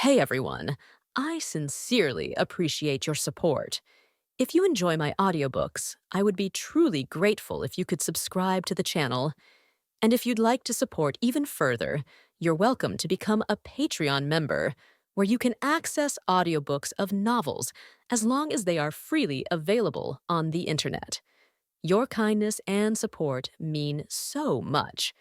Hey everyone, I sincerely appreciate your support. If you enjoy my audiobooks, I would be truly grateful if you could subscribe to the channel. And if you'd like to support even further, you're welcome to become a Patreon member, where you can access audiobooks of novels as long as they are freely available on the internet. Your kindness and support mean so much.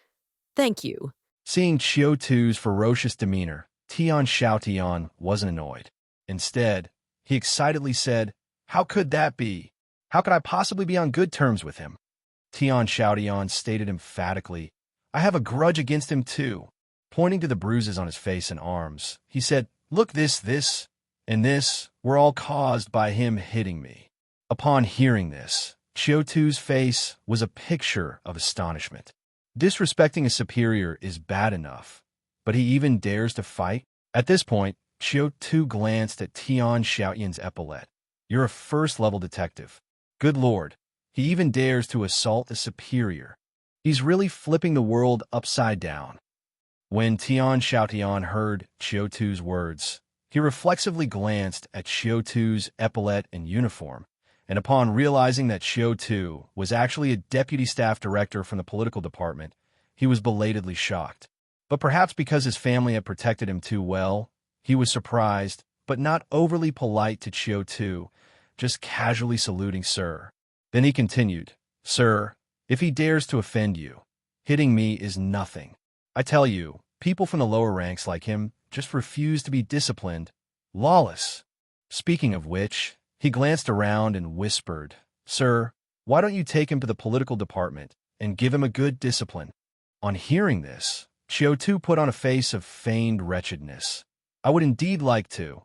Thank you. Seeing Qiu Tu's ferocious demeanor, Tian Xiaotian wasn't annoyed. Instead, he excitedly said, "How could that be? How could I possibly be on good terms with him?" Tian Xiaotian stated emphatically, "I have a grudge against him too." Pointing to the bruises on his face and arms, he said, "Look, this, and this were all caused by him hitting me." Upon hearing this, Qiu Tu's face was a picture of astonishment. Disrespecting a superior is bad enough, but he even dares to fight? At this point, Qiu Tu glanced at Tian Xiaotian's epaulette. "You're a first-level detective. Good lord, he even dares to assault a superior. He's really flipping the world upside down." When Tian Xiaotian heard Qiu Tu's words, he reflexively glanced at Qiu Tu's epaulette and uniform, and upon realizing that Qiu Tu was actually a deputy staff director from the political department, he was belatedly shocked. But perhaps because his family had protected him too well, he was surprised, but not overly polite to Qiu Tu, just casually saluting "Sir." Then he continued, "Sir, if he dares to offend you, hitting me is nothing. I tell you, people from the lower ranks like him just refuse to be disciplined. Lawless." Speaking of which, he glanced around and whispered, "Sir, why don't you take him to the political department and give him a good discipline?" On hearing this, Qiu Tu put on a face of feigned wretchedness. "I would indeed like to,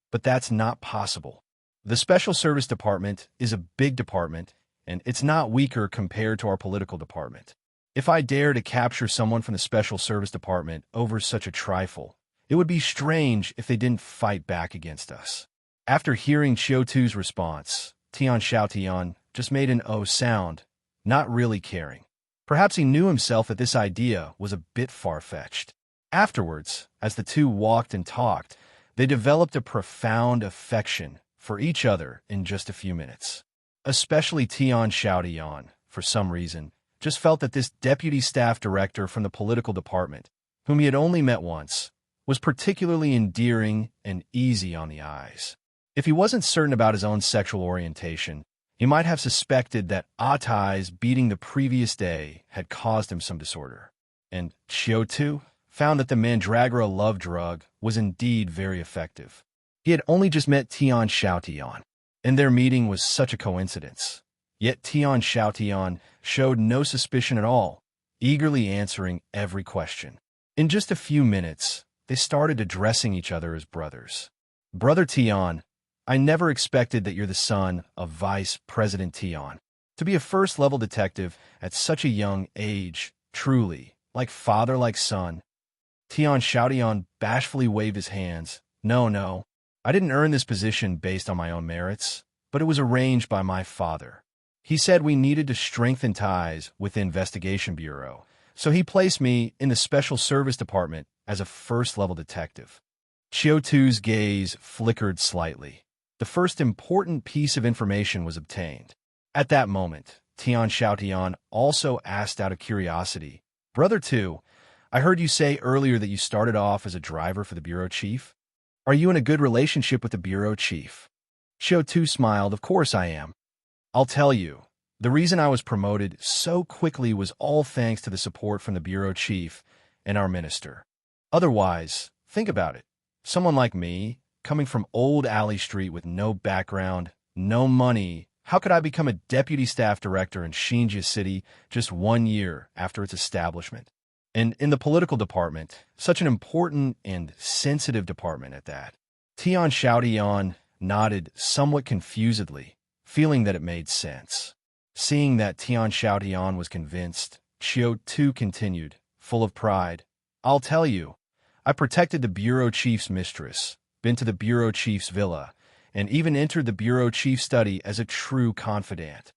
but that's not possible. The Special Service Department is a big department, and it's not weaker compared to our political department. If I dare to capture someone from the Special Service Department over such a trifle, it would be strange if they didn't fight back against us." After hearing Qiu Tu's response, Tian Xiaotian just made an "oh" sound, not really caring. Perhaps he knew himself that this idea was a bit far-fetched. Afterwards, as the two walked and talked, they developed a profound affection for each other in just a few minutes. Especially Tian Xiaotian, for some reason, just felt that this deputy staff director from the political department, whom he had only met once, was particularly endearing and easy on the eyes. If he wasn't certain about his own sexual orientation, he might have suspected that Atai's beating the previous day had caused him some disorder. And Qiu Tu found that the Mandragora love drug was indeed very effective. He had only just met Tian Xiaotian, and their meeting was such a coincidence. Yet Tian Xiaotian showed no suspicion at all, eagerly answering every question. In just a few minutes, they started addressing each other as brothers. "Brother Tian, I never expected that you're the son of Vice President Tian. To be a first-level detective at such a young age, truly, like father like son." Tian Xiaotian bashfully waved his hands. No, I didn't earn this position based on my own merits, but it was arranged by my father. He said we needed to strengthen ties with the Investigation Bureau, so he placed me in the Special Service Department as a first-level detective." Qiu Tu's gaze flickered slightly. The first important piece of information was obtained. At that moment, Tian Xiaotian also asked out of curiosity, "Brother Tu, I heard you say earlier that you started off as a driver for the bureau chief. Are you in a good relationship with the bureau chief?" Qiu Tu smiled. "Of course I am. I'll tell you, the reason I was promoted so quickly was all thanks to the support from the bureau chief and our minister. Otherwise, think about it. Someone like me, coming from Old Alley Street with no background, no money, how could I become a deputy staff director in Xinjia City just 1 year after its establishment? And in the political department, such an important and sensitive department at that." Tian Xiaotian nodded somewhat confusedly, feeling that it made sense. Seeing that Tian Xiaotian was convinced, Qiu Tu continued, full of pride, "I'll tell you, I protected the bureau chief's mistress, been to the bureau chief's villa, and even entered the bureau chief's study as a true confidant.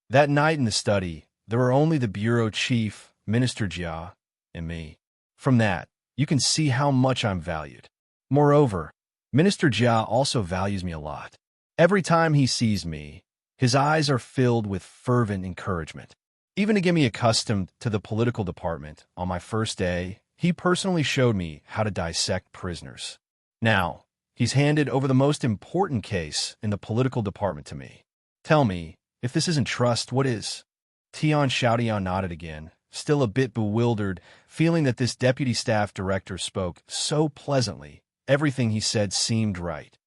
That night in the study, there were only the bureau chief, Minister Jia, and me. From that, you can see how much I'm valued. Moreover, Minister Jia also values me a lot. Every time he sees me, his eyes are filled with fervent encouragement. Even to get me accustomed to the political department on my first day, he personally showed me how to dissect prisoners. Now, he's handed over the most important case in the political department to me. Tell me, if this isn't trust, what is? Tian Xiaotian nodded again, still a bit bewildered, feeling that this deputy staff director spoke so pleasantly, everything he said seemed right.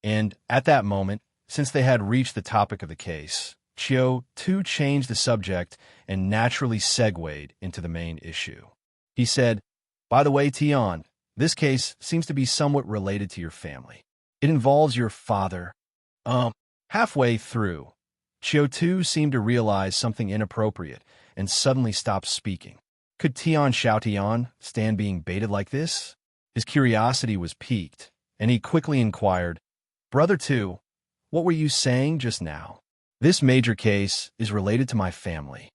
And, at that moment, since they had reached the topic of the case, Qiu Tu changed the subject and naturally segued into the main issue. He said, "By the way, Tian, this case seems to be somewhat related to your family. It involves your father." Halfway through, Qiu Tu seemed to realize something inappropriate and suddenly stopped speaking. Could Tian Xiaotian stand being baited like this? His curiosity was piqued, and he quickly inquired, "Brother Tu, what were you saying just now?" "This major case is related to my family."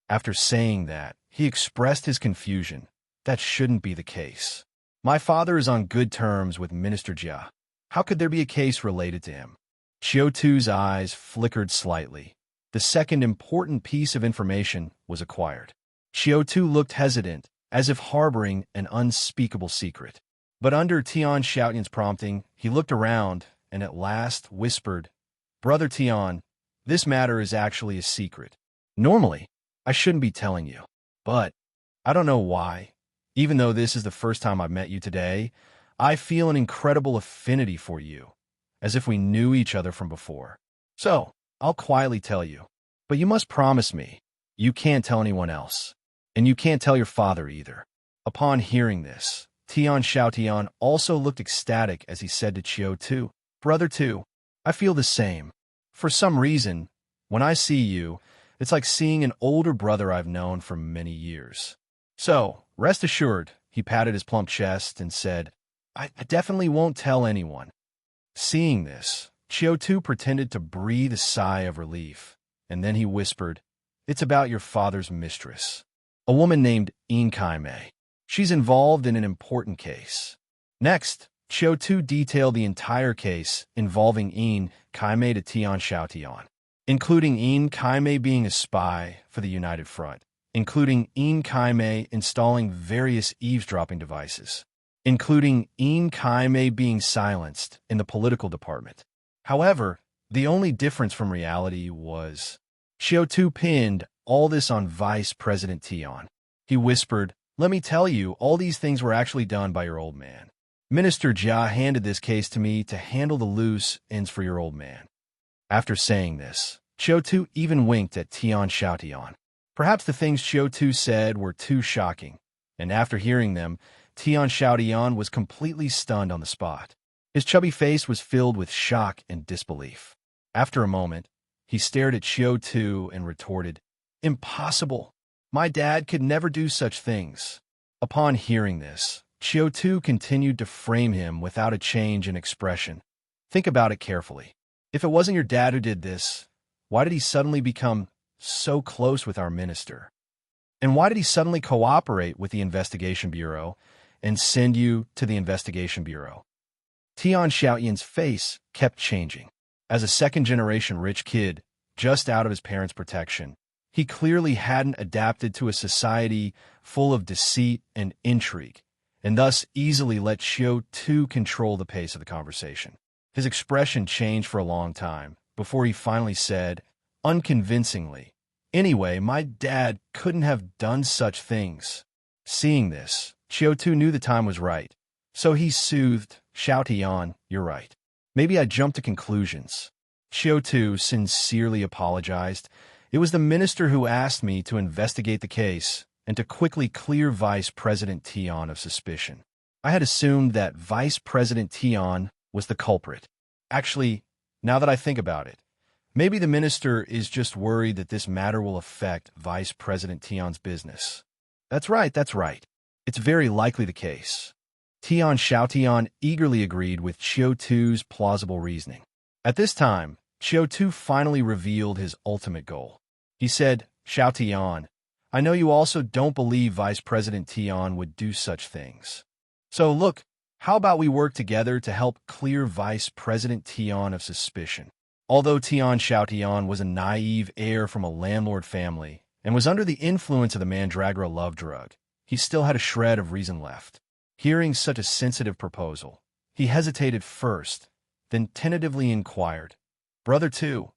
After saying that, he expressed his confusion. That shouldn't be the case. My father is on good terms with Minister Jia. How could there be a case related to him? Qiu Tu's eyes flickered slightly. The second important piece of information was acquired. Qiu Tu looked hesitant, as if harboring an unspeakable secret. But under Tian Xiaotian's prompting, he looked around and at last whispered, "Brother Tian, this matter is actually a secret. Normally, I shouldn't be telling you. But, I don't know why, even though this is the first time I've met you today, I feel an incredible affinity for you, as if we knew each other from before. So, I'll quietly tell you. But you must promise me, you can't tell anyone else. And you can't tell your father either." Upon hearing this, Tian Xiaotian also looked ecstatic as he said to Qiu Tu, "Brother Tu, I feel the same. For some reason, when I see you, it's like seeing an older brother I've known for many years. So, rest assured," he patted his plump chest and said, I definitely won't tell anyone." Seeing this, Qiu Tu pretended to breathe a sigh of relief, and then he whispered, "It's about your father's mistress, a woman named Kai. She's involved in an important case." Next, Qiu Tu detailed the entire case involving Kai to Tian Xiaotian, including Kai being a spy for the United Front, including Kai installing various eavesdropping devices, including Kai being silenced in the political department. However, the only difference from reality was Qiu Tu pinned all this on Vice President Tian. He whispered, "Let me tell you, all these things were actually done by your old man. Minister Jia handed this case to me to handle the loose ends for your old man." After saying this, Qiu Tu even winked at Tian Xiaotian. Perhaps the things Qiu Tu said were too shocking, and after hearing them, Tian Xiaotian was completely stunned on the spot. His chubby face was filled with shock and disbelief. After a moment, he stared at Qiu Tu and retorted, "Impossible! My dad could never do such things." Upon hearing this, Qiu Tu continued to frame him without a change in expression. "Think about it carefully. If it wasn't your dad who did this, why did he suddenly become so close with our minister? And why did he suddenly cooperate with the Investigation Bureau and send you to the Investigation Bureau?" Tian Xiaotian's face kept changing. As a second-generation rich kid, just out of his parents' protection, he clearly hadn't adapted to a society full of deceit and intrigue, and thus easily let Qiu Tu control the pace of the conversation. His expression changed for a long time, before he finally said, unconvincingly, "Anyway, my dad couldn't have done such things." Seeing this, Qiu Tu knew the time was right, so he soothed, "Xiaotian, you're right. Maybe I jumped to conclusions." Qiu Tu sincerely apologized. "It was the minister who asked me to investigate the case and to quickly clear Vice President Tian of suspicion. I had assumed that Vice President Tian was the culprit. Actually, now that I think about it, maybe the minister is just worried that this matter will affect Vice President Tian's business." That's right. It's very likely the case." Tian Xiaotian eagerly agreed with Qiu Tu's plausible reasoning. At this time, Qiu Tu finally revealed his ultimate goal. He said, "Xiaotian, I know you also don't believe Vice President Tian would do such things. So look, How about we work together to help clear Vice President Tian of suspicion? Although Tian Xiaotian was a naive heir from a landlord family and was under the influence of the Mandragora love drug, he still had a shred of reason left. Hearing such a sensitive proposal, he hesitated first, then tentatively inquired, "Brother Tu,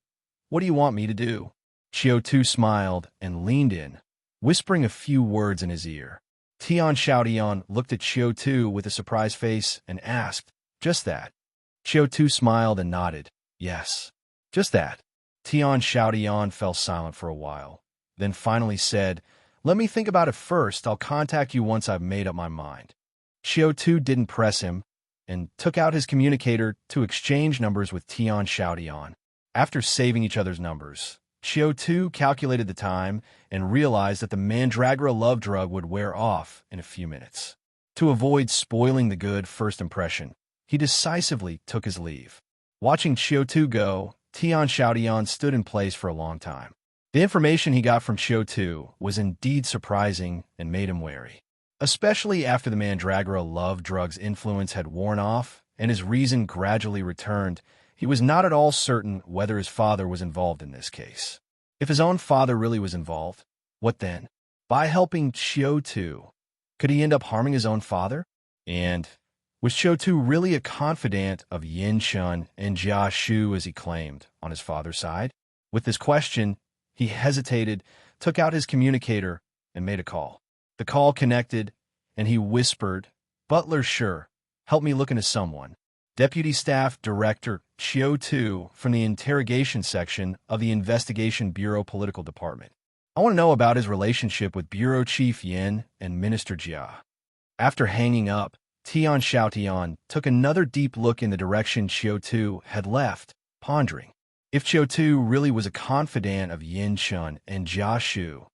what do you want me to do?" Qiu Tu smiled and leaned in, whispering a few words in his ear. Tian Xiaotian looked at Qiu Tu with a surprised face and asked, "Just that?" Qiu Tu smiled and nodded, "Yes, just that." Tian Xiaotian fell silent for a while, then finally said, "Let me think about it first. I'll contact you once I've made up my mind." Qiu Tu didn't press him and took out his communicator to exchange numbers with Tian Xiaotian. After saving each other's numbers, Qiu Tu calculated the time and realized that the Mandragora love drug would wear off in a few minutes. To avoid spoiling the good first impression, he decisively took his leave. Watching Qiu Tu go, Tian Xiaotian stood in place for a long time. The information he got from Qiu Tu was indeed surprising and made him wary. Especially after the Mandragora love drug's influence had worn off and his reason gradually returned, he was not at all certain whether his father was involved in this case. If his own father really was involved, what then? By helping Qiu Tu, could he end up harming his own father? And was Qiu Tu really a confidant of Yin Shun and Jia Shu as he claimed on his father's side? With this question, he hesitated, took out his communicator, and made a call. The call connected, and he whispered, "Butler, sure, help me look into someone." Deputy Staff Director Qiu Tu from the Interrogation Section of the Investigation Bureau Political Department. "I want to know about his relationship with Bureau Chief Yin and Minister Jia." After hanging up, Tian Xiaotian took another deep look in the direction Qiu Tu had left, pondering. If Qiu Tu really was a confidant of Yin Shun and Jia Shu,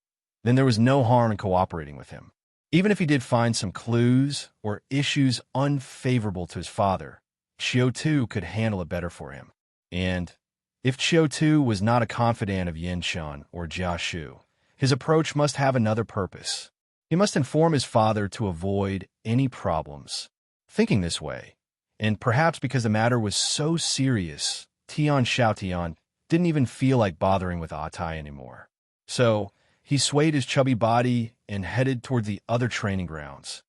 then there was no harm in cooperating with him. Even if he did find some clues or issues unfavorable to his father, Qiu Tu could handle it better for him. And if Qiu Tu was not a confidant of Yin Shun or Jia Shu, his approach must have another purpose. He must inform his father to avoid any problems. Thinking this way, and perhaps because the matter was so serious, Tian Xiaotian didn't even feel like bothering with Atai anymore. So he swayed his chubby body and headed toward the other training grounds.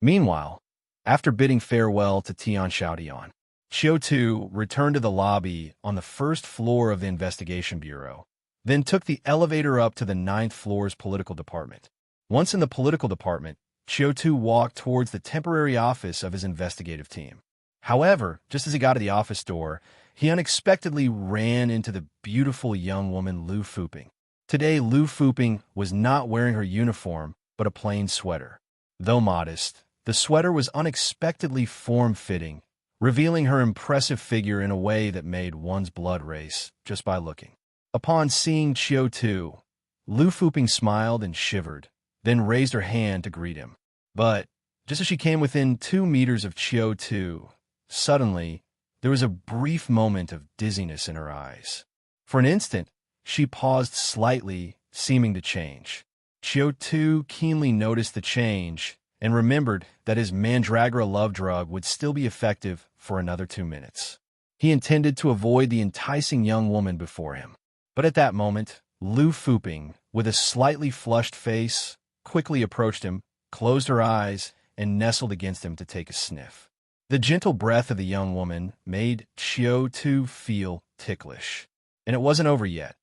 Meanwhile, after bidding farewell to Tian Xiaotian, Qiu Tu returned to the lobby on the first floor of the Investigation Bureau, then took the elevator up to the 9th floor's political department. Once in the political department, Qiu Tu walked towards the temporary office of his investigative team. However, just as he got to the office door, he unexpectedly ran into the beautiful young woman Lu Fuping. Today, Lu Fuping was not wearing her uniform, but a plain sweater. Though modest, the sweater was unexpectedly form-fitting, revealing her impressive figure in a way that made one's blood race just by looking. Upon seeing Qiu Tu, Lu Fuping smiled and shivered, then raised her hand to greet him. But just as she came within 2 meters of Qiu Tu, suddenly, there was a brief moment of dizziness in her eyes. For an instant, she paused slightly, seeming to change. Qiu Tu keenly noticed the change and remembered that his Mandragora love drug would still be effective for another 2 minutes. He intended to avoid the enticing young woman before him. But at that moment, Lu Fuping, with a slightly flushed face, quickly approached him, closed her eyes, and nestled against him to take a sniff. The gentle breath of the young woman made Qiu Tu feel ticklish. And it wasn't over yet.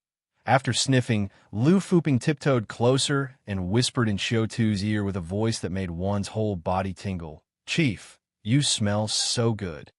After sniffing, Lu Fuping tiptoed closer and whispered in Qiu Tu's ear with a voice that made one's whole body tingle, "Chief, you smell so good."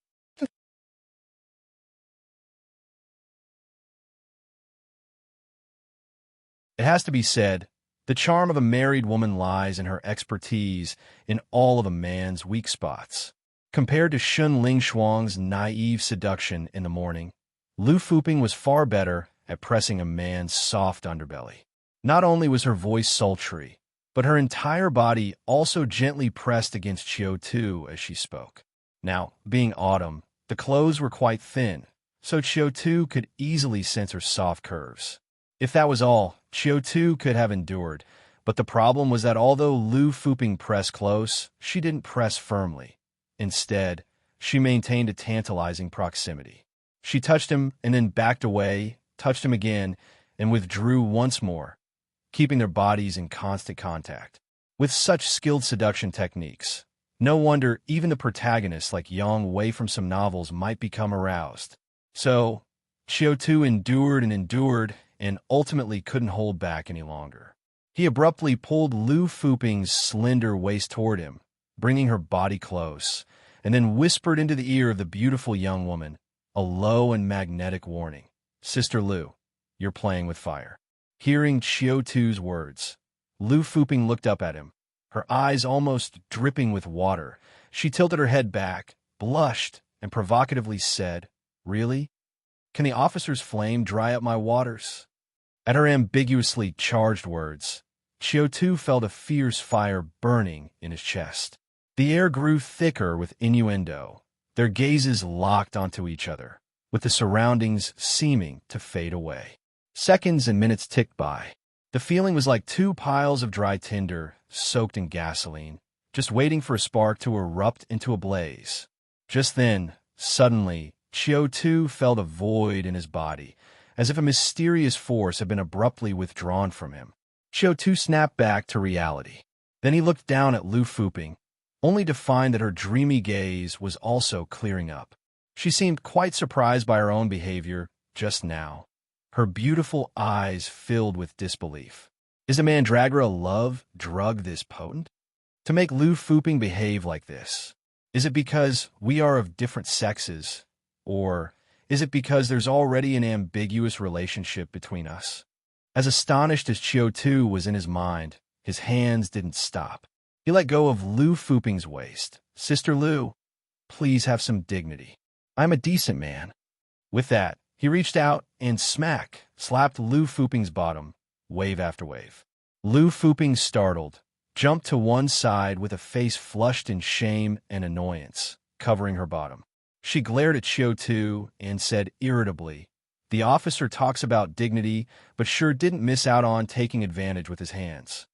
It has to be said, the charm of a married woman lies in her expertise in all of a man's weak spots. Compared to Shun Lingshuang's naive seduction in the morning, Lu Fuping was far better at pressing a man's soft underbelly. Not only was her voice sultry, but her entire body also gently pressed against Qiu Tu as she spoke. Now, being autumn, the clothes were quite thin, so Qiu Tu could easily sense her soft curves. If that was all, Qiu Tu could have endured, but the problem was that although Lu Fuping pressed close, she didn't press firmly. Instead, she maintained a tantalizing proximity. She touched him and then backed away, touched him again, and withdrew once more, keeping their bodies in constant contact. With such skilled seduction techniques, no wonder even the protagonists like Yang Wei from some novels might become aroused. So, Qiu Tu endured and ultimately couldn't hold back any longer. He abruptly pulled Lu Fuping's slender waist toward him, bringing her body close, and then whispered into the ear of the beautiful young woman a low and magnetic warning. "Sister Lu, you're playing with fire." Hearing Qiu Tu's words, Lu Fuping looked up at him, her eyes almost dripping with water. She tilted her head back, blushed, and provocatively said, "Really? Can the officer's flame dry up my waters?" At her ambiguously charged words, Qiu Tu felt a fierce fire burning in his chest. The air grew thicker with innuendo, their gazes locked onto each other, with the surroundings seeming to fade away. Seconds and minutes ticked by. The feeling was like two piles of dry tinder soaked in gasoline, just waiting for a spark to erupt into a blaze. Just then, suddenly, Qiu Tu felt a void in his body, as if a mysterious force had been abruptly withdrawn from him. Qiu Tu snapped back to reality. Then he looked down at Lu Fuping, only to find that her dreamy gaze was also clearing up. She seemed quite surprised by her own behavior just now. Her beautiful eyes filled with disbelief. Is the mandragora love drug this potent? To make Lu Fuping behave like this? Is it because we are of different sexes? Or is it because there's already an ambiguous relationship between us? As astonished as Qiu Tu was in his mind, his hands didn't stop. He let go of Lu Fuping's waist. "Sister Lu, please have some dignity. I'm a decent man." With that, he reached out and slapped Lu Fuping's bottom, wave after wave. Lu Fuping, startled, jumped to one side with a face flushed in shame and annoyance, covering her bottom. She glared at Qiu Tu and said irritably, "The officer talks about dignity, but sure didn't miss out on taking advantage with his hands."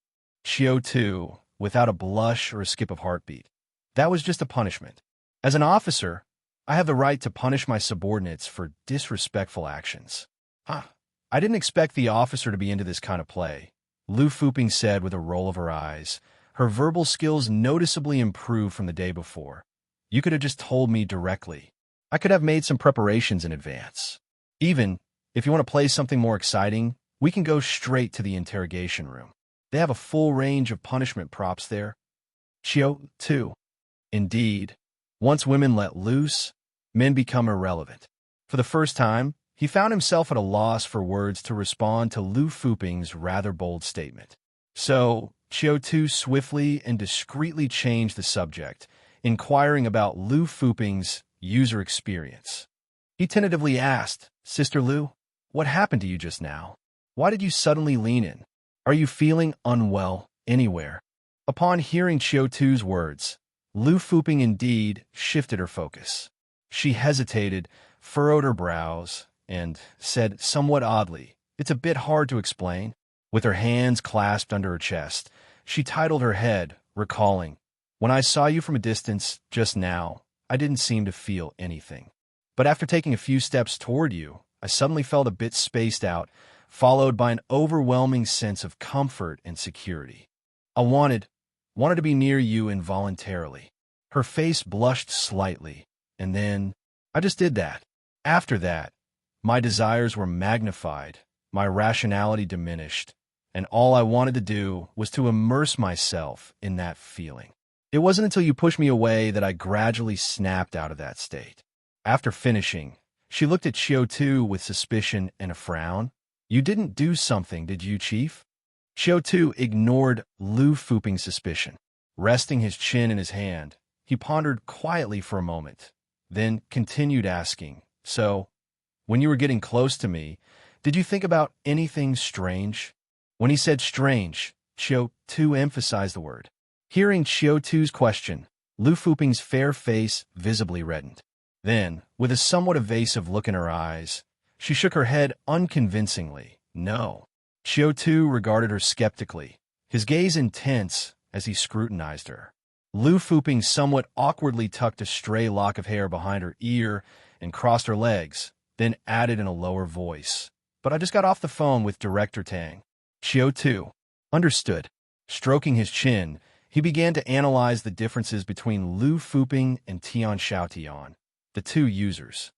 Qiu Tu, without a blush or a skip of heartbeat. "That was just a punishment. As an officer, I have the right to punish my subordinates for disrespectful actions." I didn't expect the officer to be into this kind of play," Lu Fuping said with a roll of her eyes. Her verbal skills noticeably improved from the day before. "You could have just told me directly. I could have made some preparations in advance. Even if you want to play something more exciting, we can go straight to the interrogation room. They have a full range of punishment props there." Qiu Tu. Indeed, once women let loose, men become irrelevant. For the first time, he found himself at a loss for words to respond to Lu Fuping's rather bold statement. So, Qiu Tu swiftly and discreetly changed the subject, inquiring about Lu Fuping's user experience. He tentatively asked, "Sister Lu, what happened to you just now? Why did you suddenly lean in? Are you feeling unwell anywhere?" Upon hearing Qiu Tu's words, Lu Fuping indeed shifted her focus. She hesitated, furrowed her brows, and said somewhat oddly, "It's a bit hard to explain." With her hands clasped under her chest, she titled her head, recalling, "When I saw you from a distance just now, I didn't seem to feel anything. But after taking a few steps toward you, I suddenly felt a bit spaced out, followed by an overwhelming sense of comfort and security. I wanted to be near you involuntarily." Her face blushed slightly, and then, "I just did that. After that, my desires were magnified, my rationality diminished, and all I wanted to do was to immerse myself in that feeling. It wasn't until you pushed me away that I gradually snapped out of that state." After finishing, she looked at Qiu Tu with suspicion and a frown. "You didn't do something, did you, Chief?" Qiu Tu ignored Lu Fuping's suspicion. Resting his chin in his hand, he pondered quietly for a moment, then continued asking, "So, when you were getting close to me, did you think about anything strange?" When he said strange, Qiu Tu emphasized the word. Hearing Qiu Tu's question, Lu Fuping's fair face visibly reddened. Then, with a somewhat evasive look in her eyes, she shook her head unconvincingly. "No." Qiu Tu regarded her skeptically, his gaze intense as he scrutinized her. Lu Fuping somewhat awkwardly tucked a stray lock of hair behind her ear and crossed her legs, then added in a lower voice, "But I just got off the phone with Director Tang." Qiu Tu understood. Stroking his chin, he began to analyze the differences between Lu Fuping and Tian Xiaotian, the two users.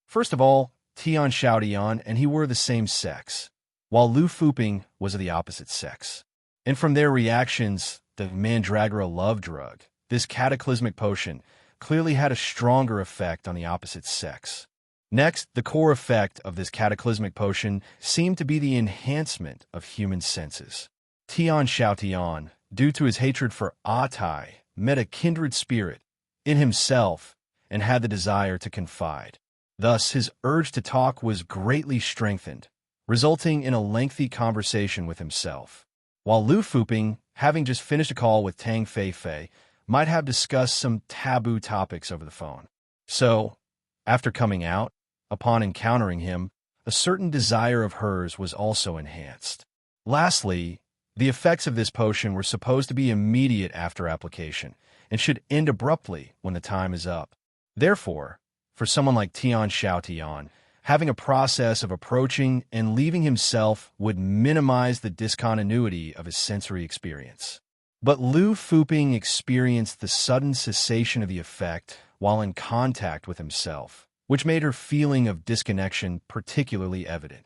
First of all, Tian Xiaotian and he were the same sex, while Lu Fuping was of the opposite sex. And from their reactions, the Mandragora love drug, this cataclysmic potion, clearly had a stronger effect on the opposite sex. Next, the core effect of this cataclysmic potion seemed to be the enhancement of human senses. Tian Xiaotian, due to his hatred for Tai, met a kindred spirit in himself and had the desire to confide. Thus, his urge to talk was greatly strengthened, resulting in a lengthy conversation with himself. While Lu Fuping, having just finished a call with Tang Feifei, might have discussed some taboo topics over the phone. So, after coming out, upon encountering him, a certain desire of hers was also enhanced. Lastly, the effects of this potion were supposed to be immediate after application and should end abruptly when the time is up. Therefore, for someone like Tian Xiaotian, having a process of approaching and leaving himself would minimize the discontinuity of his sensory experience. But Lu Fuping experienced the sudden cessation of the effect while in contact with himself, which made her feeling of disconnection particularly evident.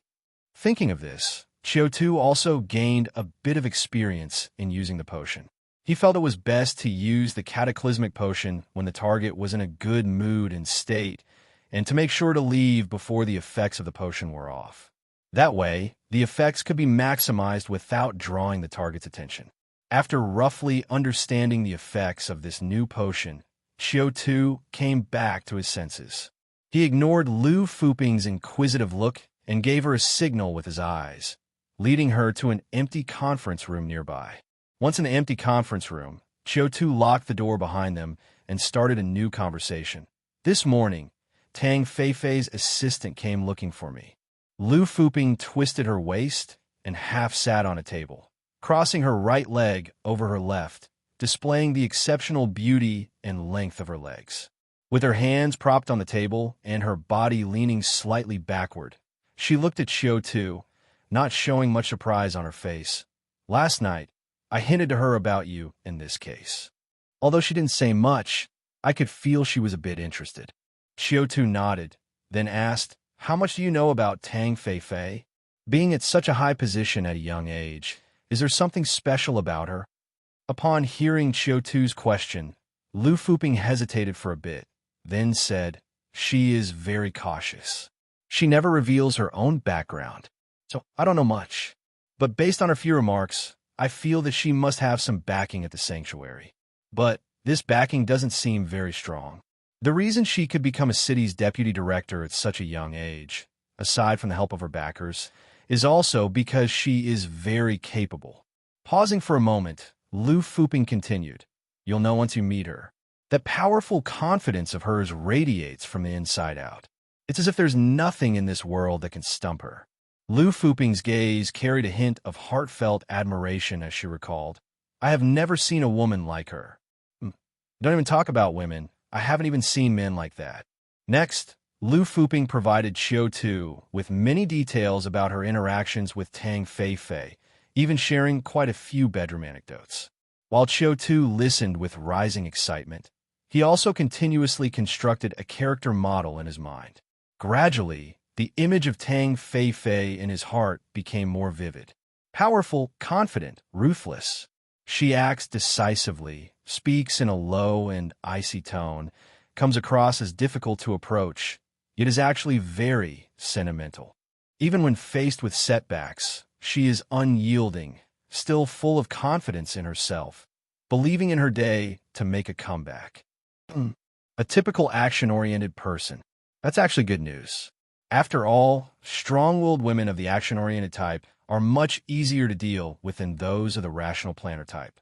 Thinking of this, Qiu Tu also gained a bit of experience in using the potion. He felt it was best to use the cataclysmic potion when the target was in a good mood and state, and to make sure to leave before the effects of the potion were off. That way, the effects could be maximized without drawing the target's attention. After roughly understanding the effects of this new potion, Qiu Tu came back to his senses. He ignored Lu Fuping's inquisitive look and gave her a signal with his eyes, leading her to an empty conference room nearby. Once in the empty conference room, Qiu Tu locked the door behind them and started a new conversation. "This morning, Tang Feifei's assistant came looking for me." Lu Fuping twisted her waist and half sat on a table, crossing her right leg over her left, displaying the exceptional beauty and length of her legs. With her hands propped on the table and her body leaning slightly backward, she looked at Qiu Tu, not showing much surprise on her face. "Last night, I hinted to her about you in this case." Although she didn't say much, I could feel she was a bit interested. Qiu Tu nodded, then asked, "How much do you know about Tang Feifei? Being at such a high position at a young age, is there something special about her?" Upon hearing Qiu Tu's question, Lu Fuping hesitated for a bit, then said, "She is very cautious. She never reveals her own background, so I don't know much. But based on her few remarks, I feel that she must have some backing at the sanctuary. But this backing doesn't seem very strong. The reason she could become a city's deputy director at such a young age, aside from the help of her backers, is also because she is very capable." Pausing for a moment, Lu Fuping continued, "You'll know once you meet her. That powerful confidence of hers radiates from the inside out. It's as if there's nothing in this world that can stump her." Lu Fuping's gaze carried a hint of heartfelt admiration as she recalled, "I have never seen a woman like her. Don't even talk about women. I haven't even seen men like that." Next, Lu Fuping provided Qiu Tu with many details about her interactions with Tang Feifei, even sharing quite a few bedroom anecdotes. While Qiu Tu listened with rising excitement, he also continuously constructed a character model in his mind. Gradually, the image of Tang Feifei in his heart became more vivid. Powerful, confident, ruthless. She acts decisively, speaks in a low and icy tone, comes across as difficult to approach, yet is actually very sentimental. Even when faced with setbacks, she is unyielding, still full of confidence in herself, believing in her day to make a comeback. A typical action-oriented person. That's actually good news. After all, strong-willed women of the action-oriented type are much easier to deal with than those of the rational planner type.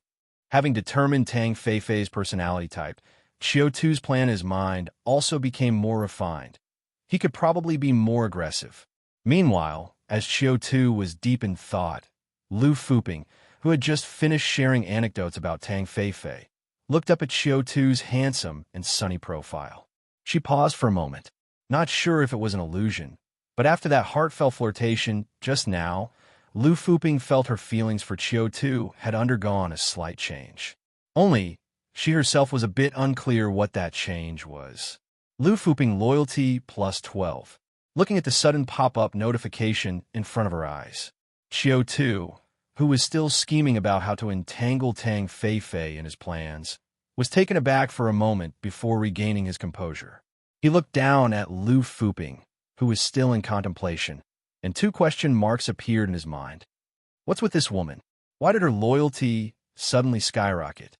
Having determined Tang Feifei's personality type, Qiu Tu's plan in his mind also became more refined. He could probably be more aggressive. Meanwhile, as Qiu Tu was deep in thought, Lu Fuping, who had just finished sharing anecdotes about Tang Feifei, looked up at Qiu Tu's handsome and sunny profile. She paused for a moment, not sure if it was an illusion, but after that heartfelt flirtation just now, Lu Fuping felt her feelings for Qiu Tu had undergone a slight change. Only, she herself was a bit unclear what that change was. Lu Fuping loyalty plus 12. Looking at the sudden pop-up notification in front of her eyes. Qiu Tu, who was still scheming about how to entangle Tang Feifei in his plans, was taken aback for a moment before regaining his composure. He looked down at Lu Fuping, who was still in contemplation, and 2 question marks appeared in his mind. What's with this woman? Why did her loyalty suddenly skyrocket?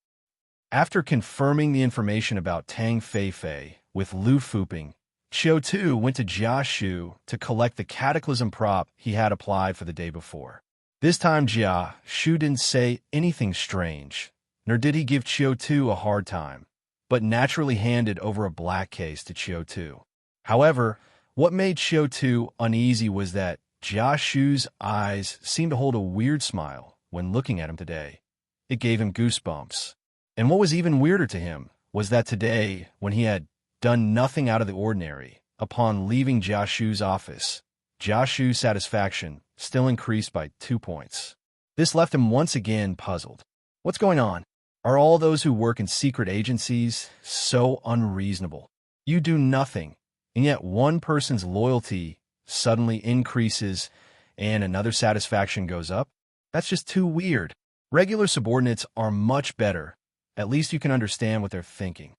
After confirming the information about Tang Feifei with Lu Fuping, Qiu Tu went to Jia Shu to collect the cataclysm prop he had applied for the day before. This time Jia Shu didn't say anything strange, nor did he give Qiu Tu a hard time, but naturally handed over a black case to Qiu Tu. However, what made Qiu Tu uneasy was that Jia Shu's eyes seemed to hold a weird smile when looking at him today. It gave him goosebumps. And what was even weirder to him was that today, when he had done nothing out of the ordinary, upon leaving Jia Shu's office, Jia Shu's satisfaction still increased by 2 points. This left him once again puzzled. What's going on? Are all those who work in secret agencies so unreasonable? You do nothing, and yet one person's loyalty suddenly increases and another satisfaction goes up? That's just too weird. Regular subordinates are much better. At least you can understand what they're thinking.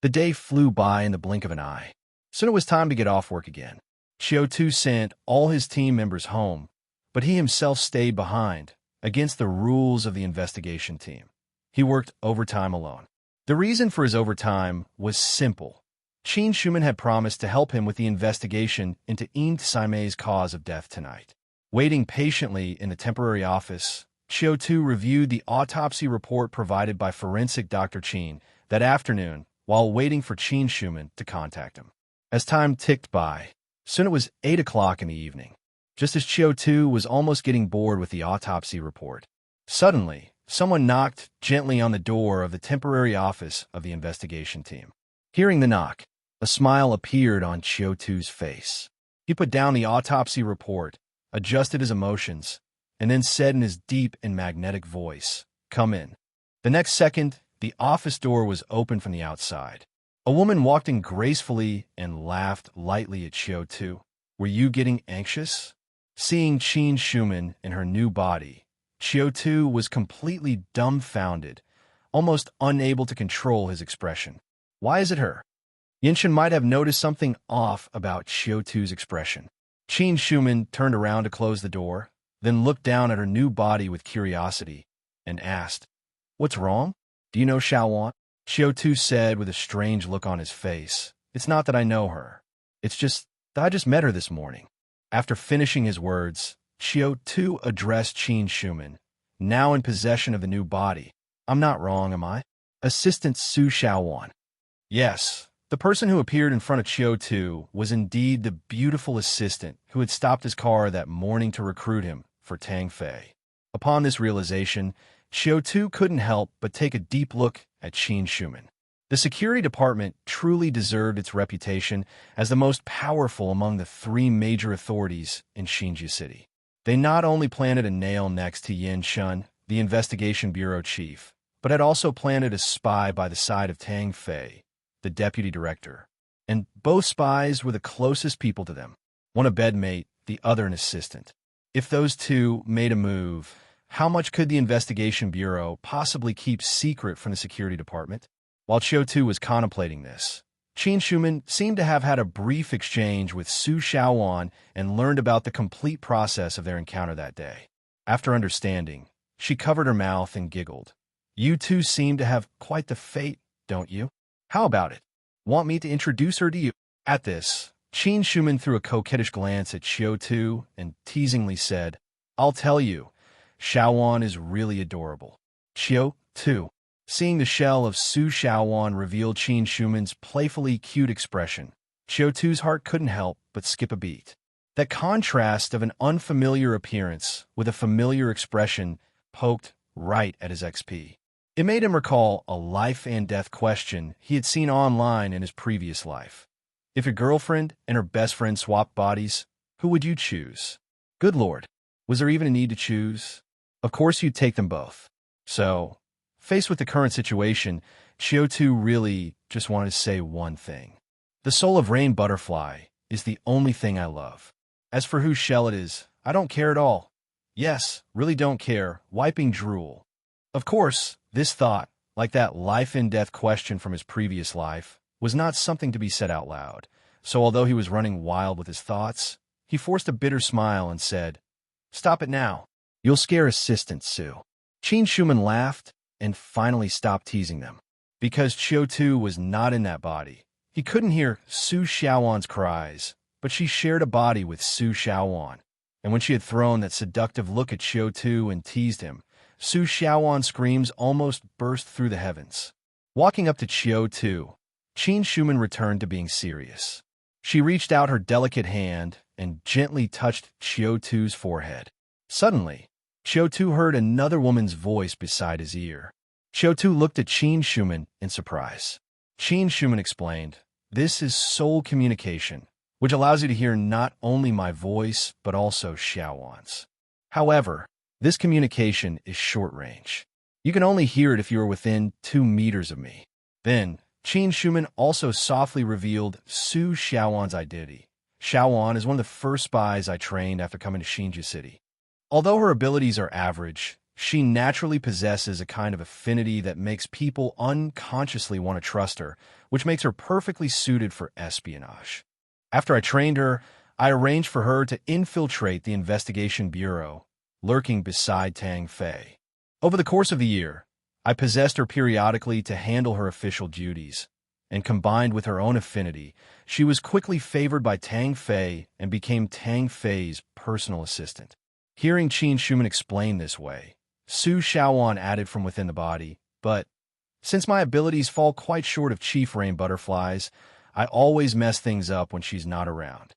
The day flew by in the blink of an eye. Soon it was time to get off work again. Qiu Tu sent all his team members home, but he himself stayed behind, against the rules of the investigation team. He worked overtime alone. The reason for his overtime was simple. Qin Shuman had promised to help him with the investigation into Yin Saimei's cause of death tonight. Waiting patiently in the temporary office, Qiu Tu reviewed the autopsy report provided by forensic Dr. Qin that afternoon, while waiting for Qin Shuman to contact him. As time ticked by, soon it was 8 o'clock in the evening. Just as Qiu Tu was almost getting bored with the autopsy report, suddenly, someone knocked gently on the door of the temporary office of the investigation team. Hearing the knock, a smile appeared on Qiu Tu's face. He put down the autopsy report, adjusted his emotions, and then said in his deep and magnetic voice, "Come in." The next second, the office door was open from the outside. A woman walked in gracefully and laughed lightly at Qiu Tu. "Were you getting anxious?" Seeing Qin Shuman in her new body, Qiu Tu was completely dumbfounded, almost unable to control his expression. Why is it her? Yinshin might have noticed something off about Qiu Tu's expression. Qin Shuman turned around to close the door, then looked down at her new body with curiosity, and asked, "What's wrong? Do you know Xiaowan?" Qiu Tu said with a strange look on his face, "It's not that I know her. It's just that I just met her this morning." After finishing his words, Qiu Tu addressed Qin Shuman, now in possession of the new body. "I'm not wrong, am I? Assistant Su Xiaowan." Yes, the person who appeared in front of Qiu Tu was indeed the beautiful assistant who had stopped his car that morning to recruit him for Tang Fei. Upon this realization, Qiu Tu couldn't help but take a deep look at Qin Shuman. The security department truly deserved its reputation as the most powerful among the 3 major authorities in Xinji City. They not only planted a nail next to Yin Shun, the investigation bureau chief, but had also planted a spy by the side of Tang Fei, the deputy director. And both spies were the closest people to them, one a bedmate, the other an assistant. If those two made a move, how much could the investigation bureau possibly keep secret from the security department? While Qiu Tu was contemplating this, Qin Shuman seemed to have had a brief exchange with Su Xiaowan and learned about the complete process of their encounter that day. After understanding, she covered her mouth and giggled. "You two seem to have quite the fate, don't you? How about it? Want me to introduce her to you?" At this, Qin Shuman threw a coquettish glance at Qiu Tu and teasingly said, "I'll tell you, Xiaowan is really adorable." Qiu Tu, seeing the shell of Su Xiaowan revealed Qin Shuman's playfully cute expression, Qiu Tu's heart couldn't help but skip a beat. That contrast of an unfamiliar appearance with a familiar expression poked right at his XP. It made him recall a life and death question he had seen online in his previous life. If your girlfriend and her best friend swapped bodies, who would you choose? Good Lord, was there even a need to choose? Of course you'd take them both. So, faced with the current situation, Qiu Tu really just wanted to say one thing. The soul of rain butterfly is the only thing I love. As for whose shell it is, I don't care at all. Yes, really don't care, wiping drool. Of course, this thought, like that life and death question from his previous life, was not something to be said out loud. So although he was running wild with his thoughts, he forced a bitter smile and said, "Stop it now. You'll scare Assistant Sue." Qin Shuman laughed and finally stopped teasing them. Because Qiu Tu was not in that body, he couldn't hear Su Xiaowan's cries, but she shared a body with Su Xiaowan. And when she had thrown that seductive look at Qiu Tu and teased him, Su Xiaowan's screams almost burst through the heavens. Walking up to Qiu Tu, Qin Shuman returned to being serious. She reached out her delicate hand and gently touched Qiu Tu's forehead. Suddenly, Qiu Tu heard another woman's voice beside his ear. Qiu Tu looked at Qin Shuman in surprise. Qin Shuman explained, "This is soul communication, which allows you to hear not only my voice, but also Xiaowan's. However, this communication is short-range. You can only hear it if you are within 2 meters of me." Then, Qin Shuman also softly revealed Su Xiaowan's identity. Xiaowan is one of the first spies I trained after coming to Xinju City. Although her abilities are average, she naturally possesses a kind of affinity that makes people unconsciously want to trust her, which makes her perfectly suited for espionage. After I trained her, I arranged for her to infiltrate the investigation bureau, lurking beside Tang Fei. Over the course of the year, I possessed her periodically to handle her official duties, and combined with her own affinity, she was quickly favored by Tang Fei and became Tang Fei's personal assistant. Hearing Qin Shuman explain this way, Su Xiaowan added from within the body, "But since my abilities fall quite short of Chief Rain Butterflies, I always mess things up when she's not around.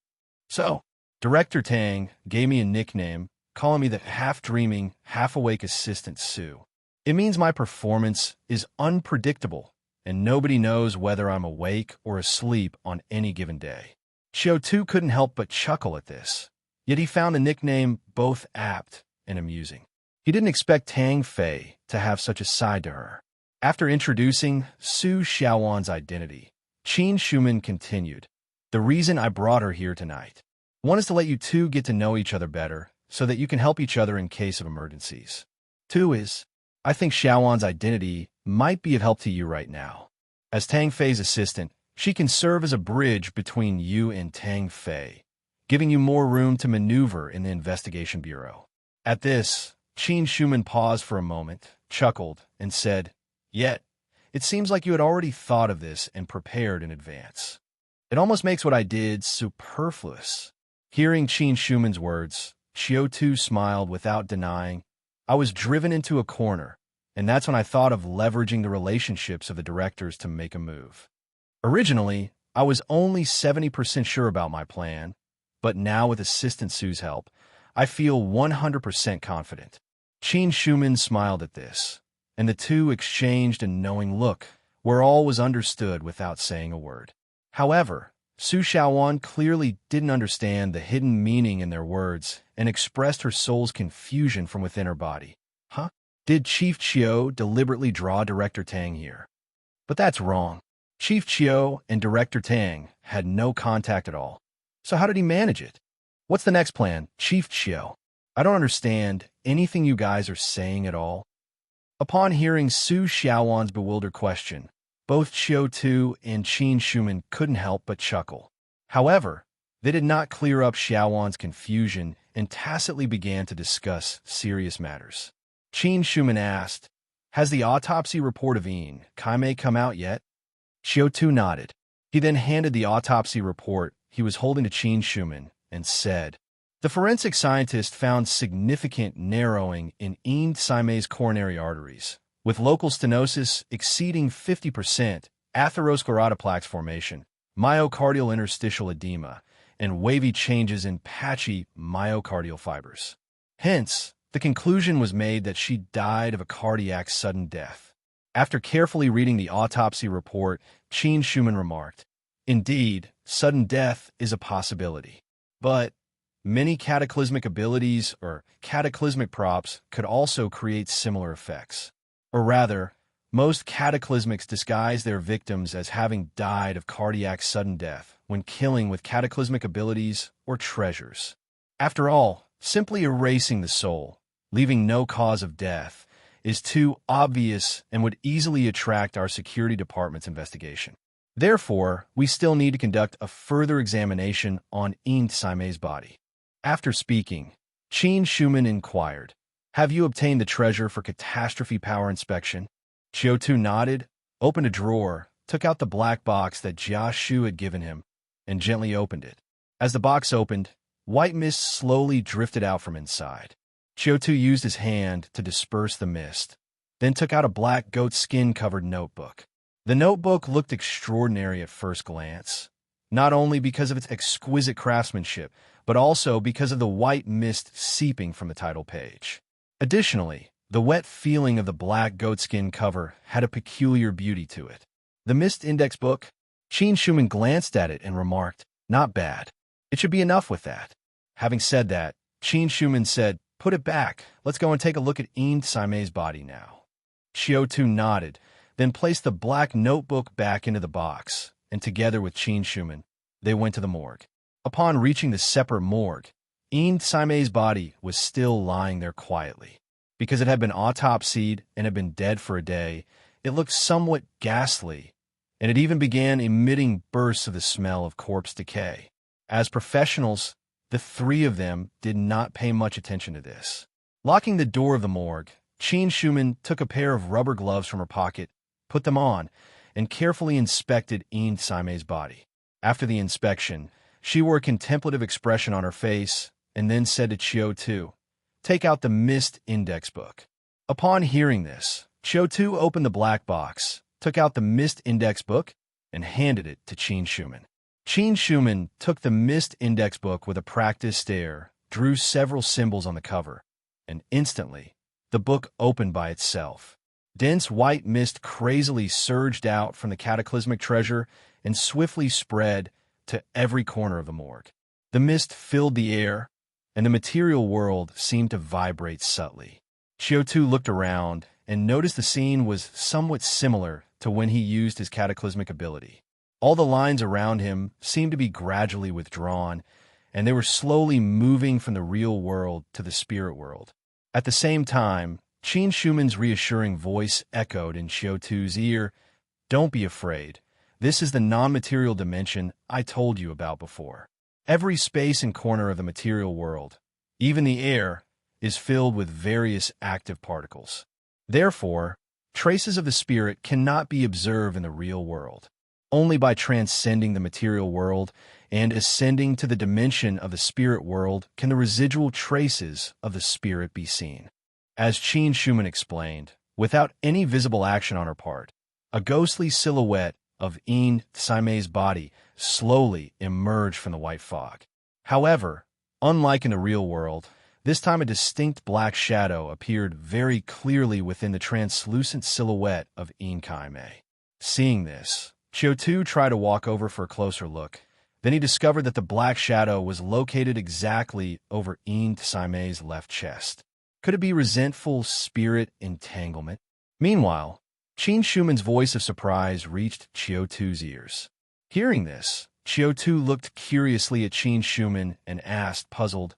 So, Director Tang gave me a nickname, calling me the half-dreaming, half-awake Assistant Sue. It means my performance is unpredictable, and nobody knows whether I'm awake or asleep on any given day." Qiu Tu couldn't help but chuckle at this, yet he found the nickname both apt and amusing. He didn't expect Tang Fei to have such a side to her. After introducing Su Xiaowan's identity, Qin Shuman continued, "The reason I brought her here tonight. One is to let you two get to know each other better, so that you can help each other in case of emergencies. Two is, I think Xiaowan's identity might be of help to you right now. As Tang Fei's assistant, she can serve as a bridge between you and Tang Fei, giving you more room to maneuver in the investigation bureau." At this, Qin Shuman paused for a moment, chuckled, and said, "Yet, it seems like you had already thought of this and prepared in advance. It almost makes what I did superfluous." Hearing Qin Shuman's words, Qiu Tu smiled without denying, "I was driven into a corner, and that's when I thought of leveraging the relationships of the directors to make a move. Originally, I was only 70% sure about my plan, but now with Assistant Sue's help, I feel 100% confident." Qin Shuman smiled at this, and the two exchanged a knowing look, where all was understood without saying a word. However, Su Xiaowan clearly didn't understand the hidden meaning in their words and expressed her soul's confusion from within her body. Huh? Did Chief Qiu deliberately draw Director Tang here? But that's wrong. Chief Qiu and Director Tang had no contact at all. So how did he manage it? What's the next plan, Chief Qiu? I don't understand anything you guys are saying at all. Upon hearing Su Xiaowan's bewildered question, both Qiu Tu and Qin Shuman couldn't help but chuckle. However, they did not clear up Xiaowan's confusion and tacitly began to discuss serious matters. Qin Shuman asked, "Has the autopsy report of Kaimei come out yet?" Qiu Tu nodded. He then handed the autopsy report he was holding to Qin Shuman and said, "The forensic scientist found significant narrowing in Kaimei's coronary arteries, with local stenosis exceeding 50%, atherosclerotic plaques formation, myocardial interstitial edema, and wavy changes in patchy myocardial fibers. Hence, the conclusion was made that she died of a cardiac sudden death. After carefully reading the autopsy report, Qin Schumann remarked, "Indeed, sudden death is a possibility. But many cataclysmic abilities or cataclysmic props could also create similar effects. Or rather, most cataclysmics disguise their victims as having died of cardiac sudden death when killing with cataclysmic abilities or treasures. After all, simply erasing the soul, leaving no cause of death, is too obvious and would easily attract our security department's investigation. Therefore, we still need to conduct a further examination on Yin Saime's body." After speaking, Qin Schumann inquired, "Have you obtained the treasure for catastrophe power inspection?" Qiu Tu nodded, opened a drawer, took out the black box that Jia Shu had given him, and gently opened it. As the box opened, white mist slowly drifted out from inside. Qiu Tu used his hand to disperse the mist, then took out a black goat skin-covered notebook. The notebook looked extraordinary at first glance, not only because of its exquisite craftsmanship, but also because of the white mist seeping from the title page. Additionally, the wet feeling of the black goatskin cover had a peculiar beauty to it. The mist index book? Qin Schumann glanced at it and remarked, "Not bad. It should be enough with that." Having said that, Qin Schumann said, "Put it back. Let's go and take a look at Yin Saime's body now." Qiu Tu nodded, then placed the black notebook back into the box, and together with Qin Schumann, they went to the morgue. Upon reaching the separate morgue, Yin Saime's body was still lying there quietly. Because it had been autopsied and had been dead for a day, it looked somewhat ghastly, and it even began emitting bursts of the smell of corpse decay. As professionals, the three of them did not pay much attention to this. Locking the door of the morgue, Qin Schumann took a pair of rubber gloves from her pocket, put them on, and carefully inspected Yin Saime's body. After the inspection, she wore a contemplative expression on her face and then said to Qiu Tu, "Take out the mist index book." Upon hearing this, Qiu Tu opened the black box, took out the mist index book, and handed it to Qin Schumann. Qin Schumann took the mist index book with a practiced stare, drew several symbols on the cover, and instantly, the book opened by itself. Dense white mist crazily surged out from the cataclysmic treasure and swiftly spread to every corner of the morgue. The mist filled the air, and the material world seemed to vibrate subtly. Qiu Tu looked around and noticed the scene was somewhat similar to when he used his cataclysmic ability. All the lines around him seemed to be gradually withdrawn, and they were slowly moving from the real world to the spirit world. At the same time, Qin Schumann's reassuring voice echoed in Qiu Tu's ear, "Don't be afraid. This is the non-material dimension I told you about before. Every space and corner of the material world, even the air, is filled with various active particles. Therefore, traces of the spirit cannot be observed in the real world. Only by transcending the material world and ascending to the dimension of the spirit world can the residual traces of the spirit be seen." As Qin Schumann explained, without any visible action on her part, a ghostly silhouette of Yin Saime's body slowly emerged from the white fog. However, unlike in the real world, this time a distinct black shadow appeared very clearly within the translucent silhouette of Yin Saime. Seeing this, Qiu Tu tried to walk over for a closer look. Then he discovered that the black shadow was located exactly over Yin Saime's left chest. Could it be resentful spirit entanglement? Meanwhile, Qin Schumann's voice of surprise reached Qiu Tu's ears. Hearing this, Qiu Tu looked curiously at Qin Schumann and asked, puzzled,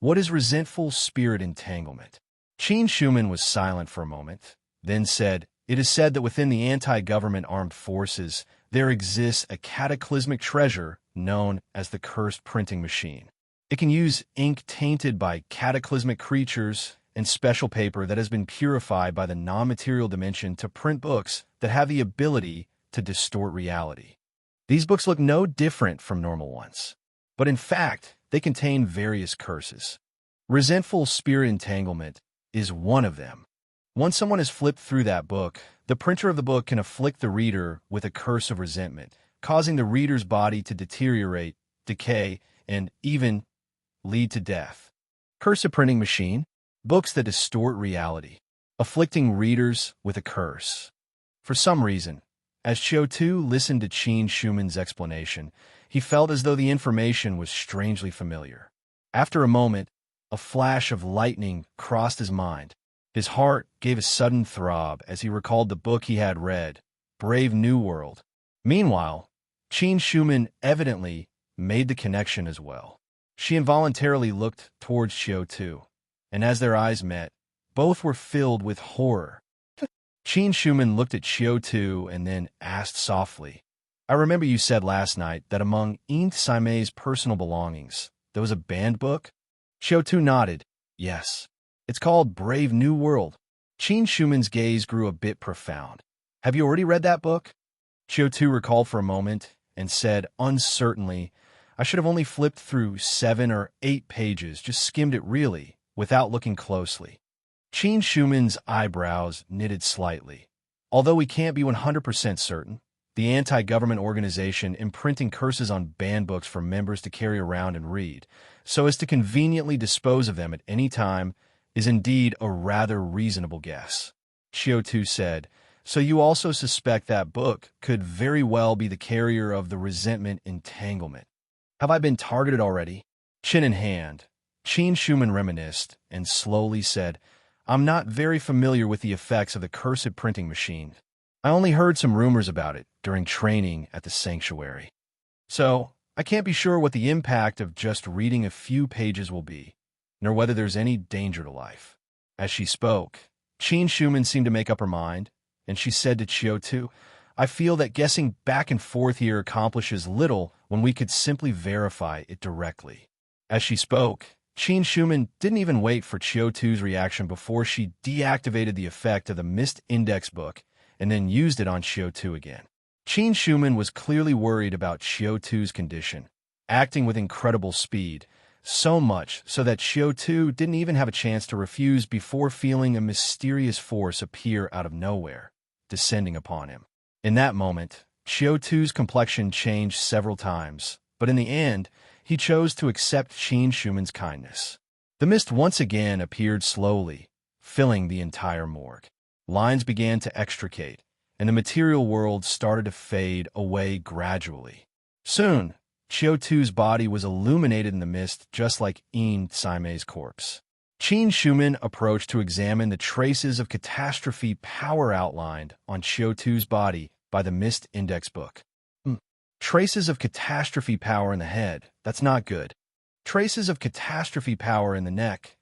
"What is resentful spirit entanglement?" Qin Schumann was silent for a moment, then said, "It is said that within the anti-government armed forces, there exists a cataclysmic treasure known as the cursed printing machine. It can use ink tainted by cataclysmic creatures and special paper that has been purified by the non-material dimension to print books that have the ability to distort reality. These books look no different from normal ones, but in fact, they contain various curses. Resentful spirit entanglement is one of them. Once someone has flipped through that book, the printer of the book can afflict the reader with a curse of resentment, causing the reader's body to deteriorate, decay, and even lead to death. Curse of printing machine, books that distort reality, afflicting readers with a curse. For some reason, as Qiu Tu listened to Qin Shuman's explanation, he felt as though the information was strangely familiar. After a moment, a flash of lightning crossed his mind. His heart gave a sudden throb as he recalled the book he had read, Brave New World. Meanwhile, Qin Shuman evidently made the connection as well. She involuntarily looked towards Qiu Tu, and as their eyes met, both were filled with horror. Qin Shuman looked at Qiu Tu and then asked softly, I remember you said last night that among Saime's personal belongings, there was a banned book? Qiu Tu nodded. Yes. It's called Brave New World. Qin Shuman's gaze grew a bit profound. Have you already read that book? Qiu Tu recalled for a moment and said uncertainly, I should have only flipped through 7 or 8 pages, just skimmed it really, without looking closely. Qin Shuman's eyebrows knitted slightly. Although we can't be 100% certain, the anti-government organization imprinting curses on banned books for members to carry around and read, so as to conveniently dispose of them at any time, is indeed a rather reasonable guess. Qiu Tu said, so you also suspect that book could very well be the carrier of the resentment entanglement. Have I been targeted already? Chin in hand, Qin Shuman reminisced and slowly said, I'm not very familiar with the effects of the cursed printing machine. I only heard some rumors about it during training at the sanctuary. So, I can't be sure what the impact of just reading a few pages will be, nor whether there's any danger to life. As she spoke, Qin Shuman seemed to make up her mind, and she said to Qiu Tu, I feel that guessing back and forth here accomplishes little when we could simply verify it directly. As she spoke, Qin Shuman didn't even wait for Qiu Tu's reaction before she deactivated the effect of the missed index book and then used it on Qiu Tu again. Qin Shuman was clearly worried about Qiu Tu's condition, acting with incredible speed, so much so that Qiu Tu didn't even have a chance to refuse before feeling a mysterious force appear out of nowhere, descending upon him. In that moment, Qiu Tu's complexion changed several times, but in the end, he chose to accept Qin Shuman's kindness. The mist once again appeared slowly, filling the entire morgue. Lines began to extricate, and the material world started to fade away gradually. Soon, Qiu Tu's body was illuminated in the mist just like Saime's corpse. Qin Shuman approached to examine the traces of catastrophe power outlined on Qiu Tu's body by the mist index book. Traces of catastrophe power in the head, that's not good. Traces of catastrophe power in the neck,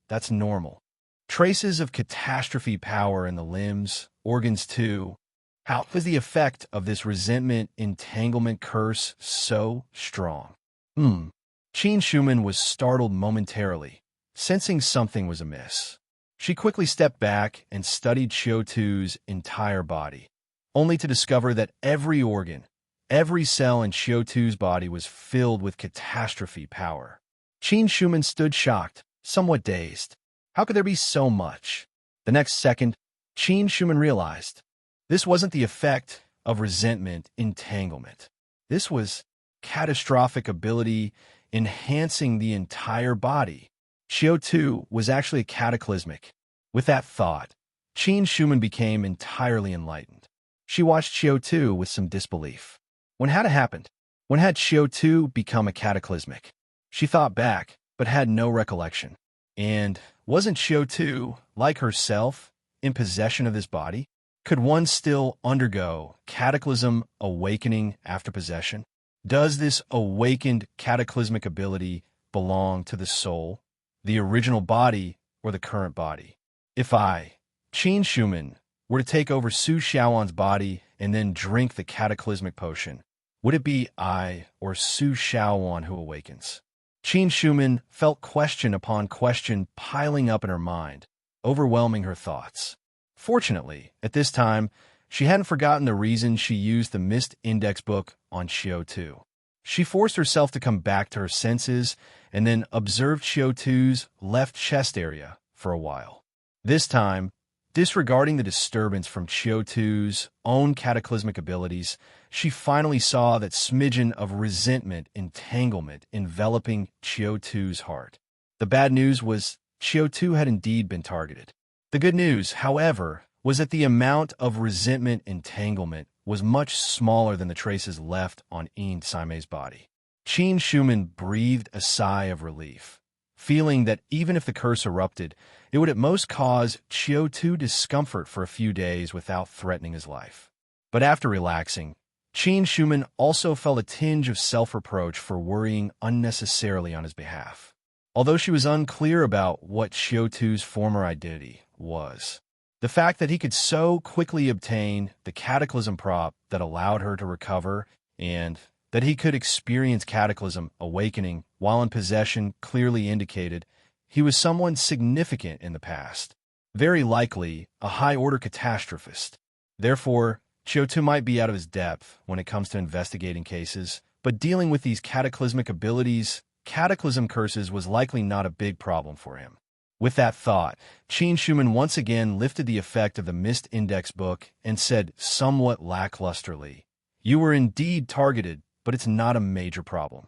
that's normal. Traces of catastrophe power in the limbs, organs too. How was the effect of this resentment entanglement curse so strong? Qin Shuman was startled momentarily, sensing something was amiss. She quickly stepped back and studied Qiu Tu's entire body, only to discover that every organ, every cell in Qiu Tu's body was filled with catastrophe power. Qin Shuman stood shocked, somewhat dazed. How could there be so much? The next second, Qin Shuman realized this wasn't the effect of resentment entanglement. This was catastrophic ability enhancing the entire body. Qiu Tu was actually cataclysmic. With that thought, Qin Shuman became entirely enlightened. She watched Qiu Tu with some disbelief. When had it happened? When had Qiu Tu become a cataclysmic? She thought back, but had no recollection. And wasn't Qiu Tu, like herself, in possession of this body? Could one still undergo cataclysm awakening after possession? Does this awakened cataclysmic ability belong to the soul, the original body, or the current body? If I, Qin Shuman, were to take over Su Xiaowan's body and then drink the cataclysmic potion, would it be I or Su Xiaowan who awakens? Qin Shuman felt question upon question piling up in her mind, overwhelming her thoughts. Fortunately, at this time, she hadn't forgotten the reason she used the missed index book on Qiu Tu. She forced herself to come back to her senses and then observed Qiu Tu's left chest area for a while. This time, disregarding the disturbance from Qiu Tu's own cataclysmic abilities, she finally saw that smidgen of resentment entanglement enveloping Qiu Tu's heart. The bad news was Qiu Tu had indeed been targeted. The good news, however, was that the amount of resentment entanglement was much smaller than the traces left on Yin Saime's body. Qin Schumann breathed a sigh of relief, feeling that even if the curse erupted, it would at most cause Qiu Tu discomfort for a few days without threatening his life. But after relaxing, Qin Schumann also felt a tinge of self-reproach for worrying unnecessarily on his behalf. Although she was unclear about what Qiu Tu's former identity was, the fact that he could so quickly obtain the cataclysm prop that allowed her to recover and that he could experience cataclysm awakening while in possession clearly indicated he was someone significant in the past, very likely a high-order catastrophist. Therefore, Qiu Tu might be out of his depth when it comes to investigating cases, but dealing with these cataclysmic abilities, cataclysm curses, was likely not a big problem for him. With that thought, Qin Schumann once again lifted the effect of the Mist Index book and said somewhat lacklusterly, "You were indeed targeted, but it's not a major problem."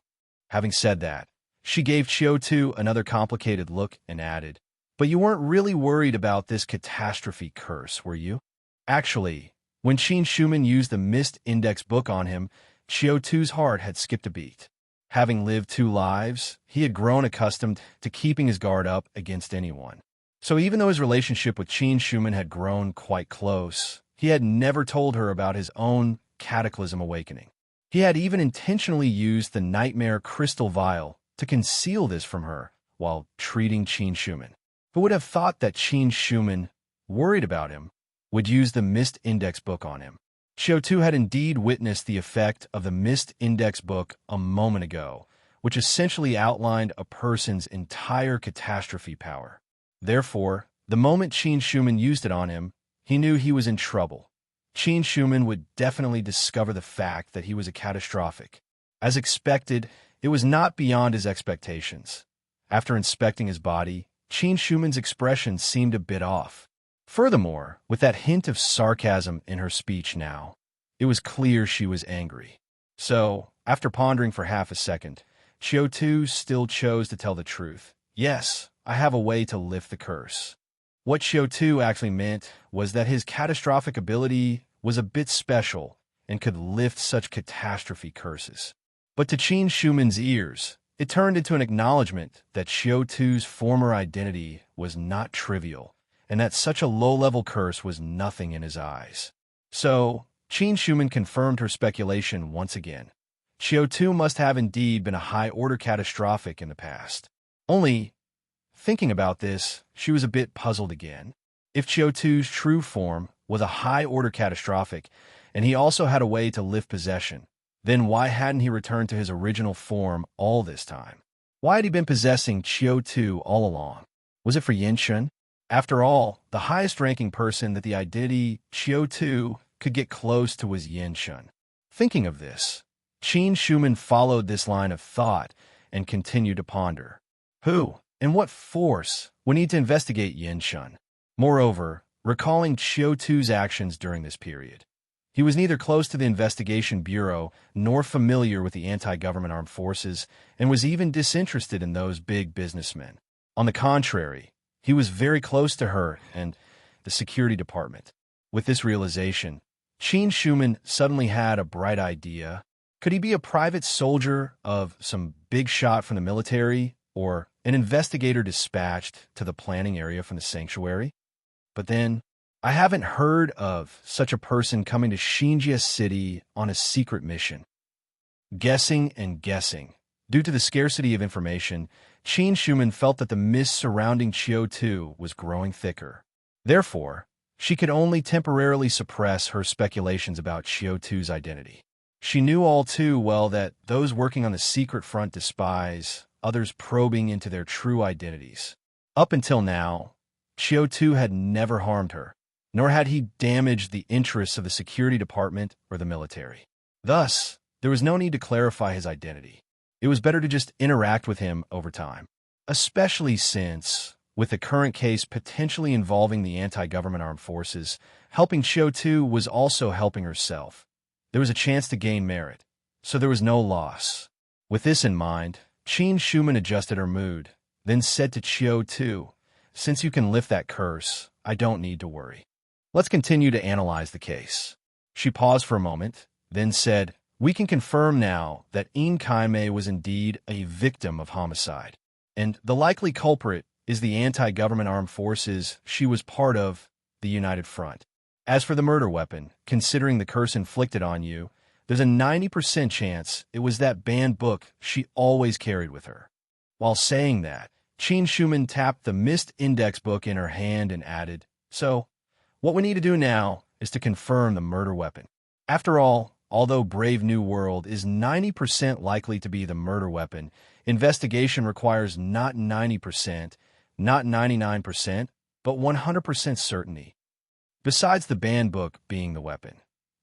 Having said that, she gave Qiu Tu another complicated look and added, "But you weren't really worried about this catastrophe curse, were you?" Actually, when Qin Schumann used the Mist Index book on him, Qiu Tu's heart had skipped a beat. Having lived 2 lives, he had grown accustomed to keeping his guard up against anyone. So even though his relationship with Qin Schumann had grown quite close, he had never told her about his own cataclysm awakening. He had even intentionally used the nightmare crystal vial to conceal this from her while treating Qin Schumann. Who would have thought that Qin Schumann, worried about him, would use the Mist Index book on him? Qiu Tu had indeed witnessed the effect of the Mist Index book a moment ago, which essentially outlined a person's entire catastrophe power. Therefore, the moment Qin Schumann used it on him, he knew he was in trouble. Qin Schumann would definitely discover the fact that he was a catastrophic. As expected, it was not beyond his expectations. After inspecting his body, Qin Schumann's expression seemed a bit off. Furthermore, with that hint of sarcasm in her speech now, it was clear she was angry. So, after pondering for half a second, Qiu Tu still chose to tell the truth. "Yes, I have a way to lift the curse." What Qiu Tu actually meant was that his catastrophic ability was a bit special and could lift such catastrophe curses. But to Qin Schumann's ears, it turned into an acknowledgement that Qiu Tu's former identity was not trivial, and that such a low-level curse was nothing in his eyes. So, Qin Schumann confirmed her speculation once again. Qiu Tu must have indeed been a high-order catastrophic in the past. Only, thinking about this, she was a bit puzzled again. If Qiu Tu's true form was a high-order catastrophic, and he also had a way to lift possession, then why hadn't he returned to his original form all this time? Why had he been possessing Qiu Tu all along? Was it for Yinshun? After all, the highest-ranking person that the identity Qiu Tu could get close to was Yinshun. Thinking of this, Qin Schumann followed this line of thought and continued to ponder. Who and what force would need to investigate Yinshun? Moreover, recalling Qiu Tu's actions during this period, he was neither close to the investigation bureau nor familiar with the anti-government armed forces and was even disinterested in those big businessmen. On the contrary, he was very close to her and the security department. With this realization, Qin Schumann suddenly had a bright idea. Could he be a private soldier of some big shot from the military or an investigator dispatched to the planning area from the sanctuary? But then, I haven't heard of such a person coming to Xinjia City on a secret mission. Guessing and guessing. Due to the scarcity of information, Qin Schumann felt that the mist surrounding Qiu Tu was growing thicker. Therefore, she could only temporarily suppress her speculations about Qiu Tu's identity. She knew all too well that those working on the secret front despise others probing into their true identities. Up until now, Qiu Tu had never harmed her, nor had he damaged the interests of the security department or the military. Thus, there was no need to clarify his identity. It was better to just interact with him over time, especially since, with the current case potentially involving the anti-government armed forces, helping Qiu Tu was also helping herself. There was a chance to gain merit, so there was no loss. With this in mind, Qin Schumann adjusted her mood, then said to Qiu Tu, "Since you can lift that curse, I don't need to worry." Let's continue to analyze the case. She paused for a moment, then said, we can confirm now that Kaime was indeed a victim of homicide, and the likely culprit is the anti-government armed forces she was part of, the United Front. As for the murder weapon, considering the curse inflicted on you, there's a 90% chance it was that banned book she always carried with her. While saying that, Qin Schumann tapped the missed index book in her hand and added, so, what we need to do now is to confirm the murder weapon. After all, although Brave New World is 90% likely to be the murder weapon, investigation requires not 90%, not 99%, but 100% certainty. Besides the banned book being the weapon,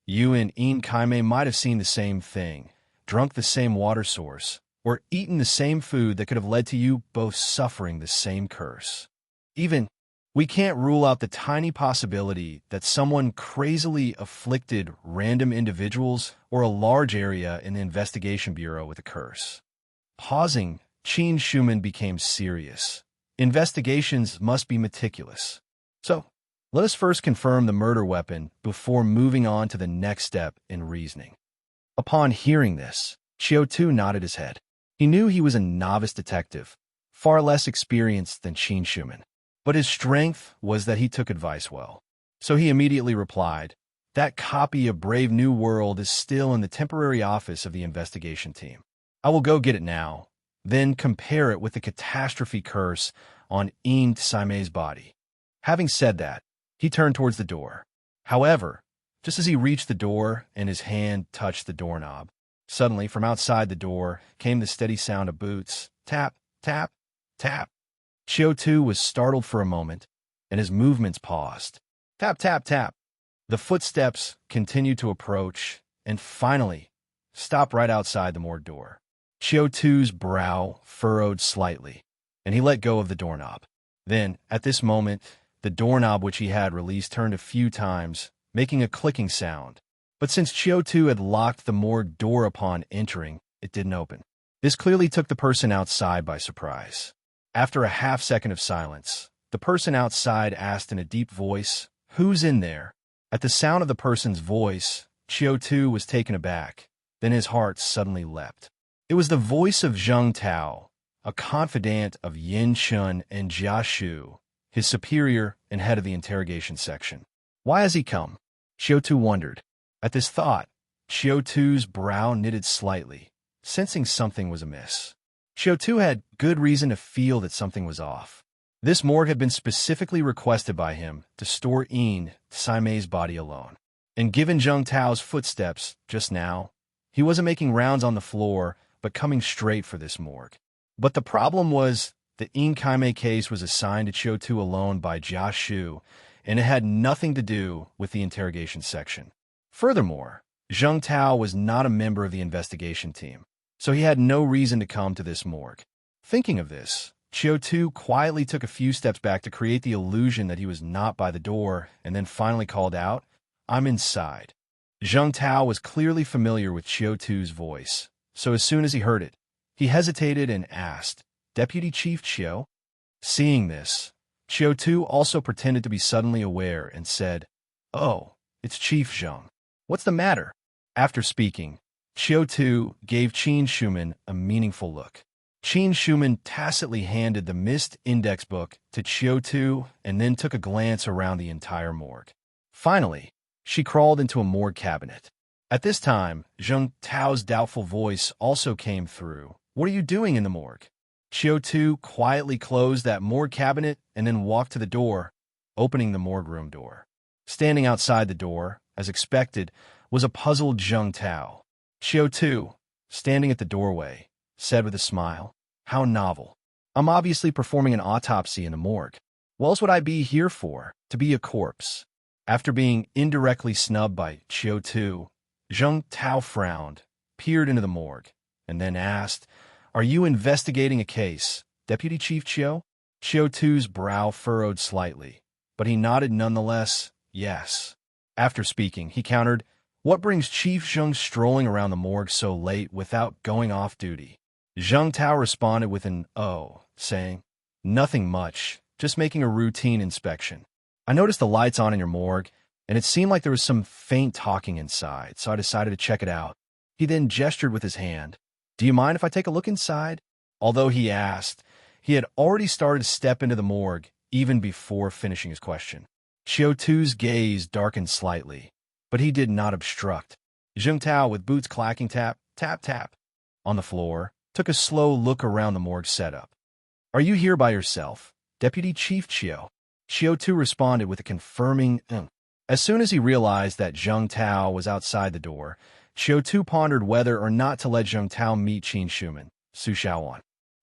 you and Kaime might have seen the same thing, drunk the same water source, or eaten the same food that could have led to you both suffering the same curse. Even, we can't rule out the tiny possibility that someone crazily afflicted random individuals or a large area in the investigation bureau with a curse. Pausing, Qin Schumann became serious. Investigations must be meticulous. So, let us first confirm the murder weapon before moving on to the next step in reasoning. Upon hearing this, Qiu Tu nodded his head. He knew he was a novice detective, far less experienced than Qin Schumann. But his strength was that he took advice well. So he immediately replied, that copy of Brave New World is still in the temporary office of the investigation team. I will go get it now, then compare it with the catastrophe curse on Saime's body. Having said that, he turned towards the door. However, just as he reached the door and his hand touched the doorknob, suddenly from outside the door came the steady sound of boots. Tap, tap, tap. Qiu Tu was startled for a moment, and his movements paused. Tap, tap, tap. The footsteps continued to approach, and finally stopped right outside the morgue door. Qiu Tu's brow furrowed slightly, and he let go of the doorknob. Then, at this moment, the doorknob which he had released turned a few times, making a clicking sound. But since Qiu Tu had locked the morgue door upon entering, it didn't open. This clearly took the person outside by surprise. After a half-second of silence, the person outside asked in a deep voice, "Who's in there?" At the sound of the person's voice, Qiu Tu was taken aback. Then his heart suddenly leapt. It was the voice of Zheng Tao, a confidant of Yin Shun and Jia Shu, his superior and head of the interrogation section. Why has he come? Qiu Tu wondered. At this thought, Qiu Tu's brow knitted slightly, sensing something was amiss. Qiu Tu had good reason to feel that something was off. This morgue had been specifically requested by him to store Saime's body alone. And given Zheng Tao's footsteps just now, he wasn't making rounds on the floor, but coming straight for this morgue. But the problem was the Kaime case was assigned to Qiu Tu alone by Jia Shu, and it had nothing to do with the interrogation section. Furthermore, Zheng Tao was not a member of the investigation team, so he had no reason to come to this morgue. Thinking of this, Qiu Tu quietly took a few steps back to create the illusion that he was not by the door, and then finally called out, "I'm inside." Zheng Tao was clearly familiar with Qiu Tu's voice, so as soon as he heard it, he hesitated and asked, "Deputy Chief Qiu?" Seeing this, Qiu Tu also pretended to be suddenly aware and said, "Oh, it's Chief Zheng. What's the matter?" After speaking, Qiu Tu gave Qin Schumann a meaningful look. Qin Schumann tacitly handed the missed index book to Qiu Tu and then took a glance around the entire morgue. Finally, she crawled into a morgue cabinet. At this time, Zheng Tao's doubtful voice also came through. "What are you doing in the morgue?" Qiu Tu quietly closed that morgue cabinet and then walked to the door, opening the morgue room door. Standing outside the door, as expected, was a puzzled Zheng Tao. Qiu Tu, standing at the doorway, said with a smile, "How novel. I'm obviously performing an autopsy in the morgue. What else would I be here for? To be a corpse?" After being indirectly snubbed by Qiu Tu, Zheng Tao frowned, peered into the morgue, and then asked, "Are you investigating a case, Deputy Chief Qiu?" Qiu Tu's brow furrowed slightly, but he nodded nonetheless, "Yes." After speaking, he countered, "What brings Chief Zheng strolling around the morgue so late without going off duty?" Zheng Tao responded with an "oh," saying, "Nothing much, just making a routine inspection." I noticed the lights on in your morgue, and it seemed like there was some faint talking inside, so I decided to check it out. He then gestured with his hand. Do you mind if I take a look inside? Although he asked, he had already started to step into the morgue even before finishing his question. Qiu Tu's gaze darkened slightly, but he did not obstruct. Zheng Tao, with boots clacking tap, tap, tap, on the floor, took a slow look around the morgue setup. Are you here by yourself, Deputy Chief Qiu? Qiu Tu responded with a confirming As soon as he realized that Zheng Tao was outside the door, Qiu Tu pondered whether or not to let Zheng Tao meet Qin Shuman, Su Shaoan.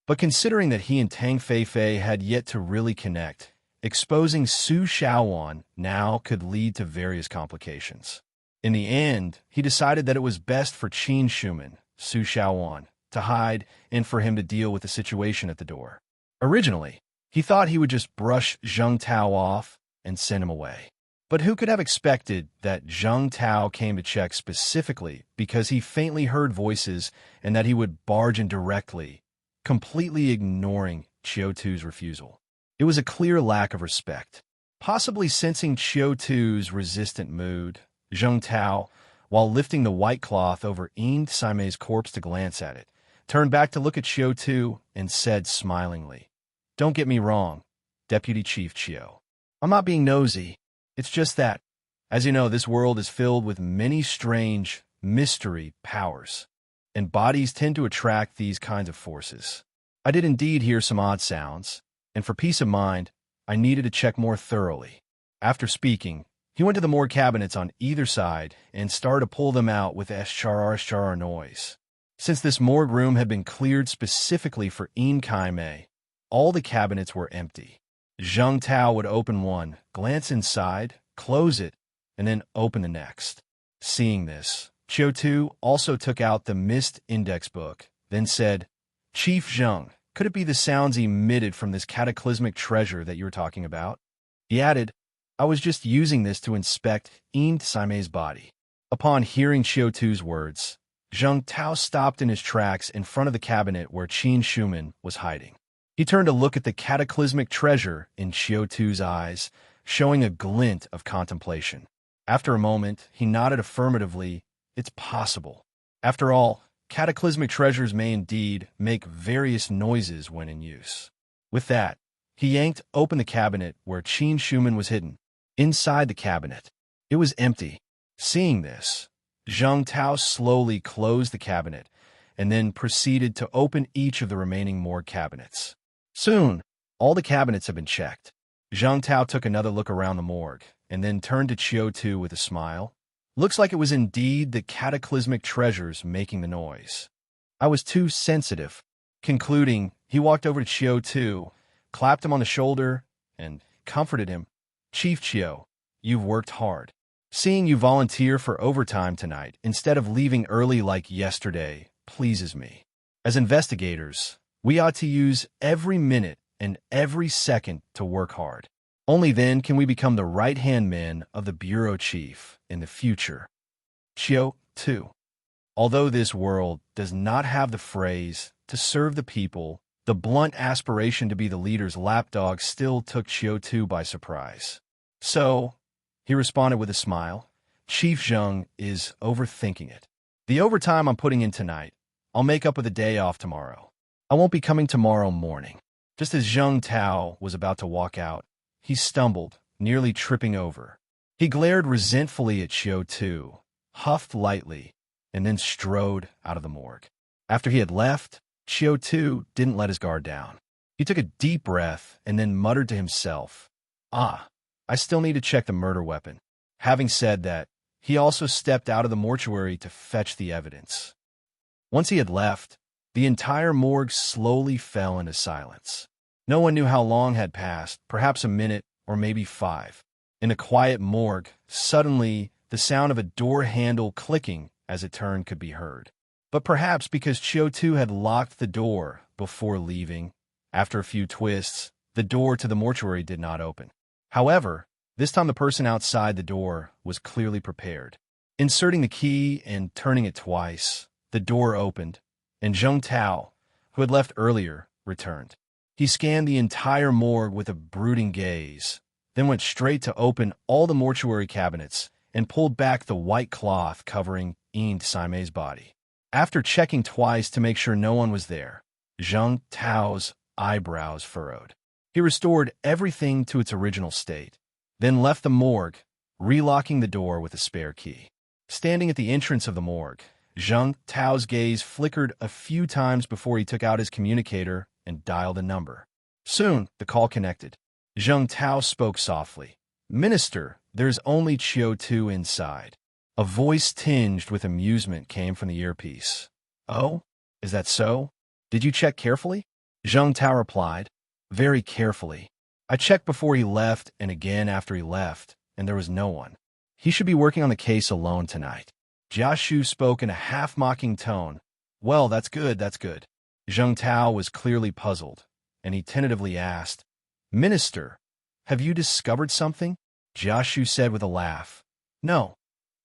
But considering that he and Tang Feifei had yet to really connect, exposing Su Shaoan now could lead to various complications. In the end, he decided that it was best for Qin Shuman, Su Shaoan, to hide and for him to deal with the situation at the door. Originally, he thought he would just brush Zheng Tao off and send him away. But who could have expected that Zheng Tao came to check specifically because he faintly heard voices and that he would barge in directly, completely ignoring Qiu Tu's refusal. It was a clear lack of respect. Possibly sensing Qiu Tu's resistant mood, Zheng Tao, while lifting the white cloth over Yin Saimei's corpse to glance at it, turned back to look at Qiu Tu and said smilingly, Don't get me wrong, Deputy Chief Qiu. I'm not being nosy. It's just that, as you know, this world is filled with many strange mystery powers, and bodies tend to attract these kinds of forces. I did indeed hear some odd sounds, and for peace of mind, I needed to check more thoroughly. After speaking, he went to the morgue cabinets on either side and started to pull them out with a shar noise. Since this morgue room had been cleared specifically for Yin Kaimei, all the cabinets were empty. Zheng Tao would open one, glance inside, close it, and then open the next. Seeing this, Qiu Tu also took out the mist index book, then said, Chief Zheng, could it be the sounds emitted from this cataclysmic treasure that you were talking about? He added, I was just using this to inspect Yin Saimei's body. Upon hearing Qiu Tu's words, Zheng Tao stopped in his tracks in front of the cabinet where Qin Shuman was hiding. He turned to look at the cataclysmic treasure in Qiu Tu's eyes, showing a glint of contemplation. After a moment, he nodded affirmatively. It's possible. After all, cataclysmic treasures may indeed make various noises when in use. With that, he yanked open the cabinet where Qin Shuman was hidden. Inside the cabinet, it was empty. Seeing this, Zheng Tao slowly closed the cabinet and then proceeded to open each of the remaining morgue cabinets. Soon, all the cabinets had been checked. Zheng Tao took another look around the morgue and then turned to Qiu Tu with a smile. Looks like it was indeed the cataclysmic treasures making the noise. I was too sensitive. Concluding, he walked over to Qiu Tu, clapped him on the shoulder, and comforted him. Chief Qiu, you've worked hard. Seeing you volunteer for overtime tonight instead of leaving early like yesterday pleases me. As investigators, we ought to use every minute and every second to work hard. Only then can we become the right-hand men of the bureau chief in the future. Qiu Tu. Although this world does not have the phrase, to serve the people, the blunt aspiration to be the leader's lapdog still took Qiu Tu by surprise. So, he responded with a smile, Chief Zheng is overthinking it. The overtime I'm putting in tonight, I'll make up with a day off tomorrow. I won't be coming tomorrow morning. Just as Zheng Tao was about to walk out, he stumbled, nearly tripping over. He glared resentfully at Qiu Tu, huffed lightly, and then strode out of the morgue. After he had left, Qiu Tu didn't let his guard down. He took a deep breath and then muttered to himself, I still need to check the murder weapon. Having said that, he also stepped out of the mortuary to fetch the evidence. Once he had left, the entire morgue slowly fell into silence. No one knew how long had passed, perhaps a minute or maybe 5. In a quiet morgue, suddenly the sound of a door handle clicking as it turned could be heard. But perhaps because Qiu Tu had locked the door before leaving, after a few twists, the door to the mortuary did not open. However, this time the person outside the door was clearly prepared. Inserting the key and turning it twice, the door opened, and Zheng Tao, who had left earlier, returned. He scanned the entire morgue with a brooding gaze, then went straight to open all the mortuary cabinets and pulled back the white cloth covering Saime's body. After checking twice to make sure no one was there, Zheng Tao's eyebrows furrowed. He restored everything to its original state, then left the morgue, relocking the door with a spare key. Standing at the entrance of the morgue, Zheng Tao's gaze flickered a few times before he took out his communicator and dialed a number. Soon, the call connected. Zheng Tao spoke softly. "Minister, there's only Qiu Tu inside." A voice tinged with amusement came from the earpiece. "Oh, is that so? Did you check carefully?" Zheng Tao replied. "Very carefully. I checked before he left and again after he left, and there was no one. He should be working on the case alone tonight." Jia Shu spoke in a half-mocking tone. "Well, that's good, that's good." Zheng Tao was clearly puzzled, and he tentatively asked, "Minister, have you discovered something?" Jia Shu said with a laugh, "No,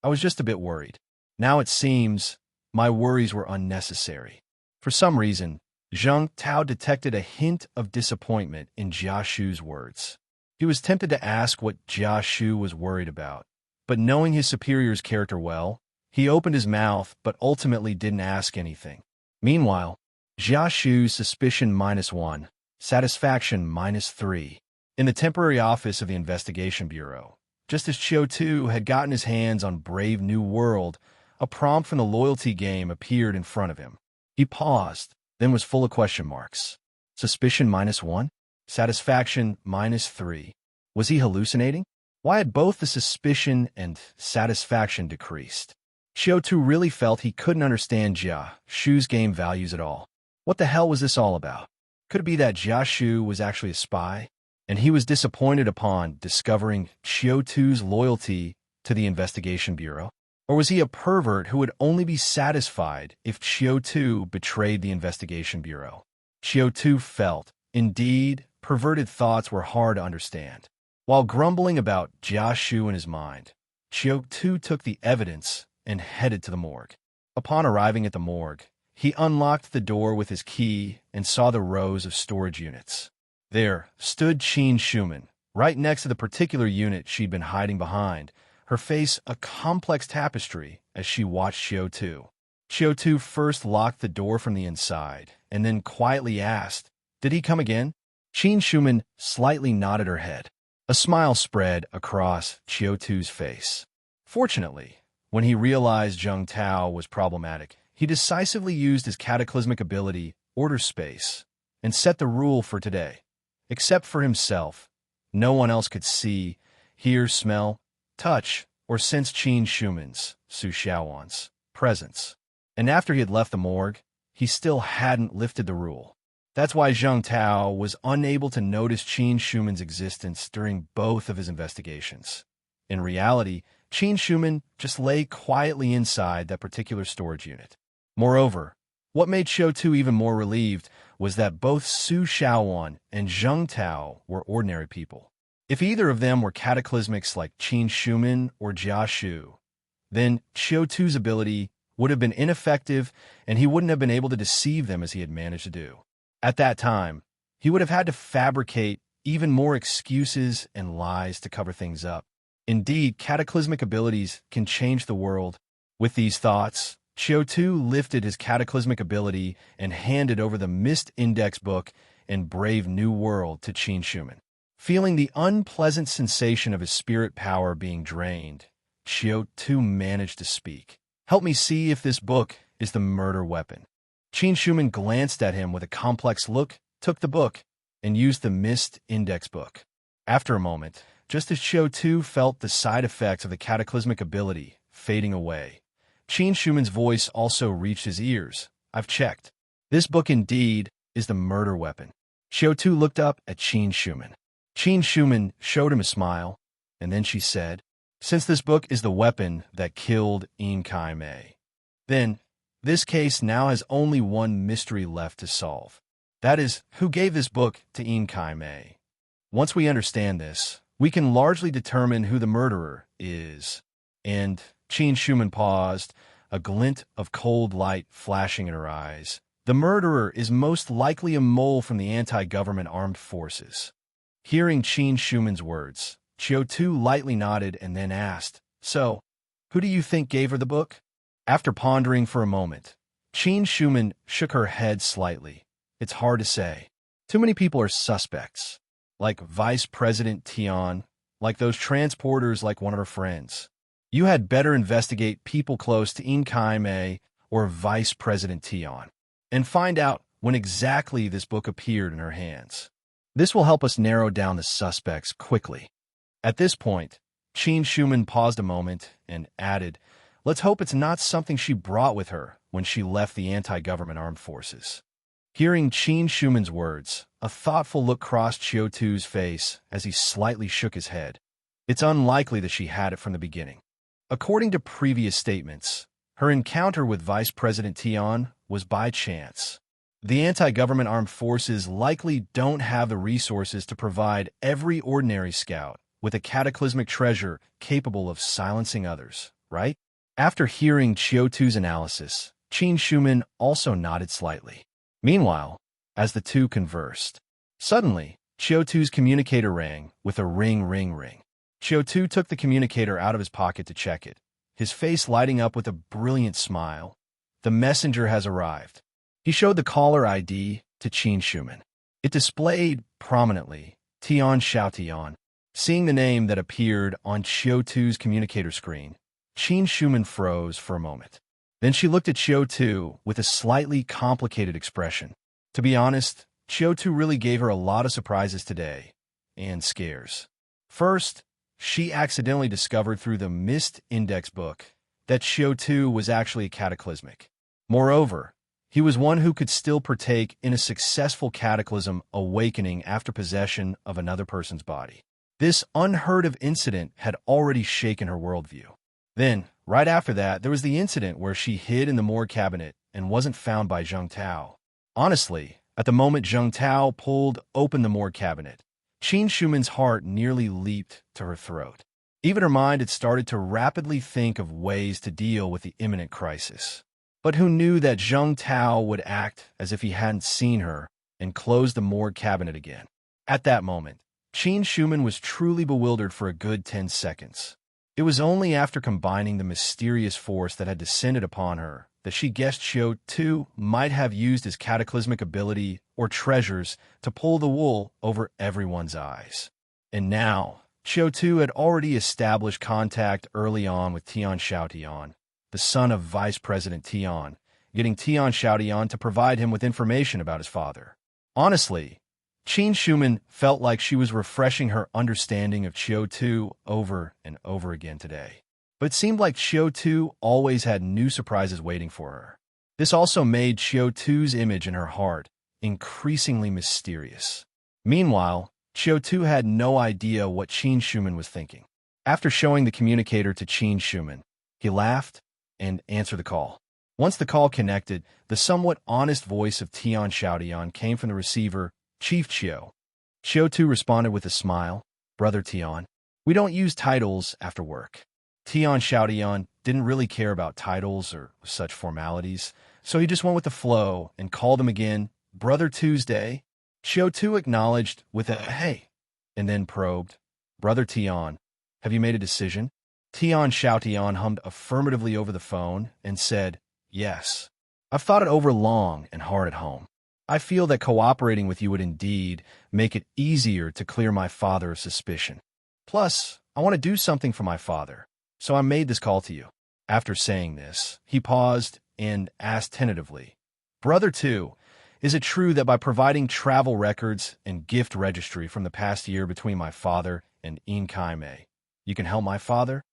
I was just a bit worried. Now it seems my worries were unnecessary." For some reason, Zheng Tao detected a hint of disappointment in Jia Shu's words. He was tempted to ask what Jia Shu was worried about, but knowing his superior's character well, he opened his mouth but ultimately didn't ask anything. Meanwhile, Jia Shu's suspicion -1, satisfaction -3. In the temporary office of the Investigation Bureau, just as Qiu Tu had gotten his hands on Brave New World, a prompt from the loyalty game appeared in front of him. He paused, then was full of question marks. Suspicion -1? Satisfaction -3. Was he hallucinating? Why had both the suspicion and satisfaction decreased? Qiu Tu really felt he couldn't understand Jia Shu's game values at all. What the hell was this all about? Could it be that Jia Shu was actually a spy, and he was disappointed upon discovering Qiu Tu's loyalty to the Investigation Bureau? Or was he a pervert who would only be satisfied if Qiu Tu betrayed the Investigation Bureau? Qiu Tu felt, indeed, perverted thoughts were hard to understand. While grumbling about Jia Shu in his mind, Qiu Tu took the evidence and headed to the morgue. Upon arriving at the morgue, he unlocked the door with his key and saw the rows of storage units. There stood Qin Shuman, right next to the particular unit she'd been hiding behind, her face a complex tapestry as she watched Qiu Tu. Qiu Tu first locked the door from the inside and then quietly asked, "Did he come again?" Qin Shuman slightly nodded her head. A smile spread across Qiu Tu's face. Fortunately, when he realized Zheng Tao was problematic, he decisively used his cataclysmic ability, Order Space, and set the rule for today. Except for himself, no one else could see, hear, smell, touch, or sense Qin Shuman's, Su Xiaowan's, presence. And after he had left the morgue, he still hadn't lifted the rule. That's why Zheng Tao was unable to notice Qin Shuman's existence during both of his investigations. In reality, Qin Shuman just lay quietly inside that particular storage unit. Moreover, what made Qiu Tu even more relieved was that both Su Xiaowan and Zheng Tao were ordinary people. If either of them were cataclysmics like Qin Shuman or Jia Shu, then Qiu Tu's ability would have been ineffective and he wouldn't have been able to deceive them as he had managed to do. At that time, he would have had to fabricate even more excuses and lies to cover things up. Indeed, cataclysmic abilities can change the world. With these thoughts, Qiu Tu lifted his cataclysmic ability and handed over the Mist Index book and Brave New World to Qin Shuman. Feeling the unpleasant sensation of his spirit power being drained, Qiu Tu managed to speak. "Help me see if this book is the murder weapon." Qin Shuman glanced at him with a complex look, took the book, and used the Mist Index book. After a moment, just as Qiu Tu felt the side effects of the cataclysmic ability fading away, Qin Shuman's voice also reached his ears. "I've checked. This book indeed is the murder weapon." Qiu Tu looked up at Qin Shuman. Qin Shuman showed him a smile, and then she said, "Since this book is the weapon that killed Kai Mei, then this case now has only one mystery left to solve. That is, who gave this book to Kai Mei. Once we understand this, we can largely determine who the murderer is." And Qin Shuman paused, a glint of cold light flashing in her eyes. "The murderer is most likely a mole from the anti-government armed forces." Hearing Qin Shuman's words, Qiu Tu lightly nodded and then asked, "So, who do you think gave her the book?" After pondering for a moment, Qin Shuman shook her head slightly. "It's hard to say. Too many people are suspects. Like Vice President Tian, like those transporters, like one of her friends. You had better investigate people close to In Kai Mei or Vice President Tian, and find out when exactly this book appeared in her hands. This will help us narrow down the suspects quickly." At this point, Qin Shuman paused a moment and added, "Let's hope it's not something she brought with her when she left the anti-government armed forces." Hearing Qin Shuman's words, a thoughtful look crossed Qiu Tu's face as he slightly shook his head. It's unlikely that she had it from the beginning. According to previous statements, her encounter with Vice President Tian was by chance. The anti-government armed forces likely don't have the resources to provide every ordinary scout with a cataclysmic treasure capable of silencing others, right? After hearing Qiu Tu's analysis, Qin Shuman also nodded slightly. Meanwhile, as the two conversed, suddenly, Qiu Tu's communicator rang with a ring, ring, ring. Qiu Tu took the communicator out of his pocket to check it, his face lighting up with a brilliant smile. The messenger has arrived. He showed the caller ID to Qin Shuman. It displayed prominently, Tian Xiaotian. Seeing the name that appeared on Qiu Tu's communicator screen, Qin Shuman froze for a moment. Then she looked at Qiu Tu with a slightly complicated expression. To be honest, Qiu Tu really gave her a lot of surprises today, and scares. First, she accidentally discovered through the Mist Index book that Qiu Tu was actually cataclysmic. Moreover, he was one who could still partake in a successful cataclysm awakening after possession of another person's body. This unheard-of incident had already shaken her worldview. Then, right after that, there was the incident where she hid in the morgue cabinet and wasn't found by Zheng Tao. Honestly, at the moment Zheng Tao pulled open the morgue cabinet, Qin Shuman's heart nearly leaped to her throat. Even her mind had started to rapidly think of ways to deal with the imminent crisis. But who knew that Zheng Tao would act as if he hadn't seen her and close the morgue cabinet again? At that moment, Qin Shuman was truly bewildered for a good 10 seconds. It was only after combining the mysterious force that had descended upon her that she guessed Qiu Tu might have used his cataclysmic ability or treasures to pull the wool over everyone's eyes. And now, Qiu Tu had already established contact early on with Tian Xiaotian, the son of Vice President Tian, getting Tian Xiaotian to provide him with information about his father. Honestly, Qin Shuman felt like she was refreshing her understanding of Qiu Tu over and over again today. But it seemed like Qiu Tu always had new surprises waiting for her. This also made Qiu Tu's image in her heart increasingly mysterious. Meanwhile, Qiu Tu had no idea what Qin Shuman was thinking. After showing the communicator to Qin Shuman, he laughed and answered the call. Once the call connected, the somewhat honest voice of Tian Xiaotian came from the receiver. "Chief Qiu." Qiu Tu responded with a smile. "Brother Tian, we don't use titles after work." Tian Xiaotian didn't really care about titles or such formalities, so he just went with the flow and called him again, "Brother Tuesday." Qiu Tu acknowledged with a "hey," and then probed, "Brother Tian, have you made a decision?" Tian Xiaotian hummed affirmatively over the phone and said, "Yes. I've thought it over long and hard at home. I feel that cooperating with you would indeed make it easier to clear my father of suspicion. Plus, I want to do something for my father, so I made this call to you." After saying this, he paused and asked tentatively, "Brother Tu, is it true that by providing travel records and gift registry from the past year between my father and In Kai Mei, you can help my father?"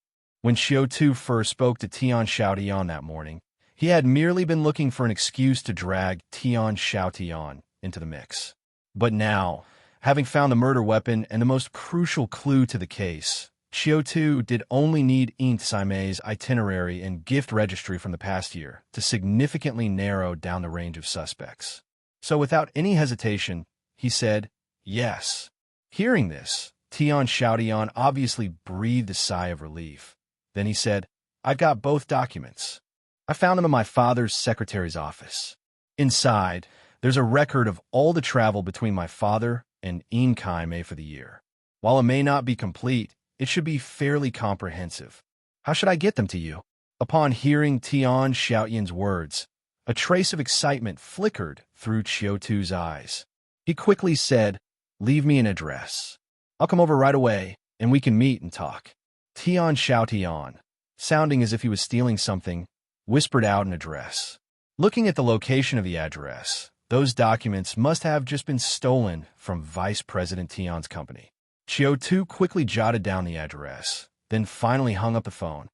When Qiu Tu first spoke to Tian Xiaotian that morning, he had merely been looking for an excuse to drag Tian Xiaotian into the mix. But now, having found the murder weapon and the most crucial clue to the case, Qiu Tu did only need In Kai Mei's itinerary and gift registry from the past year to significantly narrow down the range of suspects. So without any hesitation, he said, "Yes." Hearing this, Tian Xiaotian obviously breathed a sigh of relief. Then he said, "I've got both documents. I found them in my father's secretary's office. Inside, there's a record of all the travel between my father and Inkai for the year. While it may not be complete, it should be fairly comprehensive. How should I get them to you? Upon hearing Tian Xiaoyan's words, a trace of excitement flickered through Qiu Tu's eyes. He quickly said, "Leave me an address. I'll come over right away, and we can meet and talk." Tian Xiaotian, sounding as if he was stealing something, whispered out an address. Looking at the location of the address, those documents must have just been stolen from Vice President Tian's company. Qiu Tu quickly jotted down the address, then finally hung up the phone.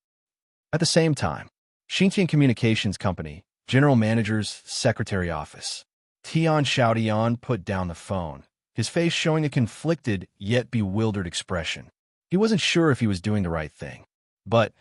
At the same time, Xinjiang Communications Company, General Manager's Secretary Office. Tian Xiaotian put down the phone, his face showing a conflicted yet bewildered expression. He wasn't sure if he was doing the right thing. But,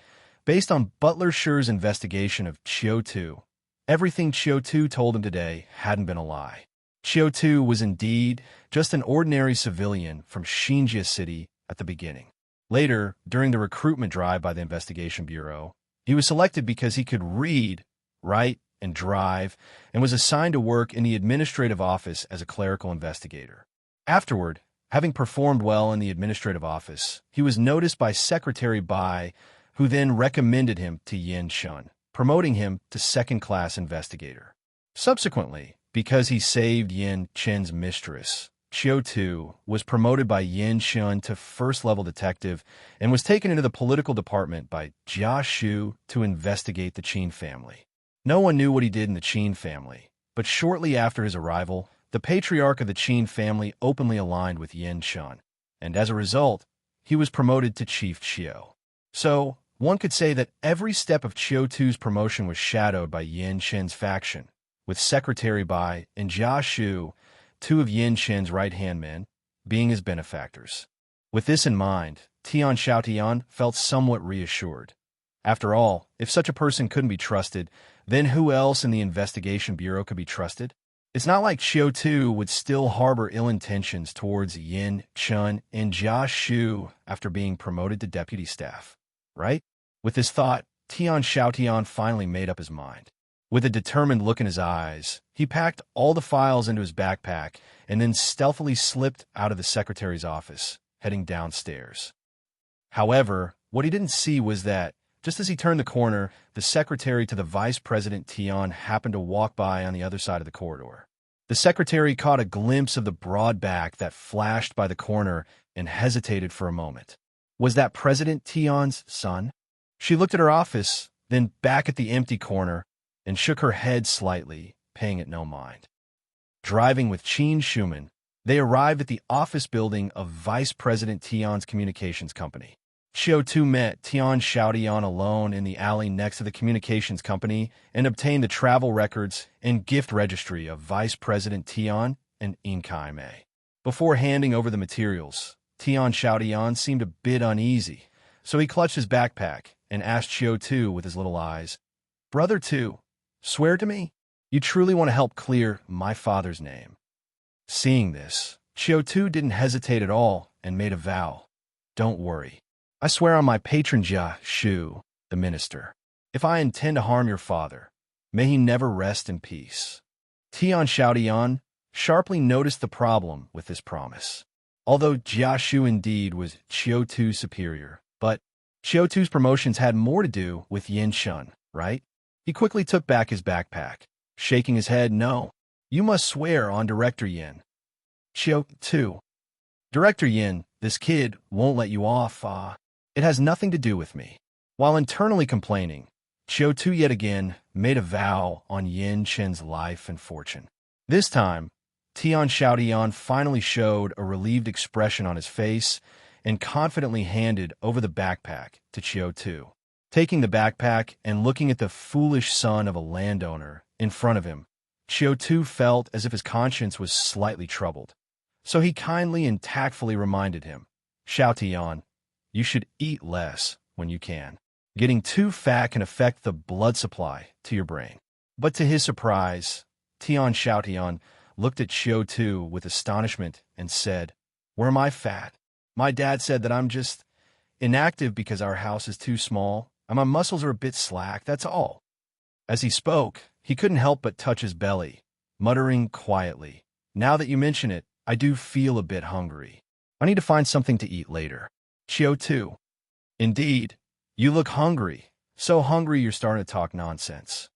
based on Butler Sher's investigation of Qiu Tu, everything Qiu Tu told him today hadn't been a lie. Qiu Tu was indeed just an ordinary civilian from Xinjia City at the beginning. Later, during the recruitment drive by the Investigation Bureau, he was selected because he could read, write, and drive, and was assigned to work in the administrative office as a clerical investigator. Afterward, having performed well in the administrative office, he was noticed by Secretary Bai, who then recommended him to Yin Shun, promoting him to second-class investigator. Subsequently, because he saved Yin Chen's mistress, Qiu Tu was promoted by Yin Shun to first-level detective and was taken into the political department by Jia Shu to investigate the Qin family. No one knew what he did in the Qin family, but shortly after his arrival, the patriarch of the Qin family openly aligned with Yin Shun, and as a result, he was promoted to Chief Qiu. So, one could say that every step of Qiu Tu's promotion was shadowed by Yin Shen's faction, with Secretary Bai and Jia Shu, two of Yin Shen's right-hand men, being his benefactors. With this in mind, Tian Xiaotian felt somewhat reassured. After all, if such a person couldn't be trusted, then who else in the Investigation Bureau could be trusted? It's not like Qiu Tu would still harbor ill intentions towards Yin Chun and Jia Shu after being promoted to deputy staff, right? With this thought, Tian Xiaotian finally made up his mind. With a determined look in his eyes, he packed all the files into his backpack and then stealthily slipped out of the secretary's office, heading downstairs. However, what he didn't see was that, just as he turned the corner, the secretary to the Vice President Tian happened to walk by on the other side of the corridor. The secretary caught a glimpse of the broad back that flashed by the corner and hesitated for a moment. Was that President Tian's son? She looked at her office, then back at the empty corner, and shook her head slightly, paying it no mind. Driving with Qin Schumann, they arrived at the office building of Vice President Tian's communications company. Qiu Tu met Tian Xiaotian alone in the alley next to the communications company and obtained the travel records and gift registry of Vice President Tian and Inkai Mei. Before handing over the materials, Tian Xiaotian seemed a bit uneasy, so he clutched his backpack and asked Qiu Tu with his little eyes, "Brother Tu, swear to me, you truly want to help clear my father's name." Seeing this, Qiu Tu didn't hesitate at all and made a vow. "Don't worry. I swear on my patron Jia Shu, the minister. If I intend to harm your father, may he never rest in peace." Tian Xiaotian sharply noticed the problem with this promise. Although Jia Shu indeed was Qiu Tu's superior, but Qiu Tu's promotions had more to do with Yin Shun, right? He quickly took back his backpack, shaking his head. "No, you must swear on Director Yin." "Qiu Tu, Director Yin, this kid won't let you off. It has nothing to do with me." While internally complaining, Qiu Tu yet again made a vow on Yin Chen's life and fortune. This time, Tian Xiaotian finally showed a relieved expression on his face and confidently handed over the backpack to Qiu Tu. Taking the backpack and looking at the foolish son of a landowner in front of him, Qiu Tu felt as if his conscience was slightly troubled. So he kindly and tactfully reminded him, "Xiaotian, you should eat less when you can. Getting too fat can affect the blood supply to your brain." But to his surprise, Tian Xiaotian looked at Qiu Tu with astonishment and said, "Where am I fat? My dad said that I'm just inactive because our house is too small, and my muscles are a bit slack, that's all." As he spoke, he couldn't help but touch his belly, muttering quietly, "Now that you mention it, I do feel a bit hungry. I need to find something to eat later. Qiu Tu. Indeed, you look hungry. So hungry you're starting to talk nonsense.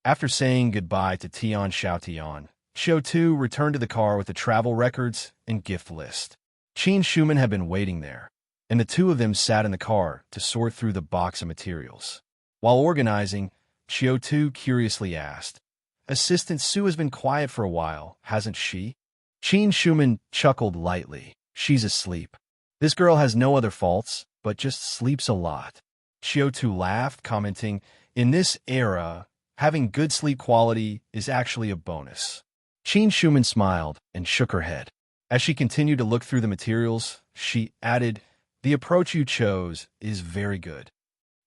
After saying goodbye to Xiao, Qiu Tu returned to the car with the travel records and gift list. Qin Schumann had been waiting there, and the two of them sat in the car to sort through the box of materials. While organizing, Qiu Tu curiously asked, "Assistant Sue has been quiet for a while, hasn't she?" Qin Schumann chuckled lightly. "She's asleep. This girl has no other faults, but just sleeps a lot." Qiu Tu laughed, commenting, "In this era, having good sleep quality is actually a bonus." Qin Schumann smiled and shook her head. As she continued to look through the materials, she added, "The approach you chose is very good.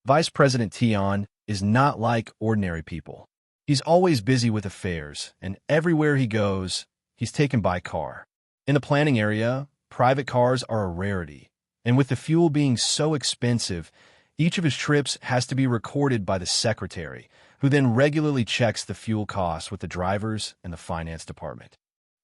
Vice President Tian is not like ordinary people. He's always busy with affairs, and everywhere he goes, he's taken by car. In the planning area, private cars are a rarity, and with the fuel being so expensive, each of his trips has to be recorded by the secretary, who then regularly checks the fuel costs with the drivers and the finance department.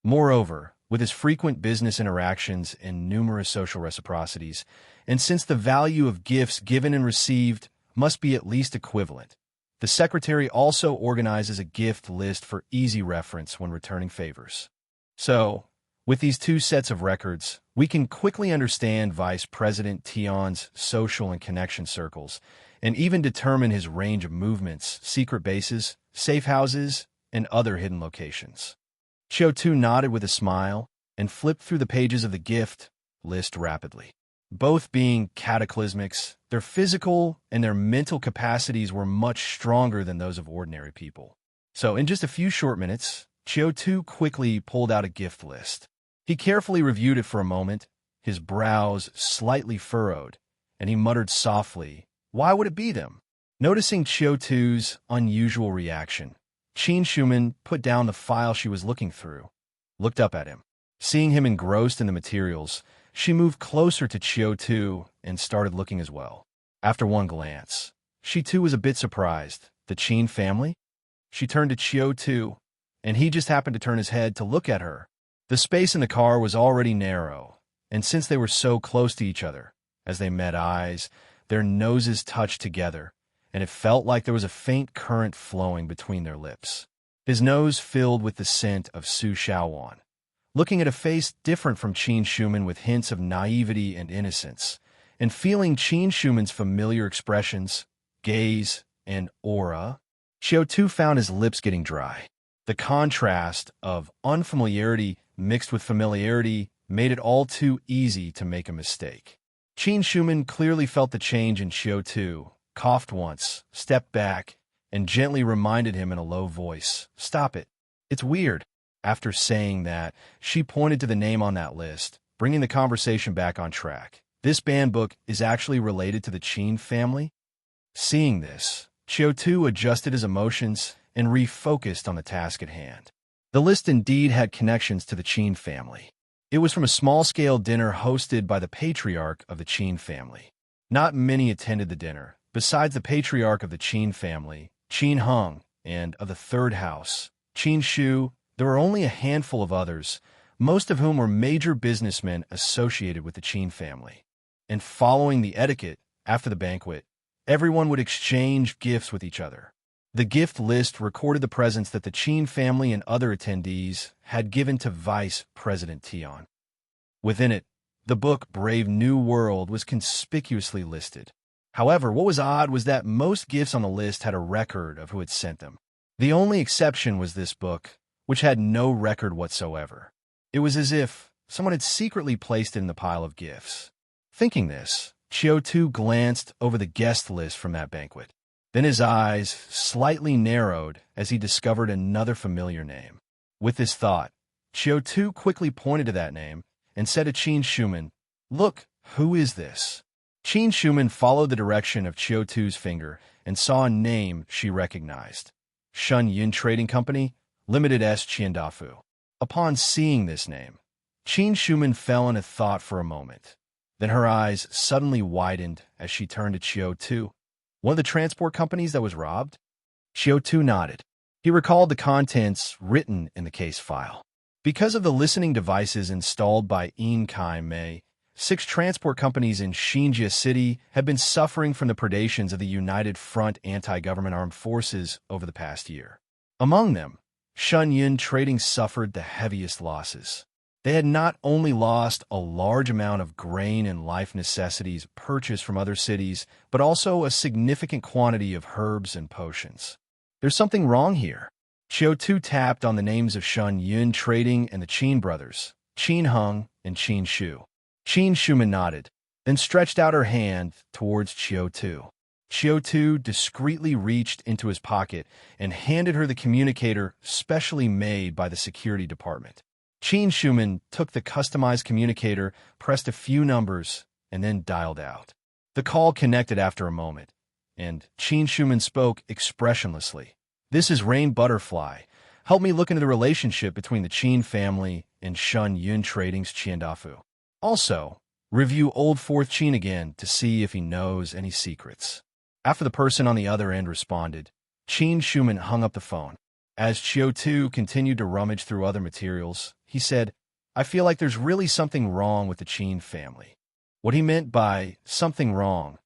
Moreover, with his frequent business interactions and numerous social reciprocities, and since the value of gifts given and received must be at least equivalent, the secretary also organizes a gift list for easy reference when returning favors. So, with these two sets of records, we can quickly understand Vice President Tian's social and connection circles, and even determine his range of movements, secret bases, safe houses, and other hidden locations." Qiu Tu nodded with a smile and flipped through the pages of the gift list rapidly. Both being cataclysmics, their physical and their mental capacities were much stronger than those of ordinary people. So, in just a few short minutes, Qiu Tu quickly pulled out a gift list. He carefully reviewed it for a moment, his brows slightly furrowed, and he muttered softly, "Why would it be them?" Noticing Qiu Tu's unusual reaction, Qin Schumann put down the file she was looking through, looked up at him. Seeing him engrossed in the materials, she moved closer to Qiu Tu and started looking as well. After one glance, she too was a bit surprised. The Qin family? She turned to Qiu Tu, and he just happened to turn his head to look at her. The space in the car was already narrow, and since they were so close to each other, as they met eyes, their noses touched together, and it felt like there was a faint current flowing between their lips. His nose filled with the scent of Su Shaowan. Looking at a face different from Qin Schumann with hints of naivety and innocence, and feeling Qin Schumann's familiar expressions, gaze, and aura, Qiu Tu found his lips getting dry. The contrast of unfamiliarity mixed with familiarity made it all too easy to make a mistake. Qin Schumann clearly felt the change in Qiu Tu, coughed once, stepped back, and gently reminded him in a low voice, "Stop it. It's weird." After saying that, she pointed to the name on that list, bringing the conversation back on track. "This band book is actually related to the Qin family?" Seeing this, Qiu Tu adjusted his emotions and refocused on the task at hand. The list indeed had connections to the Qin family. It was from a small-scale dinner hosted by the patriarch of the Qin family. Not many attended the dinner. Besides the patriarch of the Qin family, Qin Heng, and of the third house, Qin Shu, there were only a handful of others, most of whom were major businessmen associated with the Qin family. And following the etiquette, after the banquet, everyone would exchange gifts with each other. The gift list recorded the presents that the Qin family and other attendees had given to Vice President Tian. Within it, the book Brave New World was conspicuously listed. However, what was odd was that most gifts on the list had a record of who had sent them. The only exception was this book, which had no record whatsoever. It was as if someone had secretly placed it in the pile of gifts. Thinking this, Qiu Tu glanced over the guest list from that banquet. Then his eyes slightly narrowed as he discovered another familiar name. With this thought, Qiu Tu quickly pointed to that name and said to Qin Schumann, "Look, who is this?" Qin Schumann followed the direction of Qiu Tu's finger and saw a name she recognized. Shun Yin Trading Company, Limited S. Qiandafu. Upon seeing this name, Qin Schumann fell into thought for a moment. Then her eyes suddenly widened as she turned to Qiu Tu. "One of the transport companies that was robbed?" Qiu Tu nodded. He recalled the contents written in the case file. Because of the listening devices installed by Yin Kai Mei, 6 transport companies in Xinjia City have been suffering from the predations of the United Front anti-government armed forces over the past year. Among them, Shenyun Trading suffered the heaviest losses. They had not only lost a large amount of grain and life necessities purchased from other cities, but also a significant quantity of herbs and potions. There's something wrong here. Qiu Tu tapped on the names of Shenyun Trading and the Qin brothers, Qin Heng and Qin Shu. Qin Shuman nodded, then stretched out her hand towards Qiu Tu. Qiu Tu discreetly reached into his pocket and handed her the communicator specially made by the security department. Qin Shuman took the customized communicator, pressed a few numbers, and then dialed out. The call connected after a moment, and Qin Shuman spoke expressionlessly. "This is Rain Butterfly. Help me look into the relationship between the Qin family and Shenyun Trading's Qiandafu. Also, review Old Fourth Qin again to see if he knows any secrets." After the person on the other end responded, Qin Shuman hung up the phone. As Qiu Tu continued to rummage through other materials, he said, "I feel like there's really something wrong with the Qin family." What he meant by something wrong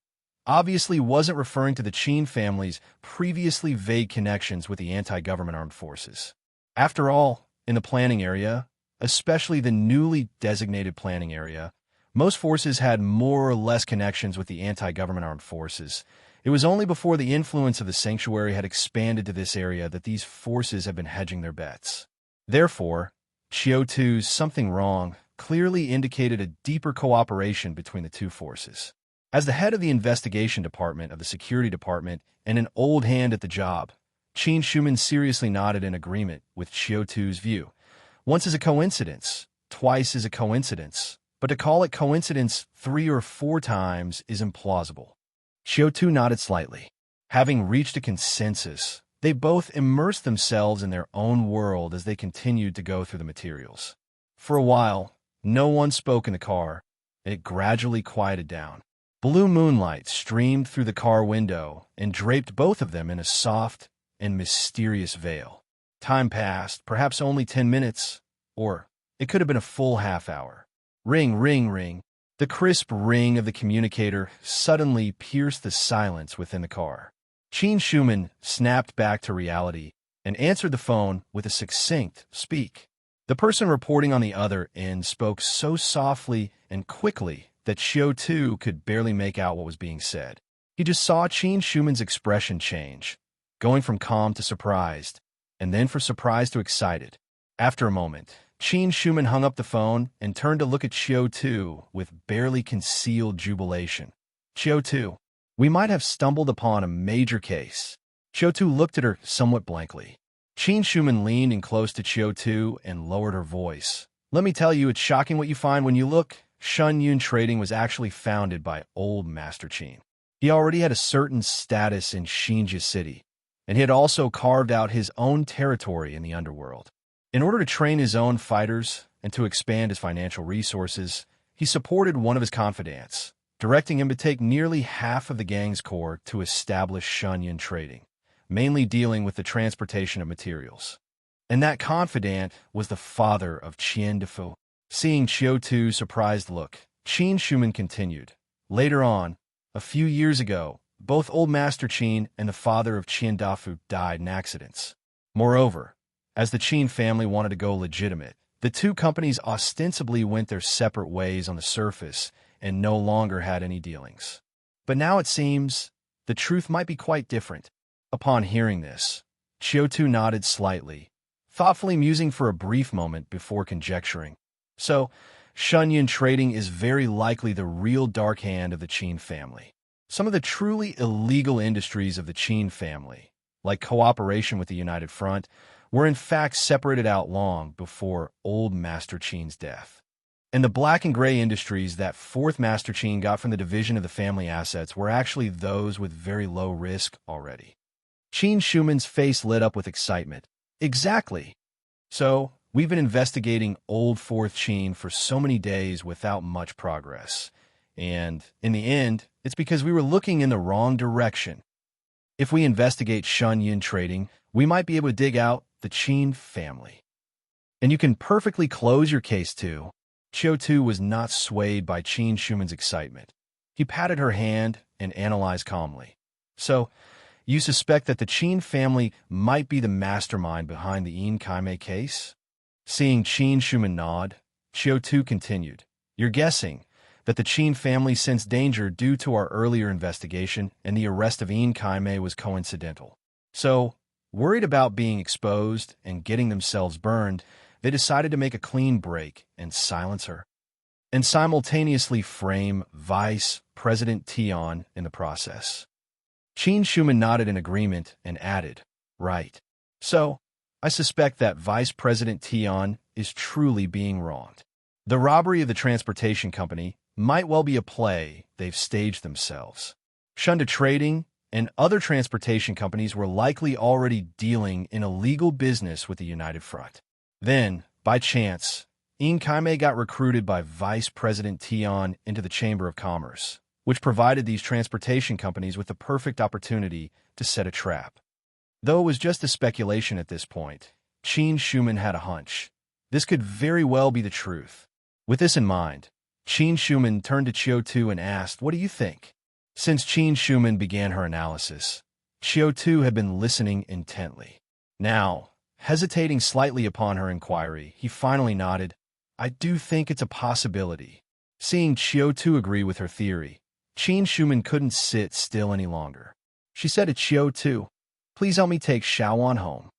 obviously wasn't referring to the Qin family's previously vague connections with the anti-government armed forces. After all, in the planning area, especially the newly designated planning area, most forces had more or less connections with the anti-government armed forces. It was only before the influence of the sanctuary had expanded to this area that these forces have been hedging their bets. Therefore, Qiu Tu's something wrong clearly indicated a deeper cooperation between the two forces. As the head of the investigation department of the security department and an old hand at the job, Qin Shuman seriously nodded in agreement with Qiu Tu's view. Once is a coincidence, twice is a coincidence, but to call it coincidence 3 or 4 times is implausible. Qiu Tu nodded slightly. Having reached a consensus, they both immersed themselves in their own world as they continued to go through the materials. For a while, no one spoke in the car, and it gradually quieted down. Blue moonlight streamed through the car window and draped both of them in a soft and mysterious veil. Time passed, perhaps only 10 minutes, or it could have been a full half hour. Ring, ring, ring. The crisp ring of the communicator suddenly pierced the silence within the car. Qin Shuman snapped back to reality and answered the phone with a succinct "Speak." The person reporting on the other end spoke so softly and quickly that Qiu Tu could barely make out what was being said. He just saw Qin Shuman's expression change, going from calm to surprised, and then from surprised to excited. After a moment, Qin Shuman hung up the phone and turned to look at Qiu Tu with barely concealed jubilation. "Qiu Tu, we might have stumbled upon a major case." Qiu Tu looked at her somewhat blankly. Qin Shuman leaned in close to Qiu Tu and lowered her voice. "Let me tell you, it's shocking what you find when you look. Shenyun Trading was actually founded by old Master Qin. He already had a certain status in Xinjia City, and he had also carved out his own territory in the underworld. In order to train his own fighters and to expand his financial resources, he supported one of his confidants, directing him to take nearly half of the gang's core to establish Shenyun Trading, mainly dealing with the transportation of materials. And that confidant was the father of Qiandafu. Seeing Qiu Tu's surprised look, Qin Shuman continued. Later on, a few years ago, both Old Master Qin and the father of Qiandafu died in accidents. Moreover, as the Qin family wanted to go legitimate, the two companies ostensibly went their separate ways on the surface and no longer had any dealings. But now it seems the truth might be quite different. Upon hearing this, Qiu Tu nodded slightly, thoughtfully musing for a brief moment before conjecturing. So, Shenyun Trading is very likely the real dark hand of the Qin family. Some of the truly illegal industries of the Qin family, like cooperation with the United Front, were in fact separated out long before old Master Qin's death. And the black and gray industries that fourth Master Qin got from the division of the family assets were actually those with very low risk already. Qin Shuman's face lit up with excitement. Exactly. So, we've been investigating old fourth Qin for so many days without much progress. And in the end, it's because we were looking in the wrong direction. If we investigate Shenyun Trading, we might be able to dig out the Qin family. And you can perfectly close your case too. Qiu Tu was not swayed by Qin Shuman's excitement. He patted her hand and analyzed calmly. So, you suspect that the Qin family might be the mastermind behind the Yin Kaimei case? Seeing Qin Shuman nod, Qiu Tu continued, "You're guessing that the Qin family sensed danger due to our earlier investigation and the arrest of Yin Kaimei was coincidental. So, worried about being exposed and getting themselves burned, they decided to make a clean break and silence her, and simultaneously frame Vice President Tian in the process." Qin Shuman nodded in agreement and added, "Right. So, I suspect that Vice President Tian is truly being wronged. The robbery of the transportation company might well be a play they've staged themselves. Shunda Trading and other transportation companies were likely already dealing in illegal business with the United Front. Then, by chance, Yin Kaimei got recruited by Vice President Tian into the Chamber of Commerce, which provided these transportation companies with the perfect opportunity to set a trap. Though it was just a speculation at this point, Qin Shuman had a hunch. This could very well be the truth. With this in mind, Qin Shuman turned to Qiu Tu and asked, "What do you think?" Since Qin Shuman began her analysis, Qiu Tu had been listening intently. Now, hesitating slightly upon her inquiry, he finally nodded, "I do think it's a possibility." Seeing Qiu Tu agree with her theory, Qin Shuman couldn't sit still any longer. She said to Qiu Tu, "Please help me take Xiaowan home.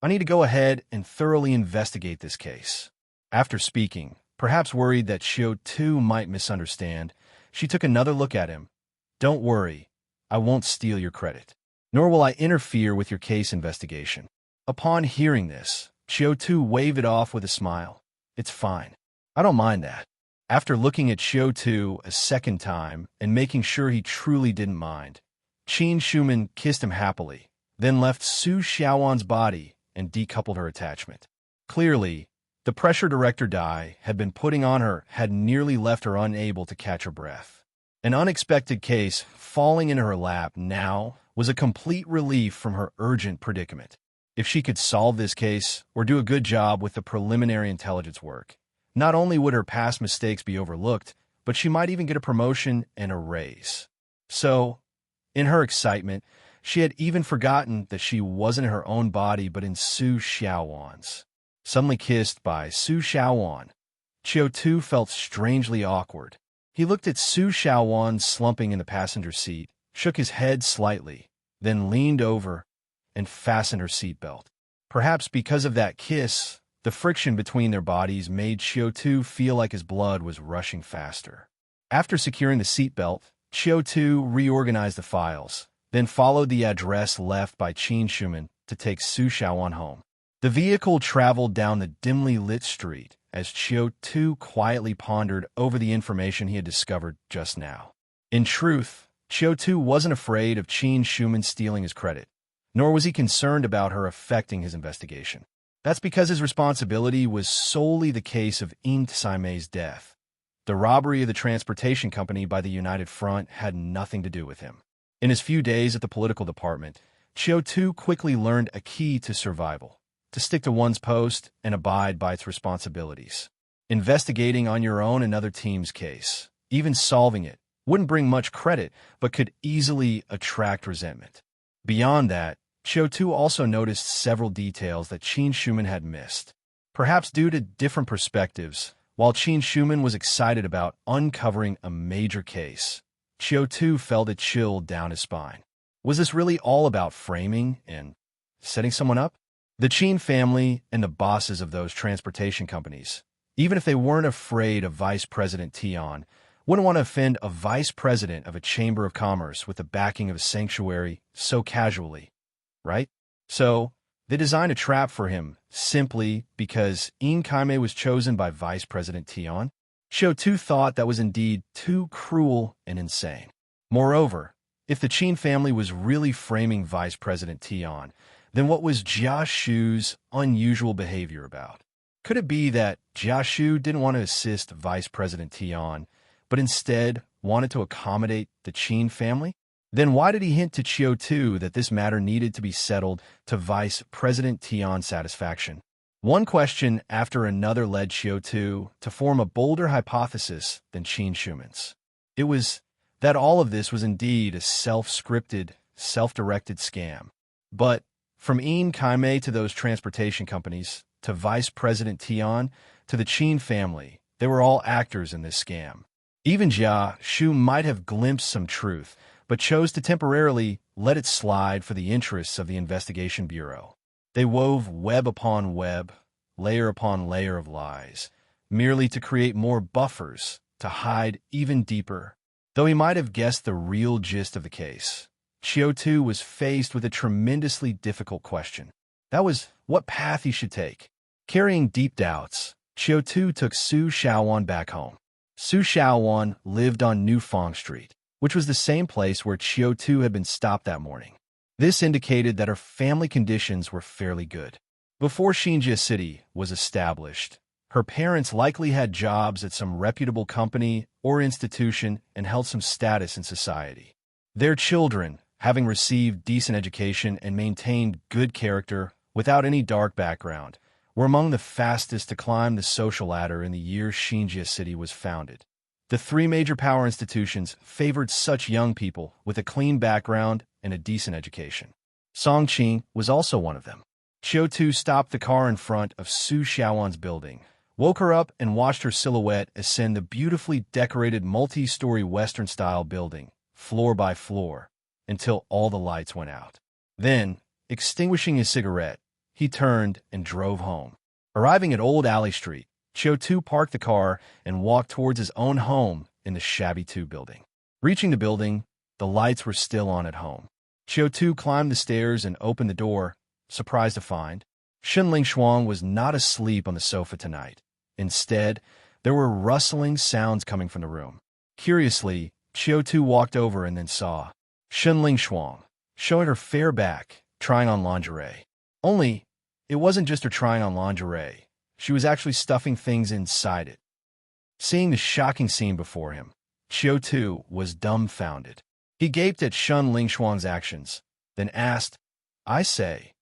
I need to go ahead and thoroughly investigate this case." After speaking, perhaps worried that Qiu Tu might misunderstand, she took another look at him. "Don't worry, I won't steal your credit, nor will I interfere with your case investigation." Upon hearing this, Qiu Tu waved it off with a smile. "It's fine. I don't mind that." After looking at Qiu Tu a second time and making sure he truly didn't mind, Qin Shuman kissed him happily, then left Su Xiaowan's body and decoupled her attachment. Clearly, the pressure director dye had been putting on her had nearly left her unable to catch her breath. An unexpected case falling into her lap now was a complete relief from her urgent predicament. If she could solve this case or do a good job with the preliminary intelligence work, not only would her past mistakes be overlooked, but she might even get a promotion and a raise. So, in her excitement, she had even forgotten that she wasn't in her own body but in Su Xiaowan's. Suddenly kissed by Su Xiaowan, Qiu Tu felt strangely awkward. He looked at Su Xiaowan slumping in the passenger seat, shook his head slightly, then leaned over and fastened her seatbelt. Perhaps because of that kiss, the friction between their bodies made Qiu Tu feel like his blood was rushing faster. After securing the seatbelt, Qiu Tu reorganized the files, then followed the address left by Qin Shuman to take Su Xiaowan home. The vehicle traveled down the dimly lit street as Qiu Tu quietly pondered over the information he had discovered just now. In truth, Qiu Tu wasn't afraid of Qin Shuman stealing his credit, nor was he concerned about her affecting his investigation. That's because his responsibility was solely the case of Yin Kaimei's death. The robbery of the transportation company by the United Front had nothing to do with him. In his few days at the political department, Qiu Tu quickly learned a key to survival: to stick to one's post and abide by its responsibilities. Investigating on your own another team's case, even solving it, wouldn't bring much credit, but could easily attract resentment. Beyond that, Qiu Tu also noticed several details that Qin Shuman had missed. Perhaps due to different perspectives, while Qin Shuman was excited about uncovering a major case, Qiu Tu felt a chill down his spine. Was this really all about framing and setting someone up? The Qin family and the bosses of those transportation companies, even if they weren't afraid of Vice President Tian, wouldn't want to offend a vice president of a chamber of commerce with the backing of a sanctuary so casually, right? So, they designed a trap for him simply because Yin Kaimei was chosen by Vice President Tian. Qiu Tu thought that was indeed too cruel and insane. Moreover, if the Qin family was really framing Vice President Tian, then what was Jia Shu's unusual behavior about? Could it be that Jia Shu didn't want to assist Vice President Tian, but instead wanted to accommodate the Qin family? Then why did he hint to Qiu Tu that this matter needed to be settled to Vice President Tian's satisfaction? One question after another led Qiu Tu to form a bolder hypothesis than Qin Schumann's. It was that all of this was indeed a self-scripted, self-directed scam. But from Ian Kaimei to those transportation companies, to Vice President Tian, to the Qin family, they were all actors in this scam. Even Jia Shu might have glimpsed some truth, but chose to temporarily let it slide for the interests of the investigation bureau. They wove web upon web, layer upon layer of lies, merely to create more buffers to hide even deeper. Though he might have guessed the real gist of the case, Qiu Tu was faced with a tremendously difficult question. That was what path he should take. Carrying deep doubts, Qiu Tu took Su Xiaowan back home. Su Xiaowan lived on New Fong Street, which was the same place where Qiu Tu had been stopped that morning. This indicated that her family conditions were fairly good. Before Xinjia City was established, her parents likely had jobs at some reputable company or institution and held some status in society. Their children, having received decent education and maintained good character without any dark background, were among the fastest to climb the social ladder in the year Xinjia City was founded. The three major power institutions favored such young people with a clean background and a decent education. Song Qing was also one of them. Qiu Tu stopped the car in front of Su Xiaowan's building, woke her up and watched her silhouette ascend the beautifully decorated multi-story Western-style building, floor by floor, until all the lights went out. Then, extinguishing his cigarette, he turned and drove home. Arriving at Old Alley Street, Qiu Tu parked the car and walked towards his own home in the shabby 2 building. Reaching the building, the lights were still on at home. Qiu Tu climbed the stairs and opened the door, surprised to find Shenling Shuang was not asleep on the sofa tonight. Instead, there were rustling sounds coming from the room. Curiously, Qiu Tu walked over and then saw Shenling Shuang, showing her fair back, trying on lingerie. Only, it wasn't just her trying on lingerie. She was actually stuffing things inside it. Seeing the shocking scene before him, Qiu Tu was dumbfounded. He gaped at Shun Lingshuang's actions, then asked, "I say,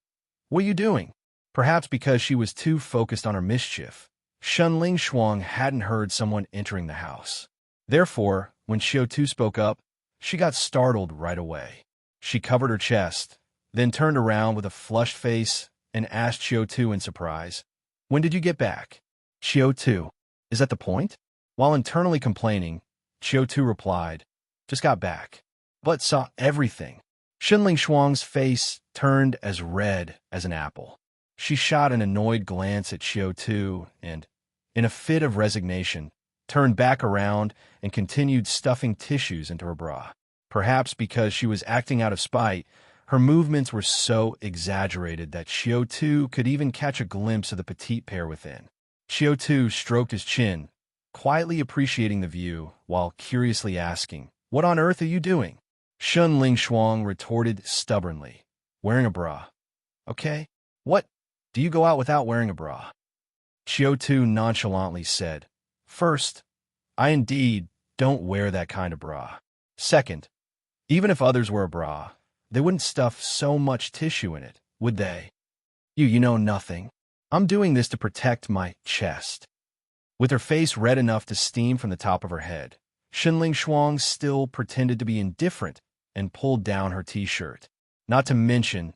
what are you doing?" Perhaps because she was too focused on her mischief, Shun Lingshuang hadn't heard someone entering the house. Therefore, when Qiu Tu spoke up, she got startled right away. She covered her chest, then turned around with a flushed face and asked Qiu Tu in surprise, "When did you get back?" "Qiu Tu, is that the point?" While internally complaining, Qiu Tu replied, "Just got back, but saw everything." Shenling Shuang's face turned as red as an apple. She shot an annoyed glance at Qiu Tu and, in a fit of resignation, turned back around and continued stuffing tissues into her bra. Perhaps because she was acting out of spite, her movements were so exaggerated that Qiu Tu could even catch a glimpse of the petite pair within. Qiu Tu stroked his chin, quietly appreciating the view while curiously asking, "What on earth are you doing?" Shun Lingshuang retorted stubbornly, "Wearing a bra. Okay? What? Do you go out without wearing a bra?" Qiu Tu nonchalantly said, "First, I indeed don't wear that kind of bra. Second, even if others wear a bra, they wouldn't stuff so much tissue in it, would they? You know nothing. I'm doing this to protect my chest." With her face red enough to steam from the top of her head, Shenling Shuang still pretended to be indifferent and pulled down her t-shirt. Not to mention,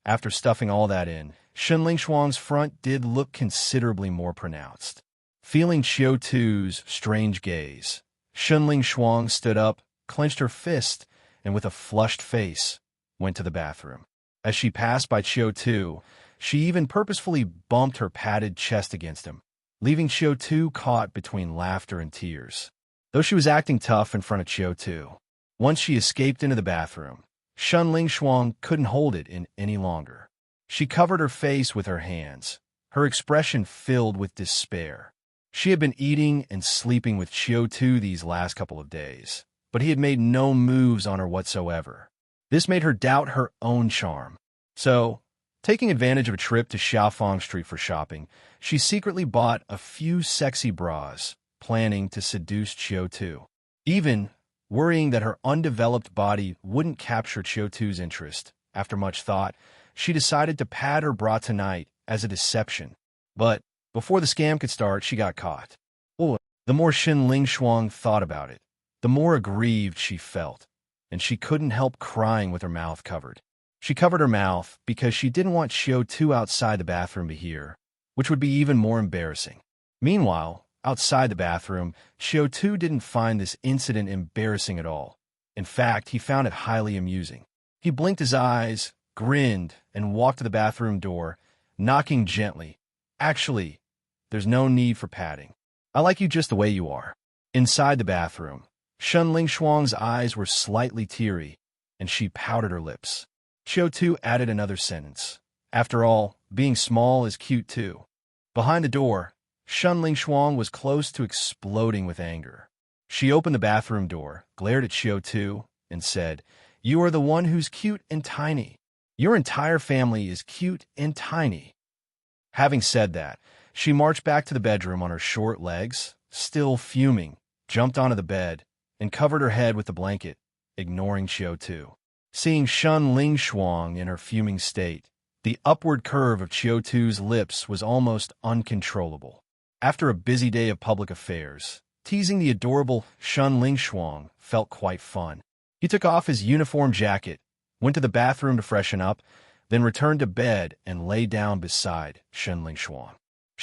after stuffing all that in, Shenling Shuang's front did look considerably more pronounced. Feeling Qiu Tu's strange gaze, Shenling Shuang stood up, clenched her fist, and with a flushed face, went to the bathroom. As she passed by Qiu Tu, she even purposefully bumped her padded chest against him, leaving Qiu Tu caught between laughter and tears. Though she was acting tough in front of Qiu Tu, once she escaped into the bathroom, Shun Lingshuang couldn't hold it in any longer. She covered her face with her hands, her expression filled with despair. She had been eating and sleeping with Qiu Tu these last couple of days, but he had made no moves on her whatsoever. This made her doubt her own charm. So, taking advantage of a trip to Xiaofeng Street for shopping, she secretly bought a few sexy bras, planning to seduce Qiu Tu. Even worrying that her undeveloped body wouldn't capture Qiu Tu's interest, after much thought, she decided to pad her bra tonight as a deception, But before the scam could start, she got caught. Oh, the more Ling Shuang thought about it, the more aggrieved she felt, and she couldn't help crying with her mouth covered. She covered her mouth because she didn't want Qiu Tu outside the bathroom to hear, which would be even more embarrassing. Meanwhile, outside the bathroom, Qiu Tu didn't find this incident embarrassing at all. In fact, he found it highly amusing. He blinked his eyes, grinned, and walked to the bathroom door, knocking gently. Actually, there's no need for padding. I like you just the way you are. Inside the bathroom, Ling Shuang's eyes were slightly teary, and she pouted her lips. Qiu Tu added another sentence. After all, being small is cute too. Behind the door, Ling Shuang was close to exploding with anger. She opened the bathroom door, glared at Qiu Tu, and said, "You are the one who's cute and tiny. Your entire family is cute and tiny." Having said that, she marched back to the bedroom on her short legs, still fuming, jumped onto the bed, and covered her head with the blanket, ignoring Qiu Tu. Seeing Ling Shuang in her fuming state, the upward curve of Qiu Tu's lips was almost uncontrollable. After a busy day of public affairs, teasing the adorable Ling Shuang felt quite fun. He took off his uniform jacket, went to the bathroom to freshen up, then returned to bed and lay down beside Ling Shuang.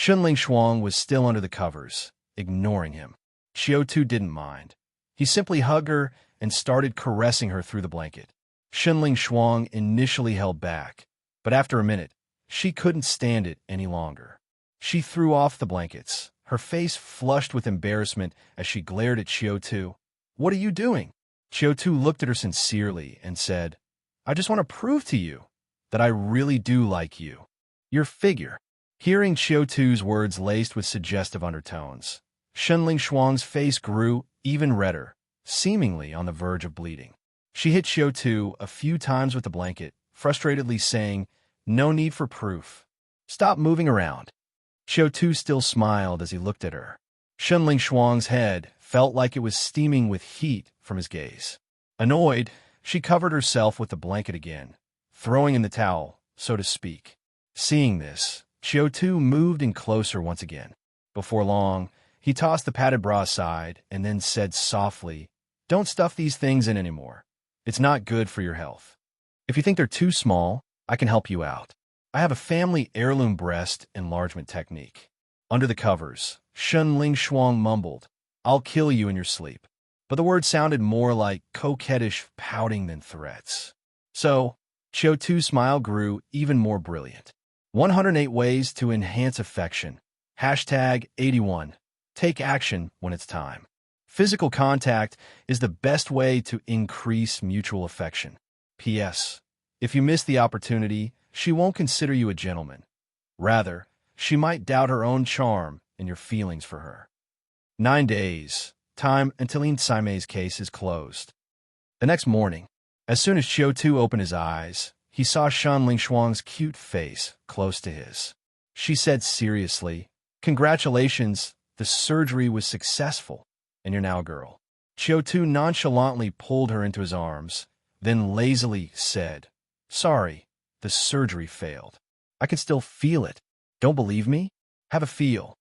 Ling Shuang was still under the covers, ignoring him. Qiu Tu didn't mind. He simply hugged her and started caressing her through the blanket. Ling Shuang initially held back, but after a minute, she couldn't stand it any longer. She threw off the blankets, her face flushed with embarrassment as she glared at Qiu Tu. "What are you doing?" Qiu Tu looked at her sincerely and said, "I just want to prove to you that I really do like you. Your figure." Hearing Qiu Tu's words laced with suggestive undertones, Ling Shuang's face grew even redder, seemingly on the verge of bleeding. She hit Qiu Tu a few times with the blanket, frustratedly saying, "No need for proof. Stop moving around." Qiu Tu still smiled as he looked at her. Ling Shuang's head felt like it was steaming with heat from his gaze. Annoyed, she covered herself with the blanket again, throwing in the towel, so to speak. Seeing this, Qiu Tu moved in closer once again. Before long, he tossed the padded bra aside and then said softly, "Don't stuff these things in anymore. It's not good for your health. If you think they're too small, I can help you out. I have a family heirloom breast enlargement technique." Under the covers, Ling Shuang mumbled, "I'll kill you in your sleep." But the words sounded more like coquettish pouting than threats. So, Qiu Tu's smile grew even more brilliant. 108 ways to enhance affection. #81. Take action when it's time. Physical contact is the best way to increase mutual affection. P.S. If you miss the opportunity, she won't consider you a gentleman. Rather, she might doubt her own charm and your feelings for her. 9 days. Time until Saime's case is closed. The next morning, as soon as Qiu Tu opened his eyes, he saw Ling Shuang's cute face close to his. She said seriously, "Congratulations, the surgery was successful, and you're now a girl." Qiu Tu nonchalantly pulled her into his arms, then lazily said, "Sorry, the surgery failed. I can still feel it. Don't believe me? Have a feel."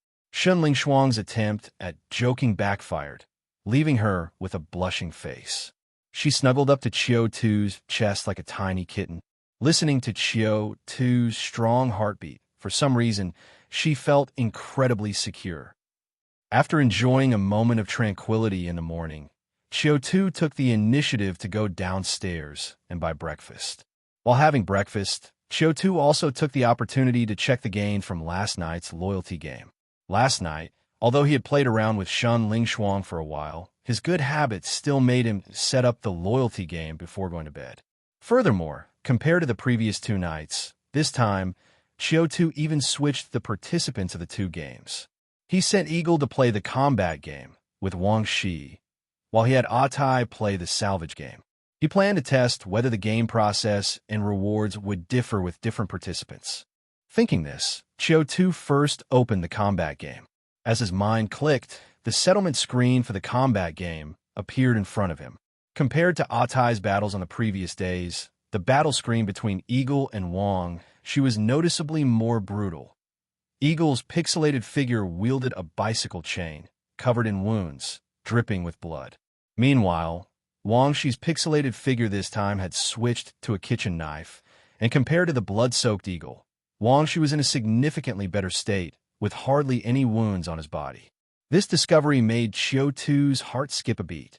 Ling Shuang's attempt at joking backfired, leaving her with a blushing face. She snuggled up to Qiu Tu's chest like a tiny kitten. Listening to Qiu Tu's strong heartbeat, for some reason, she felt incredibly secure. After enjoying a moment of tranquility in the morning, Qiu Tu took the initiative to go downstairs and buy breakfast. While having breakfast, Qiu Tu also took the opportunity to check the gain from last night's loyalty game. Last night, although he had played around with Ling Shuang for a while, his good habits still made him set up the loyalty game before going to bed. Furthermore, compared to the previous 2 nights, this time, Qiu Tu even switched the participants of the 2 games. He sent Eagle to play the combat game with Wang Shi, while he had Atai play the salvage game. He planned to test whether the game process and rewards would differ with different participants. Thinking this, Qiu Tu first opened the combat game. As his mind clicked, the settlement screen for the combat game appeared in front of him. Compared to Atai's battles on the previous days, the battle screen between Eagle and Wang, she was noticeably more brutal. Eagle's pixelated figure wielded a bicycle chain, covered in wounds, dripping with blood. Meanwhile, Wang Shi's pixelated figure this time had switched to a kitchen knife, and compared to the blood-soaked eagle, Wang Shi was in a significantly better state, with hardly any wounds on his body. This discovery made Qiu Tu's heart skip a beat.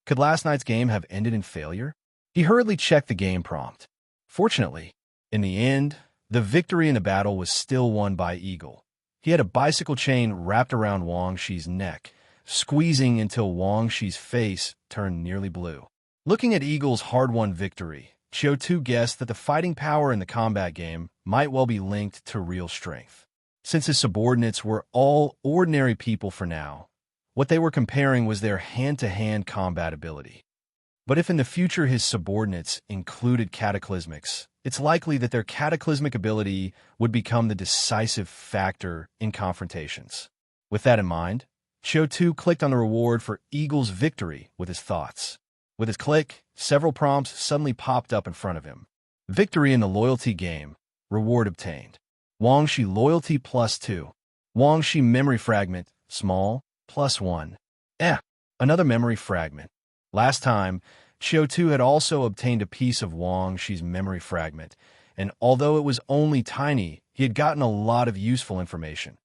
Could last night's game have ended in failure? He hurriedly checked the game prompt. Fortunately, in the end, the victory in the battle was still won by Eagle. He had a bicycle chain wrapped around Wang Shi's neck, squeezing until Wang Shi's face turned nearly blue. Looking at Eagle's hard-won victory, Qiu Tu guessed that the fighting power in the combat game might well be linked to real strength. Since his subordinates were all ordinary people for now, what they were comparing was their hand-to-hand combat ability. But if in the future his subordinates included cataclysmics, it's likely that their cataclysmic ability would become the decisive factor in confrontations. With that in mind, Qiu Tu clicked on the reward for Eagle's victory with his thoughts. With his click, several prompts suddenly popped up in front of him. Victory in the loyalty game. Reward obtained. Wang Shi loyalty +2. Wang Shi memory fragment, small, +1. Another memory fragment. Last time, Qiu Tu had also obtained a piece of Wang Shi's memory fragment, and although it was only tiny, he had gotten a lot of useful information.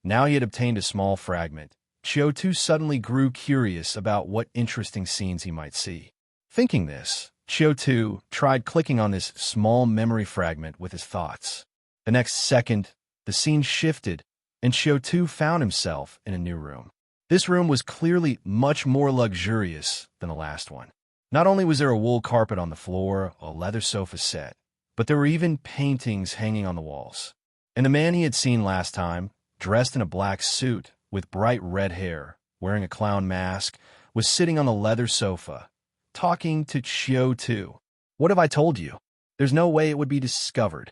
Now he had obtained a small fragment. Qiu Tu suddenly grew curious about what interesting scenes he might see. Thinking this, Qiu Tu tried clicking on this small memory fragment with his thoughts. The next second, the scene shifted, and Qiu Tu found himself in a new room. This room was clearly much more luxurious than the last one. Not only was there a wool carpet on the floor, a leather sofa set, but there were even paintings hanging on the walls. And the man he had seen last time, dressed in a black suit with bright red hair, wearing a clown mask, was sitting on the leather sofa, talking to Qiu Tu. "What have I told you? There's no way it would be discovered.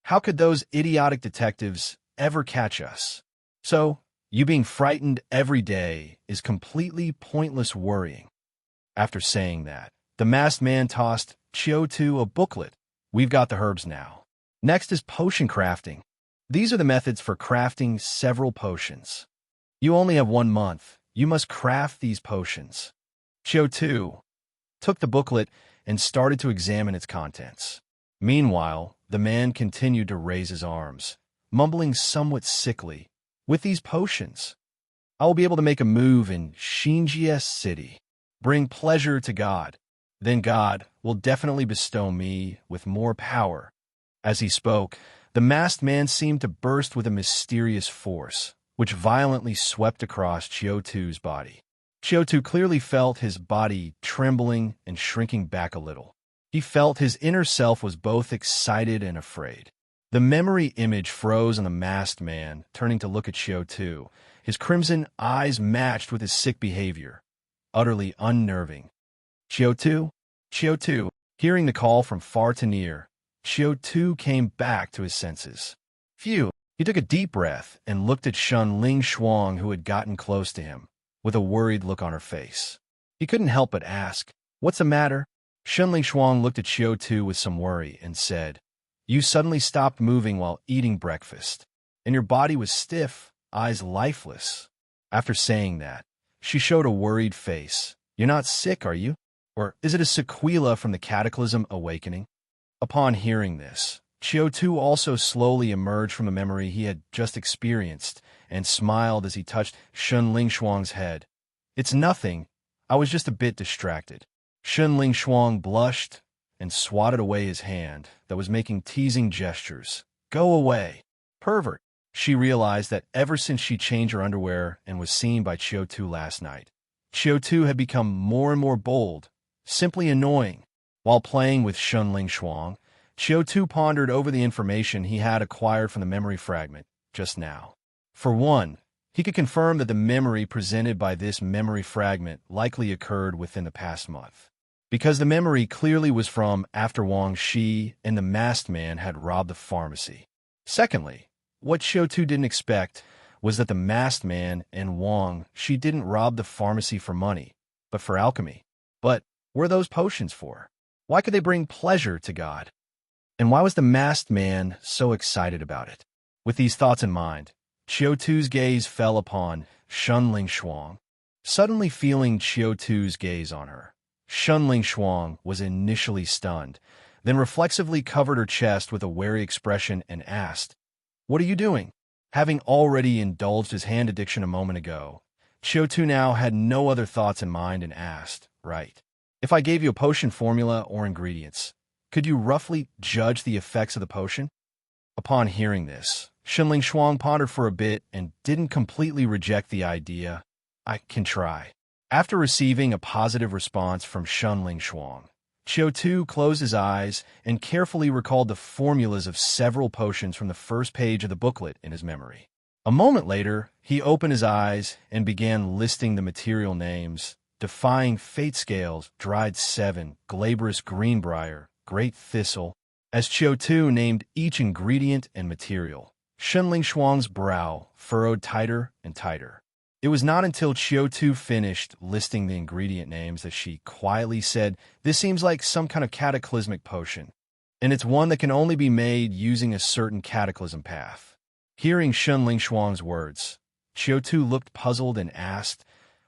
How could those idiotic detectives ever catch us? So, you being frightened every day is completely pointless worrying." After saying that, the masked man tossed Qiu Tu a booklet. "We've got the herbs now. Next is potion crafting. These are the methods for crafting several potions. You only have 1 month. You must craft these potions." Qiu Tu took the booklet and started to examine its contents. Meanwhile, the man continued to raise his arms, mumbling somewhat sickly. "With these potions, I will be able to make a move in Xinjie City. Bring pleasure to God. Then God will definitely bestow me with more power." As he spoke, the masked man seemed to burst with a mysterious force, which violently swept across Qiu Tu's body. Qiu Tu clearly felt his body trembling and shrinking back a little. He felt his inner self was both excited and afraid. The memory image froze on the masked man, turning to look at Qiu Tu. His crimson eyes matched with his sick behavior, utterly unnerving. "Qiu Tu? Qiu Tu?" Hearing the call from far to near, Qiu Tu came back to his senses. Phew! He took a deep breath and looked at Shunling Shuang, who had gotten close to him, with a worried look on her face. He couldn't help but ask, "What's the matter?" Shunling Shuang looked at Qiu Tu with some worry and said, "You suddenly stopped moving while eating breakfast, and your body was stiff, eyes lifeless." After saying that, she showed a worried face. "You're not sick, are you? Or is it a sequela from the cataclysm awakening?" Upon hearing this, Qiu Tu also slowly emerged from the memory he had just experienced and smiled as he touched Shunling Shuang's head. "It's nothing. I was just a bit distracted." Shunling Shuang blushed and swatted away his hand that was making teasing gestures. "Go away, pervert." She realized that ever since she changed her underwear and was seen by Qiu Tu last night, Qiu Tu had become more and more bold, simply annoying. While playing with Shunling Shuang, Qiu Tu pondered over the information he had acquired from the memory fragment just now. For one, he could confirm that the memory presented by this memory fragment likely occurred within the past month, because the memory clearly was from after Wang Shi and the masked man had robbed the pharmacy. Secondly, what Qiu Tu didn't expect was that the masked man and Wang Shi didn't rob the pharmacy for money, but for alchemy. But what were those potions for? Why could they bring pleasure to God? And why was the masked man so excited about it? With these thoughts in mind, Qiu Tu's gaze fell upon Shunling Shuang. Suddenly feeling Qiu Tu's gaze on her, Shunling Shuang was initially stunned, then reflexively covered her chest with a wary expression and asked, "What are you doing?" Having already indulged his hand addiction a moment ago, Qiu Tu now had no other thoughts in mind and asked, "Right. If I gave you a potion formula or ingredients, could you roughly judge the effects of the potion?" Upon hearing this, Shunling Shuang pondered for a bit and didn't completely reject the idea. "I can try." After receiving a positive response from Shunling Shuang, Qiu Tu closed his eyes and carefully recalled the formulas of several potions from the first page of the booklet in his memory. A moment later, he opened his eyes and began listing the material names: Defying Fate Scales, Dried 7, Glabrous Greenbrier, Great Thistle. As Qiu Tu named each ingredient and material, Shunling Shuang's brow furrowed tighter and tighter. It was not until Qiu Tu finished listing the ingredient names that she quietly said, "This seems like some kind of cataclysmic potion, and it's one that can only be made using a certain cataclysm path." Hearing Shunling Shuang's words, Qiu Tu looked puzzled and asked,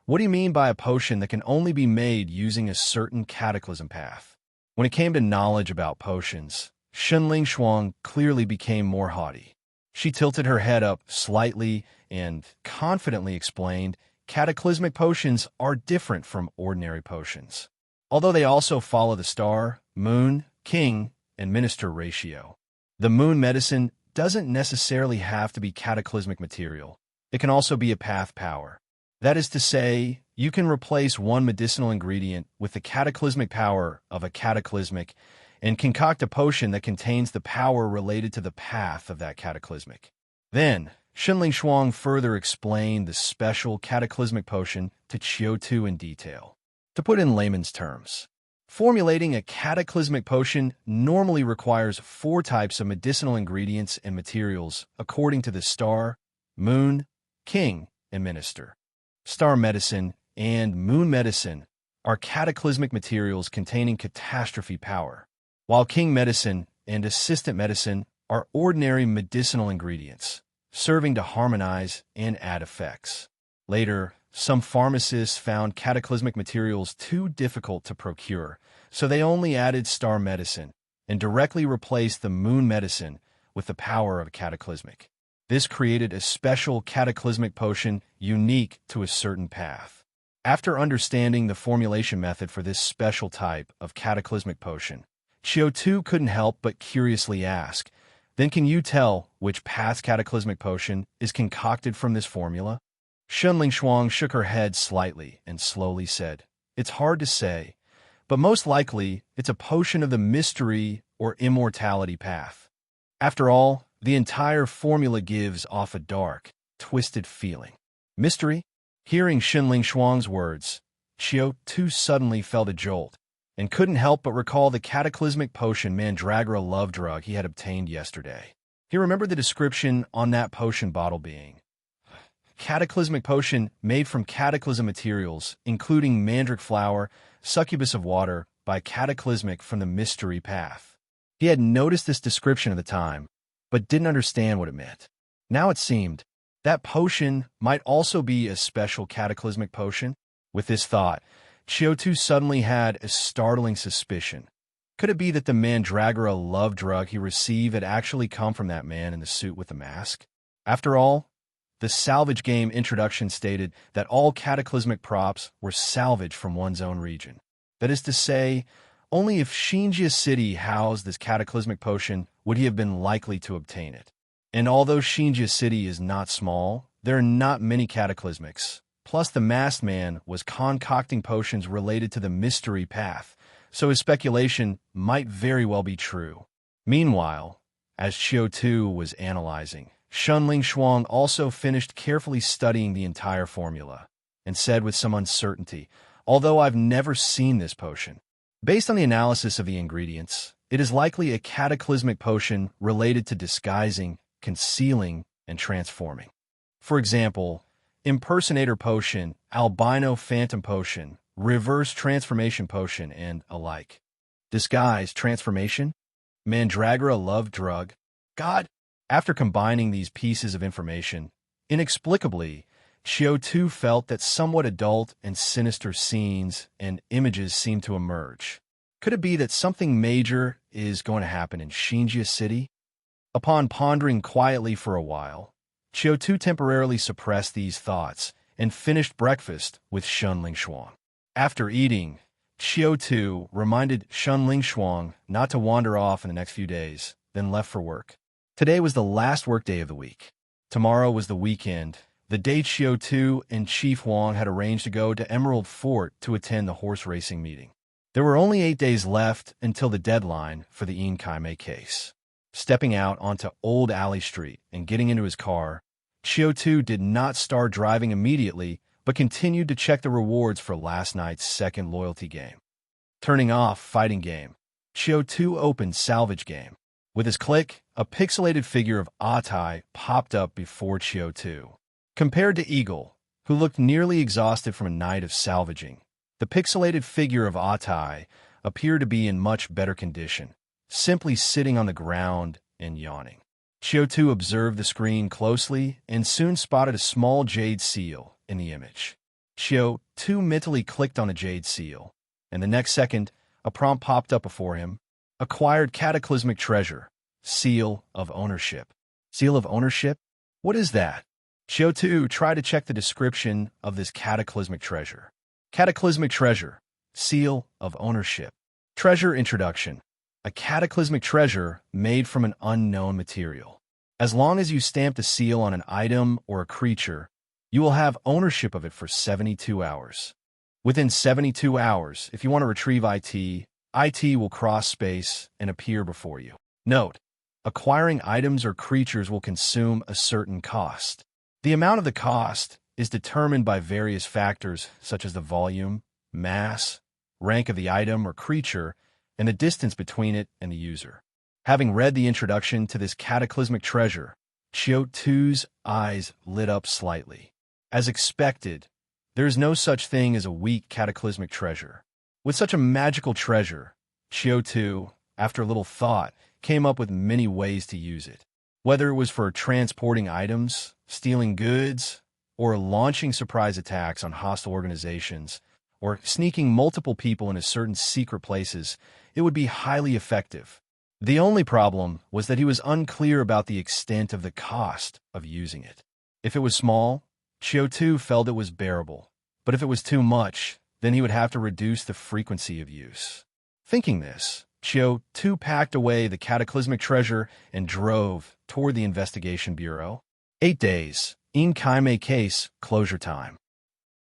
"What do you mean by a potion that can only be made using a certain cataclysm path?" When it came to knowledge about potions, Shunling Shuang clearly became more haughty. She tilted her head up slightly and confidently explained, "Cataclysmic potions are different from ordinary potions, although they also follow the star, moon, king, and minister ratio. The moon medicine doesn't necessarily have to be cataclysmic material. It can also be a path power. That is to say, you can replace one medicinal ingredient with the cataclysmic power of a cataclysmic and concoct a potion that contains the power related to the path of that cataclysmic." Then, Shunling Shuang further explained the special cataclysmic potion to Qiu Tu in detail. To put in layman's terms, formulating a cataclysmic potion normally requires 4 types of medicinal ingredients and materials according to the star, moon, king, and minister. Star medicine and moon medicine are cataclysmic materials containing catastrophe power, while king medicine and assistant medicine are ordinary medicinal ingredients, serving to harmonize and add effects. Later, some pharmacists found cataclysmic materials too difficult to procure, so they only added star medicine and directly replaced the moon medicine with the power of a cataclysmic. This created a special cataclysmic potion unique to a certain path. After understanding the formulation method for this special type of cataclysmic potion, Qiu Tu couldn't help but curiously ask, "Then can you tell which path's cataclysmic potion is concocted from this formula?" Shunling Shuang shook her head slightly and slowly said, "It's hard to say, but most likely it's a potion of the mystery or immortality path. After all, the entire formula gives off a dark, twisted feeling." Mystery? Hearing Shunling Shuang's words, Qiu Tu suddenly felt a jolt and couldn't help but recall the cataclysmic potion Mandragora love drug he had obtained yesterday. He remembered the description on that potion bottle being cataclysmic potion made from cataclysm materials, including mandrake flower, succubus of water, by cataclysmic from the mystery path. He had noticed this description at the time, but didn't understand what it meant. Now it seemed that potion might also be a special cataclysmic potion. With this thought, Qiu Tu suddenly had a startling suspicion. Could it be that the Mandragora love drug he received had actually come from that man in the suit with the mask? After all, the salvage game introduction stated that all cataclysmic props were salvaged from one's own region. That is to say, only if Xinjia City housed this cataclysmic potion would he have been likely to obtain it. And although Xinjia City is not small, there are not many cataclysmics. Plus, the masked man was concocting potions related to the mystery path, so his speculation might very well be true. Meanwhile, as Qiu Tu was analyzing, Shunling Shuang also finished carefully studying the entire formula and said with some uncertainty, "Although I've never seen this potion, based on the analysis of the ingredients, it is likely a cataclysmic potion related to disguising, concealing, and transforming. For example, impersonator potion, albino phantom potion, reverse transformation potion, and alike." Disguise, transformation, Mandragora love drug. God! After combining these pieces of information, Inexplicably, Qiu Tu felt that somewhat adult and sinister scenes and images seemed to emerge. Could it be that something major is going to happen in Xinjia City? Upon pondering quietly for a while, Qiu Tu temporarily suppressed these thoughts and finished breakfast with Shun Lingshuang. After eating, Qiu Tu reminded Shun Lingshuang not to wander off in the next few days, then left for work. Today was the last workday of the week. Tomorrow was the weekend, the day Qiu Tu and Chief Wang had arranged to go to Emerald Fort to attend the horse racing meeting. There were only 8 days left until the deadline for the Yin Kai case. Stepping out onto Old Alley Street and getting into his car, Qiu Tu did not start driving immediately, but continued to check the rewards for last night's second loyalty game. Turning off fighting game, Qiu Tu opened salvage game. With his click, a pixelated figure of Atai popped up before Qiu Tu. Compared to Eagle, who looked nearly exhausted from a night of salvaging, the pixelated figure of Atai appeared to be in much better condition, simply sitting on the ground and yawning. Qiu Tu observed the screen closely and soon spotted a small jade seal in the image. Qiu Tu mentally clicked on the jade seal, and the next second, a prompt popped up before him. Acquired cataclysmic treasure. Seal of ownership. Seal of ownership? What is that? Qiu Tu tried to check the description of this cataclysmic treasure. Cataclysmic treasure. Seal of ownership. Treasure introduction. A cataclysmic treasure made from an unknown material. As long as you stamp the seal on an item or a creature, you will have ownership of it for 72 hours. Within 72 hours, if you want to retrieve IT will cross space and appear before you. Note: acquiring items or creatures will consume a certain cost. The amount of the cost is determined by various factors such as the volume, mass, rank of the item or creature, and the distance between it and the user. Having read the introduction to this cataclysmic treasure, Qiu Tu's eyes lit up slightly. As expected, there is no such thing as a weak cataclysmic treasure. With such a magical treasure, Qiu Tu, after a little thought, came up with many ways to use it. Whether it was for transporting items, stealing goods, or launching surprise attacks on hostile organizations, or sneaking multiple people into certain secret places, it would be highly effective. The only problem was that he was unclear about the extent of the cost of using it. If it was small, Qiu Tu felt it was bearable, but if it was too much, then he would have to reduce the frequency of use. Thinking this, Qiu Tu packed away the cataclysmic treasure and drove toward the investigation bureau. 8 days, Yin Kai case, closure time.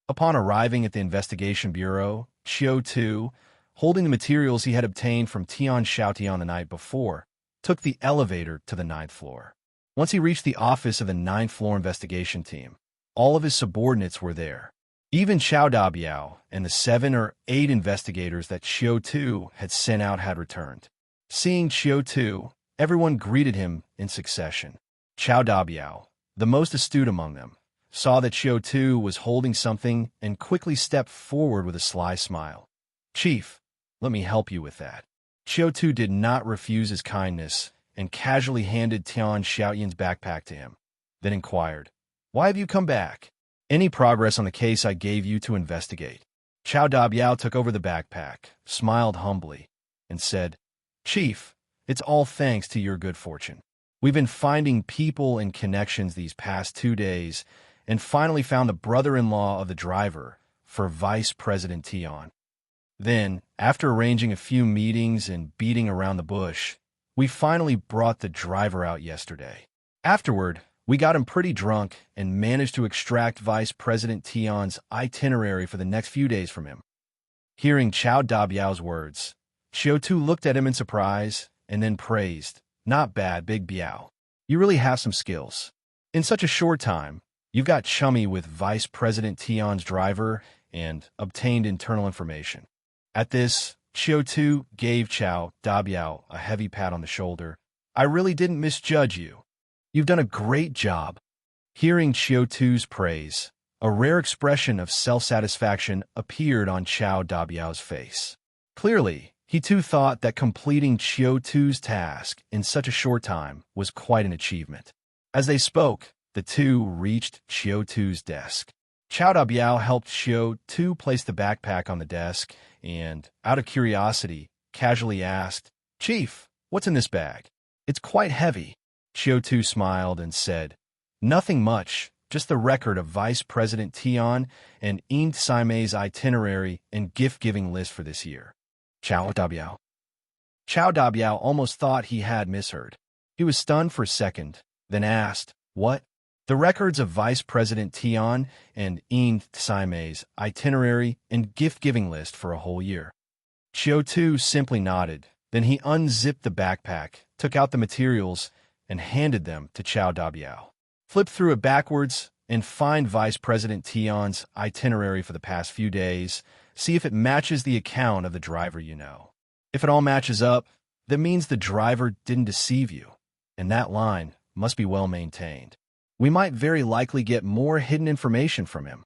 Upon arriving at the investigation bureau, Qiu Tu, holding the materials he had obtained from Tian Shaotian the night before, took the elevator to the 9th floor. Once he reached the office of the 9th floor investigation team, all of his subordinates were there. Even Qiao Dabiao and the 7 or 8 investigators that Qiu Tu had sent out had returned. Seeing Qiu Tu, everyone greeted him in succession. Qiao Dabiao, the most astute among them, saw that Qiu Tu was holding something and quickly stepped forward with a sly smile. "Chief, let me help you with that." Qiu Tu did not refuse his kindness and casually handed Tian Xiaoyan's backpack to him, then inquired, "Why have you come back?" "Any progress on the case I gave you to investigate?" Qiao Dabiao took over the backpack, smiled humbly, and said, "Chief, it's all thanks to your good fortune. We've been finding people and connections these past 2 days and finally found the brother-in-law of the driver for Vice President Tian. Then, after arranging a few meetings and beating around the bush, we finally brought the driver out yesterday. Afterward, we got him pretty drunk and managed to extract Vice President Tian's itinerary for the next few days from him." Hearing Qiao Dabiao's words, Qiu Tu looked at him in surprise and then praised, "Not bad, Big Biao. You really have some skills. In such a short time, you've got chummy with Vice President Tian's driver and obtained internal information." At this, Qiu Tu gave Qiao Dabiao a heavy pat on the shoulder. "I really didn't misjudge you. You've done a great job." Hearing Qiu Tu's praise, a rare expression of self-satisfaction appeared on Qiao Dabiao's face. Clearly, he too thought that completing Qiu Tu's task in such a short time was quite an achievement. As they spoke, The two reached Qiu Tu's desk. Qiao Dabiao helped Qiu Tu place the backpack on the desk and, out of curiosity, casually asked, "Chief, what's in this bag? It's quite heavy." Qiu Tu smiled and said, "Nothing much, just the record of Vice President Tian and Yin Saime's itinerary and gift-giving list for this year." Qiao Dabiao. Qiao Dabiao almost thought he had misheard. He was stunned for a second, then asked, "What?" "The records of Vice President Tian and Yin Saime's itinerary and gift-giving list for a whole year." Qiu Tu simply nodded. Then he unzipped the backpack, took out the materials, and handed them to Qiao Dabiao. "Flip through it backwards and find Vice President Tian's itinerary for the past few days. See if it matches the account of the driver you know. If it all matches up, that means the driver didn't deceive you, and that line must be well maintained. We might very likely get more hidden information from him."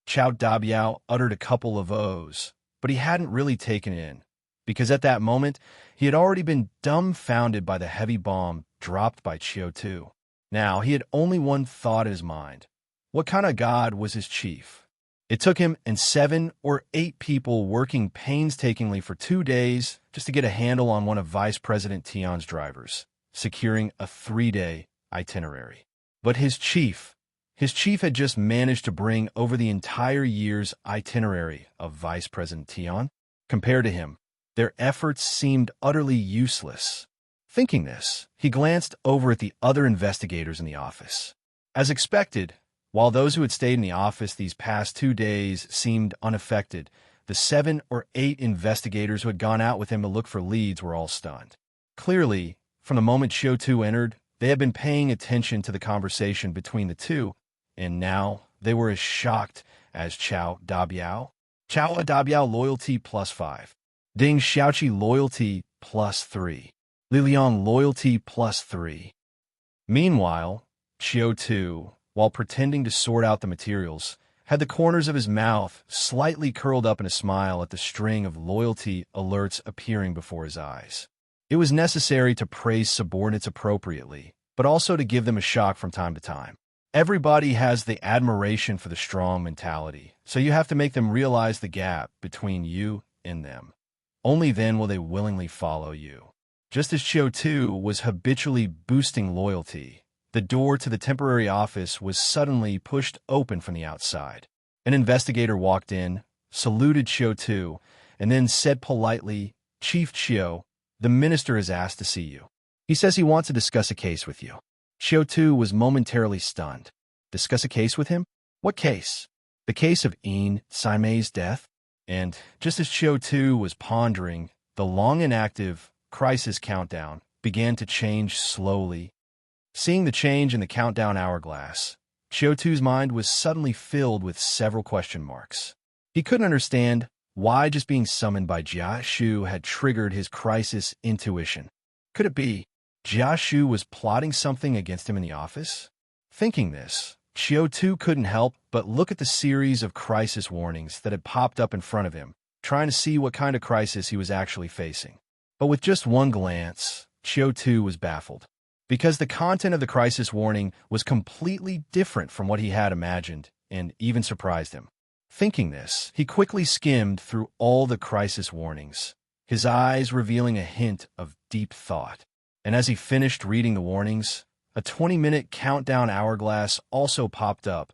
Qiao Dabiao uttered a couple of O's, but he hadn't really taken it in, because at that moment, he had already been dumbfounded by the heavy bomb dropped by Qiu Tu. Now, he had only one thought in his mind. What kind of god was his chief? It took him and 7 or 8 people working painstakingly for 2 days just to get a handle on one of Vice President Tian's drivers, securing a 3-day itinerary. But his chief had just managed to bring over the entire year's itinerary of Vice President Tian. Compared to him, their efforts seemed utterly useless. Thinking this, he glanced over at the other investigators in the office. As expected, while those who had stayed in the office these past 2 days seemed unaffected, the 7 or 8 investigators who had gone out with him to look for leads were all stunned. Clearly, from the moment Qiu Tu entered, they had been paying attention to the conversation between the two, and now they were as shocked as Qiao Dabiao. Qiao Dabiao loyalty +5. Ding Xiaoqi loyalty +3. Li Liang loyalty +3. Meanwhile, Qiu Tu, while pretending to sort out the materials, had the corners of his mouth slightly curled up in a smile at the string of loyalty alerts appearing before his eyes. It was necessary to praise subordinates appropriately, but also to give them a shock from time to time. Everybody has the admiration for the strong mentality, so you have to make them realize the gap between you and them. Only then will they willingly follow you. Just as Qiu Tu was habitually boosting loyalty, the door to the temporary office was suddenly pushed open from the outside. An investigator walked in, saluted Qiu Tu, and then said politely, "Chief Qiu, the minister has asked to see you. He says he wants to discuss a case with you." Qiu Tu was momentarily stunned. Discuss a case with him? What case? The case of Yin Saime's death? And just as Qiu Tu was pondering, the long inactive crisis countdown began to change slowly. Seeing the change in the countdown hourglass, Qiu Tu's mind was suddenly filled with several question marks. He couldn't understand why just being summoned by Jia Shu had triggered his crisis intuition. Could it be Jia Shu was plotting something against him in the office? Thinking this, Qiu Tu couldn't help but look at the series of crisis warnings that had popped up in front of him, trying to see what kind of crisis he was actually facing. But with just one glance, Qiu Tu was baffled, because the content of the crisis warning was completely different from what he had imagined and even surprised him. Thinking this, he quickly skimmed through all the crisis warnings, his eyes revealing a hint of deep thought. And as he finished reading the warnings, a 20-minute countdown hourglass also popped up,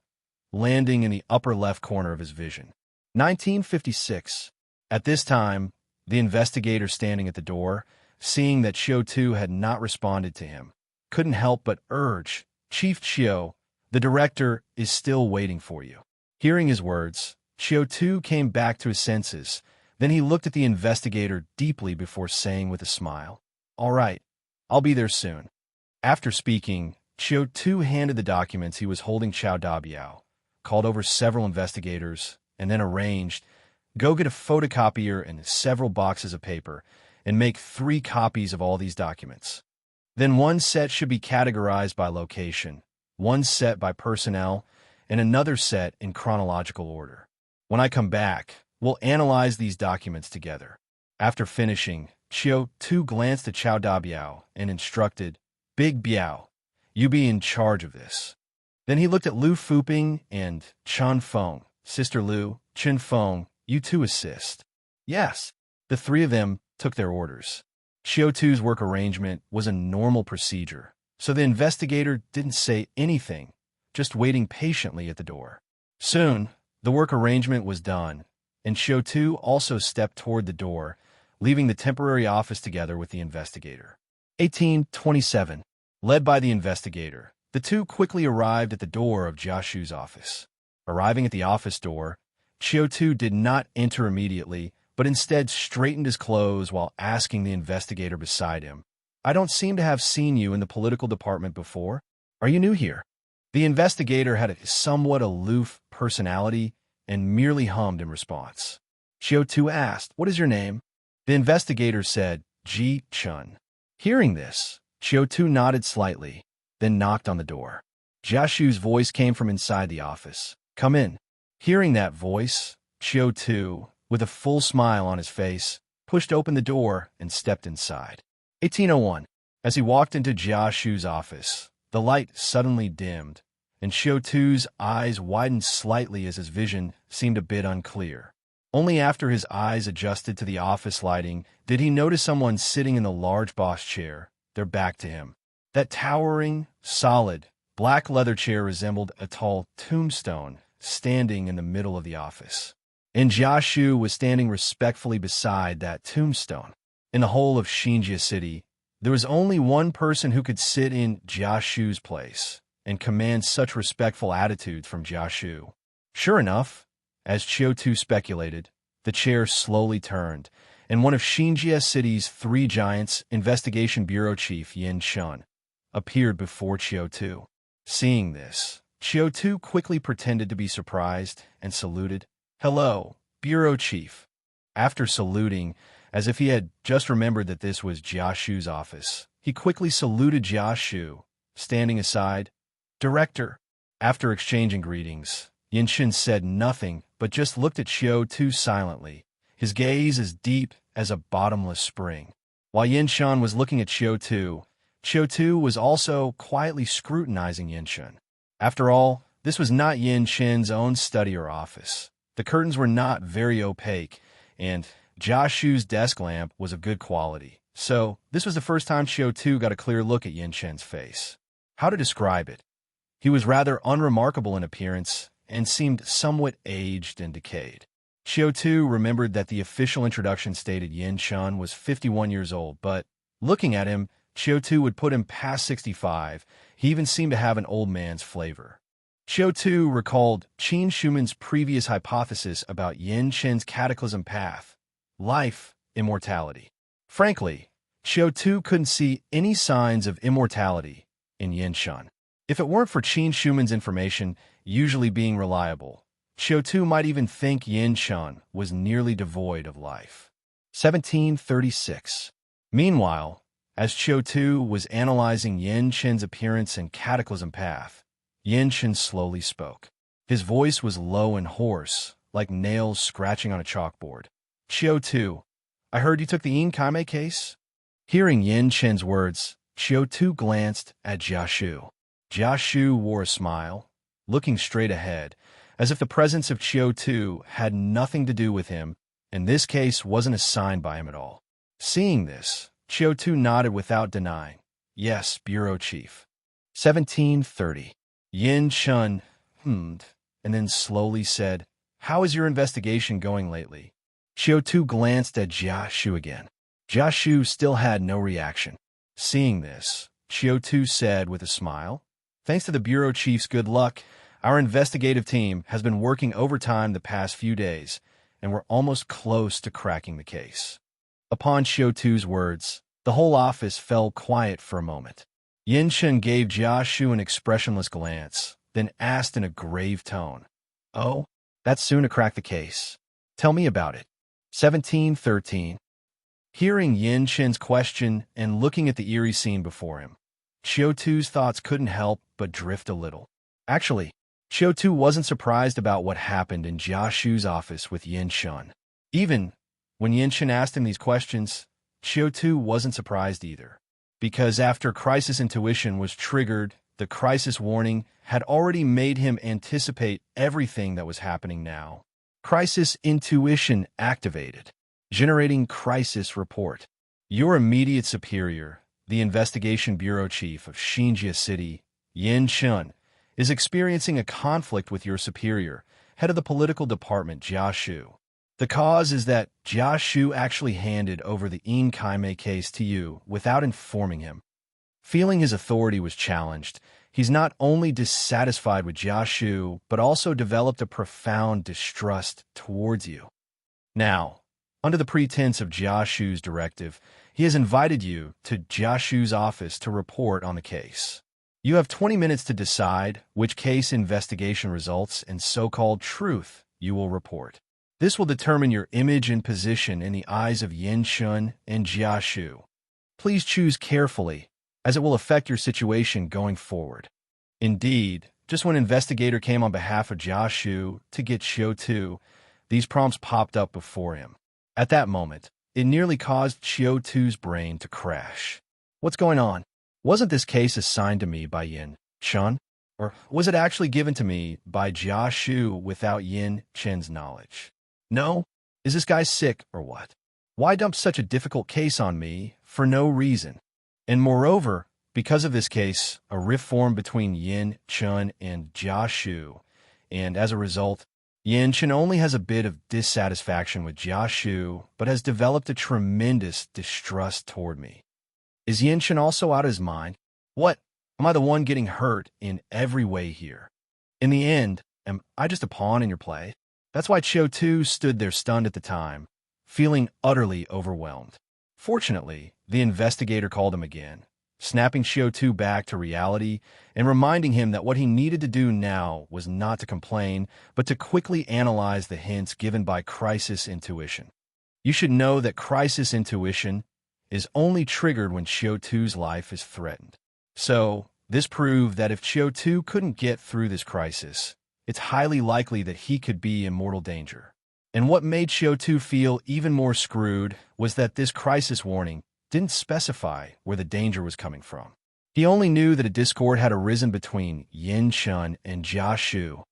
landing in the upper left corner of his vision. 1956. At this time, the investigator standing at the door, seeing that Qiu Tu had not responded to him, couldn't help but urge, "Chief Qiu, the director is still waiting for you." Hearing his words, Qiu Tu came back to his senses. Then he looked at the investigator deeply before saying with a smile, "All right, I'll be there soon." After speaking, Qiu Tu handed the documents he was holding Qiao Dabiao, called over several investigators, and then arranged, "Go get a photocopier and several boxes of paper, and make 3 copies of all these documents. Then one set should be categorized by location, one set by personnel, and another set in chronological order. When I come back, we'll analyze these documents together." After finishing, Qiu Tu glanced at Qiao Dabiao and instructed, "Big Biao, you be in charge of this." Then he looked at Lu Fuping and Chen Feng. Sister Lu, Chen Feng, you too assist. Yes. The three of them took their orders. Qiu Tu's work arrangement was a normal procedure, so the investigator didn't say anything, just waiting patiently at the door. Soon, the work arrangement was done, and Qiu Tu also stepped toward the door, leaving the temporary office together with the investigator. 1827. Led by the investigator, the two quickly arrived at the door of Jia Shu's office. Arriving at the office door, Qiu Tu did not enter immediately, but instead straightened his clothes while asking the investigator beside him, "I don't seem to have seen you in the political department before. Are you new here?" The investigator had a somewhat aloof personality and merely hummed in response. Qiu Tu asked, "What is your name?" The investigator said, "Ji Chun." Hearing this, Qiu Tu nodded slightly, then knocked on the door. Jia Shu's voice came from inside the office. "Come in." Hearing that voice, Qiu Tu, with a full smile on his face, pushed open the door and stepped inside. 1801. As he walked into Jia Shu's office, the light suddenly dimmed, and Qiu Tu's eyes widened slightly as his vision seemed a bit unclear. Only after his eyes adjusted to the office lighting did he notice someone sitting in the large boss chair, their back to him. That towering, solid, black leather chair resembled a tall tombstone standing in the middle of the office. And Jia Shu was standing respectfully beside that tombstone. In the whole of Xinjia City, there was only one person who could sit in Jia Shu's place and command such respectful attitudes from Jia Shu. Sure enough, as Qiu Tu speculated, the chair slowly turned, and one of Xinjia City's three giants, Investigation Bureau Chief Yin Shun, appeared before Qiu Tu. Seeing this, Qiu Tu quickly pretended to be surprised and saluted. "Hello, Bureau Chief." After saluting, as if he had just remembered that this was Jia Shu's office, he quickly saluted Jia Shu, standing aside. "Director." After exchanging greetings, Yin Shin said nothing but just looked at Qiu Tu silently, his gaze as deep as a bottomless spring. While Yin Shan was looking at Qiu Tu was also quietly scrutinizing Yin Shan. After all, this was not Yin Shin's own study or office. The curtains were not very opaque, and Jia Shu's desk lamp was of good quality. So, this was the first time Qiu Tu got a clear look at Yin Shan's face. How to describe it? He was rather unremarkable in appearance and seemed somewhat aged and decayed. Qiu Tu remembered that the official introduction stated Yin Shan was 51 years old, but looking at him, Qiu Tu would put him past 65. He even seemed to have an old man's flavor. Qiu Tu recalled Qin Shuman's previous hypothesis about Yin Shan's cataclysm path, life, immortality. Frankly, Qiu Tu couldn't see any signs of immortality in Yin Shan. If it weren't for Qin Shuman's information usually being reliable, Qiu Tu might even think Yin Shan was nearly devoid of life. 1736. Meanwhile, as Qiu Tu was analyzing Yin Shan's appearance and cataclysm path, Yin Shan slowly spoke. His voice was low and hoarse, like nails scratching on a chalkboard. "Qiu Tu, I heard you took the Yin Kaimei case?" Hearing Yin Shan's words, Qiu Tu glanced at Jia Shu. Jia Shu wore a smile, looking straight ahead, as if the presence of Qiu Tu had nothing to do with him, and this case wasn't assigned by him at all. Seeing this, Qiu Tu nodded without denying. "Yes, Bureau Chief." 1730. Yin Shun hummed, and then slowly said, "How is your investigation going lately?" Qiu Tu glanced at Jia Shu again. Jia Shu still had no reaction. Seeing this, Qiu Tu said with a smile, "Thanks to the Bureau Chief's good luck, our investigative team has been working overtime the past few days, and we're almost close to cracking the case." Upon Qiu Tu's words, the whole office fell quiet for a moment. Yin Shan gave Jia Shu an expressionless glance, then asked in a grave tone, "Oh, that's soon to crack the case. Tell me about it." 1713. Hearing Yin Shan's question and looking at the eerie scene before him, Qiu Tu's thoughts couldn't help but drift a little. Actually, Qiu Tu wasn't surprised about what happened in Jia Shu's office with Yin Shan. Even when Yin Shan asked him these questions, Qiu Tu wasn't surprised either. Because after crisis intuition was triggered, The crisis warning had already made him anticipate everything that was happening now. Crisis intuition activated. Generating crisis report. Your immediate superior, the investigation bureau chief of Xinjia City, Yin Chun, is experiencing a conflict with your superior, head of the political department, Jia Shu. The cause is that Jia Shu actually handed over the Yin Kaimei case to you without informing him. Feeling his authority was challenged, he's not only dissatisfied with Jia Shu, but also developed a profound distrust towards you. Now, under the pretense of Jia Shu's directive, he has invited you to Jia Shu's office to report on the case. You have 20 minutes to decide which case investigation results and so-called truth you will report. This will determine your image and position in the eyes of Yin Chun and Jia Shu. Please choose carefully, as it will affect your situation going forward. Indeed, just when investigator came on behalf of Jia Shu to get Qiu Tu, these prompts popped up before him. At that moment, it nearly caused Qiu Tu's brain to crash. What's going on? Wasn't this case assigned to me by Yin Chun? Or was it actually given to me by Jia Shu without Yin Chun's knowledge? No? Is this guy sick or what? Why dump such a difficult case on me for no reason? And moreover, because of this case, a rift formed between Yin Chun and Jia Shu, and as a result, Yin Chun only has a bit of dissatisfaction with Jia Shu, but has developed a tremendous distrust toward me. Is Yin Chun also out of his mind? What? Am I the one getting hurt in every way here? In the end, am I just a pawn in your play? That's why Qiu Tu stood there stunned at the time, feeling utterly overwhelmed. Fortunately, the investigator called him again, snapping Qiu Tu back to reality and reminding him that what he needed to do now was not to complain, but to quickly analyze the hints given by crisis intuition. You should know that crisis intuition is only triggered when Qiu Tu's life is threatened. So, this proved that if Qiu Tu couldn't get through this crisis, it's highly likely that he could be in mortal danger. And what made Qiu Tu feel even more screwed was that this crisis warning didn't specify where the danger was coming from. He only knew that a discord had arisen between Yin Chun and Jia Shu,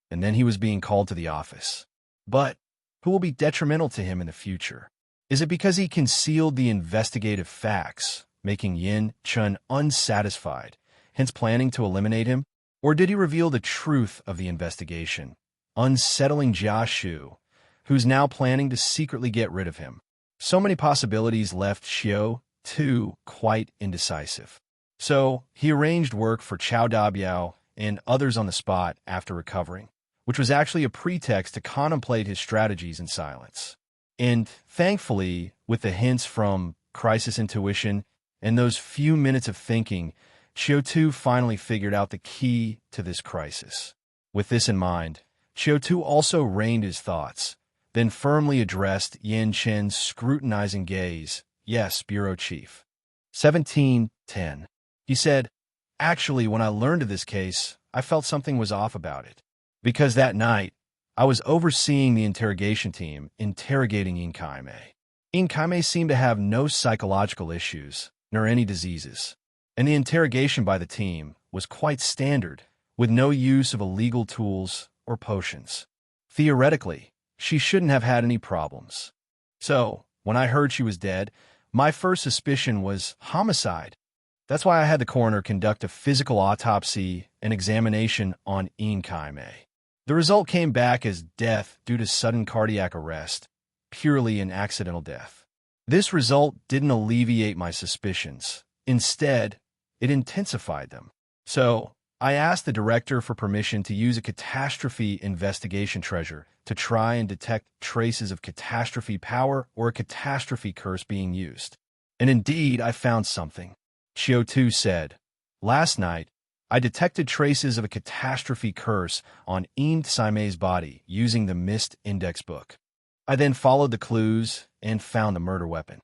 and then he was being called to the office. But who will be detrimental to him in the future? Is it because he concealed the investigative facts, making Yin Chun unsatisfied, hence planning to eliminate him? Or did he reveal the truth of the investigation, unsettling Jia Shu, who's now planning to secretly get rid of him? So many possibilities left Qiu Tu quite indecisive. So he arranged work for Chao Dabiao and others on the spot after recovering, which was actually a pretext to contemplate his strategies in silence. And thankfully, with the hints from crisis intuition and those few minutes of thinking, Qiu Tu finally figured out the key to this crisis. With this in mind, Qiu Tu also reined his thoughts, then firmly addressed Yin Chun's scrutinizing gaze. Yes, Bureau Chief. 1710. He said, actually, when I learned of this case, I felt something was off about it. Because that night, I was overseeing the interrogation team interrogating Yin Kaimei. Yin Kaimei seemed to have no psychological issues, nor any diseases. And the interrogation by the team was quite standard, with no use of illegal tools or potions. Theoretically, she shouldn't have had any problems. So, when I heard she was dead, my first suspicion was homicide. That's why I had the coroner conduct a physical autopsy and examination on Yin Kaimei. The result came back as death due to sudden cardiac arrest, purely an accidental death. This result didn't alleviate my suspicions. Instead, it intensified them. So, I asked the director for permission to use a catastrophe investigation treasure to try and detect traces of catastrophe power or a catastrophe curse being used. And indeed, I found something. Qiu Tu said, last night, I detected traces of a catastrophe curse on Yin Kaimei's body using the Mist Index book. I then followed the clues and found the murder weapon.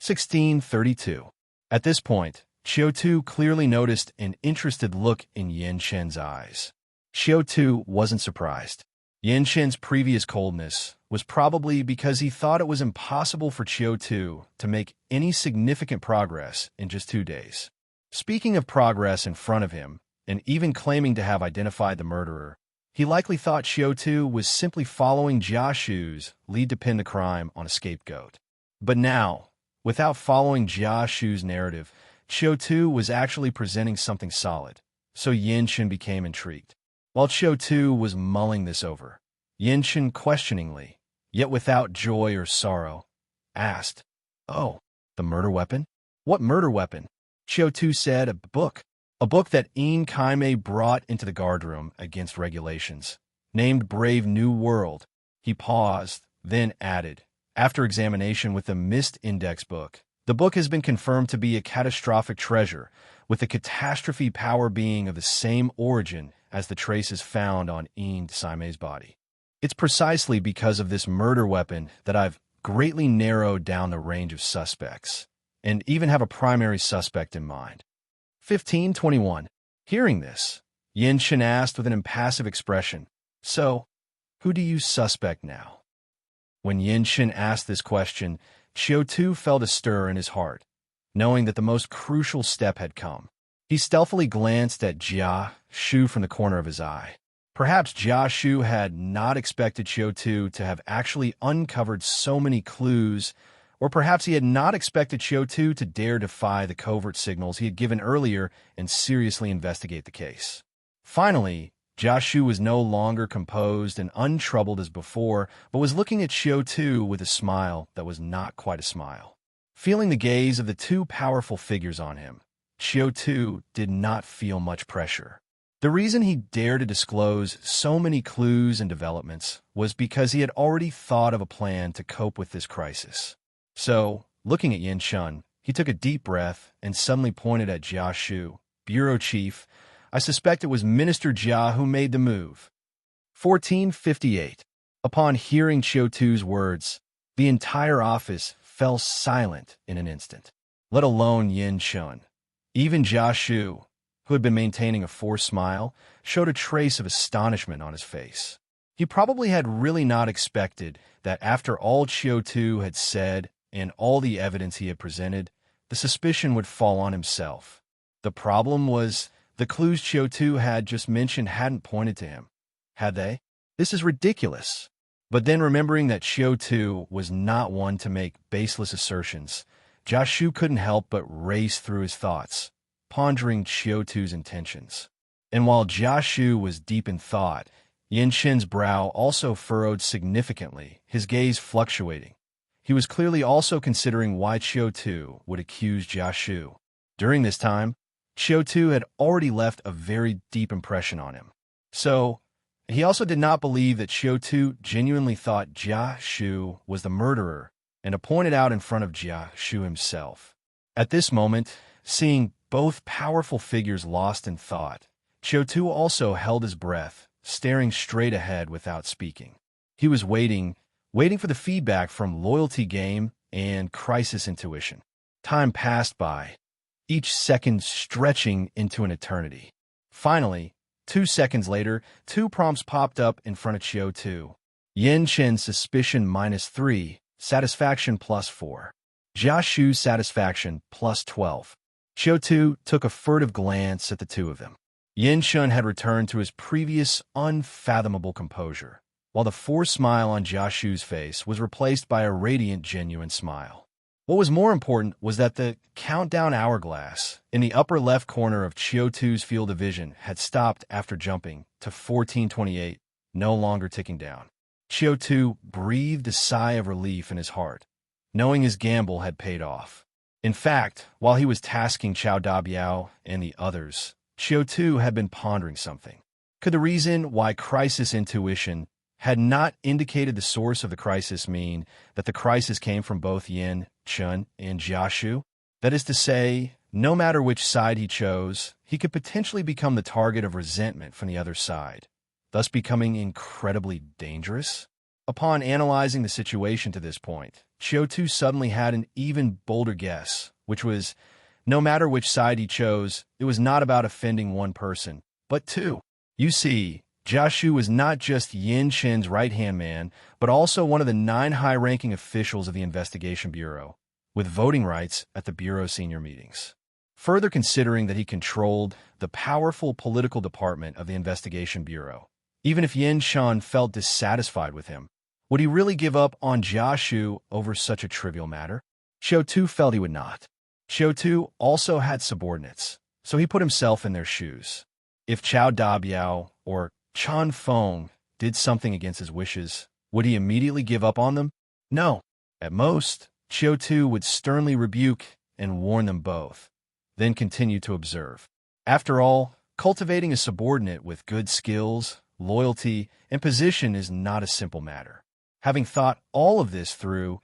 1632. At this point, Qiu Tu clearly noticed an interested look in Yin Chun's eyes. Qiu Tu wasn't surprised. Yin Chun's previous coldness was probably because he thought it was impossible for Qiu Tu to make any significant progress in just 2 days. Speaking of progress in front of him, and even claiming to have identified the murderer. He likely thought Qiu Tu was simply following Jia Shu's lead to pin the crime on a scapegoat. But now, without following Jia Shu's narrative, Qiu Tu was actually presenting something solid, so Yin Shen became intrigued. While Qiu Tu was mulling this over, Yin Shen questioningly, yet without joy or sorrow, asked, "Oh, the murder weapon? What murder weapon?" Qiu Tu said, "A book. A book that Yin Kaimei brought into the guardroom against regulations, named Brave New World." He paused, then added, "After examination with the Mist Index book, the book has been confirmed to be a catastrophic treasure, with the catastrophe power being of the same origin as the traces found on Yin Kaimei's body. It's precisely because of this murder weapon that I've greatly narrowed down the range of suspects, and even have a primary suspect in mind." 1521. Hearing this, Yin Shen asked with an impassive expression, "So, who do you suspect now?" When Yin Shen asked this question, Qiu Tu felt a stir in his heart, knowing that the most crucial step had come. He stealthily glanced at Jia Shu from the corner of his eye. Perhaps Jia Shu had not expected Qiu Tu to have actually uncovered so many clues, or perhaps he had not expected Qiu Tu to dare defy the covert signals he had given earlier and seriously investigate the case. Finally, Jia Shu was no longer composed and untroubled as before, but was looking at Qiu Tu with a smile that was not quite a smile. Feeling the gaze of the two powerful figures on him, Qiu Tu did not feel much pressure. The reason he dared to disclose so many clues and developments was because he had already thought of a plan to cope with this crisis. So, looking at Yin Shen, he took a deep breath and suddenly pointed at Jia Shu, "Bureau Chief, I suspect it was Minister Jia who made the move." 1458. Upon hearing Qiu Tu's words, the entire office fell silent in an instant, let alone Yin Shen. Even Jia Shu, who had been maintaining a forced smile, showed a trace of astonishment on his face. He probably had really not expected that after all Qiu Tu had said and all the evidence he had presented, the suspicion would fall on himself. The problem was the clues Qiu Tu had just mentioned hadn't pointed to him. Had they? This is ridiculous. But then remembering that Qiu Tu was not one to make baseless assertions, Jia Shu couldn't help but race through his thoughts, pondering Qiu Tu's intentions. And while Jia Shu was deep in thought, Yin Shen's brow also furrowed significantly, his gaze fluctuating. He was clearly also considering why Qiu Tu would accuse Jia Shu. During this time, Qiu Tu had already left a very deep impression on him. So, he also did not believe that Qiu Tu genuinely thought Jia Shu was the murderer and to point it out in front of Jia Shu himself. At this moment, seeing both powerful figures lost in thought, Qiu Tu also held his breath, staring straight ahead without speaking. He was waiting for the feedback from Loyalty Game and Crisis Intuition. Time passed by, each second stretching into an eternity. Finally, 2 seconds later, 2 prompts popped up in front of Qiu Tu. Yin Shen's suspicion -3, satisfaction +4. Jia Shu's satisfaction +12. Qiu Tu took a furtive glance at the two of them. Yin Shen had returned to his previous unfathomable composure, while the forced smile on Jia Shu's face was replaced by a radiant, genuine smile. What was more important was that the countdown hourglass in the upper left corner of Qiu Tu's field of vision had stopped after jumping to 1428, no longer ticking down. Qiu Tu breathed a sigh of relief in his heart, knowing his gamble had paid off. In fact, while he was tasking Chao Dabiao and the others, Qiu Tu had been pondering something. Could the reason why Crisis Intuition had not indicated the source of the crisis mean that the crisis came from both Yin Shen and Jia Shu? That is to say, no matter which side he chose, he could potentially become the target of resentment from the other side, thus becoming incredibly dangerous? Upon analyzing the situation to this point, Qiu Tu suddenly had an even bolder guess, which was, no matter which side he chose, it was not about offending one person, but two. You see, Jia Shu was not just Yin Shen's right-hand man, but also one of the 9 high-ranking officials of the Investigation Bureau, with voting rights at the Bureau senior meetings. further considering that he controlled the powerful political department of the Investigation Bureau. Even if Yin Shan felt dissatisfied with him, would he really give up on Jia Shu over such a trivial matter? Qiu Tu felt he would not. Qiu Tu also had subordinates, so he put himself in their shoes. If Chao Dabiao or Chan Feng did something against his wishes, would he immediately give up on them? No. At most, Qiu Tu would sternly rebuke and warn them both, then continue to observe. After all, cultivating a subordinate with good skills, loyalty, and position is not a simple matter. Having thought all of this through,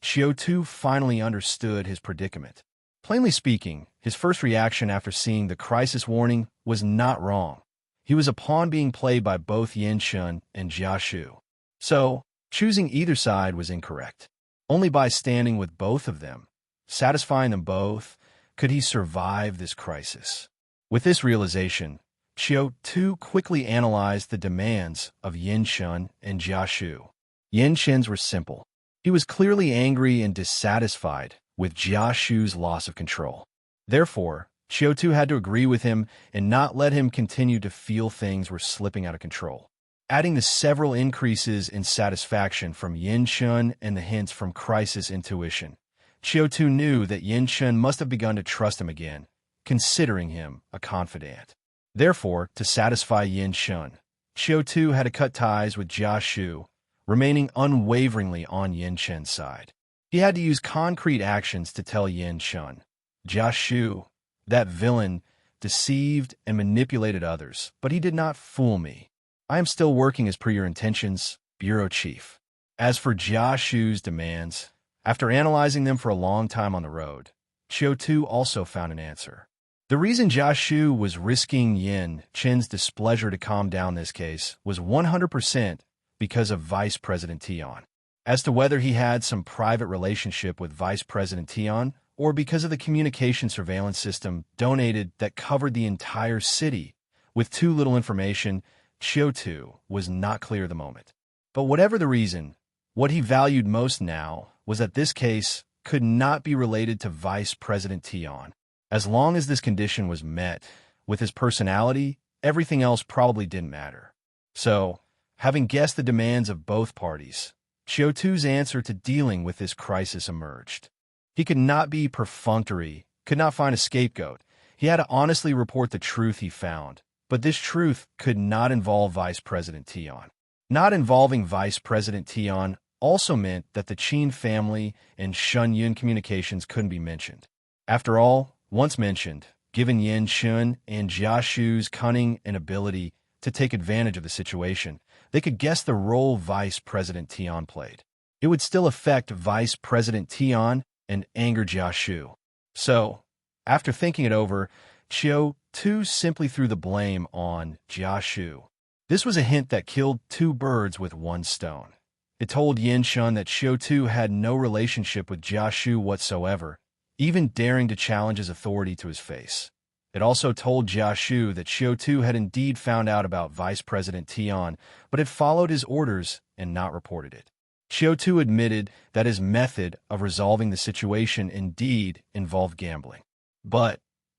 Qiu Tu finally understood his predicament. Plainly speaking, his first reaction after seeing the crisis warning was not wrong. He was a pawn being played by both Yin Shun and Jia Shu. So, choosing either side was incorrect. Only by standing with both of them, satisfying them both, could he survive this crisis. With this realization, Qiu Tu quickly analyzed the demands of Yin Shun and Jia Shu. Yin Shun's were simple. He was clearly angry and dissatisfied with Jia Shu's loss of control. Therefore, Qiu Tu had to agree with him and not let him continue to feel things were slipping out of control. Adding the several increases in satisfaction from Yin Shun and the hints from crisis intuition, Qiu Tu knew that Yin Shun must have begun to trust him again, considering him a confidant. Therefore, to satisfy Yin Shun, Qiu Tu had to cut ties with Jia Shu, remaining unwaveringly on Yin Shun's side. He had to use concrete actions to tell Yin Shun, Jia Shu, that villain, deceived and manipulated others, but he did not fool me. I am still working as per your intentions, Bureau Chief. As for Jia Shu's demands, after analyzing them for a long time on the road, Qiu Tu also found an answer. The reason Jia Shu was risking Yin Chen's displeasure to calm down this case was 100% because of Vice President Tian. As to whether he had some private relationship with Vice President Tian, or because of the communication surveillance system donated that covered the entire city, with too little information, Qiu Tu was not clear at the moment. But whatever the reason, what he valued most now was that this case could not be related to Vice President Tian. As long as this condition was met, with his personality, everything else probably didn't matter. So, having guessed the demands of both parties, Qiu Tu's answer to dealing with this crisis emerged. He could not be perfunctory, could not find a scapegoat. He had to honestly report the truth he found. But this truth could not involve Vice President Tian. Not involving Vice President Tian also meant that the Qin family and Shun Yun communications couldn't be mentioned. After all, once mentioned, given Yin Shun and Jia Shu's cunning and ability to take advantage of the situation, they could guess the role Vice President Tian played. It would still affect Vice President Tian and anger Jia Shu. So, after thinking it over, Qiu Tu simply threw the blame on Jia Shu. This was a hint that killed two birds with one stone. It told Yin Shun that Qiu Tu had no relationship with Jia Shu whatsoever, even daring to challenge his authority to his face. It also told Jia Shu that Qiu Tu had indeed found out about Vice President Tian, but had followed his orders and not reported it. Qiu Tu admitted that his method of resolving the situation indeed involved gambling. But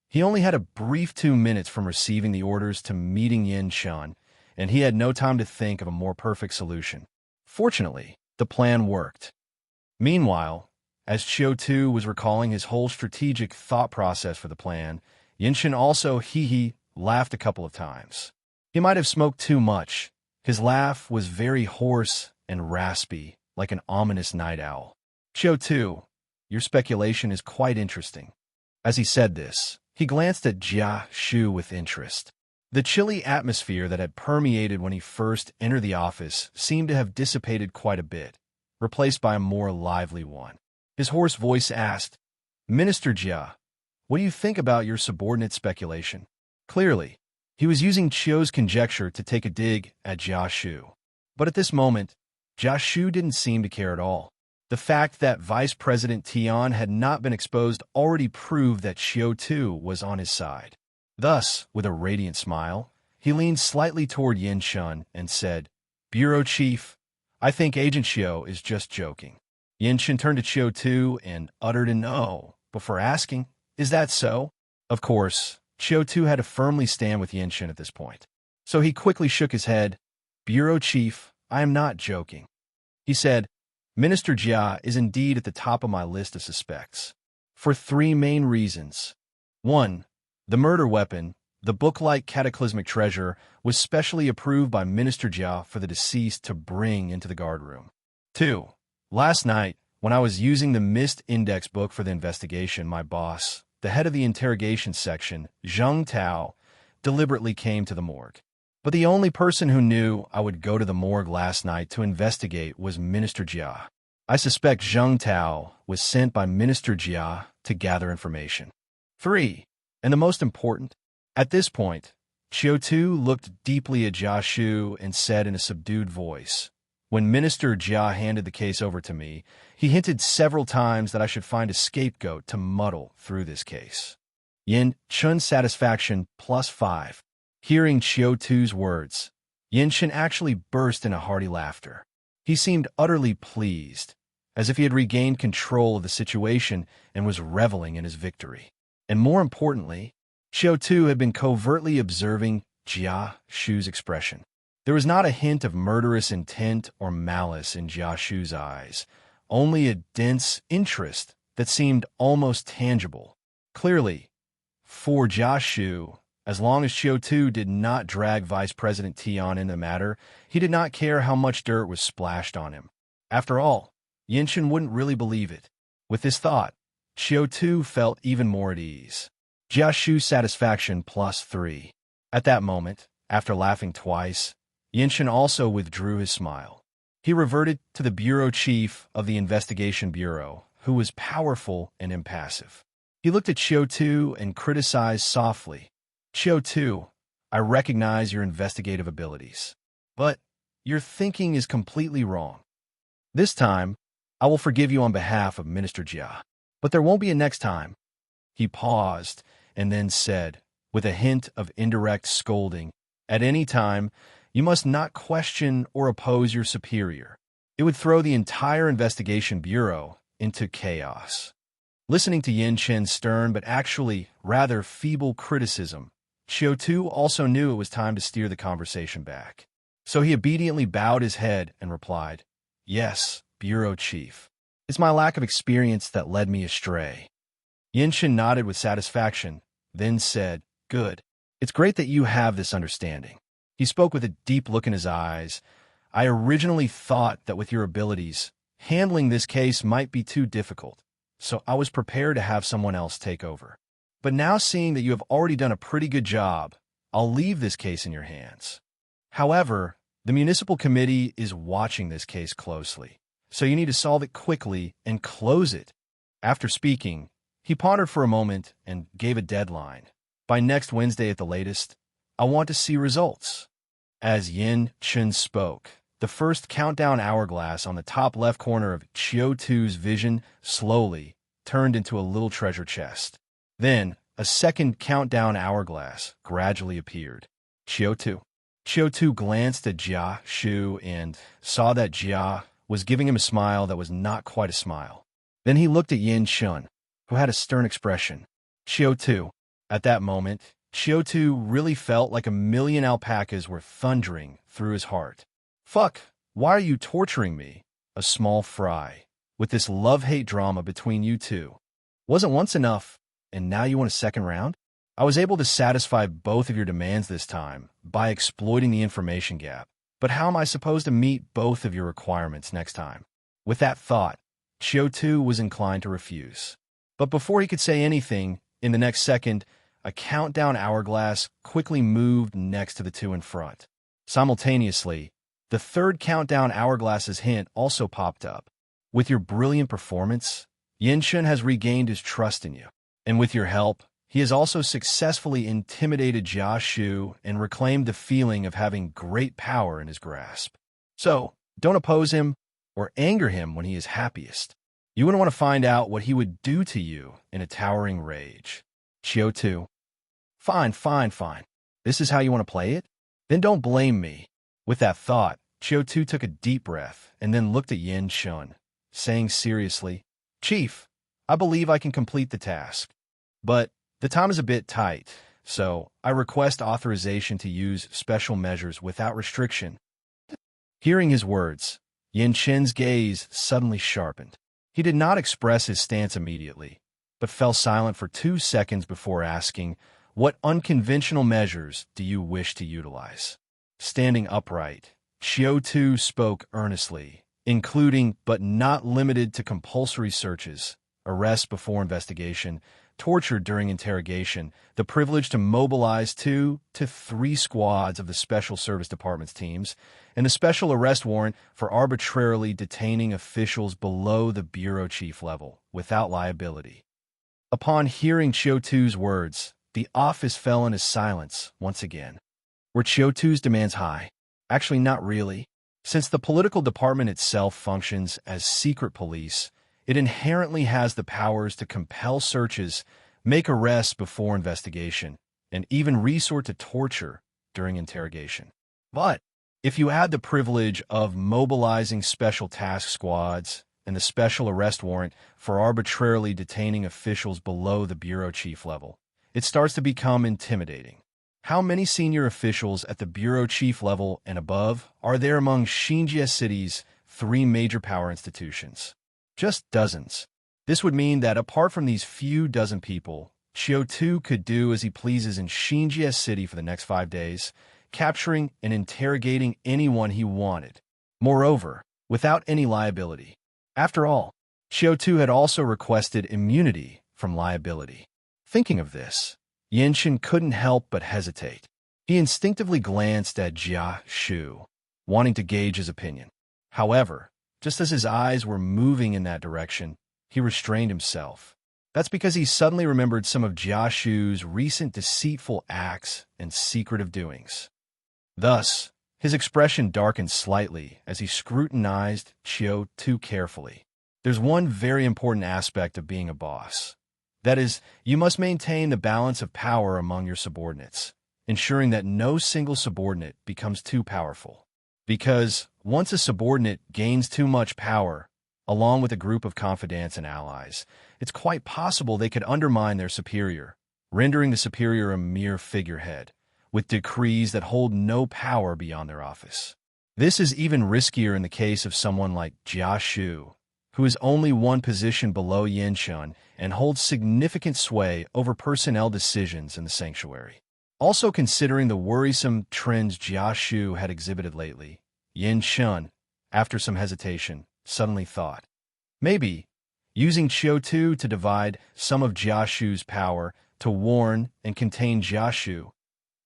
he only had a brief 2 minutes from receiving the orders to meeting Yin Shun, and he had no time to think of a more perfect solution. Fortunately, the plan worked. Meanwhile, as Qiu Tu was recalling his whole strategic thought process for the plan, Yin Shun also laughed a couple of times. He might have smoked too much. His laugh was very hoarse and raspy, like an ominous night owl. Qiu Tu, your speculation is quite interesting. As he said this, he glanced at Jia Shu with interest. The chilly atmosphere that had permeated when he first entered the office seemed to have dissipated quite a bit, replaced by a more lively one. His hoarse voice asked, "Minister Jia, what do you think about your subordinate speculation?" Clearly, he was using Qiu's conjecture to take a dig at Jia Shu. But at this moment, Jia Shu didn't seem to care at all. The fact that Vice President Tian had not been exposed already proved that Qiu Tu was on his side. Thus, with a radiant smile, he leaned slightly toward Yin Shun and said, "Bureau Chief, I think Agent Qiu is just joking." Yin Shun turned to Qiu Tu and uttered an "oh" before asking, "Is that so?" Of course, Qiu Tu had to firmly stand with Yinshin at this point. So he quickly shook his head. Bureau Chief, I am not joking. He said, Minister Jia is indeed at the top of my list of suspects. For three main reasons. 1. The murder weapon, the book-like cataclysmic treasure, was specially approved by Minister Jia for the deceased to bring into the guardroom. 2. Last night, when I was using the missed index book for the investigation, my boss, the head of the interrogation section, Zheng Tao, deliberately came to the morgue. But the only person who knew I would go to the morgue last night to investigate was Minister Jia. I suspect Zheng Tao was sent by Minister Jia to gather information. 3. And the most important, at this point, Qiu Tu looked deeply at Jia Shu and said in a subdued voice, when Minister Jia handed the case over to me, he hinted several times that I should find a scapegoat to muddle through this case. Yin Chun's satisfaction +5. Hearing Qiu Tu's words, Yinshin actually burst into hearty laughter. He seemed utterly pleased, as if he had regained control of the situation and was reveling in his victory. And more importantly, Qiu Tu had been covertly observing Jia Shu's expression. There was not a hint of murderous intent or malice in Jia Shu's eyes, only a dense interest that seemed almost tangible. Clearly, for Jia Shu, as long as Qiu Tu did not drag Vice President Tian in the matter, he did not care how much dirt was splashed on him. After all, Yinshin wouldn't really believe it. With this thought, Qiu Tu felt even more at ease. Jia Shu's satisfaction +3. At that moment, after laughing twice, Yinshin also withdrew his smile. He reverted to the bureau chief of the investigation bureau, who was powerful and impassive. He looked at Qiu Tu and criticized softly. Qiu Tu, I recognize your investigative abilities, but your thinking is completely wrong. This time, I will forgive you on behalf of Minister Jia, but there won't be a next time. He paused and then said, with a hint of indirect scolding, at any time, you must not question or oppose your superior. It would throw the entire investigation bureau into chaos. Listening to Yinshin's stern but actually rather feeble criticism, Qiu Tu also knew it was time to steer the conversation back. So he obediently bowed his head and replied, Yes, Bureau Chief. It's my lack of experience that led me astray. Yinshin nodded with satisfaction, then said, Good. It's great that you have this understanding. He spoke with a deep look in his eyes. I originally thought that with your abilities, handling this case might be too difficult, so I was prepared to have someone else take over. But now seeing that you have already done a pretty good job, I'll leave this case in your hands. However, the municipal committee is watching this case closely, so you need to solve it quickly and close it. After speaking, he pondered for a moment and gave a deadline. By next Wednesday at the latest, I want to see results. As Yin Chun spoke, the first countdown hourglass on the top left corner of Qiu Tu's vision slowly turned into a little treasure chest. Then, a second countdown hourglass gradually appeared. Qiu Tu. Qiu Tu glanced at Jia Shu and saw that Jia was giving him a smile that was not quite a smile. Then he looked at Yin Chun, who had a stern expression. Qiu Tu. At that moment, Qiu Tu really felt like a million alpacas were thundering through his heart. Fuck, why are you torturing me, a small fry, with this love-hate drama between you two? Wasn't once enough, and now you want a second round? I was able to satisfy both of your demands this time by exploiting the information gap, but how am I supposed to meet both of your requirements next time? With that thought, Qiu Tu was inclined to refuse. But before he could say anything, in the next second, a countdown hourglass quickly moved next to the two in front. Simultaneously, the third countdown hourglass's hint also popped up. With your brilliant performance, Yinshin has regained his trust in you. And with your help, he has also successfully intimidated Jia Shu and reclaimed the feeling of having great power in his grasp. So, don't oppose him or anger him when he is happiest. You wouldn't want to find out what he would do to you in a towering rage. Qiu Tu. Fine. This is how you want to play it? Then don't blame me. With that thought, Qiu Tu took a deep breath and then looked at Yin Chun, saying seriously, Chief, I believe I can complete the task. But The time is a bit tight, so I request authorization to use special measures without restriction. Hearing his words, Yin Chen's gaze suddenly sharpened. He did not express his stance immediately, but fell silent for 2 seconds before asking, "What unconventional measures do you wish to utilize?" Standing upright, Qiu Tu spoke earnestly, including but not limited to compulsory searches, arrest before investigation, torture during interrogation, the privilege to mobilize 2 to 3 squads of the Special Service Department's teams, and the special arrest warrant for arbitrarily detaining officials below the bureau chief level, without liability. Upon hearing Qiu Tu's words, the office fell into silence once again. Were Qiu Tu's demands high? Actually, not really. Since the political department itself functions as secret police, it inherently has the powers to compel searches, make arrests before investigation, and even resort to torture during interrogation. But if you add the privilege of mobilizing special task squads and the special arrest warrant for arbitrarily detaining officials below the bureau chief level, it starts to become intimidating. How many senior officials at the bureau chief level and above are there among Xinjie City's 3 major power institutions? Just dozens. This would mean that apart from these few dozen people, Qiu Tu could do as he pleases in Xinjie City for the next 5 days, capturing and interrogating anyone he wanted. Moreover, without any liability. After all, Qiu Tu had also requested immunity from liability. Thinking of this, Yanchen couldn't help but hesitate. He instinctively glanced at Jia Shu, wanting to gauge his opinion. However, just as his eyes were moving in that direction, he restrained himself. That's because he suddenly remembered some of Jia Shu's recent deceitful acts and secretive doings. Thus, his expression darkened slightly as he scrutinized Qiu Tu carefully. There's one very important aspect of being a boss. That is, you must maintain the balance of power among your subordinates, ensuring that no single subordinate becomes too powerful. Because once a subordinate gains too much power, along with a group of confidants and allies, it's quite possible they could undermine their superior, rendering the superior a mere figurehead, with decrees that hold no power beyond their office. This is even riskier in the case of someone like Jia Shu, who is only one position below Yin Chun and holds significant sway over personnel decisions in the sanctuary. Also considering the worrisome trends Jia Shu had exhibited lately, Yin Chun, after some hesitation, suddenly thought, maybe using Qiu Tu to divide some of Jia Shu's power to warn and contain Jia Shu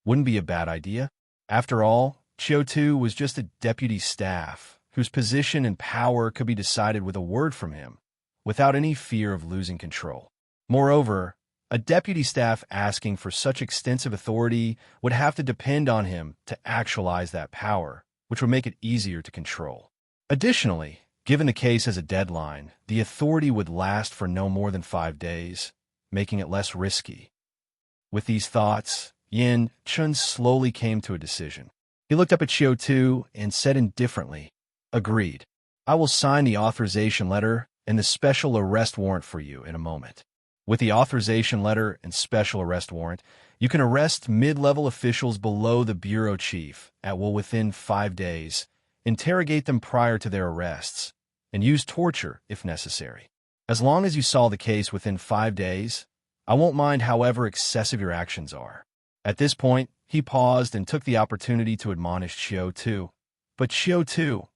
wouldn't be a bad idea. After all, Qiu Tu was just a deputy staff whose position and power could be decided with a word from him, without any fear of losing control. Moreover, a deputy staff asking for such extensive authority would have to depend on him to actualize that power, which would make it easier to control. Additionally, given the case has a deadline, the authority would last for no more than 5 days, making it less risky. With these thoughts, Yin Chun slowly came to a decision. He looked up at Qiu Tu and said indifferently, "Agreed. I will sign the authorization letter and the special arrest warrant for you in a moment. With the authorization letter and special arrest warrant, you can arrest mid-level officials below the bureau chief at will within 5 days, interrogate them prior to their arrests, and use torture if necessary. As long as you solve the case within 5 days, I won't mind however excessive your actions are." At this point, he paused and took the opportunity to admonish Qiu Tu. "But Qiu Tu,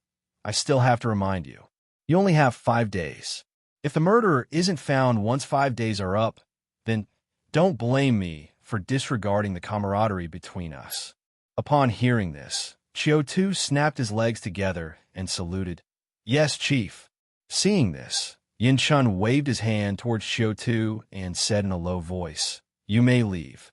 I still have to remind you, you only have 5 days. If the murderer isn't found once 5 days are up, then don't blame me for disregarding the camaraderie between us." Upon hearing this, Qiu Tu snapped his legs together and saluted. "Yes, Chief." Seeing this, Yin Chun waved his hand towards Qiu Tu and said in a low voice, "You may leave."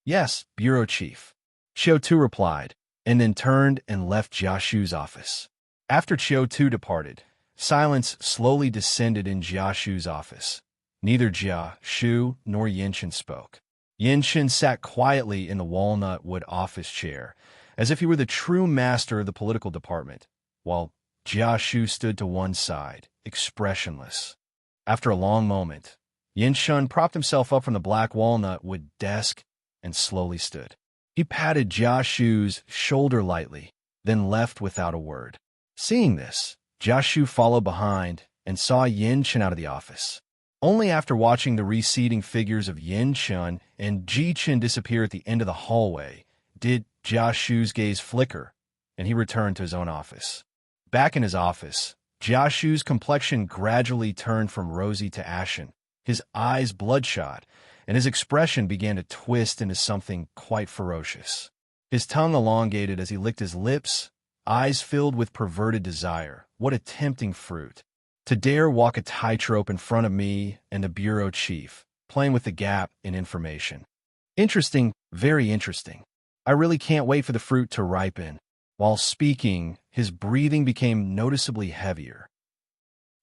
"Yes, Bureau Chief," Qiu Tu replied, and then turned and left Jia Shu's office. After Qiu Tu departed, silence slowly descended in Jia Shu's office. Neither Jia Shu nor Yanchen spoke. Yanchen sat quietly in the walnut wood office chair, as if he were the true master of the political department, while Jia Shu stood to one side, expressionless. After a long moment, Yin Shun propped himself up from the black walnut wood desk and slowly stood. He patted Jia Shu's shoulder lightly, then left without a word. Seeing this, Jia Shu followed behind and saw Yin Chen out of the office. Only after watching the receding figures of Yin Chen and Ji Chen disappear at the end of the hallway did Jia Shu's gaze flicker, and he returned to his own office. Back in his office, Jia Shu's complexion gradually turned from rosy to ashen, his eyes bloodshot, and his expression began to twist into something quite ferocious. His tongue elongated as he licked his lips, eyes filled with perverted desire. What a tempting fruit! To dare walk a tightrope in front of me and the bureau chief, playing with the gap in information. Interesting, very interesting. I really can't wait for the fruit to ripen. While speaking, his breathing became noticeably heavier.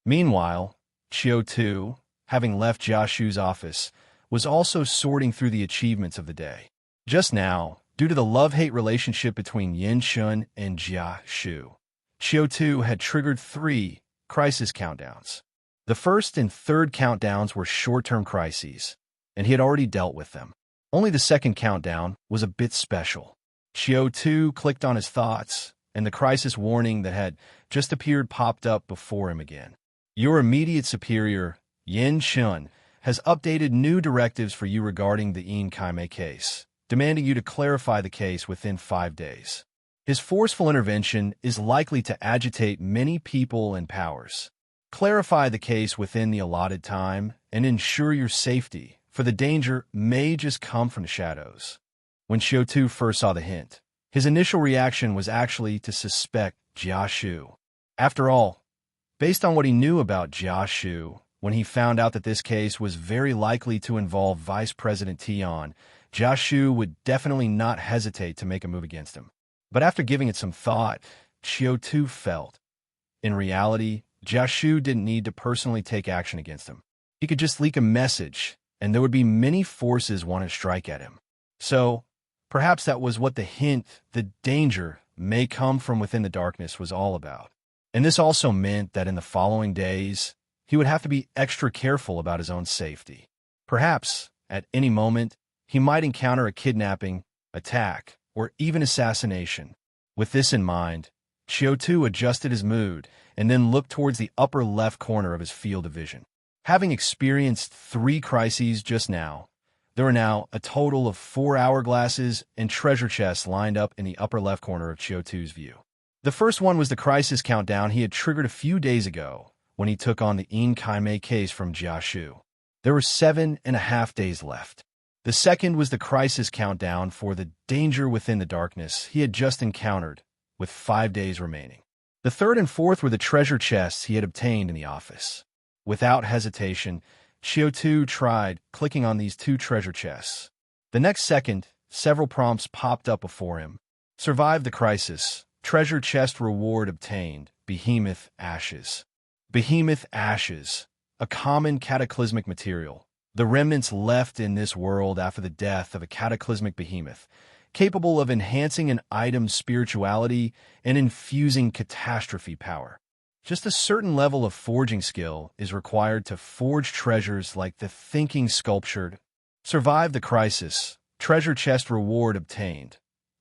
Meanwhile, Qiu Tu, having left Jia Shu's office, was also sorting through the achievements of the day. Just now, due to the love-hate relationship between Yin Shun and Jia Shu, Qiu Tu had triggered 3 crisis countdowns. The first and third countdowns were short-term crises, and he had already dealt with them. Only the second countdown was a bit special. Qiu Tu clicked on his thoughts, and the crisis warning that had just appeared popped up before him again. Your immediate superior, Yin Shun, has updated new directives for you regarding the Yin Kaimei case, demanding you to clarify the case within 5 days. His forceful intervention is likely to agitate many people and powers. Clarify the case within the allotted time and ensure your safety, for the danger may just come from the shadows. When Qiu Tu first saw the hint, his initial reaction was actually to suspect Jia Shu. After all, based on what he knew about Jia Shu, when he found out that this case was very likely to involve Vice President Tian, Jia Shu would definitely not hesitate to make a move against him. But after giving it some thought, Qiu Tu felt, in reality, Jia Shu didn't need to personally take action against him. He could just leak a message, and there would be many forces want to strike at him. So, perhaps that was what the hint, the danger, may come from within the darkness was all about. And this also meant that in the following days, he would have to be extra careful about his own safety. Perhaps, at any moment, he might encounter a kidnapping, attack, or even assassination. With this in mind, Qiu Tu adjusted his mood and then looked towards the upper left corner of his field of vision. Having experienced 3 crises just now, there are now a total of 4 hourglasses and treasure chests lined up in the upper left corner of Qiu Tu's view. The first one was the crisis countdown he had triggered a few days ago when he took on the Yin Kaimei case from Jia Shu. There were 7.5 days left. The second was the crisis countdown for the danger within the darkness he had just encountered, with 5 days remaining. The third and fourth were the treasure chests he had obtained in the office. Without hesitation, Qiu Tu tried clicking on these 2 treasure chests. The next second, several prompts popped up before him. Survive the crisis. Treasure chest reward obtained. Behemoth ashes. Behemoth ashes, a common cataclysmic material. The remnants left in this world after the death of a cataclysmic behemoth, capable of enhancing an item's spirituality and infusing catastrophe power. Just a certain level of forging skill is required to forge treasures like the thinking sculptured. Survive the crisis. Treasure chest reward obtained.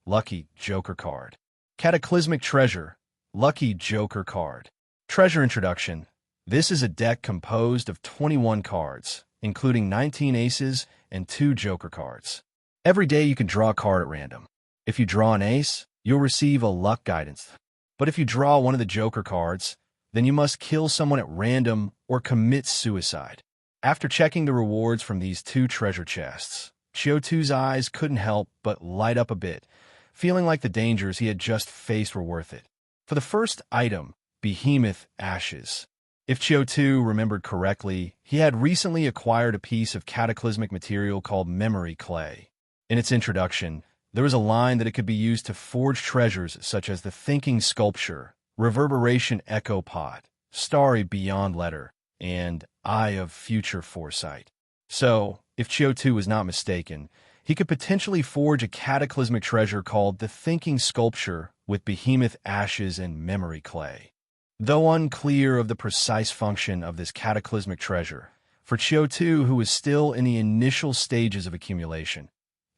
Lucky Joker card. Cataclysmic treasure. Lucky Joker card. Treasure introduction. This is a deck composed of 21 cards, including 19 aces and 2 Joker cards. Every day you can draw a card at random. If you draw an ace, you'll receive a luck guidance. But if you draw one of the Joker cards, then you must kill someone at random or commit suicide. After checking the rewards from these 2 treasure chests, Qiu Tu's eyes couldn't help but light up a bit, feeling like the dangers he had just faced were worth it. For the first item, Behemoth Ashes. If Qiu Tu remembered correctly, he had recently acquired a piece of cataclysmic material called memory clay. In its introduction, there was a line that it could be used to forge treasures such as the thinking sculpture, reverberation echo pot, starry beyond letter, and eye of future foresight. So, if Qiu Tu was not mistaken, he could potentially forge a cataclysmic treasure called the thinking sculpture with behemoth ashes and memory clay. Though unclear of the precise function of this cataclysmic treasure, For Qiu Tu, who was still in the initial stages of accumulation,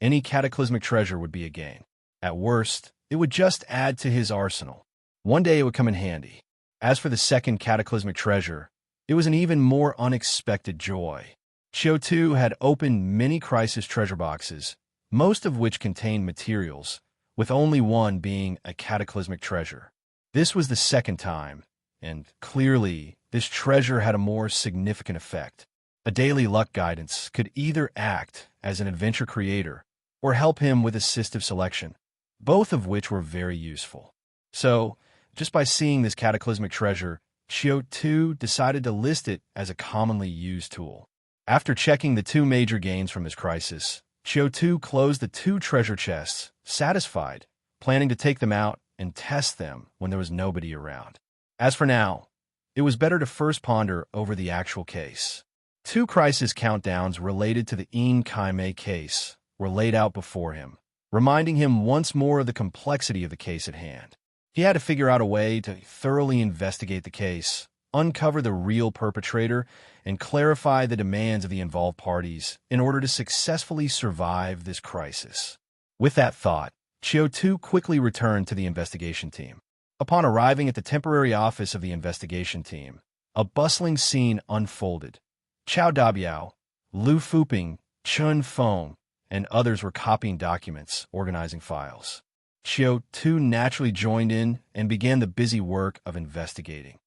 any cataclysmic treasure would be a gain. At worst, it would just add to his arsenal. One day it would come in handy. As for the second cataclysmic treasure, it was an even more unexpected joy. Qiu Tu had opened many crisis treasure boxes, most of which contained materials, with only one being a cataclysmic treasure. This was the second time, and clearly, this treasure had a more significant effect. A daily luck guidance could either act as an adventure creator or help him with assistive selection, both of which were very useful. So, just by seeing this cataclysmic treasure, Qiu Tu decided to list it as a commonly used tool. After checking the two major gains from his crisis, Qiu Tu closed the two treasure chests, satisfied, planning to take them out and test them when there was nobody around. As for now, it was better to first ponder over the actual case. Two crisis countdowns related to the Kai case were laid out before him, reminding him once more of the complexity of the case at hand. He had to figure out a way to thoroughly investigate the case, uncover the real perpetrator, and clarify the demands of the involved parties in order to successfully survive this crisis. With that thought, Qiu Tu quickly returned to the investigation team. Upon arriving at the temporary office of the investigation team, a bustling scene unfolded. Chao Dabiao, Lu Fuping, Chun Feng, and others were copying documents, organizing files. Qiu Tu naturally joined in and began the busy work of investigating.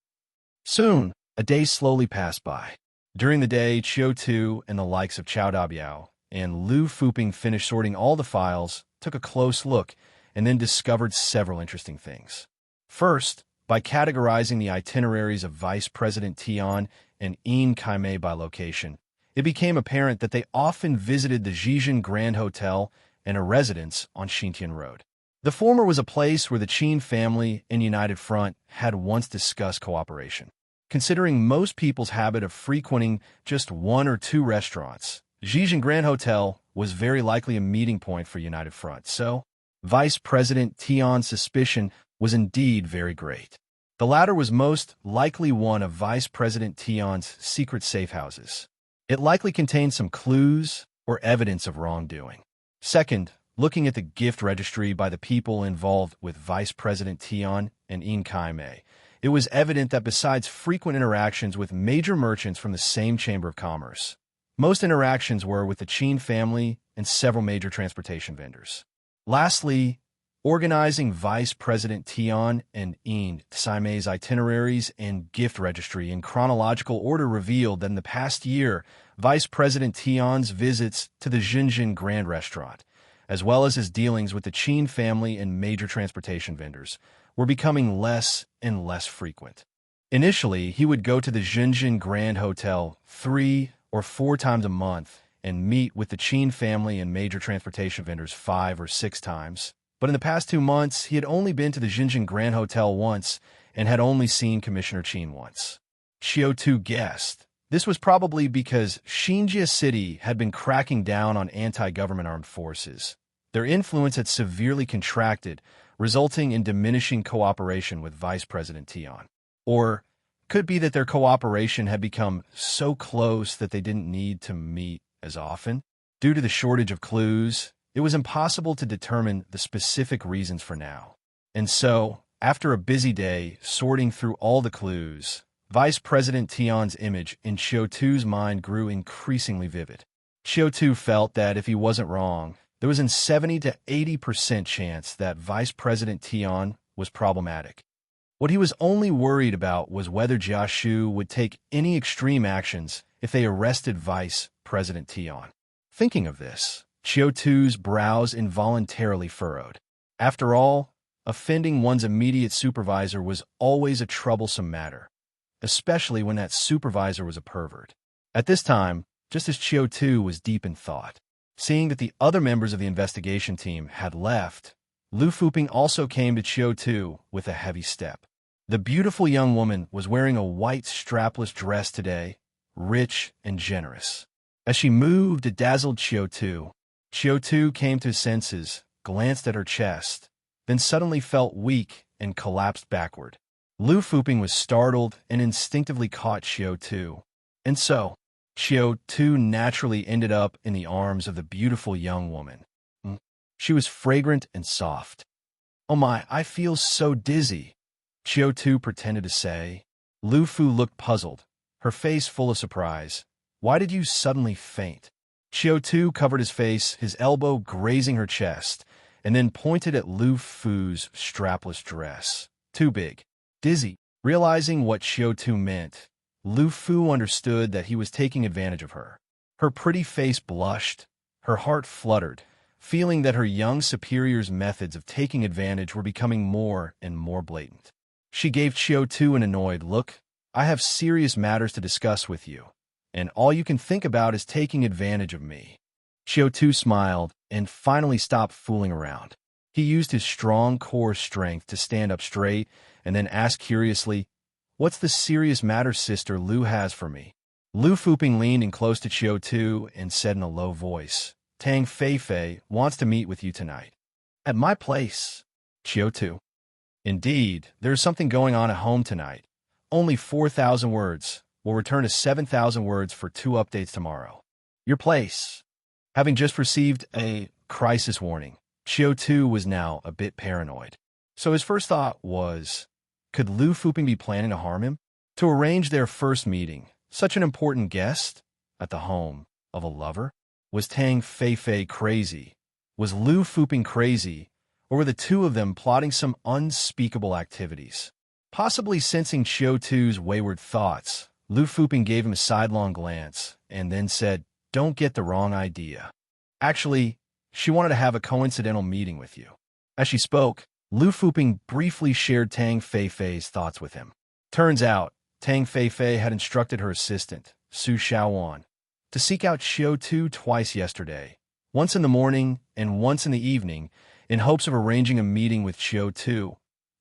Soon, a day slowly passed by. During the day, Qiu Tu and the likes of Chao Dabiao and Lu Fuping finished sorting all the files, took a close look, and then discovered several interesting things. First, by categorizing the itineraries of Vice President Tian and Kai by location, it became apparent that they often visited the Zhejiang Grand Hotel and a residence on Xintian Road. The former was a place where the Qin family and United Front had once discussed cooperation. Considering most people's habit of frequenting just one or two restaurants, Zhejiang Grand Hotel was very likely a meeting point for United Front, so Vice President Tian's suspicion was indeed very great. The latter was most likely one of Vice President Tian's secret safe houses. It likely contained some clues or evidence of wrongdoing. Second, looking at the gift registry by the people involved with Vice President Tian and Kai, it was evident that besides frequent interactions with major merchants from the same Chamber of Commerce, most interactions were with the Qin family and several major transportation vendors. Lastly, organizing Vice President Tian and Tsai's itineraries and gift registry in chronological order revealed that in the past year, Vice President Tian's visits to the Xinjiang Grand Restaurant, as well as his dealings with the Qin family and major transportation vendors, were becoming less and less frequent. Initially, he would go to the Xinjiang Grand Hotel 3 or 4 times a month and meet with the Qin family and major transportation vendors 5 or 6 times. But in the past 2 months, he had only been to the Xinjiang Grand Hotel once and had only seen Commissioner Qin once. Qiu Tu guessed this was probably because Xinjia City had been cracking down on anti-government armed forces. Their influence had severely contracted, resulting in diminishing cooperation with Vice President Tian. Or could be that their cooperation had become so close that they didn't need to meet as often. Due to the shortage of clues, it was impossible to determine the specific reasons for now. And so, after a busy day sorting through all the clues, Vice President Tian's image in Qiu Tu's mind grew increasingly vivid. Qiu Tu felt that if he wasn't wrong, there was a 70 to 80% chance that Vice President Tian was problematic. What he was only worried about was whether Jia Shu would take any extreme actions if they arrested Vice President Tian. Thinking of this, Qiu Tu's brows involuntarily furrowed. After all, offending one's immediate supervisor was always a troublesome matter, especially when that supervisor was a pervert. At this time, just as Qiu Tu was deep in thought, seeing that the other members of the investigation team had left, Lu Fuping also came to Qiu Tu with a heavy step. The beautiful young woman was wearing a white strapless dress today, rich and generous. As she moved, it dazzled Qiu Tu. Qiu Tu came to his senses, glanced at her chest, then suddenly felt weak and collapsed backward. Lu Fuping was startled and instinctively caught Qiu Tu. And so, Qiu Tu naturally ended up in the arms of the beautiful young woman. She was fragrant and soft. "Oh my, I feel so dizzy," Qiu Tu pretended to say. Lu Fu looked puzzled, her face full of surprise. "Why did you suddenly faint?" Qiu Tu covered his face, his elbow grazing her chest, and then pointed at Lu Fu's strapless dress. "Too big." Dizzy. Realizing what Qiu Tu meant, Lu Fu understood that he was taking advantage of her. Her pretty face blushed, her heart fluttered, feeling that her young superior's methods of taking advantage were becoming more and more blatant. She gave Qiu Tu an annoyed look. "I have serious matters to discuss with you, and all you can think about is taking advantage of me." Qiu Tu smiled and finally stopped fooling around. He used his strong core strength to stand up straight and then asked curiously, "What's the serious matter Sister Lu has for me?" Lu Fuping leaned in close to Qiu Tu and said in a low voice, "Tang Fei wants to meet with you tonight." "At my place?" Qiu Tu. "Indeed, there is something going on at home tonight. Only 4,000 words. We'll return to 7,000 words for 2 updates tomorrow." "Your place." Having just received a crisis warning, Qiu Tu was now a bit paranoid. So his first thought was, could Lu Fuping be planning to harm him? To arrange their first meeting, such an important guest, at the home of a lover? Was Tang Fei crazy? Was Lu Fuping crazy? Or were the two of them plotting some unspeakable activities? Possibly sensing Qiu Tu's wayward thoughts, Lu Fuping gave him a sidelong glance and then said, "Don't get the wrong idea. Actually, she wanted to have a coincidental meeting with you." As she spoke, Lu Fuping briefly shared Tang Fei's thoughts with him. Turns out, Tang Fei had instructed her assistant, Su Xiaowan, to seek out Qiu Tu twice yesterday, once in the morning and once in the evening, in hopes of arranging a meeting with Qiu Tu,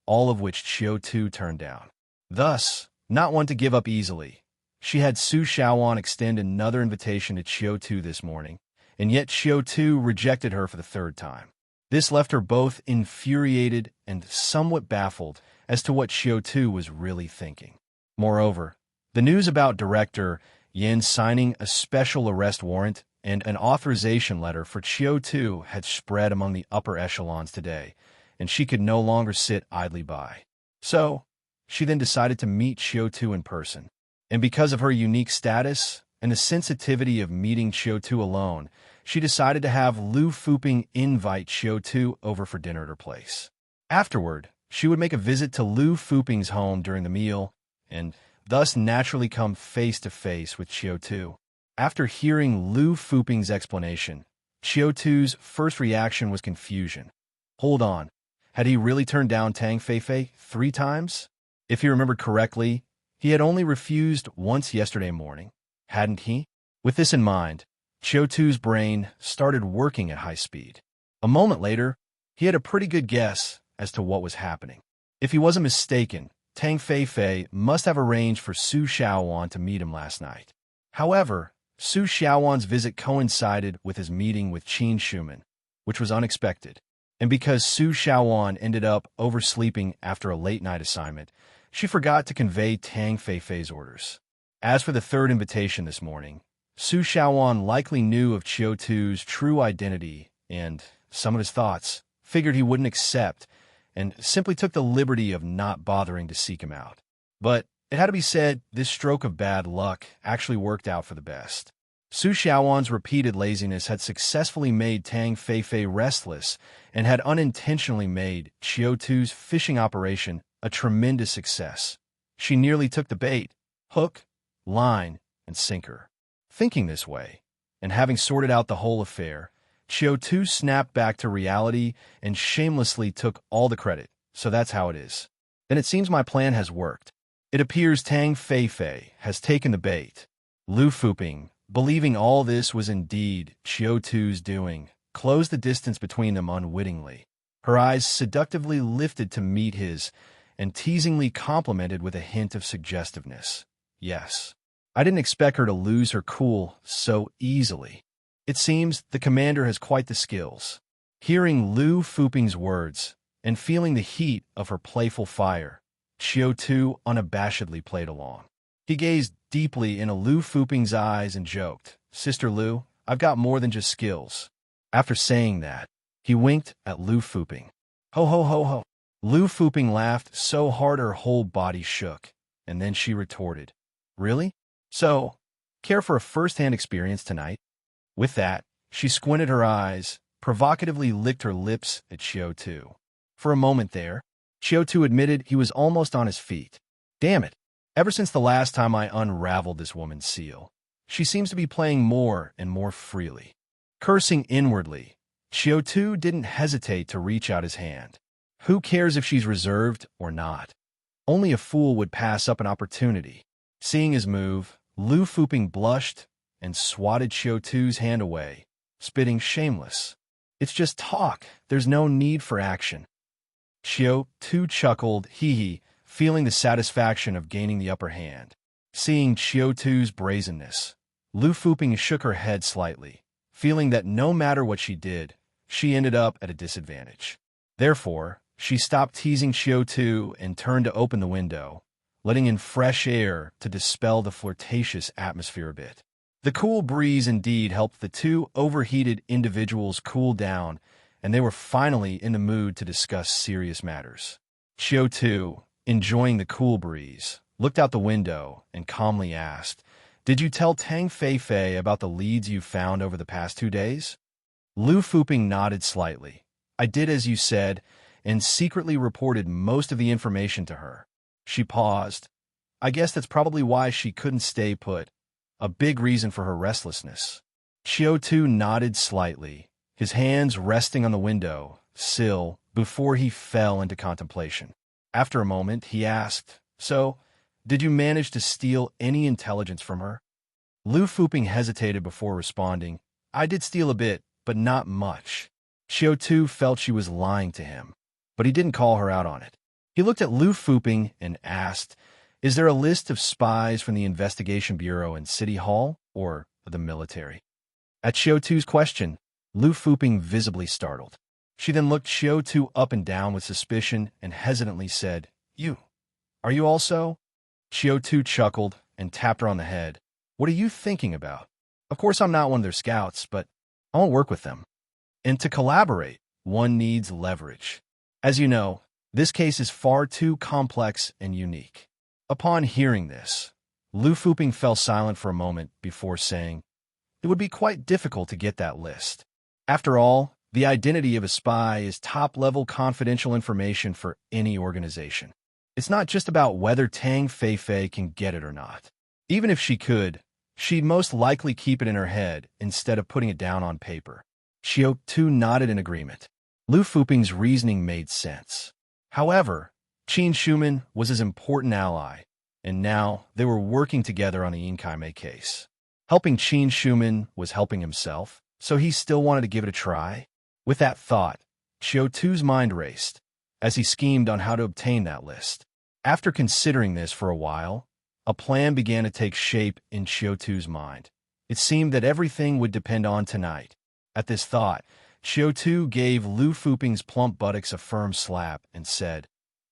all of which Qiu Tu turned down. Thus, not one to give up easily, she had Su Xiaowan extend another invitation to Qiu Tu this morning, and yet Qiu Tu rejected her for the 3rd time. This left her both infuriated and somewhat baffled as to what Qiu Tu was really thinking. Moreover, the news about Director Yin signing a special arrest warrant and an authorization letter for Qiu Tu had spread among the upper echelons today, and she could no longer sit idly by. So, she then decided to meet Qiu Tu in person. And because of her unique status and the sensitivity of meeting Qiu Tu alone, she decided to have Lu Fuping invite Qiu Tu over for dinner at her place. Afterward, she would make a visit to Lu Fuping's home during the meal, and thus naturally come face to face with Qiu Tu. After hearing Lu Fuping's explanation, Qiu Tu's first reaction was confusion. Hold on, had he really turned down Tang Fei 3 times? If he remembered correctly, he had only refused once yesterday morning, hadn't he? With this in mind, Qiu Tu's brain started working at high speed. A moment later, he had a pretty good guess as to what was happening. If he wasn't mistaken, Tang Fei must have arranged for Su Xiaowan to meet him last night. However, Su Xiaowan's visit coincided with his meeting with Qin Shuman, which was unexpected. And because Su Xiaowan ended up oversleeping after a late-night assignment, she forgot to convey Tang Fei's orders. As for the 3rd invitation this morning, Su Xiaowan likely knew of Qiu Tu's true identity and some of his thoughts, figured he wouldn't accept, and simply took the liberty of not bothering to seek him out. But it had to be said, this stroke of bad luck actually worked out for the best. Su Xiaowan's repeated laziness had successfully made Tang Fei restless and had unintentionally made Qiu Tu's fishing operation a tremendous success. She nearly took the bait, hook, line, and sinker. Thinking this way, and having sorted out the whole affair, Qiu Tu snapped back to reality and shamelessly took all the credit. "So that's how it is. Then it seems my plan has worked. It appears Tang Fei has taken the bait." Lu Fuping, believing all this was indeed Qiu Tu's doing, closed the distance between them unwittingly. Her eyes seductively lifted to meet his, and teasingly complimented with a hint of suggestiveness. "Yes. I didn't expect her to lose her cool so easily. It seems the commander has quite the skills." Hearing Lu Fuping's words and feeling the heat of her playful fire, Qiu Tu unabashedly played along. He gazed deeply into Lu Fuping's eyes and joked, "Sister Lu, I've got more than just skills." After saying that, he winked at Lu Fuping. "Ho ho ho ho." Lu Fuping laughed so hard her whole body shook, and then she retorted, "Really? So, care for a first-hand experience tonight?" With that, she squinted her eyes, provocatively licked her lips at Qiu Tu. For a moment there, Qiu Tu admitted he was almost on his feet. Damn it. Ever since the last time I unraveled this woman's seal, she seems to be playing more and more freely. Cursing inwardly, Qiu Tu didn't hesitate to reach out his hand. Who cares if she's reserved or not? Only a fool would pass up an opportunity. Seeing his move, Lu Fuping blushed and swatted Qiu Tu's hand away, spitting shameless. "It's just talk. There's no need for action." Qiu Tu chuckled, hee, feeling the satisfaction of gaining the upper hand. Seeing Qiu Tu's brazenness, Lu Fuping shook her head slightly, feeling that no matter what she did, she ended up at a disadvantage. Therefore, she stopped teasing Qiu Tu and turned to open the window, letting in fresh air to dispel the flirtatious atmosphere a bit. The cool breeze indeed helped the two overheated individuals cool down, and they were finally in the mood to discuss serious matters. Qiu Tu, enjoying the cool breeze, looked out the window and calmly asked, "Did you tell Tang Feifei about the leads you found over the past 2 days?" Lu Fuping nodded slightly. "I did as you said, and secretly reported most of the information to her." She paused. "I guess that's probably why she couldn't stay put. A big reason for her restlessness." Qiu Tu nodded slightly, his hands resting on the window sill before he fell into contemplation. After a moment, he asked, "So, did you manage to steal any intelligence from her?" Lu Fuping hesitated before responding, "I did steal a bit, but not much." Qiu Tu felt she was lying to him, but he didn't call her out on it. He looked at Lu Fuping and asked, "Is there a list of spies from the Investigation Bureau in City Hall or the military?" At Qiu Tu's question, Lu Fuping visibly startled. She then looked Qiu Tu up and down with suspicion and hesitantly said, Are you also?" Qiu Tu chuckled and tapped her on the head. "What are you thinking about? Of course I'm not one of their scouts, but I won't work with them. And to collaborate, one needs leverage. As you know, this case is far too complex and unique." Upon hearing this, Lu Fuping fell silent for a moment before saying, "It would be quite difficult to get that list. After all, the identity of a spy is top-level confidential information for any organization. It's not just about whether Tang Feifei can get it or not. Even if she could, she'd most likely keep it in her head instead of putting it down on paper." Qiu Tu nodded in agreement. Lu Fuping's reasoning made sense. However, Qin Shuman was his important ally, and now they were working together on the Inkaime case. Helping Qin Shuman was helping himself, so he still wanted to give it a try. With that thought, Qiu Tu's mind raced, as he schemed on how to obtain that list. After considering this for a while, a plan began to take shape in Qiu Tu's mind. It seemed that everything would depend on tonight. At this thought, Qiu Tu gave Lu Fuping's plump buttocks a firm slap and said,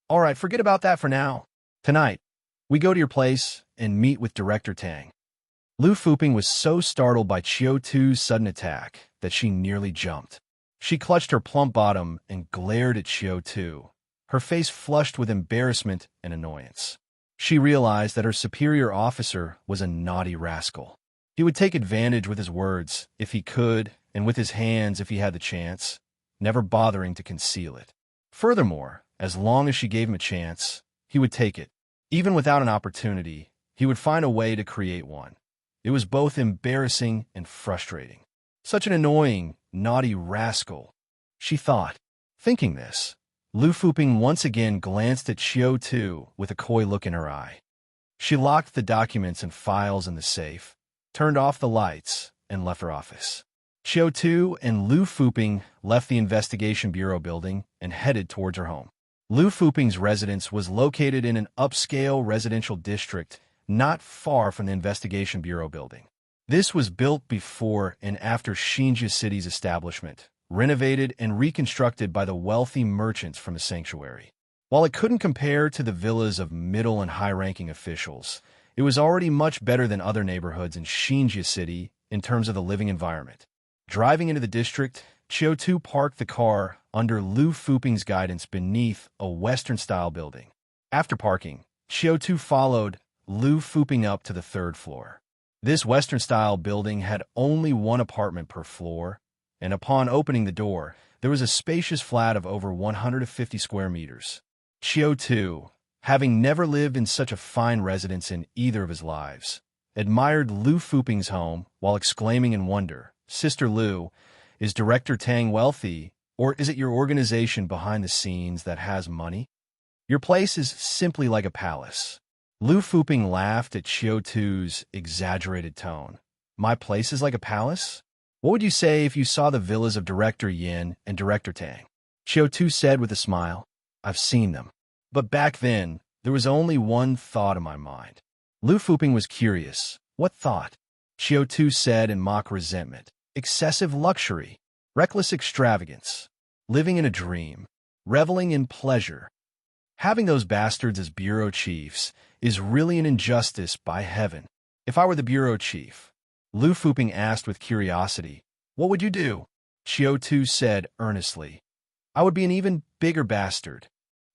"All right, forget about that for now. Tonight, we go to your place and meet with Director Tang." Lu Fuping was so startled by Qiu Tu's sudden attack that she nearly jumped. She clutched her plump bottom and glared at Qiu Tu, her face flushed with embarrassment and annoyance. She realized that her superior officer was a naughty rascal. He would take advantage with his words if he could, and with his hands if he had the chance, never bothering to conceal it. Furthermore, as long as she gave him a chance, he would take it. Even without an opportunity, he would find a way to create one. It was both embarrassing and frustrating. Such an annoying, naughty rascal, she thought. Thinking this, Lu Fuping once again glanced at Qiu Tu with a coy look in her eye. She locked the documents and files in the safe, turned off the lights, and left her office. Qiu Tu and Lu Fuping left the Investigation Bureau building and headed towards her home. Lu Fuping's residence was located in an upscale residential district not far from the Investigation Bureau building. This was built before and after Xinjia City's establishment, renovated and reconstructed by the wealthy merchants from the sanctuary. While it couldn't compare to the villas of middle and high-ranking officials, It was already much better than other neighborhoods in Xinjia City in terms of the living environment. Driving into the district, Qiu Tu parked the car under Lu Fuping's guidance beneath a Western-style building. After parking, Qiu Tu followed Lu Fuping up to the third floor. This Western-style building had only one apartment per floor, and upon opening the door, there was a spacious flat of over 150 square meters. Qiu Tu, having never lived in such a fine residence in either of his lives, admired Lu Fuping's home while exclaiming in wonder, "Sister Lu, is Director Tang wealthy, or is it your organization behind the scenes that has money? Your place is simply like a palace." Lu Fuping laughed at Qiu Tu's exaggerated tone. "My place is like a palace? What would you say if you saw the villas of Director Yin and Director Tang?" Qiu Tu said with a smile, "I've seen them. But back then, there was only one thought in my mind." Lu Fuping was curious. "What thought?" Qiu Tu said in mock resentment. "Excessive luxury, reckless extravagance, living in a dream, reveling in pleasure. Having those bastards as bureau chiefs is really an injustice, by heaven." "If I were the bureau chief," Lu Fuping asked with curiosity, "what would you do?" Qiu Tu said earnestly, "I would be an even bigger bastard."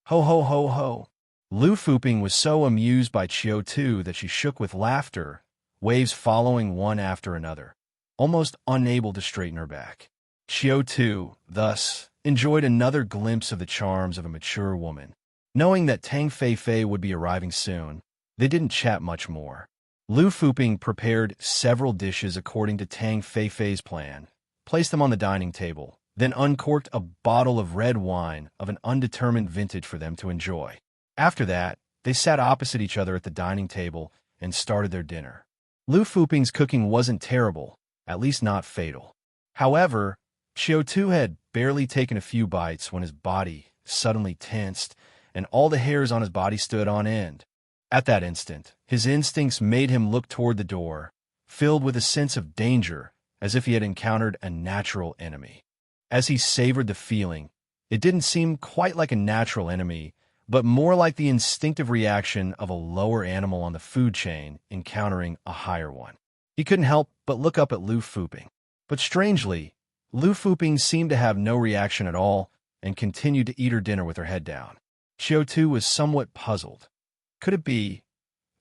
"Ho ho ho ho." Lu Fuping was so amused by Qiu Tu that she shook with laughter, waves following one after another, almost unable to straighten her back. Qiu Tu, thus, enjoyed another glimpse of the charms of a mature woman. Knowing that Tang Feifei would be arriving soon, they didn't chat much more. Lu Fuping prepared several dishes according to Tang Feifei's plan, placed them on the dining table, then uncorked a bottle of red wine of an undetermined vintage for them to enjoy. After that, they sat opposite each other at the dining table and started their dinner. Lu Fuping's cooking wasn't terrible, at least not fatal. However, Qiu Tu had barely taken a few bites when his body suddenly tensed and all the hairs on his body stood on end. At that instant, his instincts made him look toward the door, filled with a sense of danger, as if he had encountered a natural enemy. As he savored the feeling, it didn't seem quite like a natural enemy, but more like the instinctive reaction of a lower animal on the food chain encountering a higher one. He couldn't help but look up at Lu Fuping. But strangely, Lu Fuping seemed to have no reaction at all and continued to eat her dinner with her head down. Qiu Tu was somewhat puzzled. Could it be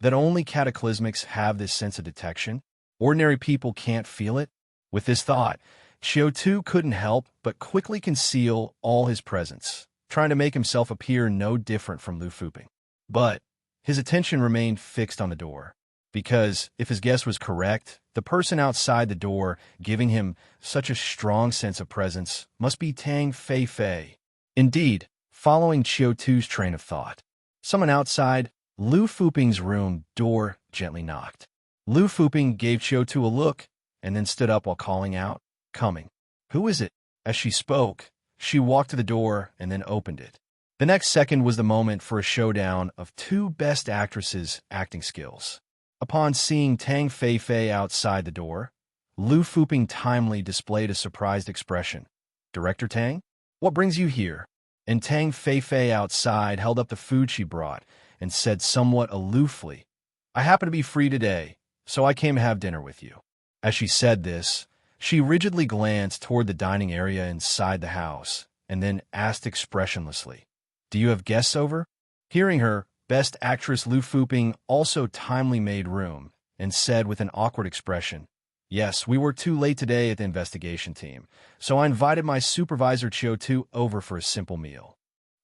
that only cataclysmics have this sense of detection? Ordinary people can't feel it? With this thought, Qiu Tu couldn't help but quickly conceal all his presence, trying to make himself appear no different from Lu Fuping. But his attention remained fixed on the door, because if his guess was correct, the person outside the door giving him such a strong sense of presence must be Tang Feifei. Indeed, following Qiu Tu's train of thought, someone outside Lu Fuping's room door gently knocked. Lu Fuping gave Qiu Tu a look and then stood up while calling out, "Coming." "Who is it?" As she spoke, she walked to the door and then opened it. The next second was the moment for a showdown of two best actresses' acting skills. Upon seeing Tang Feifei outside the door, Lu Fuping timely displayed a surprised expression. "Director Tang? What brings you here?" And Tang Feifei outside held up the food she brought and said somewhat aloofly, "I happen to be free today, so I came to have dinner with you." As she said this, she rigidly glanced toward the dining area inside the house and then asked expressionlessly, "Do you have guests over?" Hearing her, Best Actress Lu Fuping also timely made room and said with an awkward expression, "Yes, we were too late today at the investigation team, so I invited my supervisor Qiu Tu over for a simple meal."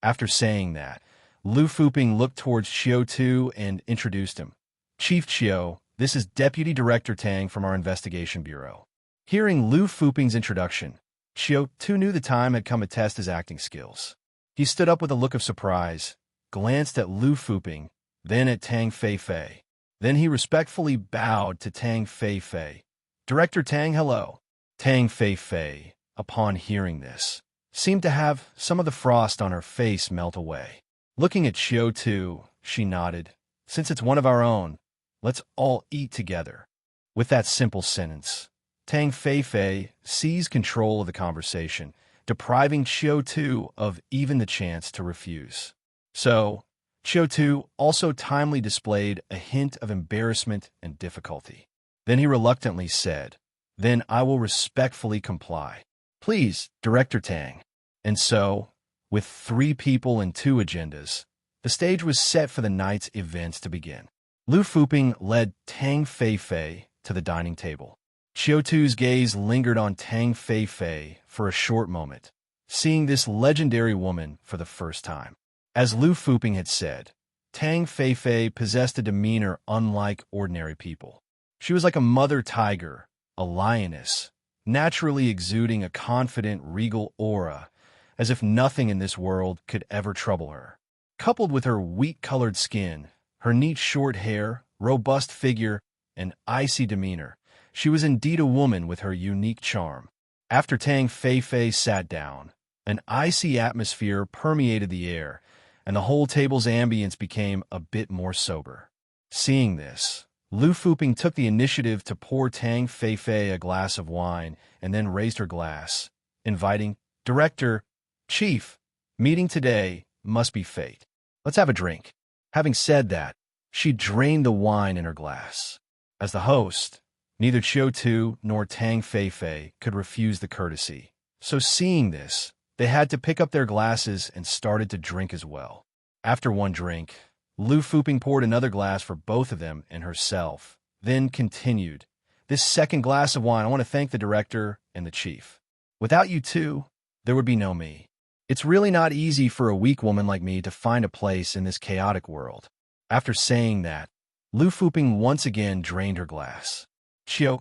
After saying that, Lu Fuping looked towards Qiu Tu and introduced him. "Chief Qiu, this is Deputy Director Tang from our investigation bureau." Hearing Lu Fuping's introduction, Qiu Tu knew the time had come to test his acting skills. He stood up with a look of surprise, glanced at Lu Fuping, then at Tang Feifei. Then he respectfully bowed to Tang Feifei. "Director Tang, hello." Tang Feifei, upon hearing this, seemed to have some of the frost on her face melt away. Looking at Qiu Tu, she nodded. "Since it's one of our own, let's all eat together." With that simple sentence, Tang Feifei seized control of the conversation, depriving Qiu Tu of even the chance to refuse. "So, Qiu Tu also timely displayed a hint of embarrassment and difficulty. Then he reluctantly said, "Then I will respectfully comply. Please, Director Tang." And so, with 3 people and 2 agendas, the stage was set for the night's events to begin. Lu Fuping led Tang Feifei to the dining table. Qiu Tu's gaze lingered on Tang Feifei for a short moment, seeing this legendary woman for the first time. As Lu Fuping had said, Tang Feifei possessed a demeanor unlike ordinary people. She was like a mother tiger, a lioness, naturally exuding a confident, regal aura, as if nothing in this world could ever trouble her. Coupled with her wheat-colored skin, her neat short hair, robust figure, and icy demeanor, she was indeed a woman with her unique charm. After Tang Feifei sat down, an icy atmosphere permeated the air, and the whole table's ambience became a bit more sober. Seeing this, Lu Fuping took the initiative to pour Tang Feifei a glass of wine and then raised her glass, inviting, "Director, Chief, meeting today must be fate. Let's have a drink." Having said that, she drained the wine in her glass. As the host, neither Qiu Tu nor Tang Feifei could refuse the courtesy. So seeing this, they had to pick up their glasses and started to drink as well. After one drink, Lu Fuping poured another glass for both of them and herself, then continued, "This second glass of wine, I want to thank the director and the chief. Without you two, there would be no me. It's really not easy for a weak woman like me to find a place in this chaotic world." After saying that, Lu Fuping once again drained her glass. Qiu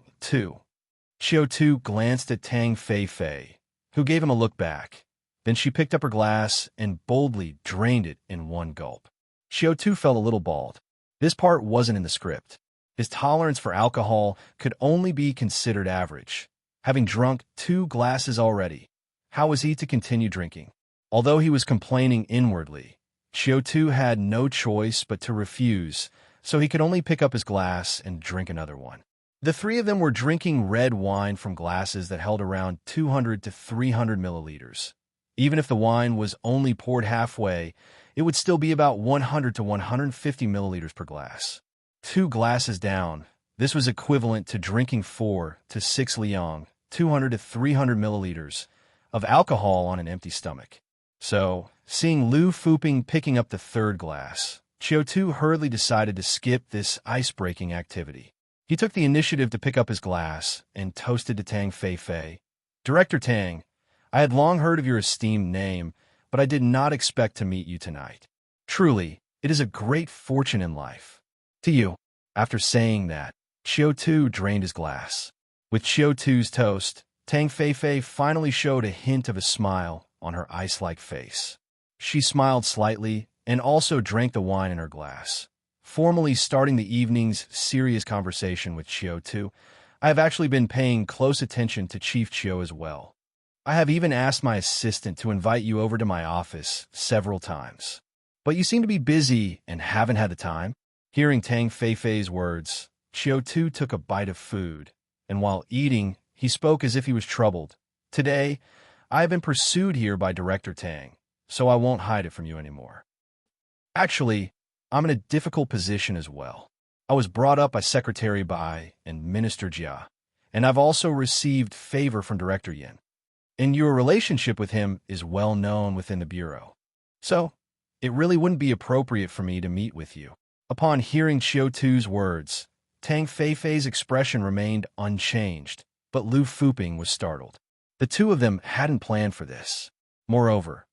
Tu glanced at Tang Feifei, who gave him a look back. Then she picked up her glass and boldly drained it in one gulp. Qiu Tu felt a little bald. This part wasn't in the script. His tolerance for alcohol could only be considered average. Having drunk 2 glasses already, how was he to continue drinking? Although he was complaining inwardly, Qiu Tu had no choice but to refuse, so he could only pick up his glass and drink another one. The 3 of them were drinking red wine from glasses that held around 200 to 300 milliliters. Even if the wine was only poured halfway, it would still be about 100 to 150 milliliters per glass. 2 glasses down, this was equivalent to drinking 4 to 6 liang, 200 to 300 milliliters, of alcohol on an empty stomach. So, seeing Lu Fuping picking up the 3rd glass, Qiu Tu hurriedly decided to skip this ice-breaking activity. He took the initiative to pick up his glass and toasted to Tang Feifei. "Director Tang, I had long heard of your esteemed name, but I did not expect to meet you tonight. Truly, it is a great fortune in life. To you." After saying that, Qiu Tu drained his glass. With Qiu Tu's toast, Tang Feifei finally showed a hint of a smile on her ice-like face. She smiled slightly and also drank the wine in her glass, formally starting the evening's serious conversation with Qiu Tu. "I have actually been paying close attention to Chief Qiu as well. I have even asked my assistant to invite you over to my office several times. But you seem to be busy and haven't had the time." Hearing Tang Feifei's words, Qiu Tu took a bite of food, and while eating, he spoke as if he was troubled. "Today, I have been pursued here by Director Tang, so I won't hide it from you anymore. Actually, I'm in a difficult position as well. I was brought up by Secretary Bai and Minister Jia, and I've also received favor from Director Yin. And your relationship with him is well known within the Bureau. So, it really wouldn't be appropriate for me to meet with you." Upon hearing Qiu Tu's words, Tang Feifei's expression remained unchanged, but Lu Fuping was startled. The 2 of them hadn't planned for this. Moreover,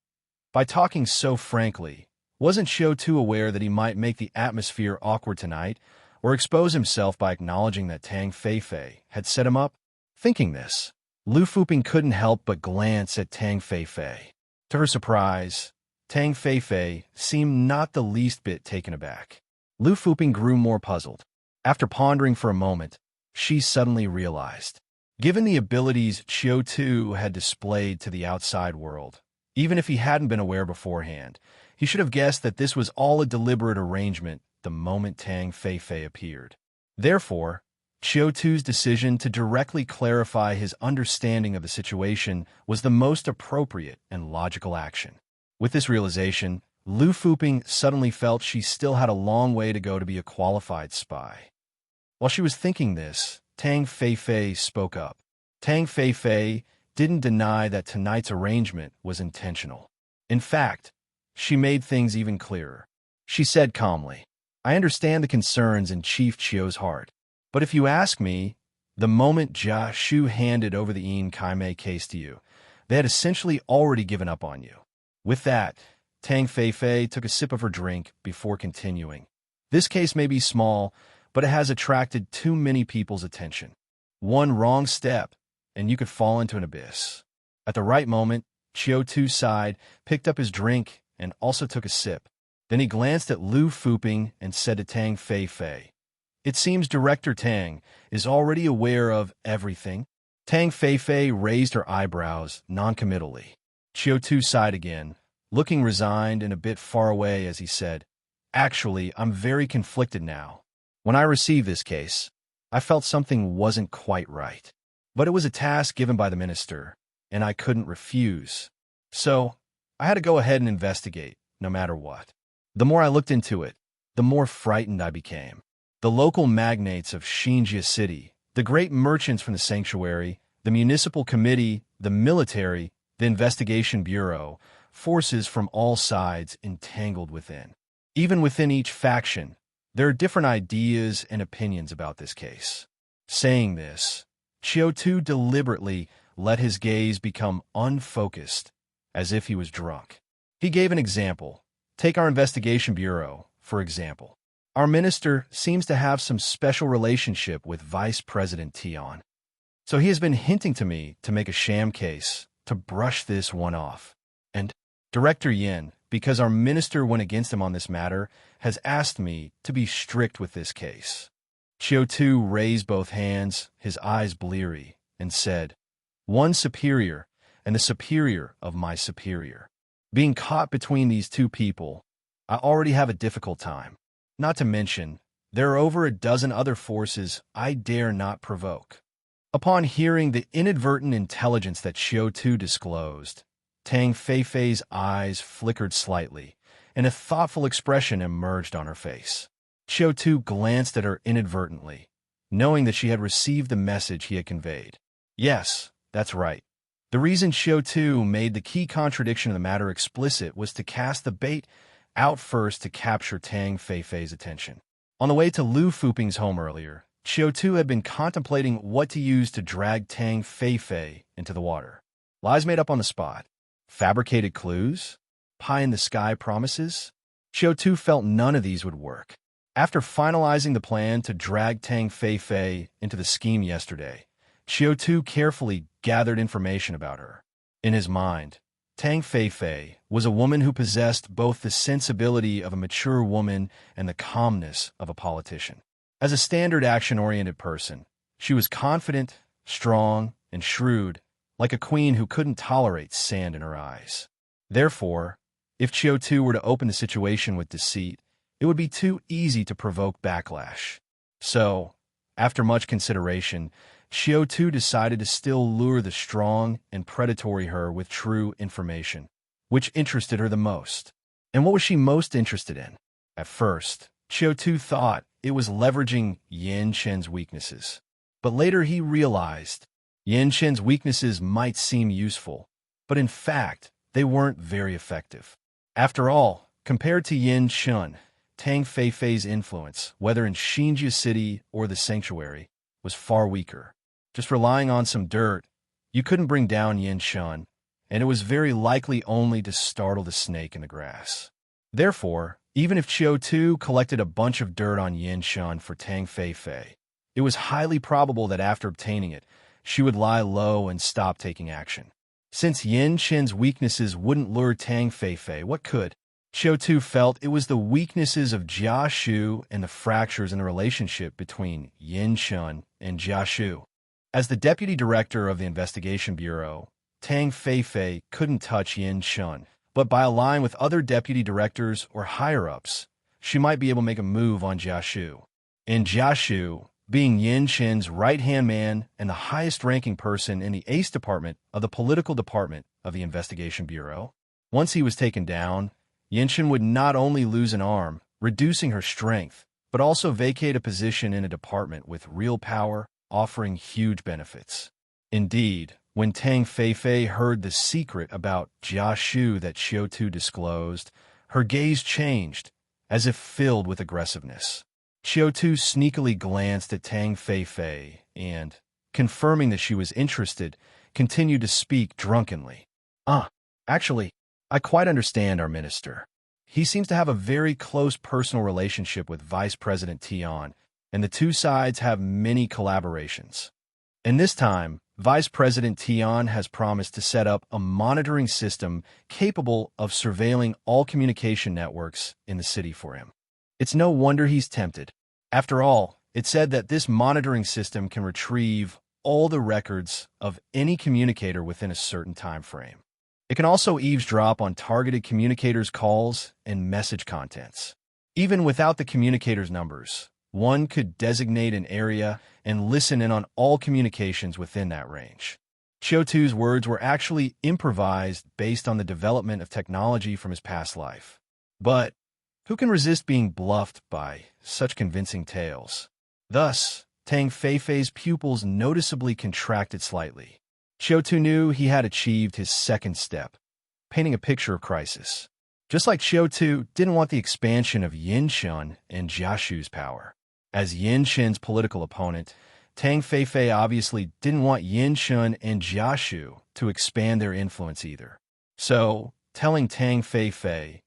by talking so frankly, wasn't Qiu Tu aware that he might make the atmosphere awkward tonight, or expose himself by acknowledging that Tang Feifei had set him up? Thinking this, Lu Fuping couldn't help but glance at Tang Feifei. To her surprise, Tang Feifei seemed not the least bit taken aback. Lu Fuping grew more puzzled. After pondering for a moment, she suddenly realized. Given the abilities Qiu Tu had displayed to the outside world, even if he hadn't been aware beforehand, he should have guessed that this was all a deliberate arrangement the moment Tang Feifei appeared. Therefore, Qiu Tu's decision to directly clarify his understanding of the situation was the most appropriate and logical action. With this realization, Lu Fuping suddenly felt she still had a long way to go to be a qualified spy. While she was thinking this, Tang Feifei spoke up. Tang Feifei didn't deny that tonight's arrangement was intentional. In fact, she made things even clearer. She said calmly, "I understand the concerns in Chief Qiu's heart, but if you ask me, the moment Jia Shu handed over the Yin Kaimei case to you, they had essentially already given up on you." With that, Tang Feifei took a sip of her drink before continuing. "This case may be small, but it has attracted too many people's attention. One wrong step, and you could fall into an abyss." At the right moment, Qiu Tu sighed, picked up his drink, and also took a sip. Then he glanced at Lu Fuping and said to Tang Feifei, "It seems Director Tang is already aware of everything." Tang Feifei raised her eyebrows noncommittally. Qiu Tu sighed again, looking resigned and a bit far away as he said, "Actually, I'm very conflicted now. When I received this case, I felt something wasn't quite right. But it was a task given by the minister, and I couldn't refuse. So, I had to go ahead and investigate, no matter what. The more I looked into it, the more frightened I became. The local magnates of Xinjia City, the great merchants from the sanctuary, the municipal committee, the military, the investigation bureau, forces from all sides entangled within. Even within each faction, there are different ideas and opinions about this case." Saying this, Qiu Tu deliberately let his gaze become unfocused, as if he was drunk. He gave an example. Take our investigation bureau, for example. Our minister seems to have some special relationship with Vice President Tian. So he has been hinting to me to make a sham case, to brush this one off. And Director Yin, because our minister went against him on this matter, has asked me to be strict with this case." Qiu Tu raised both hands, his eyes bleary, and said, "One superior, and the superior of my superior. Being caught between these two people, I already have a difficult time. Not to mention, there are over a dozen other forces I dare not provoke." Upon hearing the inadvertent intelligence that Qiu Tu disclosed, Tang Feifei's eyes flickered slightly, and a thoughtful expression emerged on her face. Qiu Tu glanced at her inadvertently, knowing that she had received the message he had conveyed. Yes, that's right. The reason Qiu Tu made the key contradiction of the matter explicit was to cast the bait out first to capture Tang Feifei's attention. On the way to Lu Fuping's home earlier, Qiu Tu had been contemplating what to use to drag Tang Feifei into the water. Lies made up on the spot. Fabricated clues? Pie-in-the-sky promises? Qiu Tu felt none of these would work. After finalizing the plan to drag Tang Feifei into the scheme yesterday, Qiu Tu carefully gathered information about her. In his mind, Tang Feifei was a woman who possessed both the sensibility of a mature woman and the calmness of a politician. As a standard action-oriented person, she was confident, strong, and shrewd, like a queen who couldn't tolerate sand in her eyes. Therefore, if Qiu Tu were to open the situation with deceit, it would be too easy to provoke backlash. So, after much consideration, Qiu Tu decided to still lure the strong and predatory her with true information, which interested her the most. And what was she most interested in? At first, Qiu Tu thought it was leveraging Yan Chen's weaknesses. But later he realized Yan Chen's weaknesses might seem useful, but in fact, they weren't very effective. After all, compared to Yan Chen, Tang Feifei's influence, whether in Xinjia City or the sanctuary, was far weaker. Just relying on some dirt, you couldn't bring down Yan Chen, and it was very likely only to startle the snake in the grass. Therefore, even if Qiu Tu collected a bunch of dirt on Yan Chen for Tang Feifei, it was highly probable that after obtaining it, she would lie low and stop taking action. Since Yan Chen's weaknesses wouldn't lure Tang Feifei, what could? Qiu Tu felt it was the weaknesses of Jia Shu and the fractures in the relationship between Yan Chen and Jia Shu. As the deputy director of the investigation bureau, Tang Feifei couldn't touch Yan Chen, but by allying with other deputy directors or higher-ups, she might be able to make a move on Jia Shu. And Jia Shu, being Yan Chen's right-hand man and the highest-ranking person in the Ace Department of the Political Department of the Investigation Bureau. Once he was taken down, Yinshin would not only lose an arm, reducing her strength, but also vacate a position in a department with real power, offering huge benefits. Indeed, when Tang Feifei heard the secret about Jia Shu that Qiu Tu disclosed, her gaze changed, as if filled with aggressiveness. Qiu Tu sneakily glanced at Tang Feifei and, confirming that she was interested, continued to speak drunkenly. Actually, I quite understand our minister. He seems to have a very close personal relationship with Vice President Tian, and the two sides have many collaborations. And this time, Vice President Tian has promised to set up a monitoring system capable of surveilling all communication networks in the city for him. It's no wonder he's tempted. After all, it's said that this monitoring system can retrieve all the records of any communicator within a certain time frame. It can also eavesdrop on targeted communicators' calls and message contents. Even without the communicator's numbers, one could designate an area and listen in on all communications within that range. Qiu Tu's words were actually improvised based on the development of technology from his past life. But who can resist being bluffed by such convincing tales? Thus, Tang Feifei's pupils noticeably contracted slightly. Qiu Tu knew he had achieved his second step, painting a picture of crisis. Just like Qiu Tu didn't want the expansion of Yinshin and Jia Shu's power. As Yinshin's political opponent, Tang Feifei obviously didn't want Yinshin and Jia Shu to expand their influence either. So, telling Tang Feifei,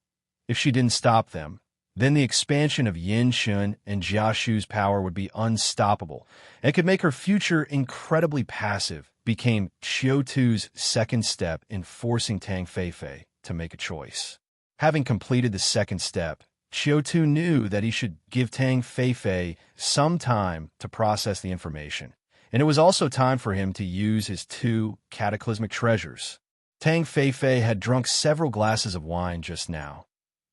if she didn't stop them, then the expansion of Yinshin and Jia Shu's power would be unstoppable and could make her future incredibly passive, became Qiu Tu's second step in forcing Tang Feifei to make a choice. Having completed the second step, Qiu Tu knew that he should give Tang Feifei some time to process the information, and it was also time for him to use his two cataclysmic treasures. Tang Feifei had drunk several glasses of wine just now,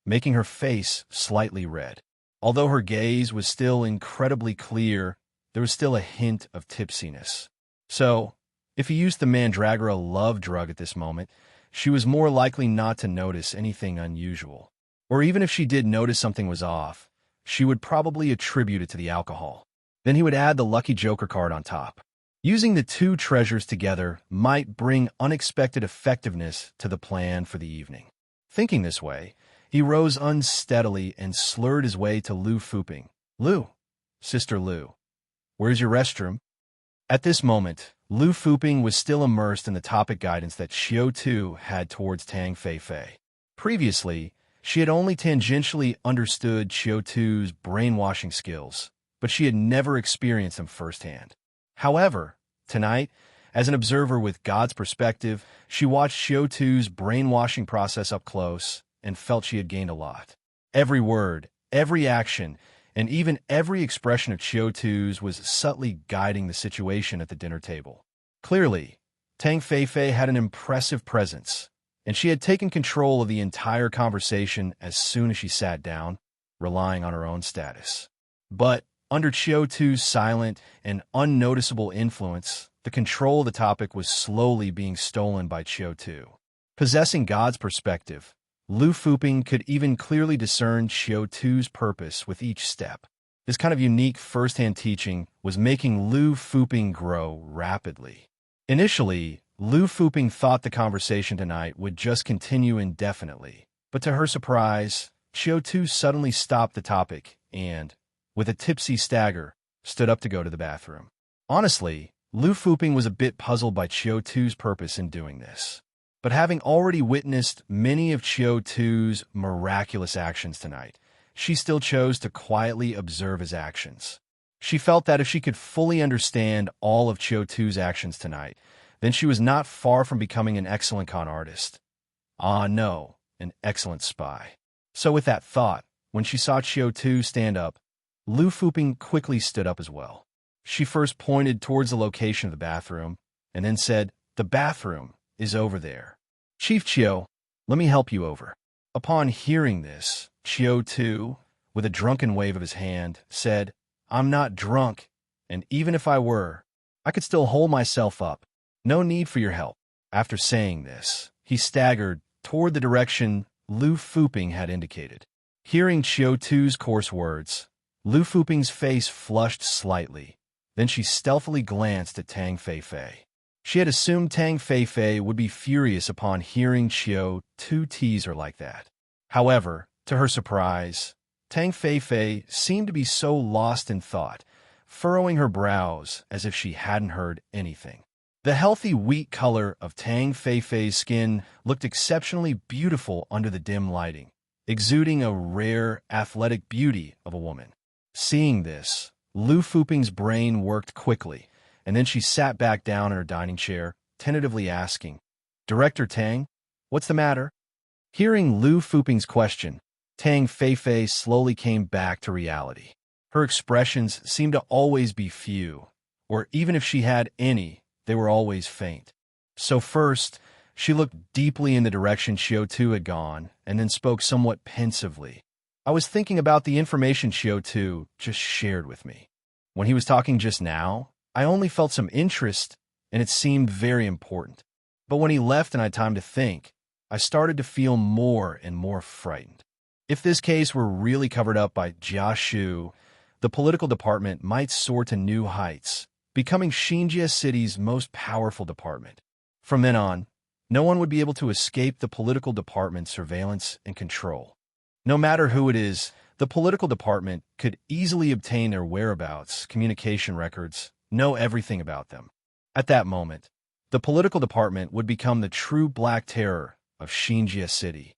making her face slightly red. Although her gaze was still incredibly clear, there was still a hint of tipsiness. So, if he used the Mandragora love drug at this moment, she was more likely not to notice anything unusual. Or even if she did notice something was off, she would probably attribute it to the alcohol. Then he would add the lucky Joker card on top. Using the two treasures together might bring unexpected effectiveness to the plan for the evening. Thinking this way, he rose unsteadily and slurred his way to Lu Fuping. Lu, Sister Lu, where's your restroom? At this moment, Lu Fuping was still immersed in the topic guidance that Qiu Tu had towards Tang Feifei. Previously, she had only tangentially understood Qiu Tu's brainwashing skills, but she had never experienced them firsthand. However, tonight, as an observer with God's perspective, she watched Qiu Tu's brainwashing process up close and felt she had gained a lot. Every word, every action, and even every expression of Qiu Tu's was subtly guiding the situation at the dinner table. Clearly, Tang Feifei had an impressive presence, and she had taken control of the entire conversation as soon as she sat down, relying on her own status. But under Qiu Tu's silent and unnoticeable influence, the control of the topic was slowly being stolen by Qiu Tu. Possessing God's perspective, Lu Fuping could even clearly discern Qiu Tu's purpose with each step. This kind of unique first-hand teaching was making Lu Fuping grow rapidly. Initially, Lu Fuping thought the conversation tonight would just continue indefinitely, but to her surprise, Qiu Tu suddenly stopped the topic and, with a tipsy stagger, stood up to go to the bathroom. Honestly, Lu Fuping was a bit puzzled by Qiu Tu's purpose in doing this. But having already witnessed many of Qiu Tu's miraculous actions tonight, she still chose to quietly observe his actions. She felt that if she could fully understand all of Qiu Tu's actions tonight, then she was not far from becoming an excellent con artist. Ah, no, an excellent spy. So with that thought, when she saw Qiu Tu stand up, Lu Fuping quickly stood up as well. She first pointed towards the location of the bathroom, and then said, "The bathroom is over there. Chief Qiu, let me help you over." Upon hearing this, Qiu Tu, with a drunken wave of his hand, said, "I'm not drunk, and even if I were, I could still hold myself up. No need for your help." After saying this, he staggered toward the direction Lu Fuping had indicated. Hearing Qiu Tu's coarse words, Lu Fuping's face flushed slightly. Then she stealthily glanced at Tang Feifei. She had assumed Tang Feifei would be furious upon hearing Qiu Tu tease her like that. However, to her surprise, Tang Feifei seemed to be so lost in thought, furrowing her brows as if she hadn't heard anything. The healthy wheat color of Tang Feifei's skin looked exceptionally beautiful under the dim lighting, exuding a rare, athletic beauty of a woman. Seeing this, Lu Fuping's brain worked quickly, and then she sat back down in her dining chair, tentatively asking, "Director Tang, what's the matter?" Hearing Lu Fuping's question, Tang Feifei slowly came back to reality. Her expressions seemed to always be few, or even if she had any, they were always faint. So first, she looked deeply in the direction Qiu Tu had gone, and then spoke somewhat pensively. "I was thinking about the information Qiu Tu just shared with me. When he was talking just now, I only felt some interest, and it seemed very important. But when he left and I had time to think, I started to feel more and more frightened. If this case were really covered up by Jia Shu, the political department might soar to new heights, becoming Xinjia City's most powerful department. From then on, no one would be able to escape the political department's surveillance and control. No matter who it is, the political department could easily obtain their whereabouts, communication records, know everything about them. At that moment, the political department would become the true black terror of Xinjia City."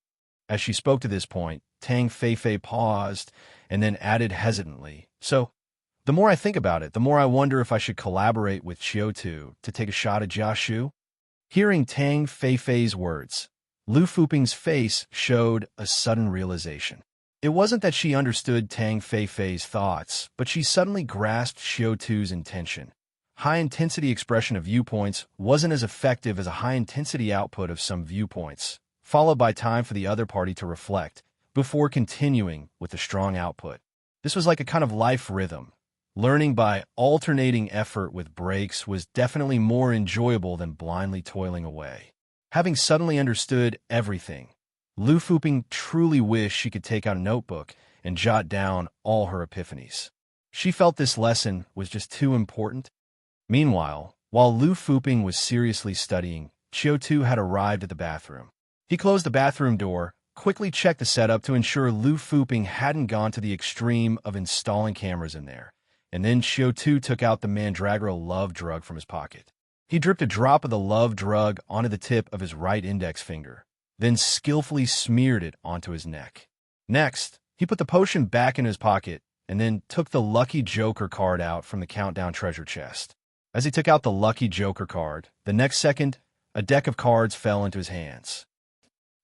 As she spoke to this point, Tang Feifei paused and then added hesitantly, "So, the more I think about it, the more I wonder if I should collaborate with Qiu Tu to take a shot at Jia Shu." Hearing Tang Feifei's words, Lu Fuping's face showed a sudden realization. It wasn't that she understood Tang Feifei's thoughts, but she suddenly grasped Qiu Tu's intention. High-intensity expression of viewpoints wasn't as effective as a high-intensity output of some viewpoints, followed by time for the other party to reflect, before continuing with the strong output. This was like a kind of life rhythm. Learning by alternating effort with breaks was definitely more enjoyable than blindly toiling away. Having suddenly understood everything, Lu Fuping truly wished she could take out a notebook and jot down all her epiphanies. She felt this lesson was just too important. Meanwhile, while Lu Fuping was seriously studying, Qiu Tu had arrived at the bathroom. He closed the bathroom door, quickly checked the setup to ensure Lu Fuping hadn't gone to the extreme of installing cameras in there, and then Qiu Tu took out the Mandragora love drug from his pocket. He dripped a drop of the love drug onto the tip of his right index finger, then skillfully smeared it onto his neck. Next, he put the potion back in his pocket and then took the Lucky Joker card out from the Countdown treasure chest. As he took out the Lucky Joker card, the next second, a deck of cards fell into his hands.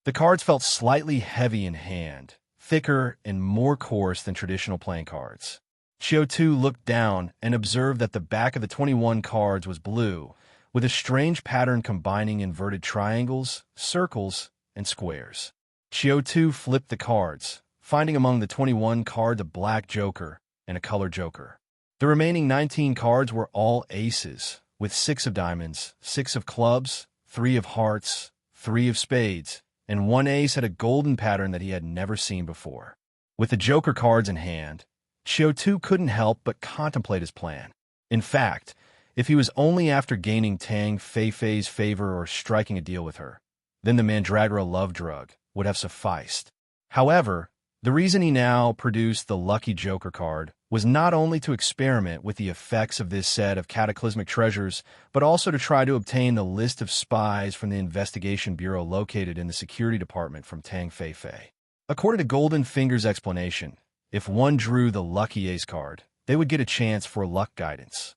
The cards felt slightly heavy in hand, thicker and more coarse than traditional playing cards. Qiu Tu looked down and observed that the back of the 21 cards was blue, with a strange pattern combining inverted triangles, circles, and squares. Qiu Tu flipped the cards, finding among the 21 cards a black joker and a colored joker. The remaining 19 cards were all aces, with 6 of diamonds, 6 of clubs, 3 of hearts, 3 of spades, and 1 ace had a golden pattern that he had never seen before. With the joker cards in hand, Qiu Tu couldn't help but contemplate his plan. In fact, if he was only after gaining Tang Feifei's favor or striking a deal with her, then the Mandragora love drug would have sufficed. However, the reason he now produced the Lucky Joker card was not only to experiment with the effects of this set of cataclysmic treasures, but also to try to obtain the list of spies from the investigation bureau located in the security department from Tang Feifei. According to Golden Finger's explanation, if one drew the Lucky Ace card, they would get a chance for luck guidance.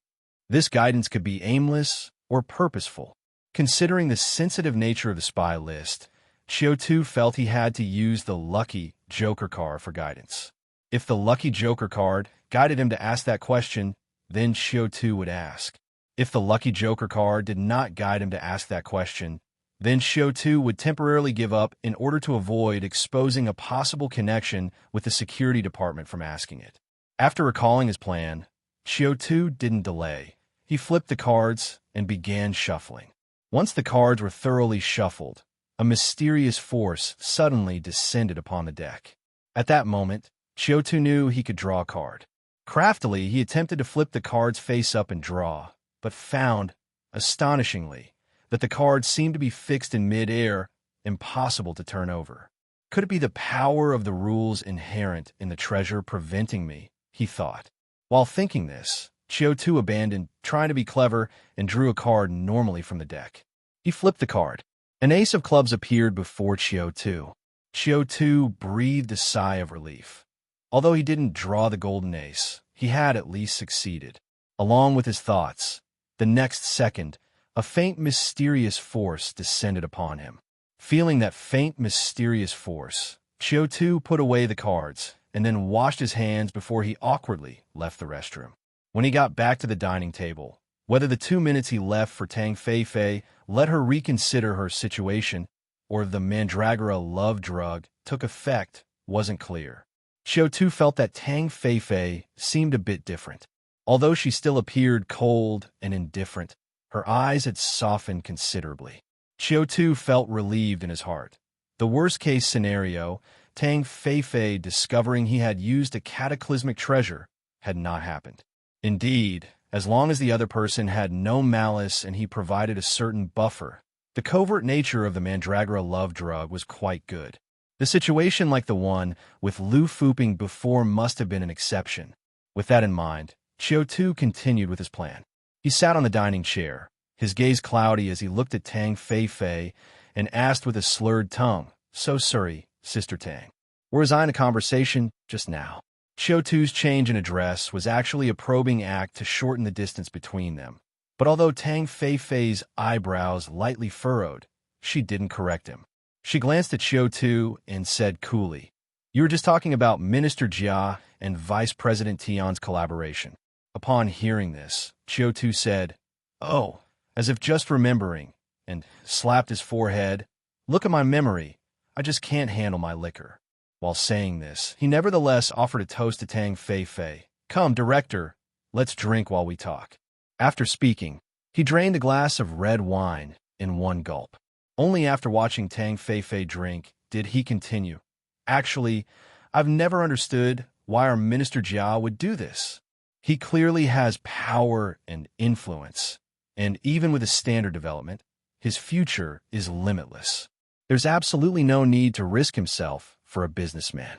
This guidance could be aimless or purposeful. Considering the sensitive nature of the spy list, Qiu Tu felt he had to use the Lucky Joker card for guidance. If the Lucky Joker card guided him to ask that question, then Qiu Tu would ask. If the Lucky Joker card did not guide him to ask that question, then Qiu Tu would temporarily give up in order to avoid exposing a possible connection with the security department from asking it. After recalling his plan, Qiu Tu didn't delay. He flipped the cards and began shuffling. Once the cards were thoroughly shuffled, a mysterious force suddenly descended upon the deck. At that moment, Qiu Tu knew he could draw a card. Craftily, he attempted to flip the cards face up and draw, but found, astonishingly, that the cards seemed to be fixed in mid-air, impossible to turn over. Could it be the power of the rules inherent in the treasure preventing me? He thought. While thinking this, Qiu Tu abandoned trying to be clever and drew a card normally from the deck. He flipped the card. An ace of clubs appeared before Qiu Tu. Qiu Tu breathed a sigh of relief. Although he didn't draw the golden ace, he had at least succeeded. Along with his thoughts, the next second, a faint mysterious force descended upon him. Feeling that faint mysterious force, Qiu Tu put away the cards and then washed his hands before he awkwardly left the restroom. When he got back to the dining table, whether the 2 minutes he left for Tang Feifei let her reconsider her situation or the mandragora love drug took effect wasn't clear. Qiu Tu felt that Tang Feifei seemed a bit different. Although she still appeared cold and indifferent, her eyes had softened considerably. Qiu Tu felt relieved in his heart. The worst-case scenario, Tang Feifei discovering he had used a cataclysmic treasure, had not happened. Indeed, as long as the other person had no malice and he provided a certain buffer, the covert nature of the mandragora love drug was quite good. The situation like the one with Lu Fuping before must have been an exception. With that in mind, Qiu Tu continued with his plan. He sat on the dining chair, his gaze cloudy as he looked at Tang Feifei and asked with a slurred tongue, "So sorry, Sister Tang. Was I in a conversation just now?" Qiu Tu's change in address was actually a probing act to shorten the distance between them. But although Tang Feifei's eyebrows lightly furrowed, she didn't correct him. She glanced at Qiu Tu and said coolly, "You were just talking about Minister Jia and Vice President Tian's collaboration." Upon hearing this, Qiu Tu said, "Oh," as if just remembering, and slapped his forehead. "Look at my memory. I just can't handle my liquor." While saying this, he nevertheless offered a toast to Tang Feifei. "Come, director, let's drink while we talk." After speaking, he drained a glass of red wine in one gulp. Only after watching Tang Feifei drink did he continue. "Actually, I've never understood why our Minister Jia would do this. He clearly has power and influence, and even with his standard development, his future is limitless. There's absolutely no need to risk himself for a businessman.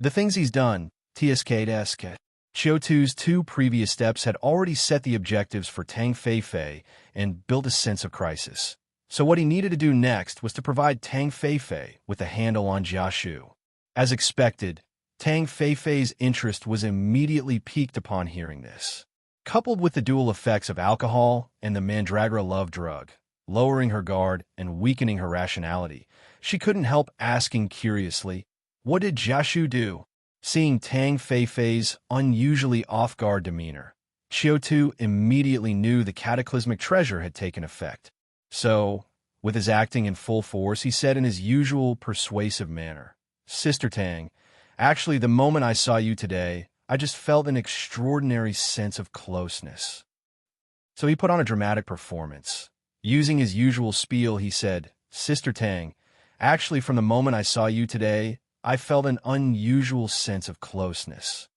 The things he's done, TSK. Qiu Tu's 2 previous steps had already set the objectives for Tang Feifei and built a sense of crisis. So what he needed to do next was to provide Tang Feifei with a handle on Jiashu. As expected, Tang Feifei's interest was immediately piqued upon hearing this. Coupled with the dual effects of alcohol and the mandragora love drug, lowering her guard and weakening her rationality, she couldn't help asking curiously, "What did Jiashu do?" Seeing Tang Feifei's unusually off-guard demeanor, Qiu Tu immediately knew the cataclysmic treasure had taken effect. So, with his acting in full force, he said in his usual persuasive manner, "Sister Tang, actually the moment I saw you today, I just felt an extraordinary sense of closeness." So he put on a dramatic performance. Using his usual spiel, he said, "Sister Tang, actually from the moment I saw you today, I felt an unusual sense of closeness.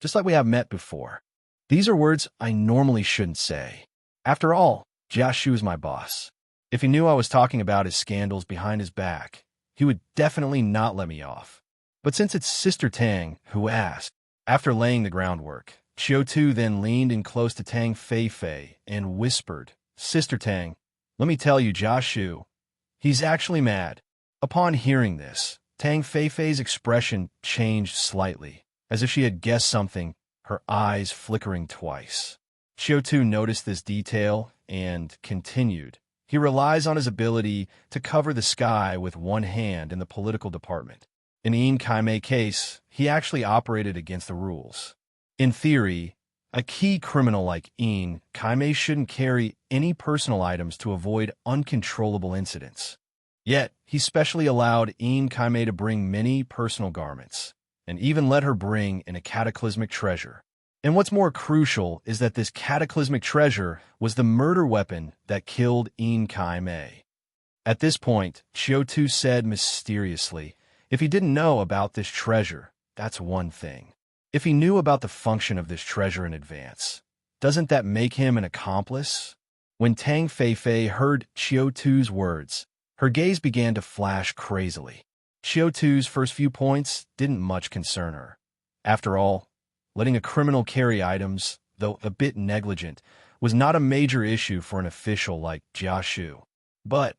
Just like we have met before. These are words I normally shouldn't say. After all, Jiashu is my boss. If he knew I was talking about his scandals behind his back, he would definitely not let me off. But since it's Sister Tang who asked," after laying the groundwork, Qiu Tu then leaned in close to Tang Feifei and whispered, "Sister Tang, let me tell you, Jiashu, he's actually mad." Upon hearing this, Tang Feifei's expression changed slightly, as if she had guessed something, her eyes flickering twice. Qiu Tu noticed this detail and continued, "He relies on his ability to cover the sky with one hand in the political department. In Yin Kaimei's case, he actually operated against the rules. In theory, a key criminal like Yin Kaimei shouldn't carry any personal items to avoid uncontrollable incidents. Yet, he specially allowed Yin Kaimei to bring many personal garments, and even let her bring in a cataclysmic treasure. And what's more crucial is that this cataclysmic treasure was the murder weapon that killed Yin Kaimei. At this point, Qiu Tu said mysteriously, if he didn't know about this treasure, that's one thing. If he knew about the function of this treasure in advance, doesn't that make him an accomplice? When Tang Feifei heard Qiu Tu's words, her gaze began to flash crazily. Qiu Tu's first few points didn't much concern her. After all, letting a criminal carry items, though a bit negligent, was not a major issue for an official like Jia Shu. But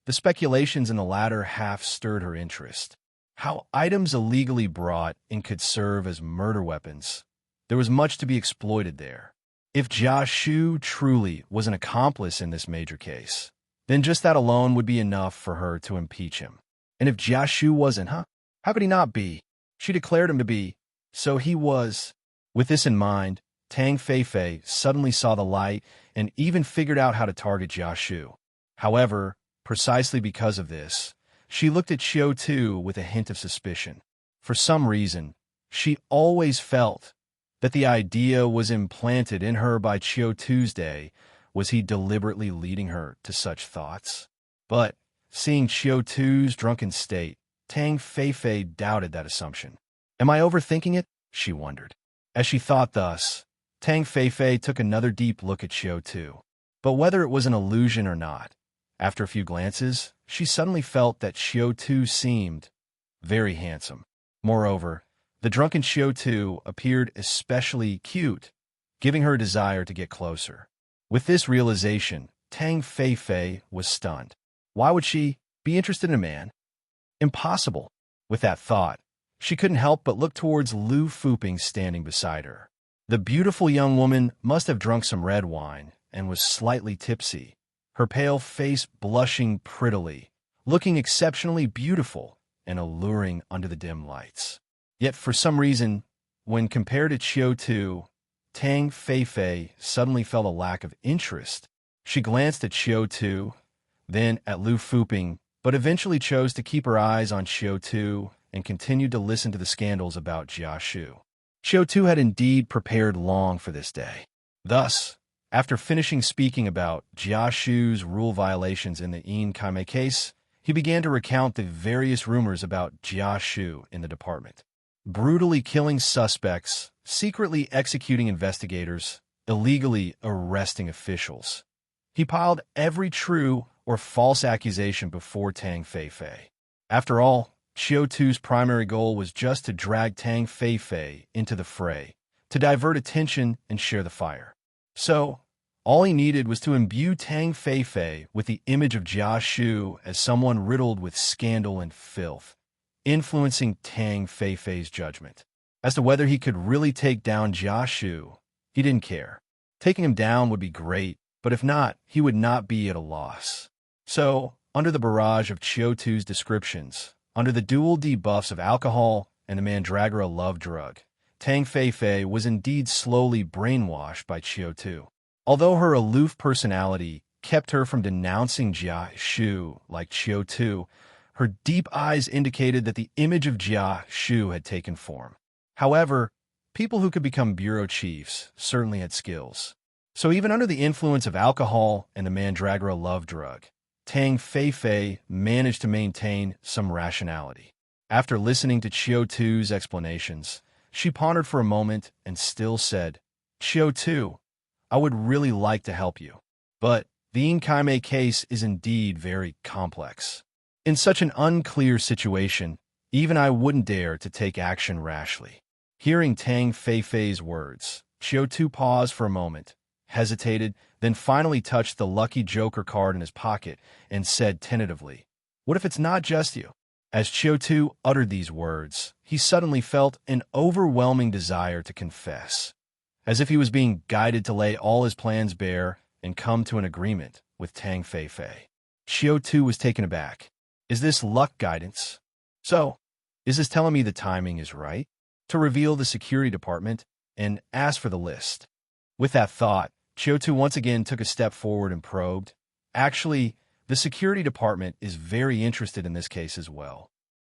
the speculations in the latter half stirred her interest. How items illegally brought in could serve as murder weapons. There was much to be exploited there. If Jia Shu truly was an accomplice in this major case, then just that alone would be enough for her to impeach him. And if Jia Shu wasn't, how could he not be? She declared him to be, so he was. With this in mind, Tang Feifei suddenly saw the light and even figured out how to target Jia Shu. However, precisely because of this, she looked at Qiu Tu with a hint of suspicion. For some reason, she always felt that the idea was implanted in her by Qiu Tuesday. Was he deliberately leading her to such thoughts? But, seeing Qiu Tu's drunken state, Tang Feifei doubted that assumption. Am I overthinking it? She wondered. As she thought thus, Tang Feifei took another deep look at Qiu Tu. But whether it was an illusion or not, after a few glances, she suddenly felt that Qiu Tu seemed very handsome. Moreover, the drunken Qiu Tu appeared especially cute, giving her a desire to get closer. With this realization, Tang Feifei was stunned. Why would she be interested in a man? Impossible. With that thought, she couldn't help but look towards Lu Fuping standing beside her. The beautiful young woman must have drunk some red wine and was slightly tipsy, her pale face blushing prettily, looking exceptionally beautiful and alluring under the dim lights. Yet for some reason, when compared to Qiu Tu, Tang Feifei suddenly felt a lack of interest. She glanced at Qiu Tu, then at Lu Fuping, but eventually chose to keep her eyes on Qiu Tu and continued to listen to the scandals about Jia Shu. Qiu Tu had indeed prepared long for this day. Thus, after finishing speaking about Jia Shu's rule violations in the Yin Kaimei case, he began to recount the various rumors about Jia Shu in the department. Brutally killing suspects, secretly executing investigators, illegally arresting officials. He piled every true or false accusation before Tang Feifei. After all, Qiu Tu's primary goal was just to drag Tang Feifei into the fray, to divert attention and share the fire. So, all he needed was to imbue Tang Feifei with the image of Jia Shu as someone riddled with scandal and filth, influencing Tang Feifei's judgment. As to whether he could really take down Jia Shu, he didn't care. Taking him down would be great, but if not, he would not be at a loss. So, under the barrage of Qiu Tu's descriptions, under the dual debuffs of alcohol and the mandragora love drug, Tang Feifei was indeed slowly brainwashed by Qiu Tu. Although her aloof personality kept her from denouncing Jia Shu like Qiu Tu, her deep eyes indicated that the image of Jia Shu had taken form. However, people who could become bureau chiefs certainly had skills. So even under the influence of alcohol and the mandragora love drug, Tang Feifei managed to maintain some rationality. After listening to Qiu Tu's explanations, she pondered for a moment and still said, Qiu Tu, I would really like to help you. But the Yin Kaimei case is indeed very complex. In such an unclear situation, even I wouldn't dare to take action rashly. Hearing Tang Feifei's words, Qiu Tu paused for a moment, hesitated, then finally touched the lucky joker card in his pocket and said tentatively, What if it's not just you? As Qiu Tu uttered these words, he suddenly felt an overwhelming desire to confess, as if he was being guided to lay all his plans bare and come to an agreement with Tang Feifei. Qiu Tu was taken aback. Is this luck guidance? So, is this telling me the timing is right to reveal the security department and ask for the list? With that thought, Qiu Tu once again took a step forward and probed. Actually, the security department is very interested in this case as well.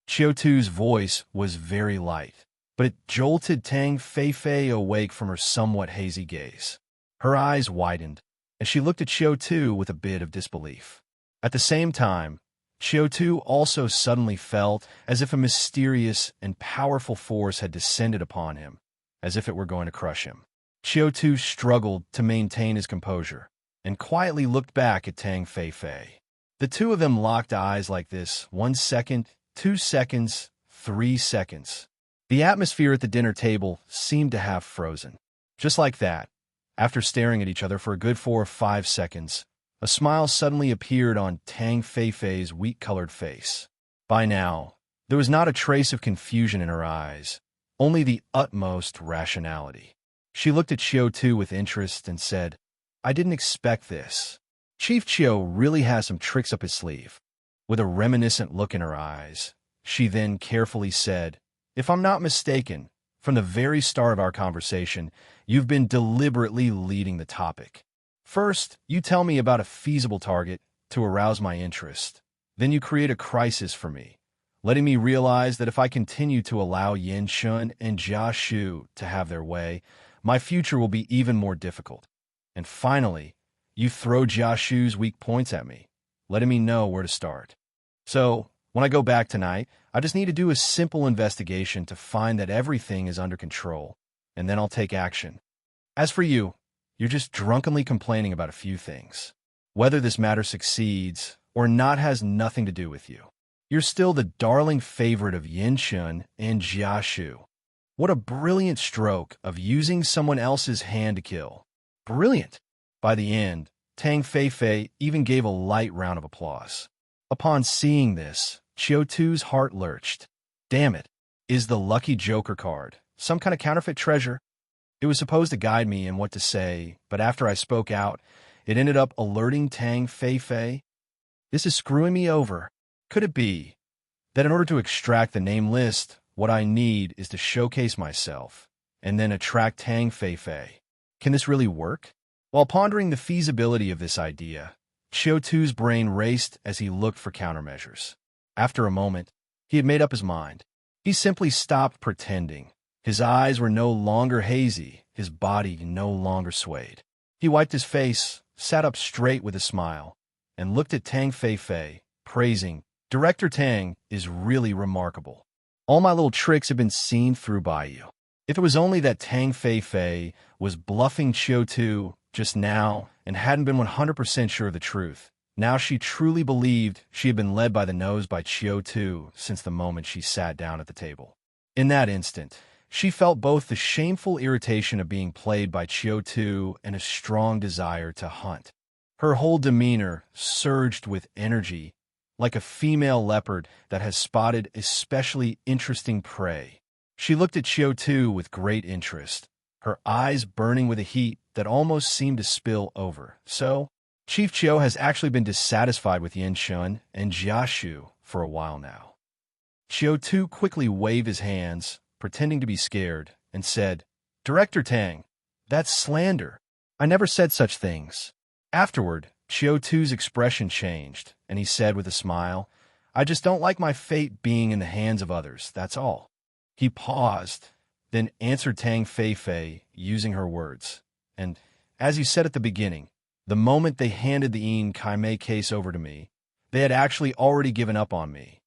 Qiu Tu's voice was very light, but it jolted Tang Feifei awake from her somewhat hazy gaze. Her eyes widened, as she looked at Qiu Tu with a bit of disbelief. At the same time, Qiu Tu also suddenly felt as if a mysterious and powerful force had descended upon him, as if it were going to crush him. Qiu Tu struggled to maintain his composure and quietly looked back at Tang Fei. The two of them locked eyes like this: 1 second, 2 seconds, 3 seconds. The atmosphere at the dinner table seemed to have frozen. Just like that, after staring at each other for a good 4 or 5 seconds, a smile suddenly appeared on Tang Fei's wheat-colored face. By now, there was not a trace of confusion in her eyes, only the utmost rationality. She looked at Qiu Tu with interest and said, "I didn't expect this. Chief Qiu really has some tricks up his sleeve." With a reminiscent look in her eyes, she then carefully said, "If I'm not mistaken, from the very start of our conversation, you've been deliberately leading the topic. First, you tell me about a feasible target to arouse my interest. Then you create a crisis for me, letting me realize that if I continue to allow Yin Shun and Jia Shu to have their way, my future will be even more difficult. And finally, you throw Jia Shu's weak points at me, letting me know where to start. So, when I go back tonight, I just need to do a simple investigation to find that everything is under control, and then I'll take action. As for you, you're just drunkenly complaining about a few things. Whether this matter succeeds or not has nothing to do with you. You're still the darling favorite of Yin Shun and Jia Shu. What a brilliant stroke of using someone else's hand to kill. Brilliant! By the end, Tang Fei even gave a light round of applause. Upon seeing this, Qiu Tu's heart lurched. Damn it, is the lucky Joker card some kind of counterfeit treasure? It was supposed to guide me in what to say, but after I spoke out, it ended up alerting Tang Fei. This is screwing me over. Could it be that in order to extract the name list, what I need is to showcase myself and then attract Tang Fei? Can this really work? While pondering the feasibility of this idea, Qiu Tu's brain raced as he looked for countermeasures. After a moment, he had made up his mind. He simply stopped pretending. His eyes were no longer hazy, his body no longer swayed. He wiped his face, sat up straight with a smile, and looked at Tang Fei, praising, "Director Tang is really remarkable. All my little tricks have been seen through by you." If it was only that Tang Fei was bluffing Qiu Tu just now and hadn't been 100% sure of the truth, now she truly believed she had been led by the nose by Qiu Tu since the moment she sat down at the table. In that instant, she felt both the shameful irritation of being played by Qiu Tu and a strong desire to hunt. Her whole demeanor surged with energy, like a female leopard that has spotted especially interesting prey. She looked at Qiu Tu with great interest, her eyes burning with a heat that almost seemed to spill over. So, Chief Qiu has actually been dissatisfied with Yin Shun and Jia Shu for a while now. Qiu Tu quickly waved his hands, pretending to be scared, and said, "Director Tang, that's slander. I never said such things." Afterward, Qiu Tu's expression changed, and he said with a smile, "I just don't like my fate being in the hands of others, that's all." He paused, then answered Tang Fei using her words. "And, as you said at the beginning, the moment they handed the Yin Kaimei case over to me, they had actually already given up on me.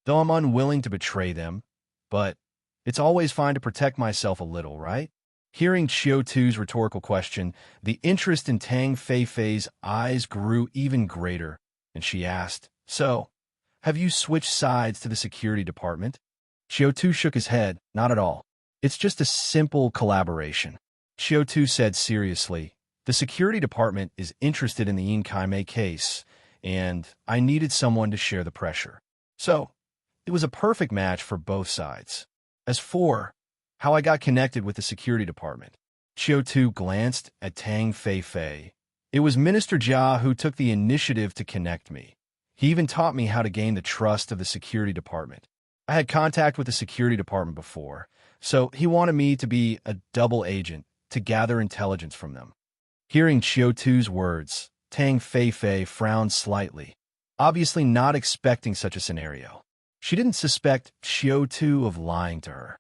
Though I'm unwilling to betray them, but it's always fine to protect myself a little, right?" Hearing Qiu Tu's rhetorical question, the interest in Tang Fei's eyes grew even greater, and she asked, "So, have you switched sides to the security department?" Qiu Tu shook his head, "Not at all. It's just a simple collaboration." Qiu Tu said seriously, "The security department is interested in the Yin Kaimei case, and I needed someone to share the pressure. So, it was a perfect match for both sides. As for how I got connected with the security department," Qiu Tu glanced at Tang Fei. "It was Minister Jia who took the initiative to connect me. He even taught me how to gain the trust of the security department. I had contact with the security department before, so he wanted me to be a double agent to gather intelligence from them." Hearing Qiu Tu's words, Tang Fei frowned slightly, obviously not expecting such a scenario. She didn't suspect Qiu Tu of lying to her.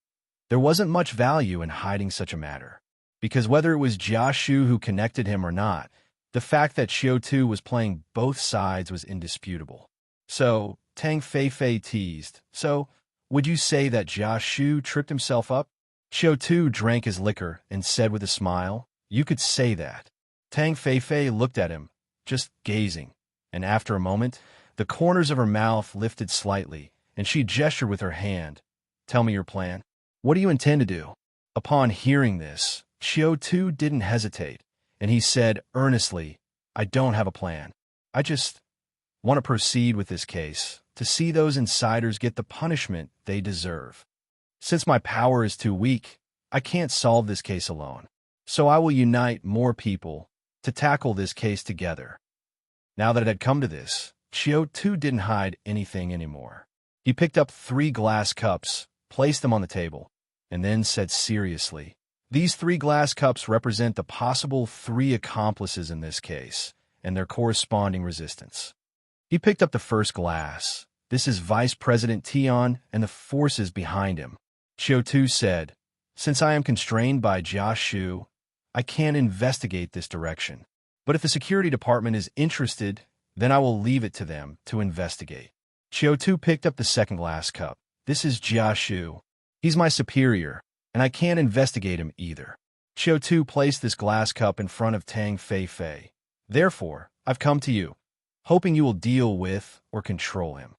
There wasn't much value in hiding such a matter, because whether it was Jia Shu who connected him or not, The fact that Qiu Tu was playing both sides was indisputable. So, Tang Fei teased, "So, would you say that Jia Shu tripped himself up?" Qiu Tu drank his liquor and said with a smile, "You could say that." Tang Fei looked at him, just gazing, and after a moment, the corners of her mouth lifted slightly, and she gestured with her hand. "Tell me your plan. What do you intend to do?" Upon hearing this, Qiu Tu didn't hesitate, and he said earnestly, "I don't have a plan. I just want to proceed with this case, to see those insiders get the punishment they deserve. Since my power is too weak, I can't solve this case alone. So I will unite more people to tackle this case together." Now that it had come to this, Qiu Tu didn't hide anything anymore. He picked up 3 glass cups, placed them on the table, and then said seriously, "These 3 glass cups represent the possible 3 accomplices in this case, and their corresponding resistance." He picked up the first glass. "This is Vice President Tian and the forces behind him." Qiu Tu said, "Since I am constrained by Jia Shu, I can't investigate this direction. But if the security department is interested, then I will leave it to them to investigate." Qiu Tu picked up the second glass cup. "This is Jia Shu. He's my superior, and I can't investigate him either." Qiu Tu placed this glass cup in front of Tang Fei. "Therefore, I've come to you, hoping you will deal with or control him."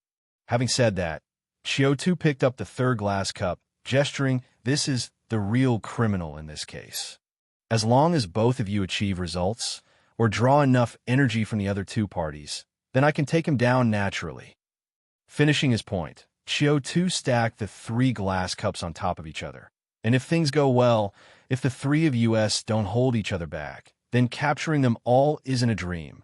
Having said that, Qiu Tu picked up the third glass cup, gesturing, "This is the real criminal in this case. As long as both of you achieve results, or draw enough energy from the other 2 parties, then I can take him down naturally." Finishing his point, Qiu Tu stacked the 3 glass cups on top of each other. "And if things go well, if the 3 of us don't hold each other back, then capturing them all isn't a dream."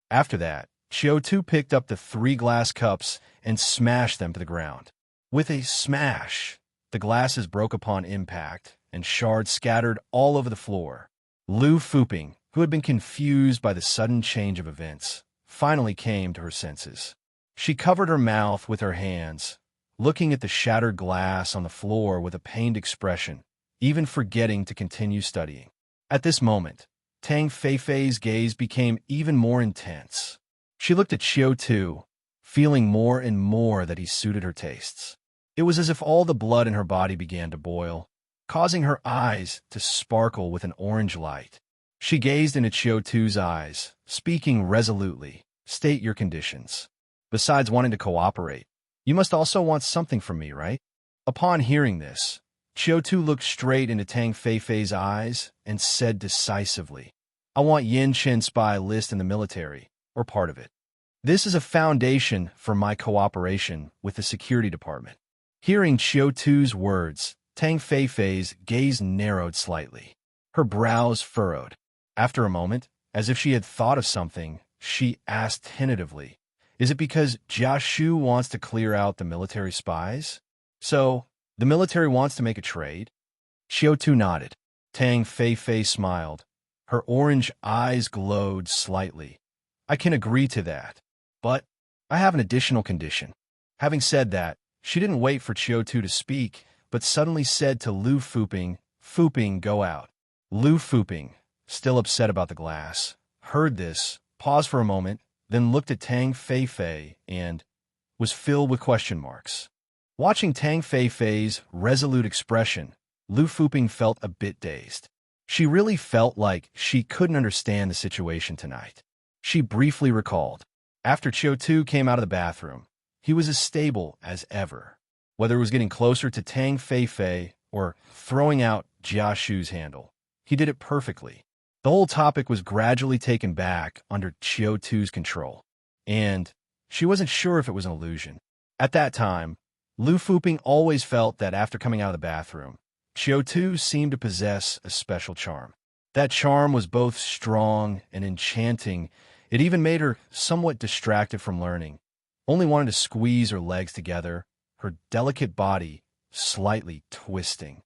After that, Qiu Tu picked up the 3 glass cups and smashed them to the ground. With a smash, the glasses broke upon impact, and shards scattered all over the floor. Lu Fuping, who had been confused by the sudden change of events, finally came to her senses. She covered her mouth with her hands, looking at the shattered glass on the floor with a pained expression, even forgetting to continue studying. At this moment, Tang Fei's gaze became even more intense. She looked at Qiu Tu, feeling more and more that he suited her tastes. It was as if all the blood in her body began to boil, causing her eyes to sparkle with an orange light. She gazed into Qiu Tu's eyes, speaking resolutely, "State your conditions. Besides wanting to cooperate, you must also want something from me, right?" Upon hearing this, Qiu Tu looked straight into Tang Fei's eyes and said decisively, "I want Yin Chen spy list in the military, or part of it. This is a foundation for my cooperation with the security department." Hearing Qiu Tu's words, Tang Fei's gaze narrowed slightly. Her brows furrowed. After a moment, as if she had thought of something, she asked tentatively, "Is it because Jia Shu wants to clear out the military spies? So, the military wants to make a trade?" Qiu Tu nodded. Tang Fei smiled. Her orange eyes glowed slightly. "I can agree to that, but I have an additional condition." Having said that, she didn't wait for Qiu Tu to speak, but suddenly said to Lu Fuping, "Fuping, go out." Lu Fuping, still upset about the glass, heard this, paused for a moment, then looked at Tang Fei and was filled with question marks. Watching Tang Fei's resolute expression, Lu Fuping felt a bit dazed. She really felt like she couldn't understand the situation tonight. She briefly recalled, after Qiu Tu came out of the bathroom, he was as stable as ever. Whether it was getting closer to Tang Fei or throwing out Jia Shu's handle, he did it perfectly. The whole topic was gradually taken back under Qiu Tu's control, and she wasn't sure if it was an illusion. At that time, Lu Fuping always felt that after coming out of the bathroom, Qiu Tu seemed to possess a special charm. That charm was both strong and enchanting. It even made her somewhat distracted from learning, only wanting to squeeze her legs together, her delicate body slightly twisting.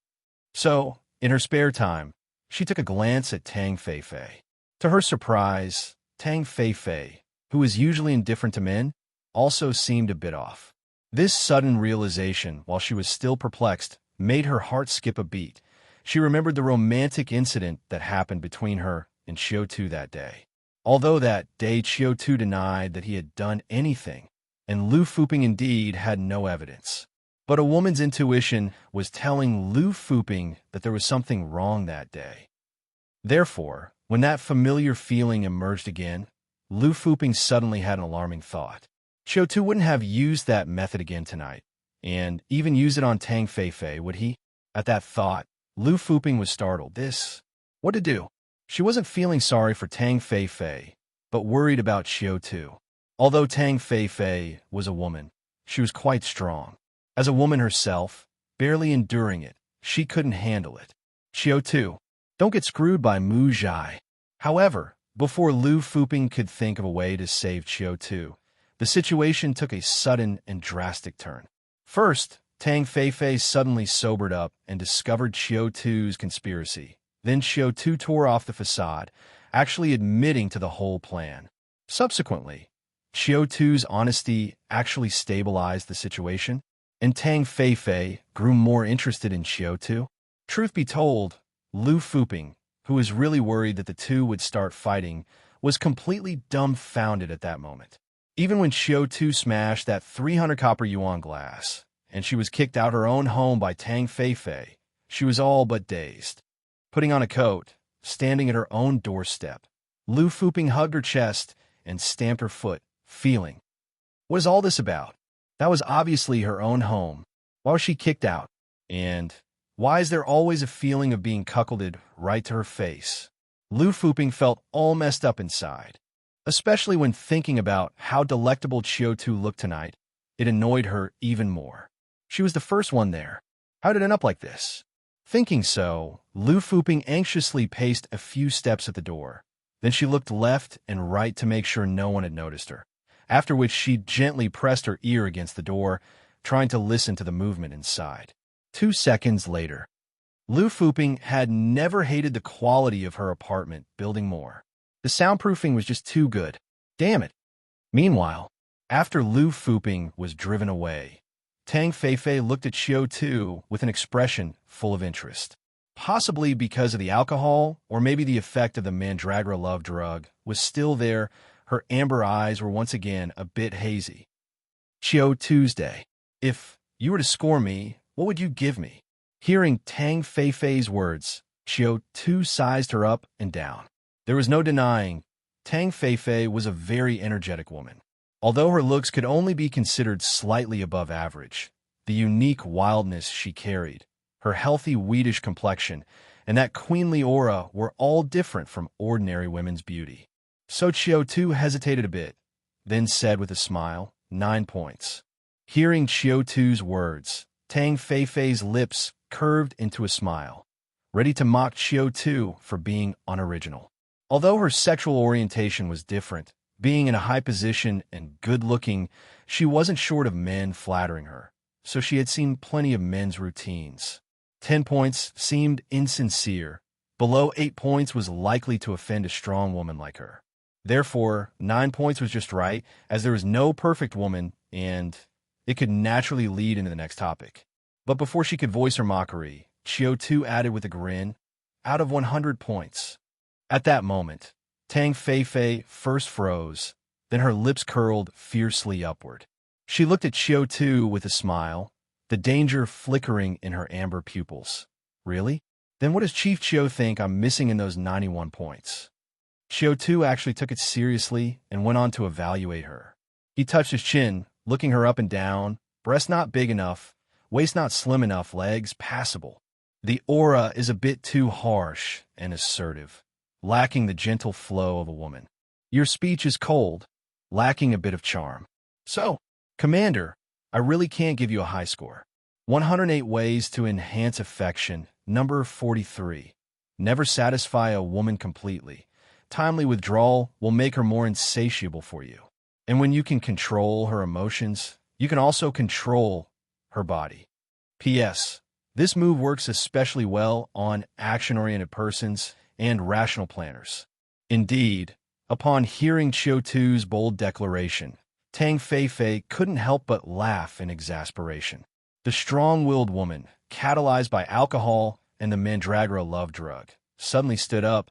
So, in her spare time, she took a glance at Tang Fei. To her surprise, Tang Fei, who is usually indifferent to men, also seemed a bit off. This sudden realization, while she was still perplexed, made her heart skip a beat. She remembered the romantic incident that happened between her and Qiu Tu that day. Although that day Qiu Tu denied that he had done anything, and Lu Fuping indeed had no evidence. But a woman's intuition was telling Lu Fuping that there was something wrong that day. Therefore, when that familiar feeling emerged again, Lu Fuping suddenly had an alarming thought. Qiu Tu wouldn't have used that method again tonight, and even use it on Tang Feifei, would he? At that thought, Lu Fuping was startled. What to do? She wasn't feeling sorry for Tang Feifei, but worried about Qiu Tu. Although Tang Feifei was a woman, she was quite strong. As a woman herself, barely enduring it, she couldn't handle it. Qiu Tu, don't get screwed by Mu Zhai. However, before Lu Fuping could think of a way to save Qiu Tu, the situation took a sudden and drastic turn. First, Tang Feifei suddenly sobered up and discovered Qiu Tu's conspiracy. Then Qiu Tu tore off the facade, actually admitting to the whole plan. Subsequently, Qiu Tu's honesty actually stabilized the situation, and Tang Feifei grew more interested in Qiu Tu. Truth be told, Lu Fuping, who was really worried that the two would start fighting, was completely dumbfounded at that moment. Even when Qiu Tu smashed that 300 copper yuan glass, and she was kicked out her own home by Tang Feifei, she was all but dazed. Putting on a coat, standing at her own doorstep, Lu Fuping hugged her chest and stamped her foot, feeling. What is all this about? That was obviously her own home. Why was she kicked out? And why is there always a feeling of being cuckolded right to her face? Lu Fuping felt all messed up inside. Especially when thinking about how delectable Qiu Tu looked tonight, it annoyed her even more. She was the first one there. How did it end up like this? Thinking so, Lu Fuping anxiously paced a few steps at the door. Then she looked left and right to make sure no one had noticed her, after which she gently pressed her ear against the door, trying to listen to the movement inside. 2 seconds later, Lu Fuping had never hated the quality of her apartment building more. The soundproofing was just too good. Damn it. Meanwhile, after Lu Fuping was driven away, Tang Feifei looked at Qiu Tu with an expression full of interest. Possibly because of the alcohol, or maybe the effect of the Mandragora love drug was still there, her amber eyes were once again a bit hazy. Qiu Tuesday. If you were to score me, what would you give me? Hearing Tang Feifei's words, Qiu Tu sized her up and down. There was no denying, Tang Feifei was a very energetic woman. Although her looks could only be considered slightly above average, the unique wildness she carried, her healthy wheatish complexion, and that queenly aura were all different from ordinary women's beauty. So Qiu Tu hesitated a bit, then said with a smile, 9 points. Hearing Qiu Tu's words, Tang Feifei's lips curved into a smile, ready to mock Qiu Tu for being unoriginal. Although her sexual orientation was different, being in a high position and good-looking, she wasn't short of men flattering her, so she had seen plenty of men's routines. 10 points seemed insincere. Below 8 points was likely to offend a strong woman like her. Therefore, 9 points was just right, as there was no perfect woman, and it could naturally lead into the next topic. But before she could voice her mockery, Qiu Tu added with a grin, out of 100 points. At that moment, Tang Feifei first froze, then her lips curled fiercely upward. She looked at Qiu Tu with a smile, the danger flickering in her amber pupils. Really? Then what does Chief Qiu think I'm missing in those 91 points? Qiu Tu actually took it seriously and went on to evaluate her. He touched his chin, looking her up and down, breast not big enough, waist not slim enough, legs passable. The aura is a bit too harsh and assertive, lacking the gentle flow of a woman. Your speech is cold, lacking a bit of charm. So, Commander, I really can't give you a high score. 108 ways to enhance affection, number 43. Never satisfy a woman completely. Timely withdrawal will make her more insatiable for you. And when you can control her emotions, you can also control her body. P.S. This move works especially well on action-oriented persons and rational planners. Indeed, upon hearing Qiu Tu's bold declaration, Tang Feifei couldn't help but laugh in exasperation. The strong-willed woman, catalyzed by alcohol and the Mandragora love drug, suddenly stood up,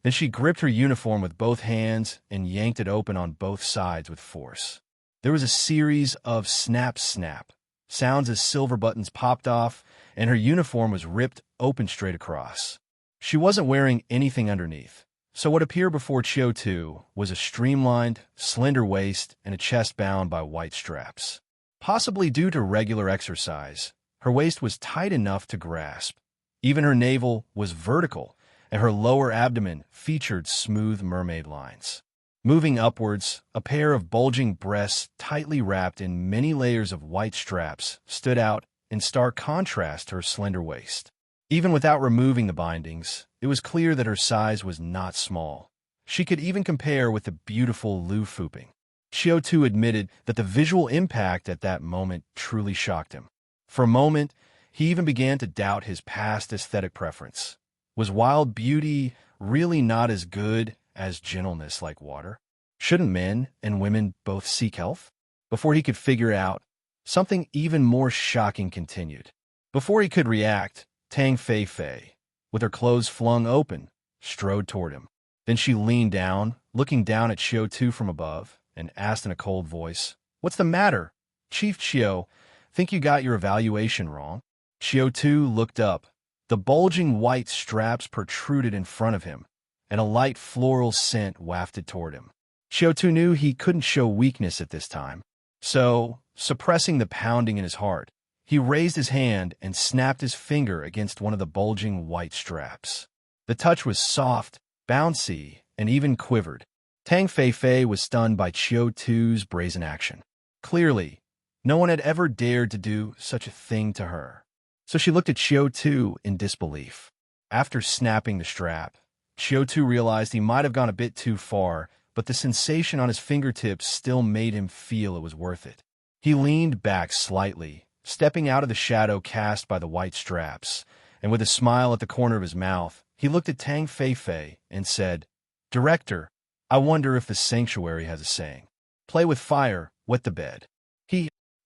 Then she gripped her uniform with both hands and yanked it open on both sides with force. There was a series of snap-snap sounds as silver buttons popped off, and her uniform was ripped open straight across. She wasn't wearing anything underneath, so what appeared before Qiu Tu was a streamlined, slender waist and a chest bound by white straps. Possibly due to regular exercise, her waist was tight enough to grasp. Even her navel was vertical, and her lower abdomen featured smooth mermaid lines. Moving upwards, a pair of bulging breasts tightly wrapped in many layers of white straps stood out in stark contrast to her slender waist. Even without removing the bindings, it was clear that her size was not small. She could even compare with the beautiful Lu Fuping. Qiu Tu admitted that the visual impact at that moment truly shocked him. For a moment, he even began to doubt his past aesthetic preference. Was wild beauty really not as good as gentleness like water? Shouldn't men and women both seek health? Before he could figure out, something even more shocking continued. Before he could react, Tang Fei Fei, with her clothes flung open, strode toward him. Then she leaned down, looking down at Qiu Tu from above, and asked in a cold voice, "What's the matter? Chief Qiu, think you got your evaluation wrong?" Qiu Tu looked up. The bulging white straps protruded in front of him, and a light floral scent wafted toward him. Qiu Tu knew he couldn't show weakness at this time, so, suppressing the pounding in his heart, he raised his hand and snapped his finger against one of the bulging white straps. The touch was soft, bouncy, and even quivered. Tang Fei Fei was stunned by Qiu Tu's brazen action. Clearly, no one had ever dared to do such a thing to her. So she looked at Qiu Tu in disbelief. After snapping the strap, Qiu Tu realized he might have gone a bit too far, but the sensation on his fingertips still made him feel it was worth it. He leaned back slightly, stepping out of the shadow cast by the white straps, and with a smile at the corner of his mouth, he looked at Tang Fei Fei and said, "Director, I wonder if the sanctuary has a saying. Play with fire, wet the bed."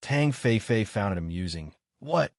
Tang Fei Fei found it amusing. "What?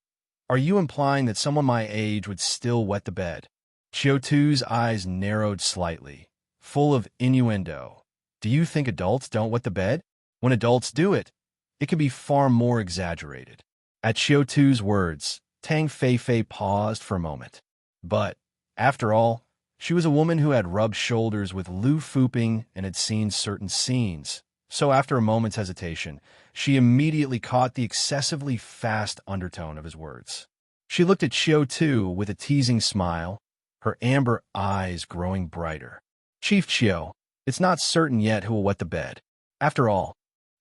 Are you implying that someone my age would still wet the bed?" Qiu Tu's eyes narrowed slightly, full of innuendo. "Do you think adults don't wet the bed? When adults do it, it can be far more exaggerated." At Qiu Tu's words, Tang Fei Fei paused for a moment. But, after all, she was a woman who had rubbed shoulders with Lu Fuping and had seen certain scenes. So after a moment's hesitation, she immediately caught the excessively fast undertone of his words. She looked at Qiu Tu with a teasing smile, her amber eyes growing brighter. "Chief Qiu, it's not certain yet who will wet the bed. After all,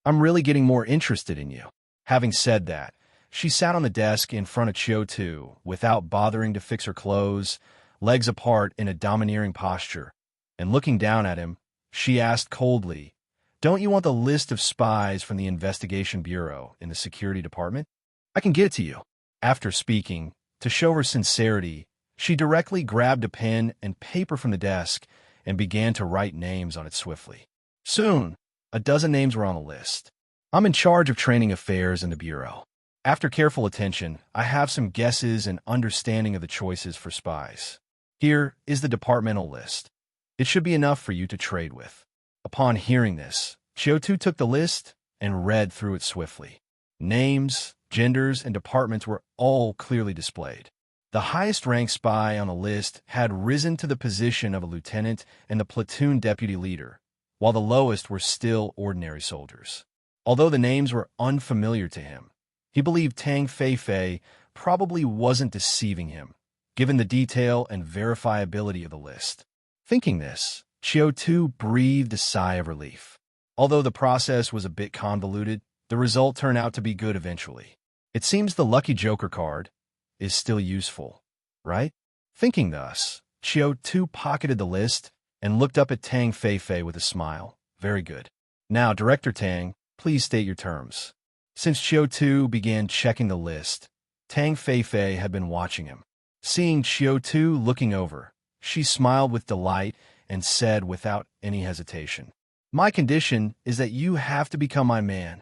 I'm really getting more interested in you." Having said that, she sat on the desk in front of Qiu Tu without bothering to fix her clothes, legs apart in a domineering posture, and looking down at him, she asked coldly, "Don't you want the list of spies from the Investigation Bureau in the Security Department? I can get it to you." After speaking, to show her sincerity, she directly grabbed a pen and paper from the desk and began to write names on it swiftly. Soon, a dozen names were on the list. "I'm in charge of training affairs in the Bureau. After careful attention, I have some guesses and understanding of the choices for spies. Here is the departmental list. It should be enough for you to trade with." Upon hearing this, Qiu Tu took the list and read through it swiftly. Names, genders, and departments were all clearly displayed. The highest-ranked spy on the list had risen to the position of a lieutenant and the platoon deputy leader, while the lowest were still ordinary soldiers. Although the names were unfamiliar to him, he believed Tang Fei Fei probably wasn't deceiving him, given the detail and verifiability of the list. Thinking this, Qiu Tu breathed a sigh of relief. Although the process was a bit convoluted, the result turned out to be good eventually. It seems the lucky Joker card is still useful, right? Thinking thus, Qiu Tu pocketed the list and looked up at Tang Fei Fei with a smile. "Very good. Now, Director Tang, please state your terms." Since Qiu Tu began checking the list, Tang Fei Fei had been watching him. Seeing Qiu Tu looking over, she smiled with delight and said without any hesitation, "My condition is that you have to become my man."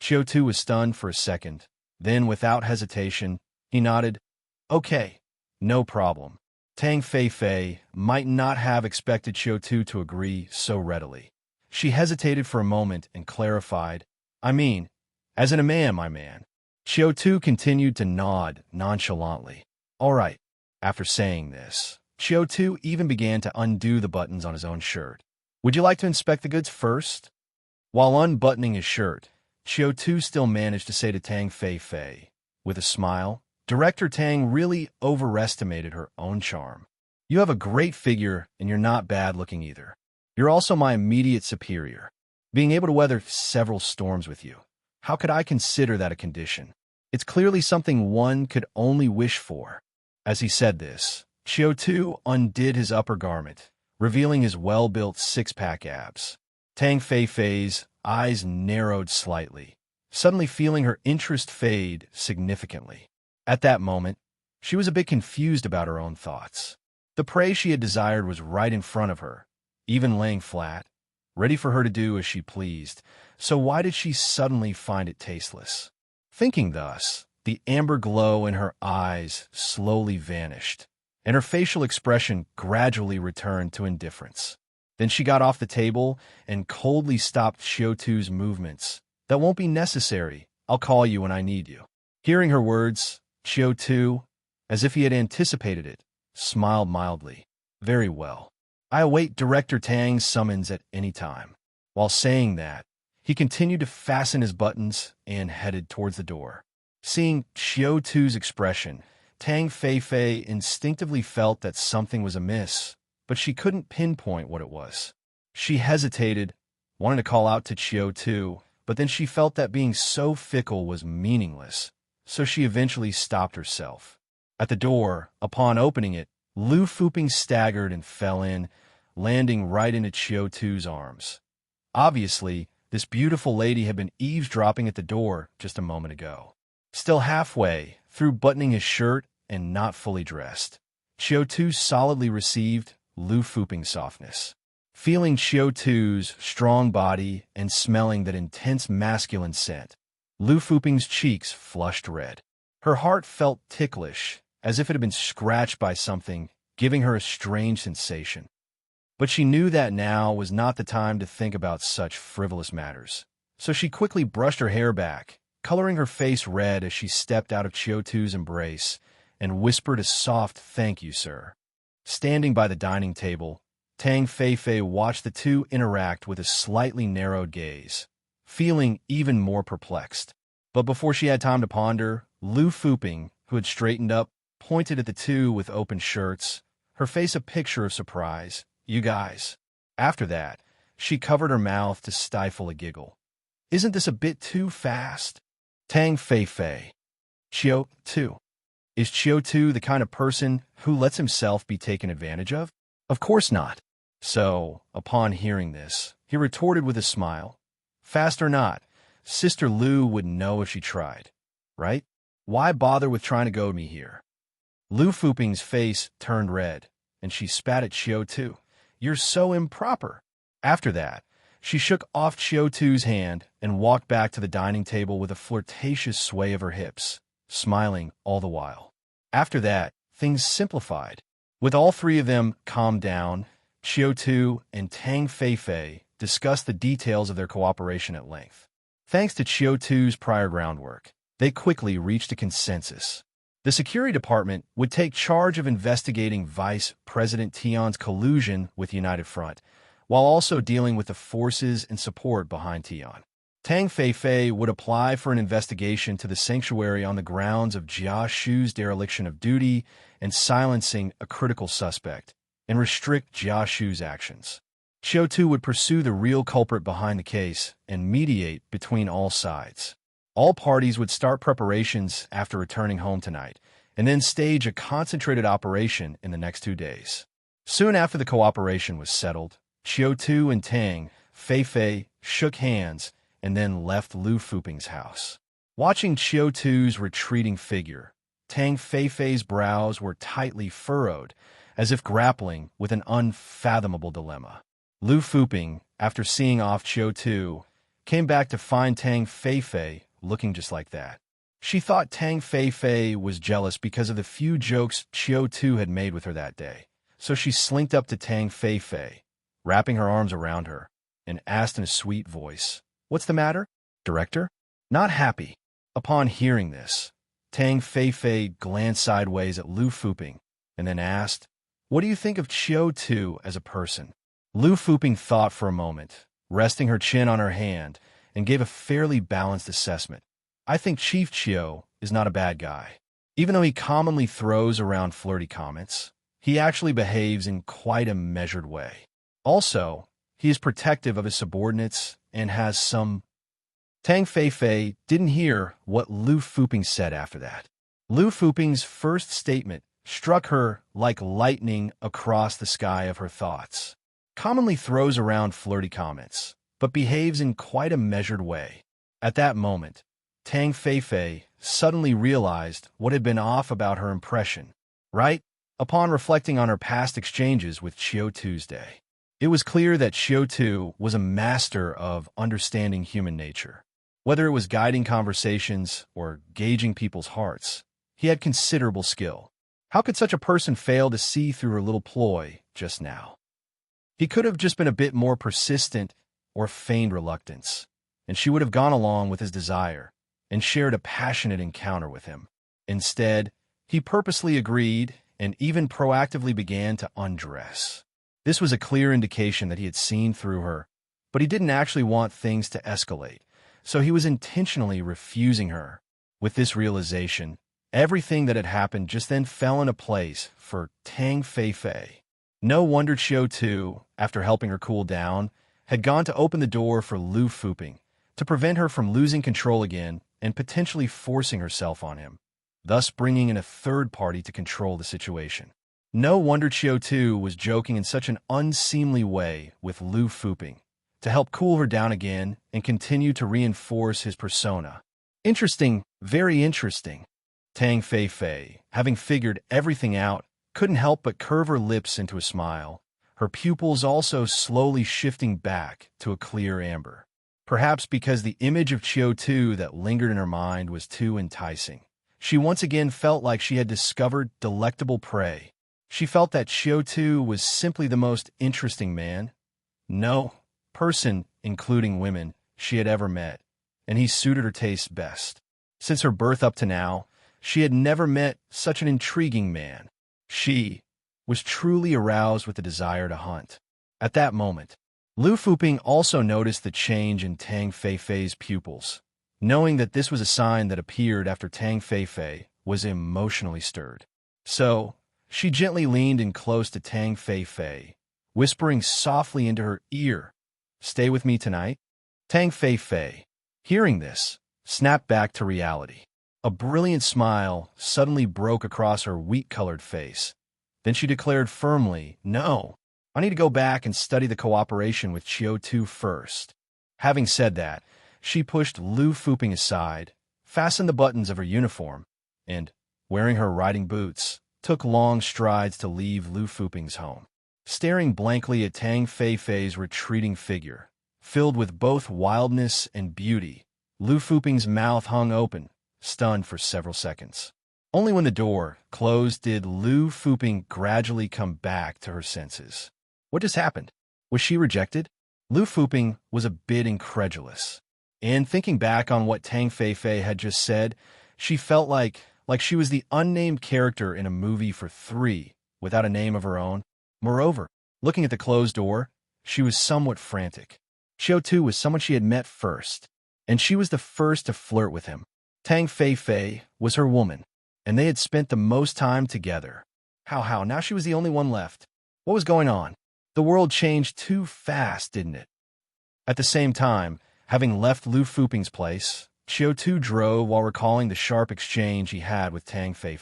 Qiu Tu was stunned for a second. Then, without hesitation, he nodded, "Okay, no problem." Tang Fei might not have expected Qiu Tu to agree so readily. She hesitated for a moment and clarified, I mean, as in a man, my man. Qiu Tu continued to nod nonchalantly. All right. After saying this, Qiu Tu even began to undo the buttons on his own shirt. Would you like to inspect the goods first? While unbuttoning his shirt, Qiu Tu still managed to say to Tang Fei, with a smile, Director Tang really overestimated her own charm. You have a great figure, and you're not bad-looking either. You're also my immediate superior. Being able to weather several storms with you, how could I consider that a condition? It's clearly something one could only wish for. As he said this, Qiu Tu undid his upper garment, revealing his well-built six-pack abs. Tang Fei's eyes narrowed slightly, suddenly feeling her interest fade significantly. At that moment, she was a bit confused about her own thoughts. The prey she had desired was right in front of her, even laying flat, ready for her to do as she pleased, so why did she suddenly find it tasteless? Thinking thus, the amber glow in her eyes slowly vanished, and her facial expression gradually returned to indifference. Then she got off the table and coldly stopped Qiu Tu's movements. That won't be necessary. I'll call you when I need you. Hearing her words, Qiu Tu, as if he had anticipated it, smiled mildly. Very well. I await Director Tang's summons at any time. While saying that, he continued to fasten his buttons and headed towards the door. Seeing Qiu Tu's expression, Tang Fei instinctively felt that something was amiss, but she couldn't pinpoint what it was. She hesitated, wanting to call out to Qiu Tu, but then she felt that being so fickle was meaningless, so she eventually stopped herself. At the door, upon opening it, Lu Fuping staggered and fell in, landing right into Qiu Tu's arms. Obviously, this beautiful lady had been eavesdropping at the door just a moment ago. Still halfway through buttoning his shirt and not fully dressed, Qiu Tu solidly received Lu Fuping's softness. Feeling Qiu Tu's strong body and smelling that intense masculine scent, Lu Fuping's cheeks flushed red. Her heart felt ticklish, as if it had been scratched by something, giving her a strange sensation. But she knew that now was not the time to think about such frivolous matters. So she quickly brushed her hair back, coloring her face red as she stepped out of Qiu Tu's embrace and whispered a soft "Thank you, sir." Standing by the dining table, Tang Fei watched the two interact with a slightly narrowed gaze, feeling even more perplexed. But before she had time to ponder, Lu Fuping, who had straightened up, pointed at the two with open shirts, her face a picture of surprise. You guys. After that, she covered her mouth to stifle a giggle. Isn't this a bit too fast? Tang Fei. Qiu Tu. Is Qiu Tu the kind of person who lets himself be taken advantage of? Of course not. So, upon hearing this, he retorted with a smile. Fast or not, Sister Lu would know if she tried, right? Why bother with trying to goad me here? Lu Fuping's face turned red, and she spat at Qiu Tu. You're so improper. After that, she shook off Qiu Tu's hand and walked back to the dining table with a flirtatious sway of her hips, smiling all the while. After that, things simplified. With all three of them calmed down, Qiu Tu and Tang Fei discussed the details of their cooperation at length. Thanks to Qiu Tu's prior groundwork, they quickly reached a consensus. The Security Department would take charge of investigating Vice President Tian's collusion with United Front, while also dealing with the forces and support behind Tian. Tang Fei would apply for an investigation to the sanctuary on the grounds of Jia Shu's dereliction of duty and silencing a critical suspect, and restrict Jia Shu's actions. Qiu Tu would pursue the real culprit behind the case and mediate between all sides. All parties would start preparations after returning home tonight, and then stage a concentrated operation in the next 2 days. Soon after the cooperation was settled, Qiu Tu and Tang Fei shook hands and then left Lu Fuping's house. Watching Qiu Tu's retreating figure, Tang Fei's brows were tightly furrowed, as if grappling with an unfathomable dilemma. Lu Fuping, after seeing off Qiu Tu, came back to find Tang Fei looking just like that. She thought Tang Fei was jealous because of the few jokes Qiu Tu had made with her that day. So she slinked up to Tang Fei, wrapping her arms around her, and asked in a sweet voice, "What's the matter, director?" Not happy. Upon hearing this, Tang Fei glanced sideways at Lu Fuping and then asked, "What do you think of Qiu Tu as a person?" Lu Fuping thought for a moment, resting her chin on her hand, and gave a fairly balanced assessment. "I think Chief Qiu is not a bad guy. Even though he commonly throws around flirty comments, he actually behaves in quite a measured way. Also, he is protective of his subordinates and has some—" Tang Fei didn't hear what Lu Fuping said after that. Lu Fuping's first statement struck her like lightning across the sky of her thoughts. Commonly throws around flirty comments, but behaves in quite a measured way. At that moment, Tang Fei suddenly realized what had been off about her impression, right? Upon reflecting on her past exchanges with Qiu Tuesday, it was clear that Qiu Tu was a master of understanding human nature. Whether it was guiding conversations or gauging people's hearts, he had considerable skill. How could such a person fail to see through her little ploy just now? He could have just been a bit more persistent or feigned reluctance, and she would have gone along with his desire and shared a passionate encounter with him. Instead, he purposely agreed and even proactively began to undress. This was a clear indication that he had seen through her, but he didn't actually want things to escalate, so he was intentionally refusing her. With this realization, everything that had happened just then fell into place for Tang Fei. No wonder Qiu Tu, after helping her cool down, had gone to open the door for Lu Fuping to prevent her from losing control again and potentially forcing herself on him, thus bringing in a third party to control the situation. No wonder Qiu Tu was joking in such an unseemly way with Lu Fuping to help cool her down again and continue to reinforce his persona. Interesting, very interesting. Tang Fei, having figured everything out, couldn't help but curve her lips into a smile, her pupils also slowly shifting back to a clear amber. Perhaps because the image of Qiu Tu that lingered in her mind was too enticing. She once again felt like she had discovered delectable prey. She felt that Qiu Tu was simply the most interesting man, no person, including women, she had ever met, and he suited her taste best. Since her birth up to now, she had never met such an intriguing man. She was truly aroused with the desire to hunt. At that moment, Lu Fuping also noticed the change in Tang Fei's pupils, knowing that this was a sign that appeared after Tang Fei was emotionally stirred. So, she gently leaned in close to Tang Fei, whispering softly into her ear, "Stay with me tonight?" Tang Fei, hearing this, snapped back to reality. A brilliant smile suddenly broke across her wheat-colored face. Then she declared firmly, "No, I need to go back and study the cooperation with Qiu Tu first." Having said that, she pushed Lu Fuping aside, fastened the buttons of her uniform, and, wearing her riding boots, took long strides to leave Lu Fuping's home. Staring blankly at Tang Fei's retreating figure, filled with both wildness and beauty, Lu Fuping's mouth hung open, stunned for several seconds. Only when the door closed did Lu Fuping gradually come back to her senses. What just happened? Was she rejected? Lu Fuping was a bit incredulous. And thinking back on what Tang Fei had just said, she felt like she was the unnamed character in a movie for three, without a name of her own. Moreover, looking at the closed door, she was somewhat frantic. Qiu Tu was someone she had met first, and she was the first to flirt with him. Tang Fei was her woman, and they had spent the most time together. How, now she was the only one left. What was going on? The world changed too fast, didn't it? At the same time, having left Lu Fuping's place, Qiu Tu drove while recalling the sharp exchange he had with Tang Fei.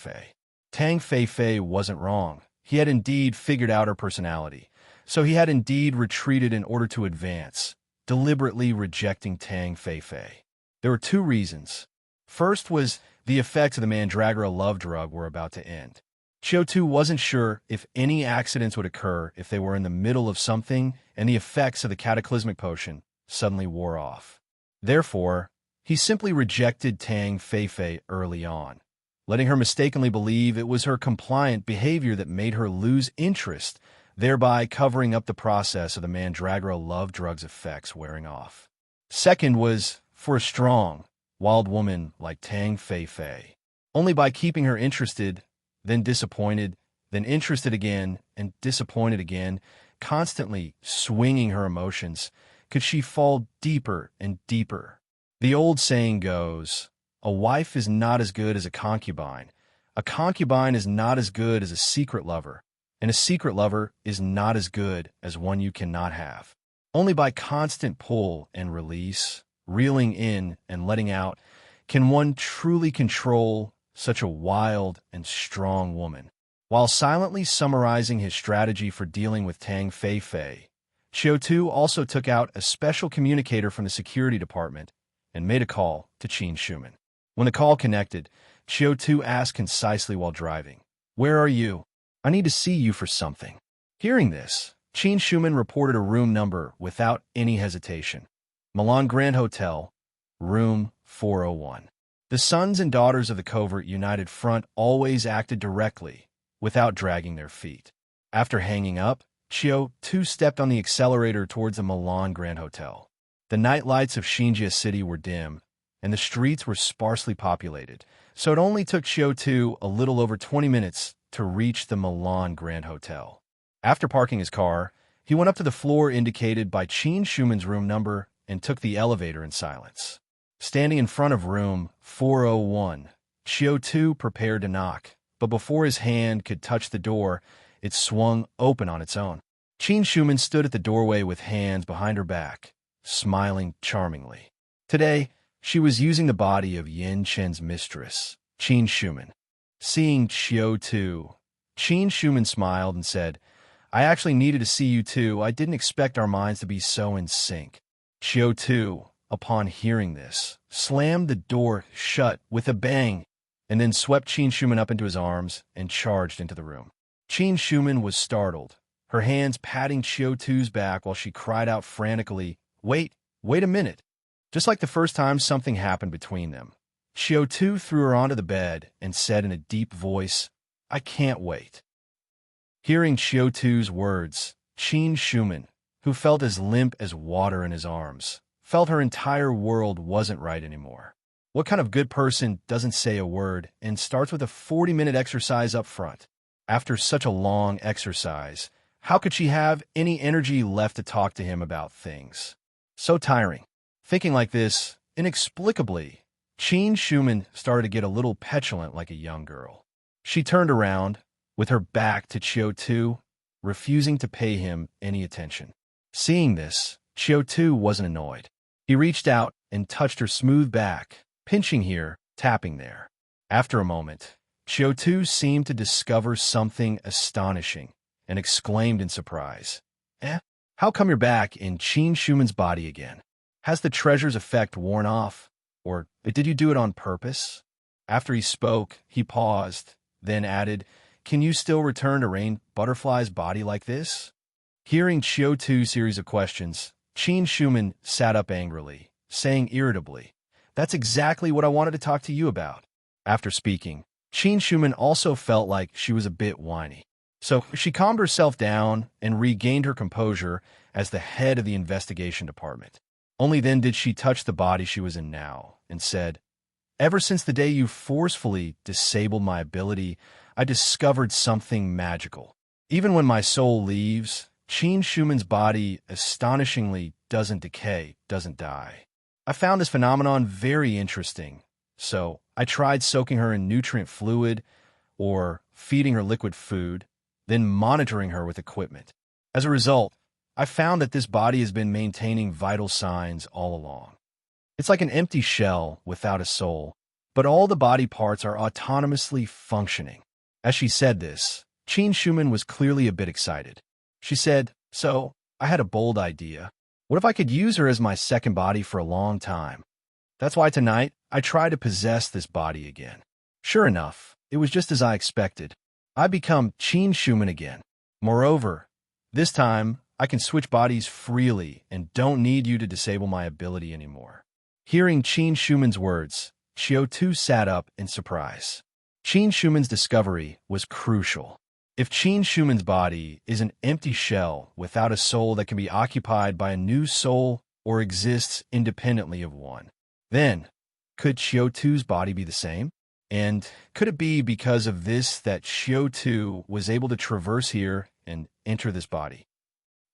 Tang Fei wasn't wrong. He had indeed figured out her personality, so he had indeed retreated in order to advance, deliberately rejecting Tang Fei. There were two reasons. First was the effects of the mandragora love drug were about to end. Qiu Tu wasn't sure if any accidents would occur if they were in the middle of something and the effects of the cataclysmic potion suddenly wore off. Therefore, He simply rejected Tang Feifei early on, letting her mistakenly believe it was her compliant behavior that made her lose interest, thereby covering up the process of the mandragora love drug's effects wearing off. Second was for a strong, wild woman like Tang Feifei. Only by keeping her interested, then disappointed, then interested again, and disappointed again, constantly swinging her emotions, could she fall deeper and deeper. The old saying goes, a wife is not as good as a concubine is not as good as a secret lover, and a secret lover is not as good as one you cannot have. Only by constant pull and release, reeling in and letting out, can one truly control such a wild and strong woman. While silently summarizing his strategy for dealing with Tang Feifei, Qiu Tu also took out a special communicator from the security department and made a call to Qin Shuman. When the call connected, Qiu Tu asked concisely while driving, "Where are you? I need to see you for something." Hearing this, Qin Shuman reported a room number without any hesitation. Milan Grand Hotel, room 401. The sons and daughters of the covert United Front always acted directly, without dragging their feet. After hanging up, Qiu Tu stepped on the accelerator towards the Milan Grand Hotel. The night lights of Xinjia City were dim, and the streets were sparsely populated, so it only took Qiu Tu a little over 20 minutes to reach the Milan Grand Hotel. After parking his car, he went up to the floor indicated by Qin Shuman's room number and took the elevator in silence. Standing in front of room 401, Qiu Tu prepared to knock, but before his hand could touch the door, it swung open on its own. Qin Shuman stood at the doorway with hands behind her back, smiling charmingly. Today, she was using the body of Yin Chen's mistress, Qin Shuman. Seeing Qiu Tu, Qin Shuman smiled and said, "I actually needed to see you too. I didn't expect our minds to be so in sync." Qiu Tu, upon hearing this, slammed the door shut with a bang and then swept Qin Shuman up into his arms and charged into the room. Qin Shuman was startled, her hands patting Qiu Tu's back while she cried out frantically, wait a minute." Just like the first time something happened between them, Qiu Tu threw her onto the bed and said in a deep voice, "I can't wait." Hearing Qiu Tu's words, Qin Shuman, who felt as limp as water in his arms, felt her entire world wasn't right anymore. What kind of good person doesn't say a word and starts with a 40-minute exercise up front? After such a long exercise, how could she have any energy left to talk to him about things? So tiring. Thinking like this, inexplicably, Qin Shuman started to get a little petulant like a young girl. She turned around, with her back to Qiu Tu, refusing to pay him any attention. Seeing this, Qiu Tu wasn't annoyed. He reached out and touched her smooth back, pinching here, tapping there. After a moment, Qiu Tu seemed to discover something astonishing and exclaimed in surprise, How come you're back in Qin Shuman's body again? Has the treasure's effect worn off? Or did you do it on purpose?" After he spoke, he paused, then added, "Can you still return to Rain Butterfly's body like this?" Hearing Qiu Tu's series of questions, Qin Shuman sat up angrily, saying irritably, "That's exactly what I wanted to talk to you about." After speaking, Qin Shuman also felt like she was a bit whiny. So she calmed herself down and regained her composure as the head of the investigation department. Only then did she touch the body she was in now and said, "Ever since the day you forcefully disabled my ability, I discovered something magical. Even when my soul leaves, Qin Shuman's body astonishingly doesn't decay, doesn't die. I found this phenomenon very interesting, so I tried soaking her in nutrient fluid or feeding her liquid food, then monitoring her with equipment. As a result, I found that this body has been maintaining vital signs all along. It's like an empty shell without a soul, but all the body parts are autonomously functioning." As she said this, Qin Shuman was clearly a bit excited. She said, "So, I had a bold idea. What if I could use her as my second body for a long time? That's why tonight, I tried to possess this body again. Sure enough, it was just as I expected. I become Qin Shuman again. Moreover, this time, I can switch bodies freely and don't need you to disable my ability anymore." Hearing Qin Shuman's words, Qiu Tu sat up in surprise. Qin Shuman's discovery was crucial. If Qin Shuman's body is an empty shell without a soul that can be occupied by a new soul or exists independently of one, then could Qiu Tu's body be the same? And could it be because of this that Qiu Tu was able to traverse here and enter this body?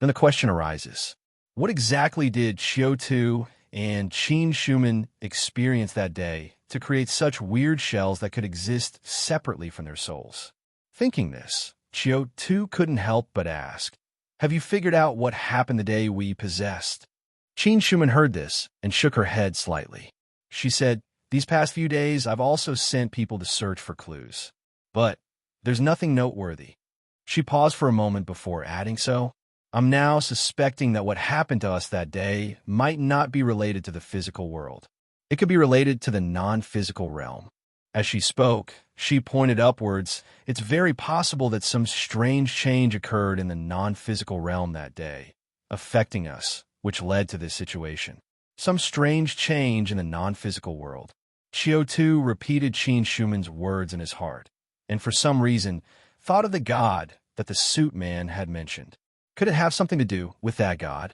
Then the question arises, what exactly did Qiu Tu and Qin Shuman experience that day to create such weird shells that could exist separately from their souls? Thinking this, Qiu Tu couldn't help but ask, have you figured out what happened the day we possessed? Qin Shuman heard this and shook her head slightly. She said, these past few days I've also sent people to search for clues. But there's nothing noteworthy. She paused for a moment before adding so. I'm now suspecting that what happened to us that day might not be related to the physical world. It could be related to the non-physical realm. As she spoke, she pointed upwards. It's very possible that some strange change occurred in the non-physical realm that day, affecting us, which led to this situation. Some strange change in the non-physical world. Qiu Tu repeated Qin Shuman's words in his heart, and for some reason, thought of the god that the suit man had mentioned. Could it have something to do with that god?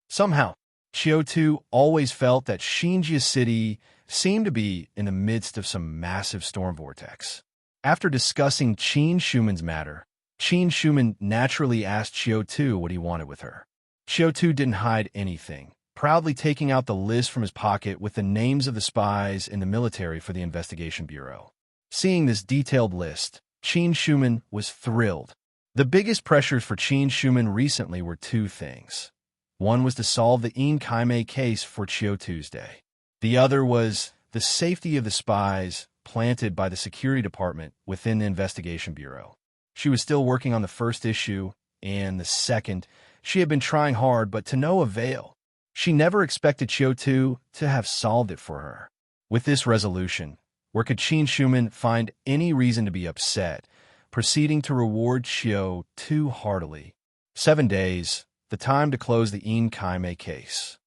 Somehow, Qiu Tu always felt that Xinjia City seemed to be in the midst of some massive storm vortex. After discussing Qin Shuman's matter, Qin Shuman naturally asked Qiu Tu what he wanted with her. Qiu Tu didn't hide anything, proudly taking out the list from his pocket with the names of the spies in the military for the investigation bureau. Seeing this detailed list, Qin Shuman was thrilled. The biggest pressures for Qin Shuman recently were two things. One was to solve the Yin Kaimei case for Qiu Tuesday. The other was the safety of the spies planted by the security department within the investigation bureau. She was still working on the first issue, and the second, she had been trying hard but to no avail. She never expected Qiu Tu to have solved it for her. With this resolution, where could Qin Shuman find any reason to be upset, proceeding to reward Qiu Tu heartily. 7 days, the time to close the Yin Kaimei case.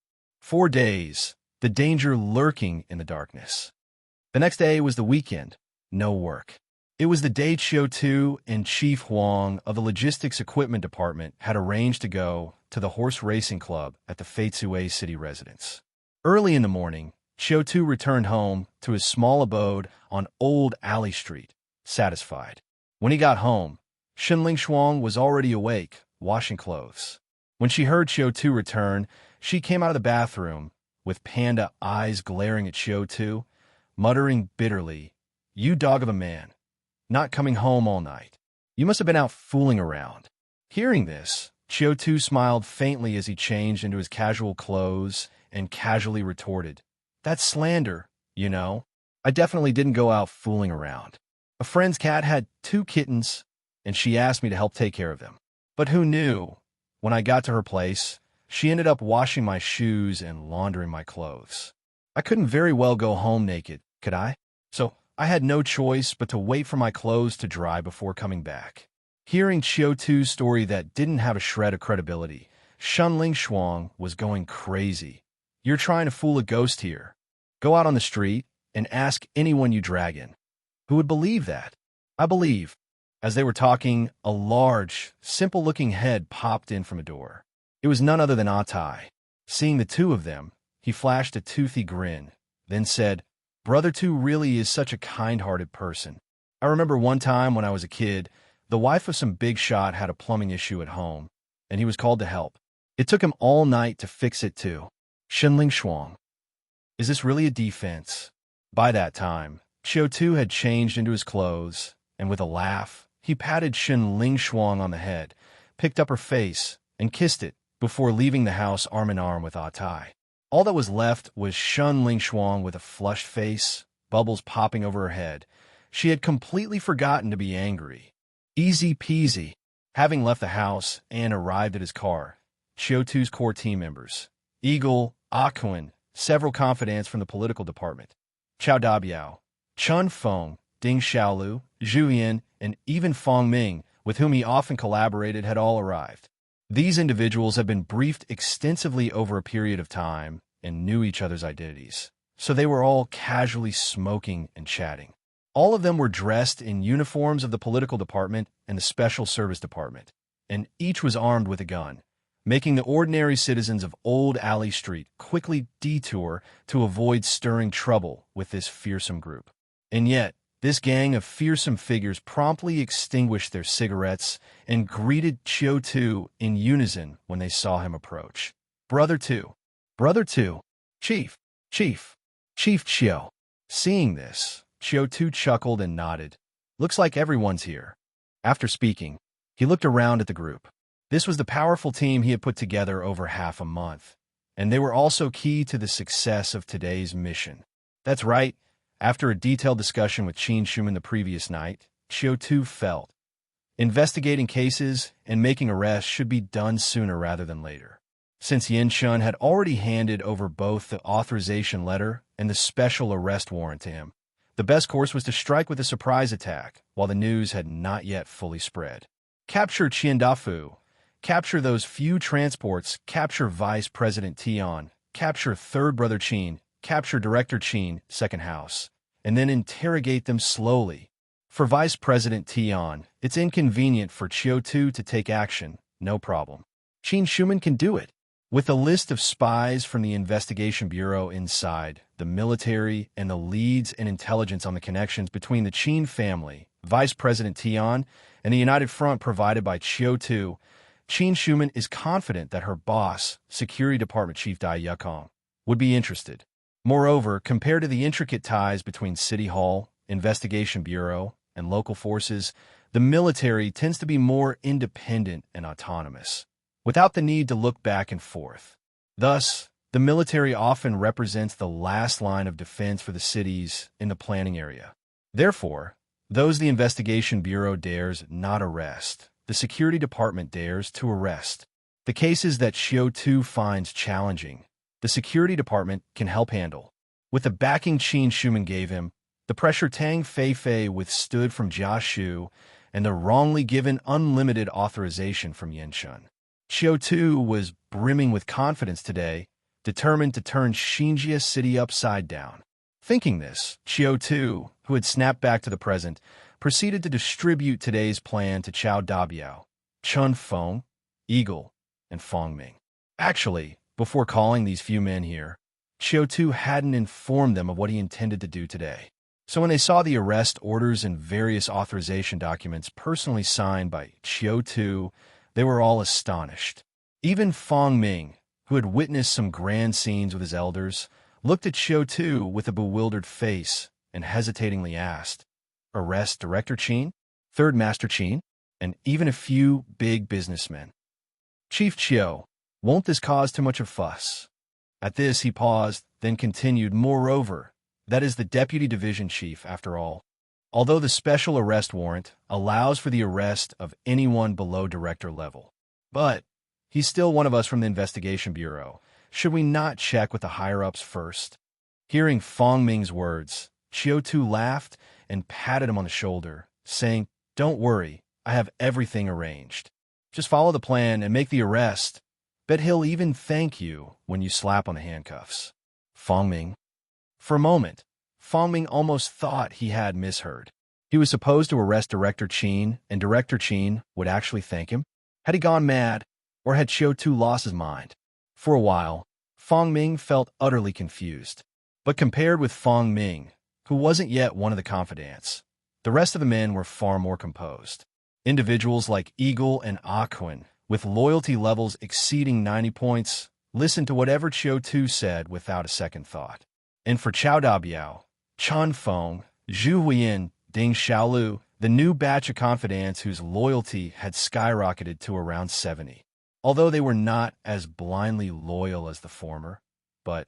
4 days, the danger lurking in the darkness. The next day was the weekend, no work. It was the day Qiu Tu and Chief Huang of the Logistics Equipment Department had arranged to go to the horse racing club at the Feitsue city residence. Early in the morning, Qiu Tu returned home to his small abode on Old Alley Street, satisfied. When he got home, Shenling Shuang was already awake, washing clothes. When she heard Qiu Tu return, she came out of the bathroom, with panda eyes glaring at Qiu Tu, muttering bitterly, "You dog of a man, not coming home all night. You must have been out fooling around." Hearing this, Qiu Tu smiled faintly as he changed into his casual clothes and casually retorted, "That's slander, you know. I definitely didn't go out fooling around. A friend's cat had 2 kittens, and she asked me to help take care of them. But who knew? When I got to her place, she ended up washing my shoes and laundering my clothes. I couldn't very well go home naked, could I? So I had no choice but to wait for my clothes to dry before coming back." Hearing Qiu Tu's story that didn't have a shred of credibility, Shenling Shuang was going crazy. "You're trying to fool a ghost here. Go out on the street and ask anyone you drag in. Who would believe that?" "I believe." As they were talking, a large, simple-looking head popped in from a door. It was none other than Atai. Seeing the two of them, he flashed a toothy grin, then said, "Brother Tu really is such a kind-hearted person. I remember one time when I was a kid, the wife of some big shot had a plumbing issue at home, and he was called to help. It took him all night to fix it too." Shenling Shuang. Is this really a defense? By that time, Qiu Tu had changed into his clothes, and with a laugh, he patted Shenling Shuang on the head, picked up her face, and kissed it before leaving the house arm in arm with Atai. All that was left was Shenling Shuang with a flushed face, bubbles popping over her head. She had completely forgotten to be angry. Easy peasy. Having left the house and arrived at his car, Qiu Tu's core team members, Eagle, Akuan, several confidants from the political department, Chao Dabiao, Chun Feng, Ding Xiaolu, Zhu Yan, and even Fong Ming, with whom he often collaborated, had all arrived. These individuals had been briefed extensively over a period of time and knew each other's identities. so they were all casually smoking and chatting. All of them were dressed in uniforms of the political department and the special service department, and each was armed with a gun, making the ordinary citizens of Old Alley Street quickly detour to avoid stirring trouble with this fearsome group. And yet, this gang of fearsome figures promptly extinguished their cigarettes and greeted Qiu Tu in unison when they saw him approach. Brother Tu. Brother Tu. Chief. Chief. Chief Qiu. Seeing this, Qiu Tu chuckled and nodded. Looks like everyone's here. After speaking, he looked around at the group. This was the powerful team he had put together over half a month, and they were also key to the success of today's mission. That's right. After a detailed discussion with Qin Shuman the previous night, Qiu Tu felt investigating cases and making arrests should be done sooner rather than later. Since Yin Shun had already handed over both the authorization letter and the special arrest warrant to him, the best course was to strike with a surprise attack while the news had not yet fully spread. Capture Qian Dafu, capture those few transports, capture Vice President Tian, capture Third Brother Qin, capture Director Qin, Second House, and then interrogate them slowly. For Vice President Tian, it's inconvenient for Qiu Tu to take action, no problem. Qin Shuman can do it. With a list of spies from the Investigation Bureau inside, the military, and the leads and intelligence on the connections between the Qin family, Vice President Tian, and the United Front provided by Qiu Tu, Qin Shuman is confident that her boss, Security Department Chief Dai Yukong, would be interested. Moreover, compared to the intricate ties between City Hall, Investigation Bureau, and local forces, the military tends to be more independent and autonomous, without the need to look back and forth. Thus, the military often represents the last line of defense for the cities in the planning area. Therefore, those the Investigation Bureau dares not arrest, the Security Department dares to arrest. The cases that Qiu Tu finds challenging, the Security Department can help handle. With the backing Qin Shuman gave him, the pressure Tang Feifei withstood from Jia Shu, and the wrongly given unlimited authorization from Yin Shun. Qiu Tu was brimming with confidence today, determined to turn Xinjia City upside down. Thinking this, Qiu Tu, who had snapped back to the present, proceeded to distribute today's plan to Chao Dabiao, Chun Feng, Eagle, and Fong Ming. Actually, before calling these few men here, Qiu Tu hadn't informed them of what he intended to do today. So when they saw the arrest orders and various authorization documents personally signed by Qiu Tu, they were all astonished. Even Fong Ming, who had witnessed some grand scenes with his elders, looked at Qiu Tu with a bewildered face and hesitatingly asked, "Arrest Director Qin, Third Master Qin, and even a few big businessmen. Chief Qiu, won't this cause too much of fuss?" At this he paused, then continued, "Moreover, that is the Deputy Division Chief, after all. Although the special arrest warrant allows for the arrest of anyone below director level. But he's still one of us from the Investigation Bureau. Should we not check with the higher-ups first?" Hearing Fong Ming's words, Qiu Tu laughed and patted him on the shoulder, saying, "Don't worry, I have everything arranged. Just follow the plan and make the arrest. Bet he'll even thank you when you slap on the handcuffs." Fong Ming. For a moment, Fong Ming almost thought he had misheard. He was supposed to arrest Director Qin, and Director Qin would actually thank him? Had he gone mad, or had Qiu Tu lost his mind? For a while, Fong Ming felt utterly confused. But compared with Fong Ming, who wasn't yet one of the confidants, the rest of the men were far more composed. Individuals like Eagle and Aquin, with loyalty levels exceeding 90 points, listened to whatever Qiu Tu said without a second thought. And for Chao Dabiao, Chan Feng, Zhu Huiyin, Ding Xiaolu, the new batch of confidants whose loyalty had skyrocketed to around 70. Although they were not as blindly loyal as the former, but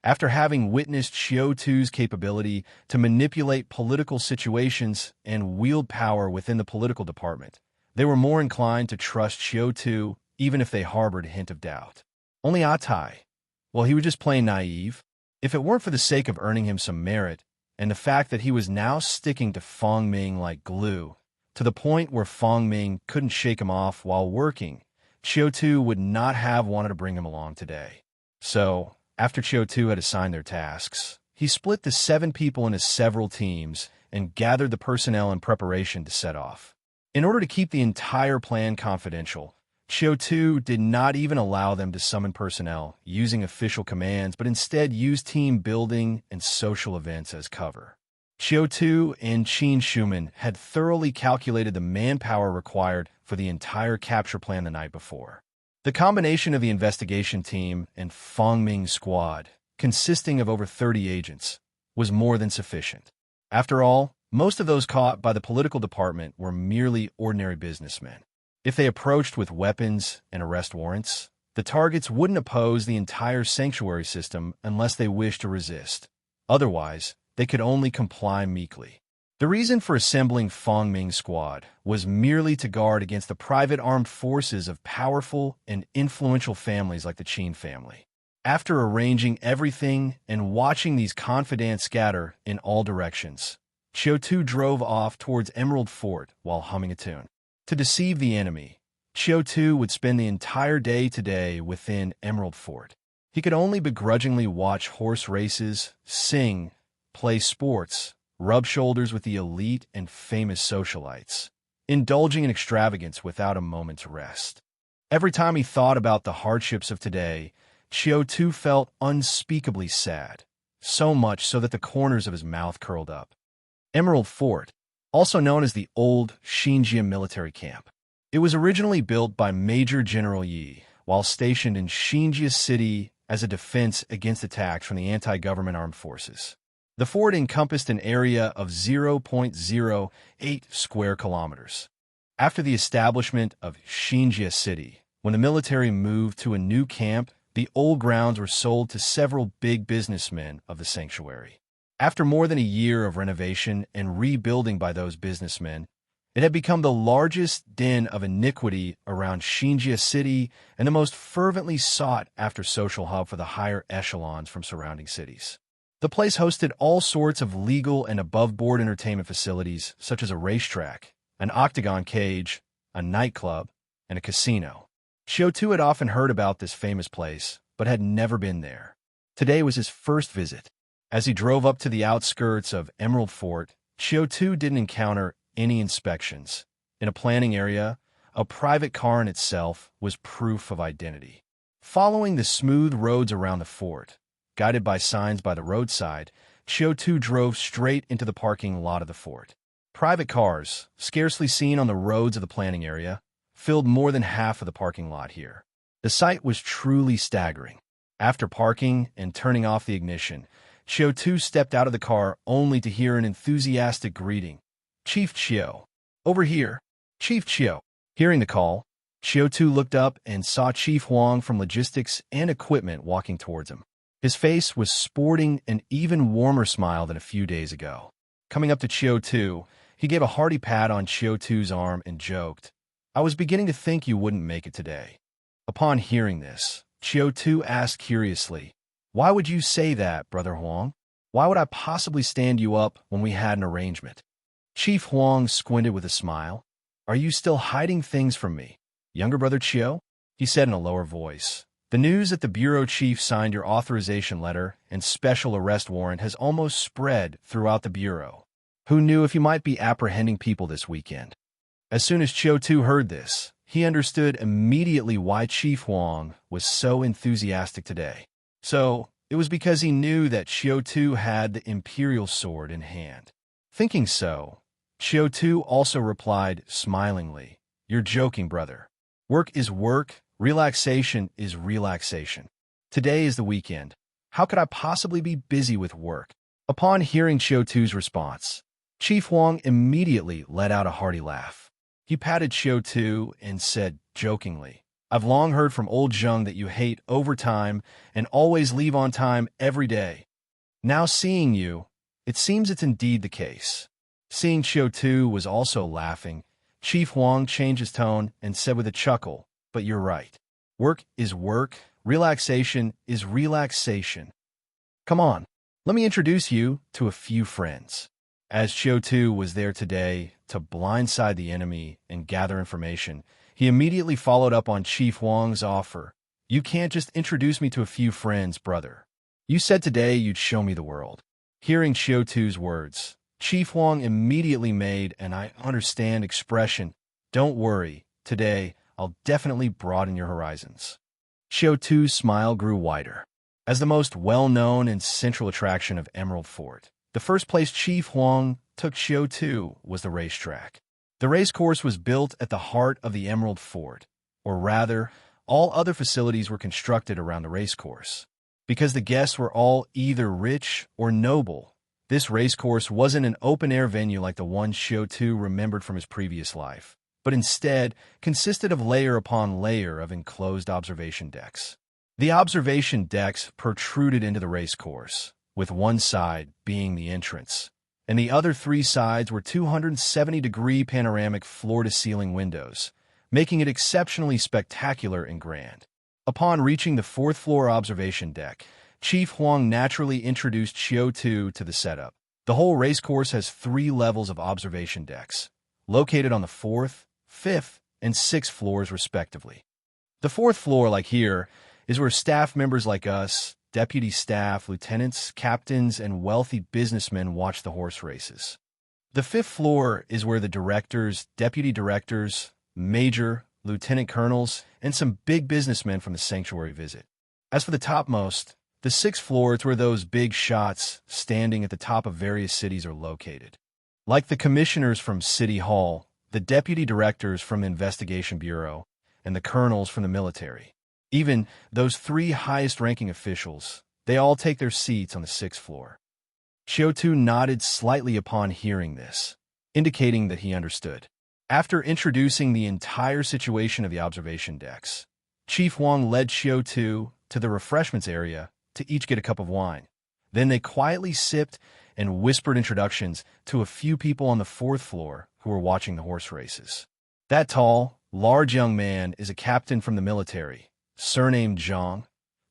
after having witnessed Qiu Tu's capability to manipulate political situations and wield power within the political department, they were more inclined to trust Qiu Tu even if they harbored a hint of doubt. Only Atai, well, he was just plain naive. If it weren't for the sake of earning him some merit, and the fact that he was now sticking to Fong Ming like glue, to the point where Fong Ming couldn't shake him off while working, Qiu Tu would not have wanted to bring him along today. So, after Qiu Tu had assigned their tasks, he split the 7 people into several teams and gathered the personnel in preparation to set off. In order to keep the entire plan confidential, Qiu Tu did not even allow them to summon personnel using official commands, but instead used team building and social events as cover. Qiu Tu and Qin Shuman had thoroughly calculated the manpower required for the entire capture plan the night before. The combination of the investigation team and Fang Ming's squad, consisting of over 30 agents, was more than sufficient. After all, most of those caught by the political department were merely ordinary businessmen. If they approached with weapons and arrest warrants, the targets wouldn't oppose the entire sanctuary system unless they wished to resist. Otherwise, they could only comply meekly. The reason for assembling Fang Ming's squad was merely to guard against the private armed forces of powerful and influential families like the Qin family. After arranging everything and watching these confidants scatter in all directions, Qiu Tu drove off towards Emerald Fort while humming a tune. To deceive the enemy, Qiu Tu would spend the entire day today within Emerald Fort. He could only begrudgingly watch horse races, sing, play sports, rub shoulders with the elite and famous socialites, indulging in extravagance without a moment's rest. Every time he thought about the hardships of today, Qiu Tu felt unspeakably sad, so much so that the corners of his mouth curled up. Emerald Fort, also known as the Old Xinjia Military Camp. It was originally built by Major General Yi while stationed in Xinjia City as a defense against attacks from the anti-government armed forces. The fort encompassed an area of 0.08 square kilometers. After the establishment of Xinjia City, when the military moved to a new camp, the old grounds were sold to several big businessmen of the sanctuary. After more than a year of renovation and rebuilding by those businessmen, it had become the largest den of iniquity around Xinjia City and the most fervently sought-after social hub for the higher echelons from surrounding cities. The place hosted all sorts of legal and above-board entertainment facilities, such as a racetrack, an octagon cage, a nightclub, and a casino. Qiu Tu had often heard about this famous place, but had never been there. Today was his first visit. As he drove up to the outskirts of Emerald Fort, Qiu Tu didn't encounter any inspections. In a planning area, a private car in itself was proof of identity. Following the smooth roads around the fort, guided by signs by the roadside, Qiu Tu drove straight into the parking lot of the fort. Private cars, scarcely seen on the roads of the planning area, filled more than half of the parking lot here. The sight was truly staggering. After parking and turning off the ignition, Qiu Tu stepped out of the car only to hear an enthusiastic greeting. "Chief Qiu. Over here, Chief Qiu." Hearing the call, Qiu Tu looked up and saw Chief Huang from logistics and equipment walking towards him. His face was sporting an even warmer smile than a few days ago. Coming up to Qiu Tu, he gave a hearty pat on Qiu Tu's arm and joked, "I was beginning to think you wouldn't make it today." Upon hearing this, Qiu Tu asked curiously, "Why would you say that, Brother Huang? Why would I possibly stand you up when we had an arrangement?" Chief Huang squinted with a smile. "Are you still hiding things from me, younger brother Qiu?" he said in a lower voice. "The news that the bureau chief signed your authorization letter and special arrest warrant has almost spread throughout the bureau. Who knew if you might be apprehending people this weekend?" As soon as Qiu Tu heard this, he understood immediately why Chief Huang was so enthusiastic today. So, it was because he knew that Qiu Tu had the imperial sword in hand. Thinking so, Qiu Tu also replied smilingly, "You're joking, brother. Work is work, relaxation is relaxation. Today is the weekend. How could I possibly be busy with work?" Upon hearing Qiu Tu's response, Chief Huang immediately let out a hearty laugh. He patted Qiu Tu and said jokingly, "I've long heard from old Zheng that you hate overtime and always leave on time every day. Now seeing you, it seems it's indeed the case." Seeing Qiu Tu was also laughing, Chief Huang changed his tone and said with a chuckle, "But you're right. Work is work, relaxation is relaxation. Come on, let me introduce you to a few friends." As Qiu Tu was there today to blindside the enemy and gather information, he immediately followed up on Chief Huang's offer. "You can't just introduce me to a few friends, brother. You said today you'd show me the world. Hearing Qiu Tu's words, Chief Huang immediately made an I understand expression. Don't worry, today I'll definitely broaden your horizons. Qiu Tu's smile grew wider. As the most well-known and central attraction of Emerald Fort, the first place Chief Huang took Qiu Tu was the racetrack. The racecourse was built at the heart of the Emerald Fort, or rather, all other facilities were constructed around the racecourse. Because the guests were all either rich or noble, this racecourse wasn't an open-air venue like the one Qiu Tu remembered from his previous life, but instead consisted of layer upon layer of enclosed observation decks. The observation decks protruded into the racecourse, with one side being the entrance, and the other three sides were 270-degree panoramic floor-to-ceiling windows, making it exceptionally spectacular and grand. Upon reaching the fourth-floor observation deck, Chief Huang naturally introduced Qiu Tu to the setup. The whole racecourse has 3 levels of observation decks, located on the 4th, 5th, and 6th floors respectively. The 4th floor, like here, is where staff members like us, deputy staff, lieutenants, captains, and wealthy businessmen watch the horse races. The 5th floor is where the directors, deputy directors, major, lieutenant colonels, and some big businessmen from the sanctuary visit. As for the topmost, the 6th floor is where those big shots standing at the top of various cities are located. Like the commissioners from City Hall, the deputy directors from the Investigation Bureau, and the colonels from the military. Even those 3 highest-ranking officials, they all take their seats on the 6th floor. Qiu Tu nodded slightly upon hearing this, indicating that he understood. After introducing the entire situation of the observation decks, Chief Huang led Qiu Tu to the refreshments area to each get a cup of wine. Then they quietly sipped and whispered introductions to a few people on the 4th floor who were watching the horse races. That tall, large young man is a captain from the military, surnamed Zhang,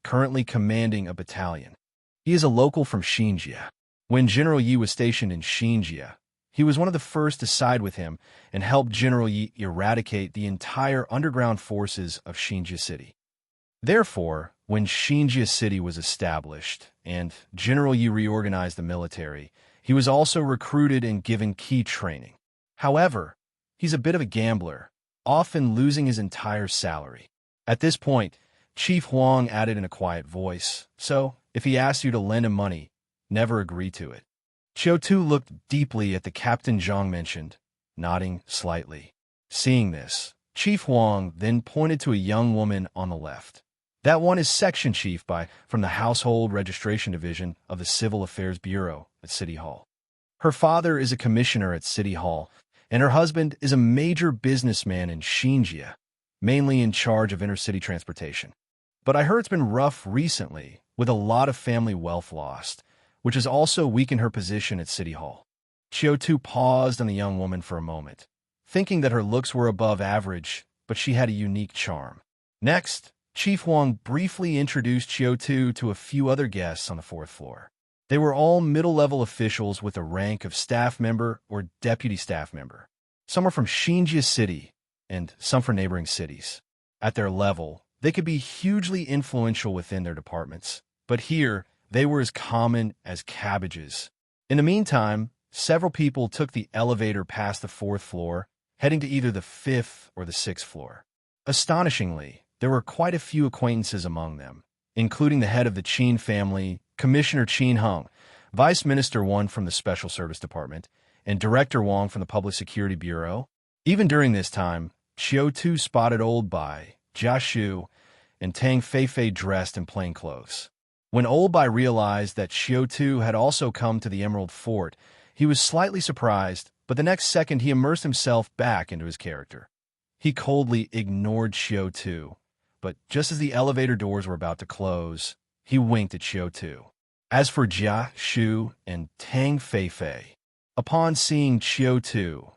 currently commanding a battalion. He is a local from Xinjia. When General Yi was stationed in Xinjia, he was one of the first to side with him and help General Yi eradicate the entire underground forces of Xinjia City. Therefore, when Xinjia City was established and General Yi reorganized the military, he was also recruited and given key training. However, he's a bit of a gambler, often losing his entire salary. At this point, Chief Huang added in a quiet voice, so if he asks you to lend him money, never agree to it. Qiu Tu looked deeply at the Captain Zhang mentioned, nodding slightly. Seeing this, Chief Huang then pointed to a young woman on the left. That one is Section Chief from the Household Registration Division of the Civil Affairs Bureau at City Hall. Her father is a commissioner at City Hall, and her husband is a major businessman in Xinjia, mainly in charge of intercity transportation. But I heard it's been rough recently, with a lot of family wealth lost, which has also weakened her position at City Hall. Qiu Tu paused on the young woman for a moment, thinking that her looks were above average, but she had a unique charm. Next, Chief Huang briefly introduced Qiu Tu to a few other guests on the 4th floor. They were all middle-level officials with the rank of staff member or deputy staff member. Some were from Xinjia City, and some from neighboring cities. At their level, they could be hugely influential within their departments, but here, they were as common as cabbages. In the meantime, several people took the elevator past the 4th floor, heading to either the 5th or the 6th floor. Astonishingly, there were quite a few acquaintances among them, including the head of the Qin family, Commissioner Qin Heng, Vice Minister Wang from the Special Service Department, and Director Wang from the Public Security Bureau. Even during this time, Qiu Tu spotted Old Bai, Jia Shu, and Tang Feifei dressed in plain clothes. When Old Bai realized that Qiu Tu had also come to the Emerald Fort, he was slightly surprised, but the next second he immersed himself back into his character. He coldly ignored Qiu Tu, but just as the elevator doors were about to close, he winked at Qiu Tu. As for Jia Shu and Tang Feifei, upon seeing Qiu Tu,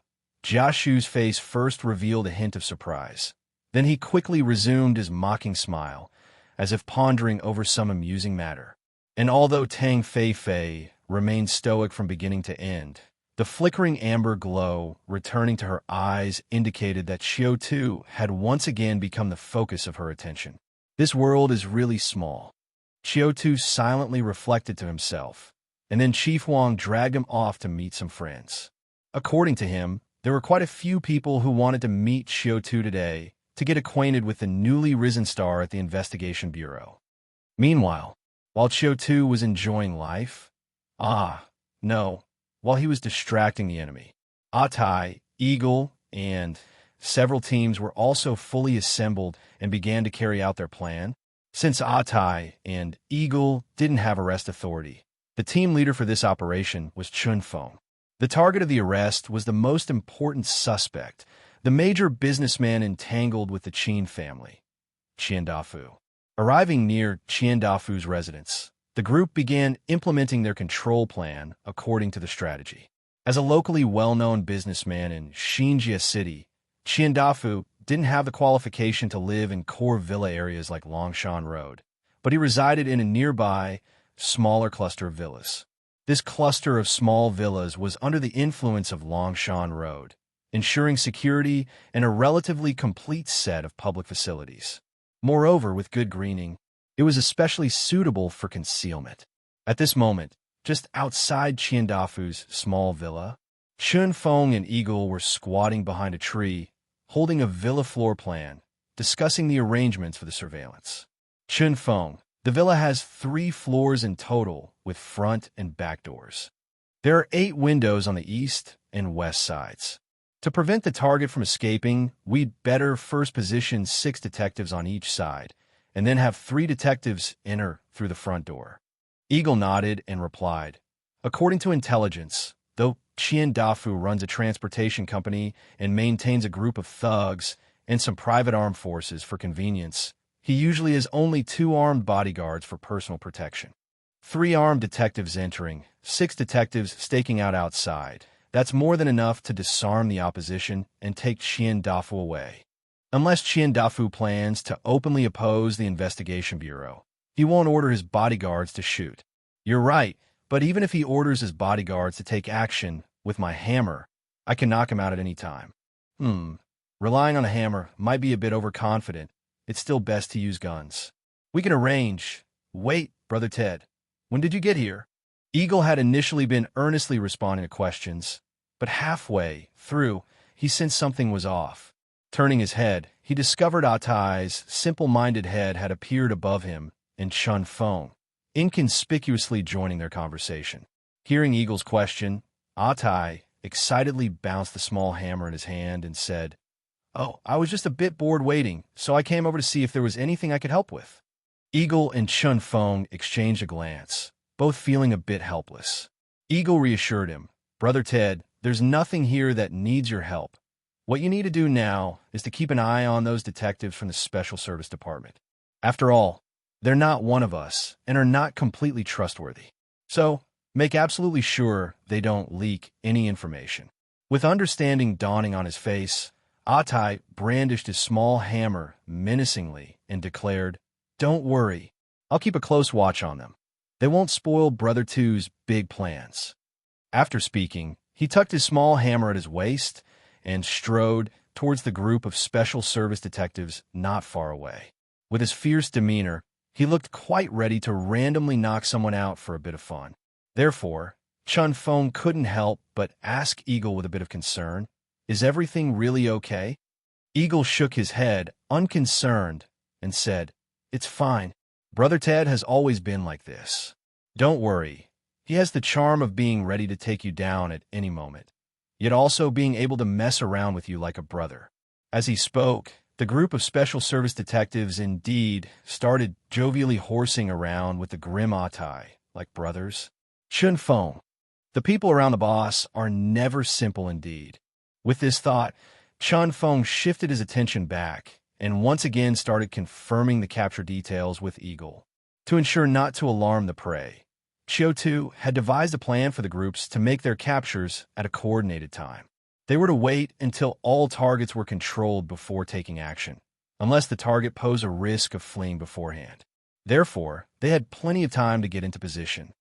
Jia Shu's face first revealed a hint of surprise. Then he quickly resumed his mocking smile, as if pondering over some amusing matter. And although Tang Feifei remained stoic from beginning to end, the flickering amber glow returning to her eyes indicated that Qiu Tu had once again become the focus of her attention. This world is really small. Qiu Tu silently reflected to himself, and then Chief Wang dragged him off to meet some friends. According to him, there were quite a few people who wanted to meet Qiu Tu today to get acquainted with the newly risen star at the Investigation Bureau. Meanwhile, while Qiu Tu was enjoying life, no, while he was distracting the enemy, Atai, Eagle, and several teams were also fully assembled and began to carry out their plan. Since Atai and Eagle didn't have arrest authority, the team leader for this operation was Chun Feng. The target of the arrest was the most important suspect, the major businessman entangled with the Qin family, Qian Dafu. Arriving near Qian Dafu's residence, the group began implementing their control plan according to the strategy. As a locally well-known businessman in Xinjia City, Qian Dafu didn't have the qualification to live in core villa areas like Longshan Road, but he resided in a nearby, smaller cluster of villas. This cluster of small villas was under the influence of Longshan Road, ensuring security and a relatively complete set of public facilities. Moreover, with good greening, it was especially suitable for concealment. At this moment, just outside Qian Dafu's small villa, Chun Feng and Eagle were squatting behind a tree, holding a villa floor plan, discussing the arrangements for the surveillance. Chun Feng, the villa has 3 floors in total with front and back doors. There are 8 windows on the east and west sides. To prevent the target from escaping, we'd better first position 6 detectives on each side, and then have 3 detectives enter through the front door. Eagle nodded and replied, "According to intelligence, though Qian Dafu runs a transportation company and maintains a group of thugs and some private armed forces for convenience, he usually has only 2 armed bodyguards for personal protection. 3 armed detectives entering, 6 detectives staking out outside. That's more than enough to disarm the opposition and take Qian Dafu away. Unless Qian Dafu plans to openly oppose the Investigation Bureau, he won't order his bodyguards to shoot. You're right, but even if he orders his bodyguards to take action with my hammer, I can knock him out at any time. Relying on a hammer might be a bit overconfident. It's still best to use guns. We can arrange. Wait, Brother Ted. When did you get here?" Eagle had initially been earnestly responding to questions, but halfway through, he sensed something was off. Turning his head, he discovered Atai's simple-minded head had appeared above him and Chun Feng, inconspicuously joining their conversation. Hearing Eagle's question, Atai excitedly bounced the small hammer in his hand and said, "Oh, I was just a bit bored waiting, so I came over to see if there was anything I could help with." Eagle and Chun Feng exchanged a glance, both feeling a bit helpless. Eagle reassured him, "Brother Ted, there's nothing here that needs your help. What you need to do now is to keep an eye on those detectives from the Special Service Department. After all, they're not one of us and are not completely trustworthy. So, make absolutely sure they don't leak any information." With understanding dawning on his face, Atai brandished his small hammer menacingly and declared, "Don't worry, I'll keep a close watch on them. They won't spoil Brother Two's big plans." After speaking, he tucked his small hammer at his waist and strode towards the group of Special Service detectives not far away. With his fierce demeanor, he looked quite ready to randomly knock someone out for a bit of fun. Therefore, Chun Feng couldn't help but ask Eagle with a bit of concern, "Is everything really okay?" Eagle shook his head, unconcerned, and said, "It's fine. Brother Ted has always been like this. Don't worry. He has the charm of being ready to take you down at any moment, yet also being able to mess around with you like a brother." As he spoke, the group of Special Service detectives indeed started jovially horsing around with the grim Atai, like brothers. Chun Feng, the people around the boss are never simple indeed. With this thought, Chun Feng shifted his attention back and once again started confirming the capture details with Eagle. To ensure not to alarm the prey, Qiu Tu had devised a plan for the groups to make their captures at a coordinated time. They were to wait until all targets were controlled before taking action, unless the target posed a risk of fleeing beforehand. Therefore, they had plenty of time to get into position.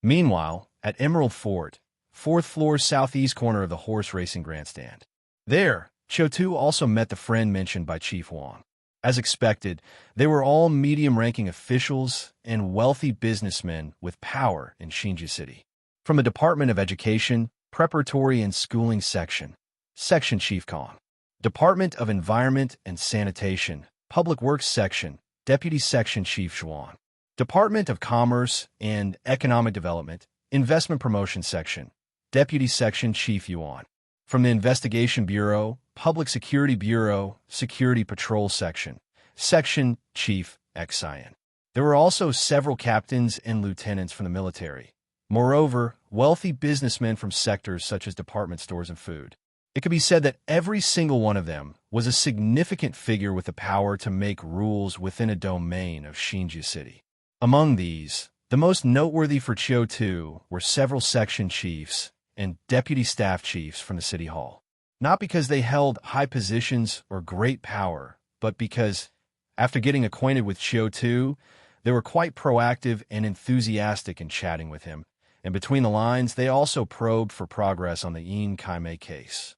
Meanwhile, at Emerald Fort, 4th floor southeast corner of the horse racing grandstand. There, Qiu Tu also met the friend mentioned by Chief Wang. As expected, they were all medium-ranking officials and wealthy businessmen with power in Xinjie City. From the Department of Education, Preparatory and Schooling Section, Section Chief Kong. Department of Environment and Sanitation, Public Works Section, Deputy Section Chief Zhuang. Department of Commerce and Economic Development, Investment Promotion Section, Deputy Section Chief Yuan. From the Investigation Bureau, Public Security Bureau, Security Patrol Section, Section Chief Xian. There were also several captains and lieutenants from the military. Moreover, wealthy businessmen from sectors such as department stores and food. It could be said that every single one of them was a significant figure with the power to make rules within a domain of Xinjie City. Among these, the most noteworthy for Qiu Tu were several section chiefs and deputy staff chiefs from the city hall. Not because they held high positions or great power, but because, after getting acquainted with Qiu Tu, they were quite proactive and enthusiastic in chatting with him, and between the lines, they also probed for progress on the Yin Kaimei case.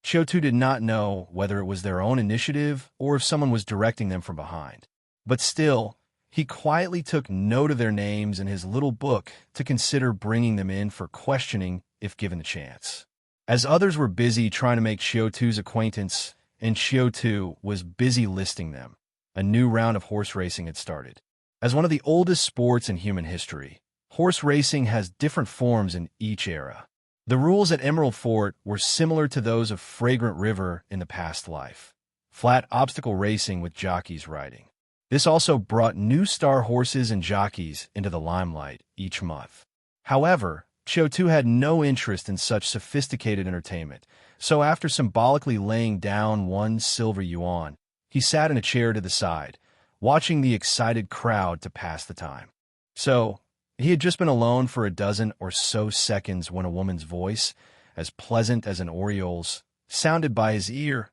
Qiu Tu did not know whether it was their own initiative or if someone was directing them from behind. But still, he quietly took note of their names in his little book to consider bringing them in for questioning if given the chance. As others were busy trying to make Qiu Tu's acquaintance, and Qiu Tu was busy listing them, a new round of horse racing had started. As one of the oldest sports in human history, horse racing has different forms in each era. The rules at Emerald Fort were similar to those of Fragrant River in the past life. Flat obstacle racing with jockeys riding. This also brought new star horses and jockeys into the limelight each month. However, Qiu Tu had no interest in such sophisticated entertainment, so after symbolically laying down 1 silver yuan, he sat in a chair to the side, watching the excited crowd to pass the time. So, he had just been alone for a dozen or so seconds when a woman's voice, as pleasant as an oriole's, sounded by his ear.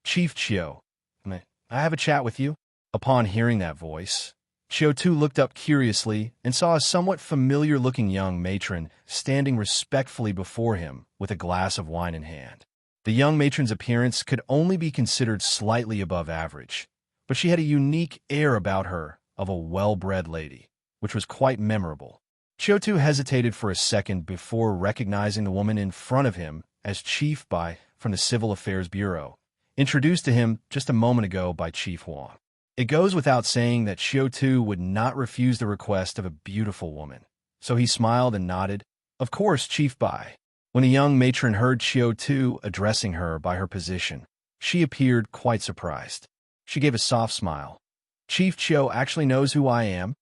"Chief Qiu, may I have a chat with you?" Upon hearing that voice, Qiu Tu looked up curiously and saw a somewhat familiar-looking young matron standing respectfully before him with a glass of wine in hand. The young matron's appearance could only be considered slightly above average, but she had a unique air about her of a well-bred lady, which was quite memorable. Qiu Tu hesitated for a second before recognizing the woman in front of him as Chief Bai from the Civil Affairs Bureau, introduced to him just a moment ago by Chief Huang. It goes without saying that Qiu Tu would not refuse the request of a beautiful woman, so he smiled and nodded. "Of course, Chief Bai." When the young matron heard Qiu Tu addressing her by her position, she appeared quite surprised. She gave a soft smile. "Chief Qiu actually knows who I am?"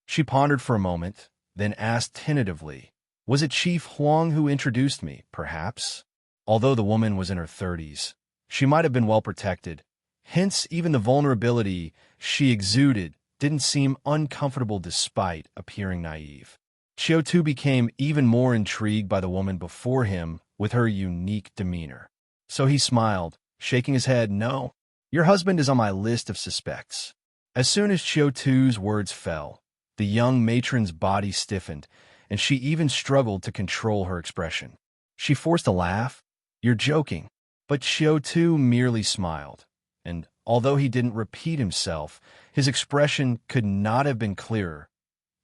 She pondered for a moment, then asked tentatively, "Was it Chief Huang who introduced me, perhaps?" Although the woman was in her 30s, she might have been well protected. Hence, even the vulnerability she exuded didn't seem uncomfortable despite appearing naive. Qiu Tu became even more intrigued by the woman before him with her unique demeanor. So he smiled, shaking his head. "No, your husband is on my list of suspects." As soon as Qiu Tu's words fell, the young matron's body stiffened, and she even struggled to control her expression. She forced a laugh. "You're joking." But Qiu Tu merely smiled, and although he didn't repeat himself, his expression could not have been clearer.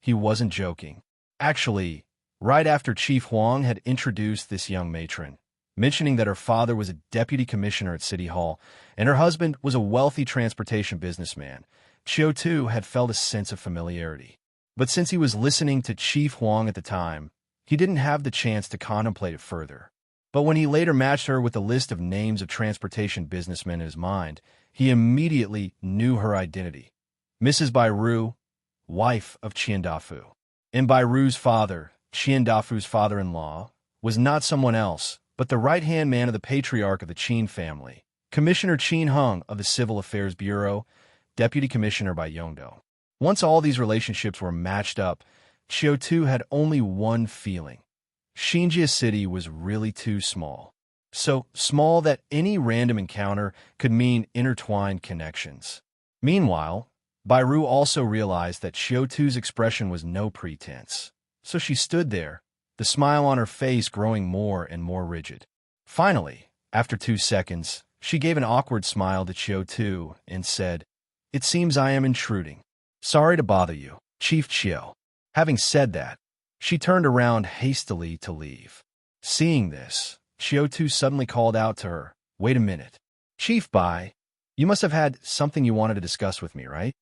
He wasn't joking. Actually, right after Chief Huang had introduced this young matron, mentioning that her father was a deputy commissioner at City Hall and her husband was a wealthy transportation businessman, Qiu Tu had felt a sense of familiarity. But since he was listening to Chief Huang at the time, he didn't have the chance to contemplate it further. But when he later matched her with the list of names of transportation businessmen in his mind, he immediately knew her identity. Mrs. Bairu, wife of Qian Dafu. And Bairu's father, Qian Dafu's father-in-law, was not someone else, but the right-hand man of the patriarch of the Qin family, Commissioner Qin Heng of the Civil Affairs Bureau, Deputy Commissioner by Yongdo. Once all these relationships were matched up, Qiu Tu had only one feeling. Xinjie City was really too small. So small that any random encounter could mean intertwined connections. Meanwhile, Bairu also realized that Qiu Tu's expression was no pretense. So she stood there, the smile on her face growing more and more rigid. Finally, after 2 seconds, she gave an awkward smile to Qiu Tu and said, It seems I am intruding. Sorry to bother you, Chief Qiu. Having said that, she turned around hastily to leave. Seeing this, Qiu Tu suddenly called out to her, "Wait a minute. Chief Bai, you must have had something you wanted to discuss with me, right?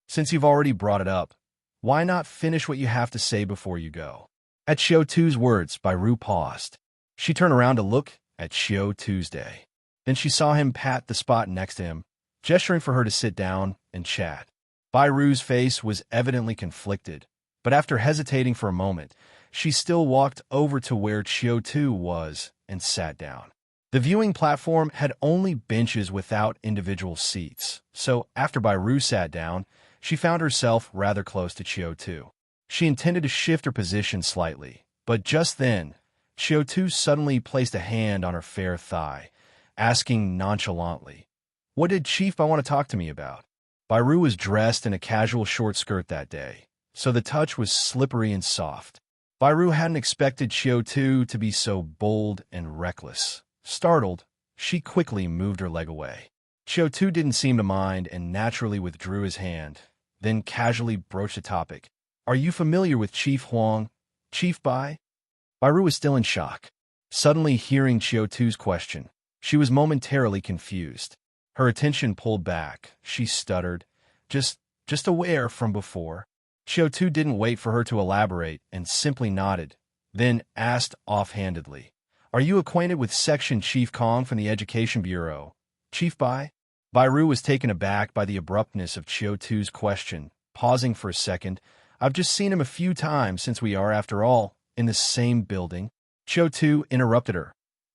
Since you've already brought it up, why not finish what you have to say before you go?" At Qiu Tu's words, Bai Ru paused. She turned around to look at Qiu Tuesday. Then she saw him pat the spot next to him, gesturing for her to sit down and chat. Bai Ru's face was evidently conflicted, but after hesitating for a moment, she still walked over to where Qiu Tu was and sat down. The viewing platform had only benches without individual seats, so after Bai Ru sat down, she found herself rather close to Qiu Tu. She intended to shift her position slightly, but just then, Qiu Tu suddenly placed a hand on her fair thigh, asking nonchalantly, "What did Chief Bai want to talk to me about?" Bai Ru was dressed in a casual short skirt that day, so the touch was slippery and soft. Bai Ru hadn't expected Qiu Tu to be so bold and reckless. Startled, she quickly moved her leg away. Qiu Tu didn't seem to mind and naturally withdrew his hand, then casually broached the topic. "Are you familiar with Chief Huang, Chief Bai?" Bai Ru was still in shock. Suddenly hearing Qiu Tu's question, she was momentarily confused. Her attention pulled back. She stuttered, Just aware from before." Qiu Tu didn't wait for her to elaborate and simply nodded, then asked offhandedly, "Are you acquainted with Section Chief Kong from the Education Bureau, Chief Bai?" Bai Ru was taken aback by the abruptness of Qiu Tu's question, pausing for a second. "I've just seen him a few times since we are, after all, in the same building." Qiu Tu interrupted her.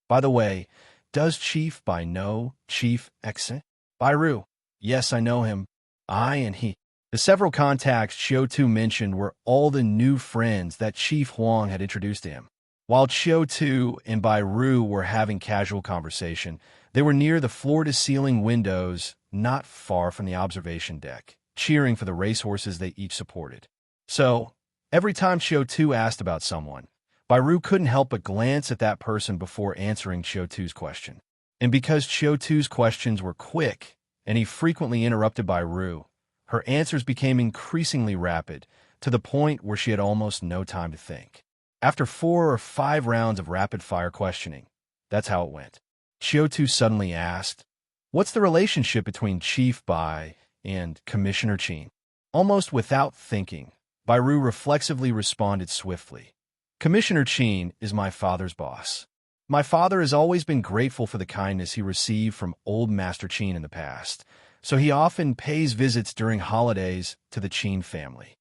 "By the way, does Chief Bai know Chief X?" Bai Ru, "Yes, I know him. I and he." The several contacts Qiu Tu mentioned were all the new friends that Chief Huang had introduced to him. While Qiu Tu and Bai Ru were having casual conversation, they were near the floor-to-ceiling windows, not far from the observation deck, cheering for the racehorses they each supported. So, every time Qiu Tu asked about someone, Bai Ru couldn't help but glance at that person before answering Qiu Tu's question. And because Qiu Tu's questions were quick, and he frequently interrupted Bai Ru, her answers became increasingly rapid, to the point where she had almost no time to think. After 4 or 5 rounds of rapid-fire questioning, that's how it went. Qiu Tu suddenly asked, "What's the relationship between Chief Bai and Commissioner Qin?" Almost without thinking, Bai Ru reflexively responded swiftly, "Commissioner Qin is my father's boss. My father has always been grateful for the kindness he received from old Master Qin in the past, so he often pays visits during holidays to the Qin family.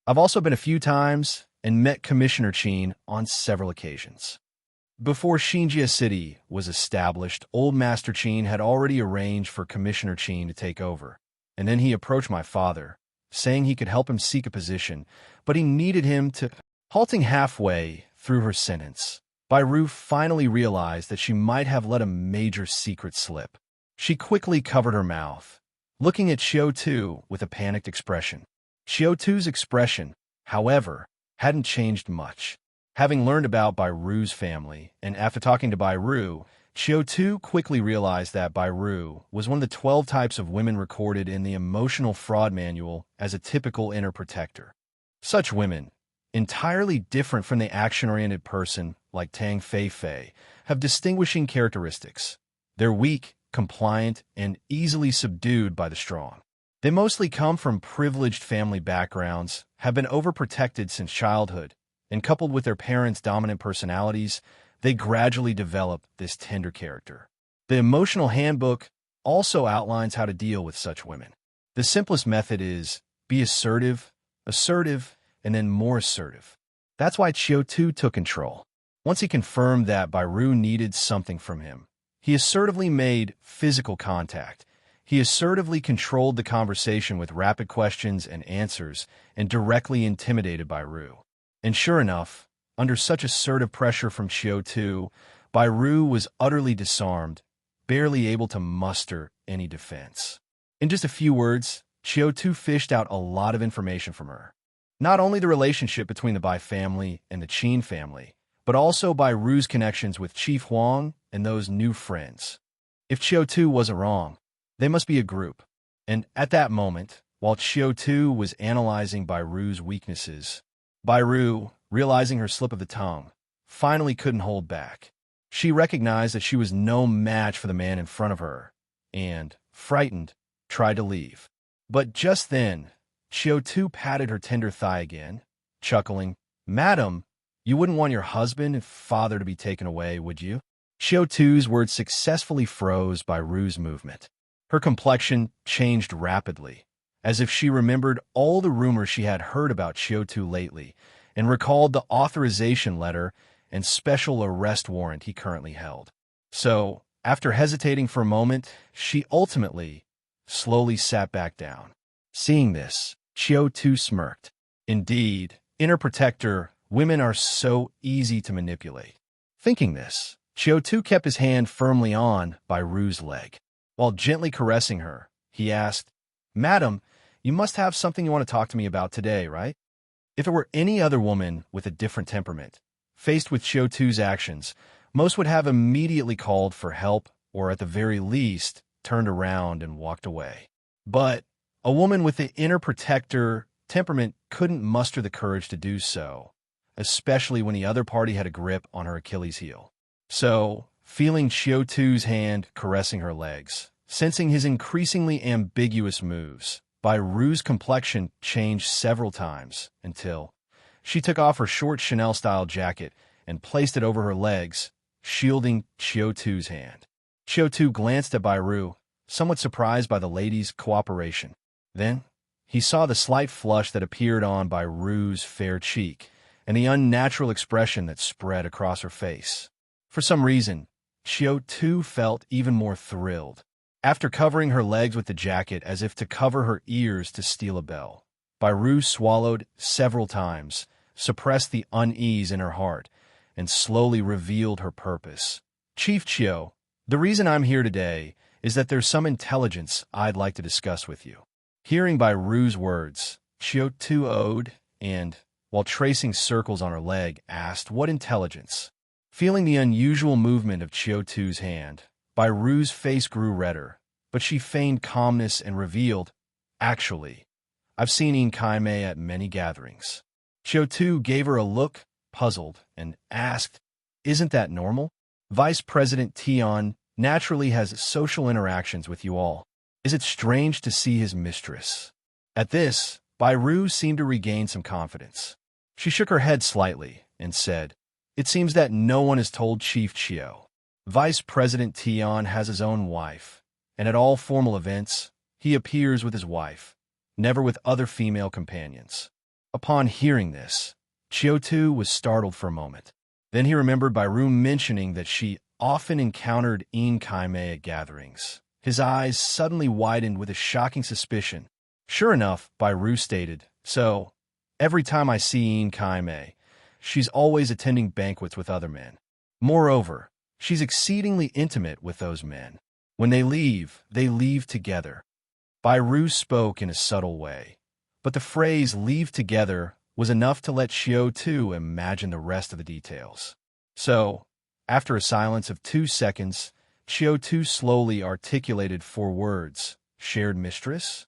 I've also been a few times and met Commissioner Qin on several occasions. Before Xinjia City was established, old Master Qin had already arranged for Commissioner Qin to take over, and then he approached my father, saying he could help him seek a position, but he needed him to..." Halting halfway through her sentence, Bai Ru finally realized that she might have let a major secret slip. She quickly covered her mouth, looking at Qiu Tu with a panicked expression. Qiu Tu's expression, however, hadn't changed much. Having learned about Bai Ru's family, and after talking to Bai Ru, Qiu Tu quickly realized that Bai Ru was one of the 12 types of women recorded in the Emotional Fraud Manual as a typical inner protector. Such women, entirely different from the action-oriented person like Tang Fei Fei, have distinguishing characteristics. They're weak, compliant, and easily subdued by the strong. They mostly come from privileged family backgrounds, have been overprotected since childhood, and coupled with their parents' dominant personalities, they gradually develop this tender character. The Emotional Handbook also outlines how to deal with such women. The simplest method is be assertive, and then more assertive. That's why Qiu Tu took control. Once he confirmed that Bai Ru needed something from him, he assertively made physical contact. He assertively controlled the conversation with rapid questions and answers and directly intimidated Bai Ru. And sure enough, under such assertive pressure from Qiu Tu, Bai Ru was utterly disarmed, barely able to muster any defense. In just a few words, Qiu Tu fished out a lot of information from her. Not only the relationship between the Bai family and the Qin family, but also Bai Ru's connections with Chief Huang and those new friends. If Qiu Tu wasn't wrong, they must be a group, And at that moment, while Qiu Tu was analyzing Bairu's weaknesses, Bairu, realizing her slip of the tongue, finally couldn't hold back. She recognized that she was no match for the man in front of her, and, frightened, tried to leave. But just then, Qiu Tu patted her tender thigh again, chuckling, "Madam, you wouldn't want your husband and father to be taken away, would you?" Qiu Tu's words successfully froze Bairu's movement. Her complexion changed rapidly, as if she remembered all the rumors she had heard about Qiu Tu lately, and recalled the authorization letter and special arrest warrant he currently held. So, after hesitating for a moment, she ultimately, slowly sat back down. Seeing this, Qiu Tu smirked. Indeed, inner protector, women are so easy to manipulate. Thinking this, Qiu Tu kept his hand firmly on Bairu's leg. While gently caressing her, he asked, "Madam, you must have something you want to talk to me about today, right?" If it were any other woman with a different temperament, faced with Qiu Tu's actions, most would have immediately called for help or at the very least, turned around and walked away. But a woman with the inner protector temperament couldn't muster the courage to do so, especially when the other party had a grip on her Achilles heel. So, feeling Qiu Tu's hand caressing her legs, sensing his increasingly ambiguous moves, Bairu's complexion changed several times until she took off her short Chanel-style jacket and placed it over her legs, shielding Qiu Tu's hand. Qiu Tu glanced at Bairu, somewhat surprised by the lady's cooperation. Then, he saw the slight flush that appeared on Bairu's fair cheek and the unnatural expression that spread across her face. For some reason, Qiu Tu felt even more thrilled. After covering her legs with the jacket as if to cover her ears to steal a bell, Bairu swallowed several times, suppressed the unease in her heart, and slowly revealed her purpose. "Chief Qiu, the reason I'm here today is that there's some intelligence I'd like to discuss with you." Hearing Bairu's words, Qiu Tu owed, and, while tracing circles on her leg, asked, "What intelligence?" Feeling the unusual movement of Qiu Tu's hand, Bairu's face grew redder, but she feigned calmness and revealed, "Actually, I've seen Yin Kaimei at many gatherings." Qiu Tu gave her a look, puzzled, and asked, "Isn't that normal? Vice President Tian naturally has social interactions with you all. Is it strange to see his mistress?" At this, Bairu seemed to regain some confidence. She shook her head slightly and said, "It seems that no one has told Chief Qiu. Vice President Tian has his own wife, and at all formal events, he appears with his wife, never with other female companions." Upon hearing this, Qiu Tu was startled for a moment. Then he remembered Bairu mentioning that she often encountered Yin Kaimei at gatherings. His eyes suddenly widened with a shocking suspicion. "Sure enough," Bairu stated, "so, every time I see Yin Kaimei, she's always attending banquets with other men. Moreover, she's exceedingly intimate with those men. When they leave together." Bairu spoke in a subtle way, but the phrase "leave together" was enough to let Qiu Tu imagine the rest of the details. So, after a silence of 2 seconds, Qiu Tu slowly articulated 4 words, "Shared mistress?"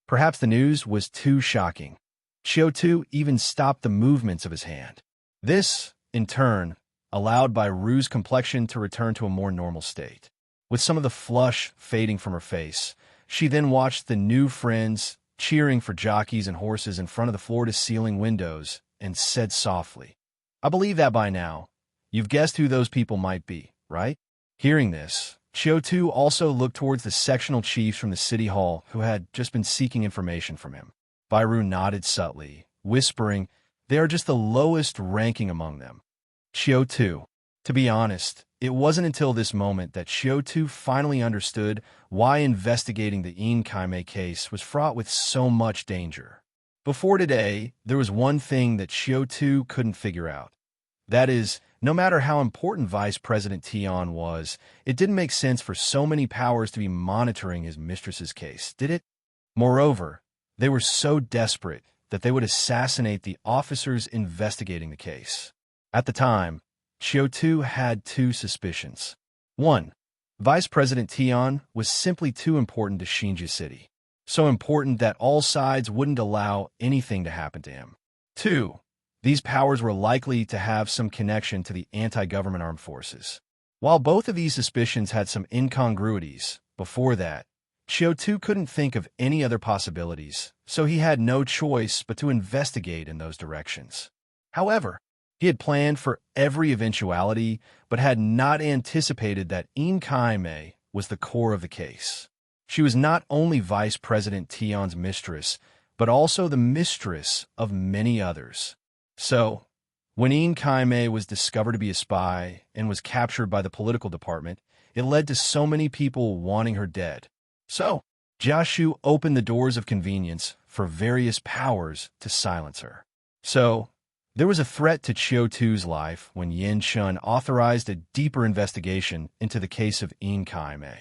Perhaps the news was too shocking. Qiu Tu even stopped the movements of his hand. This, in turn, allowed Bairu's complexion to return to a more normal state. With some of the flush fading from her face, she then watched the new friends cheering for jockeys and horses in front of the floor-to-ceiling windows and said softly, "I believe that by now, you've guessed who those people might be, right?" Hearing this, Qiu Tu also looked towards the sectional chiefs from the city hall who had just been seeking information from him. Bairu nodded subtly, whispering, "They are just the lowest ranking among them." Qiu Tu. To be honest, it wasn't until this moment that Qiu Tu finally understood why investigating the Yin Kaimei case was fraught with so much danger. Before today, there was one thing that Qiu Tu couldn't figure out. That is, no matter how important Vice President Tian was, it didn't make sense for so many powers to be monitoring his mistress's case, did it? Moreover, they were so desperate that they would assassinate the officers investigating the case. At the time, Qiu Tu had 2 suspicions. 1. Vice President Tian was simply too important to Xinjia City. so important that all sides wouldn't allow anything to happen to him. 2. These powers were likely to have some connection to the anti-government armed forces. While both of these suspicions had some incongruities, before that, Qiu Tu couldn't think of any other possibilities, so he had no choice but to investigate in those directions. However, he had planned for every eventuality, but had not anticipated that Qiu was the core of the case. She was not only Vice President Tian's mistress, but also the mistress of many others. So, when Qiu was discovered to be a spy and was captured by the political department, it led to so many people wanting her dead. So, Jiashu opened the doors of convenience for various powers to silence her. So, there was a threat to Qiu Tu's life when Yin Shun authorized a deeper investigation into the case of Qiu.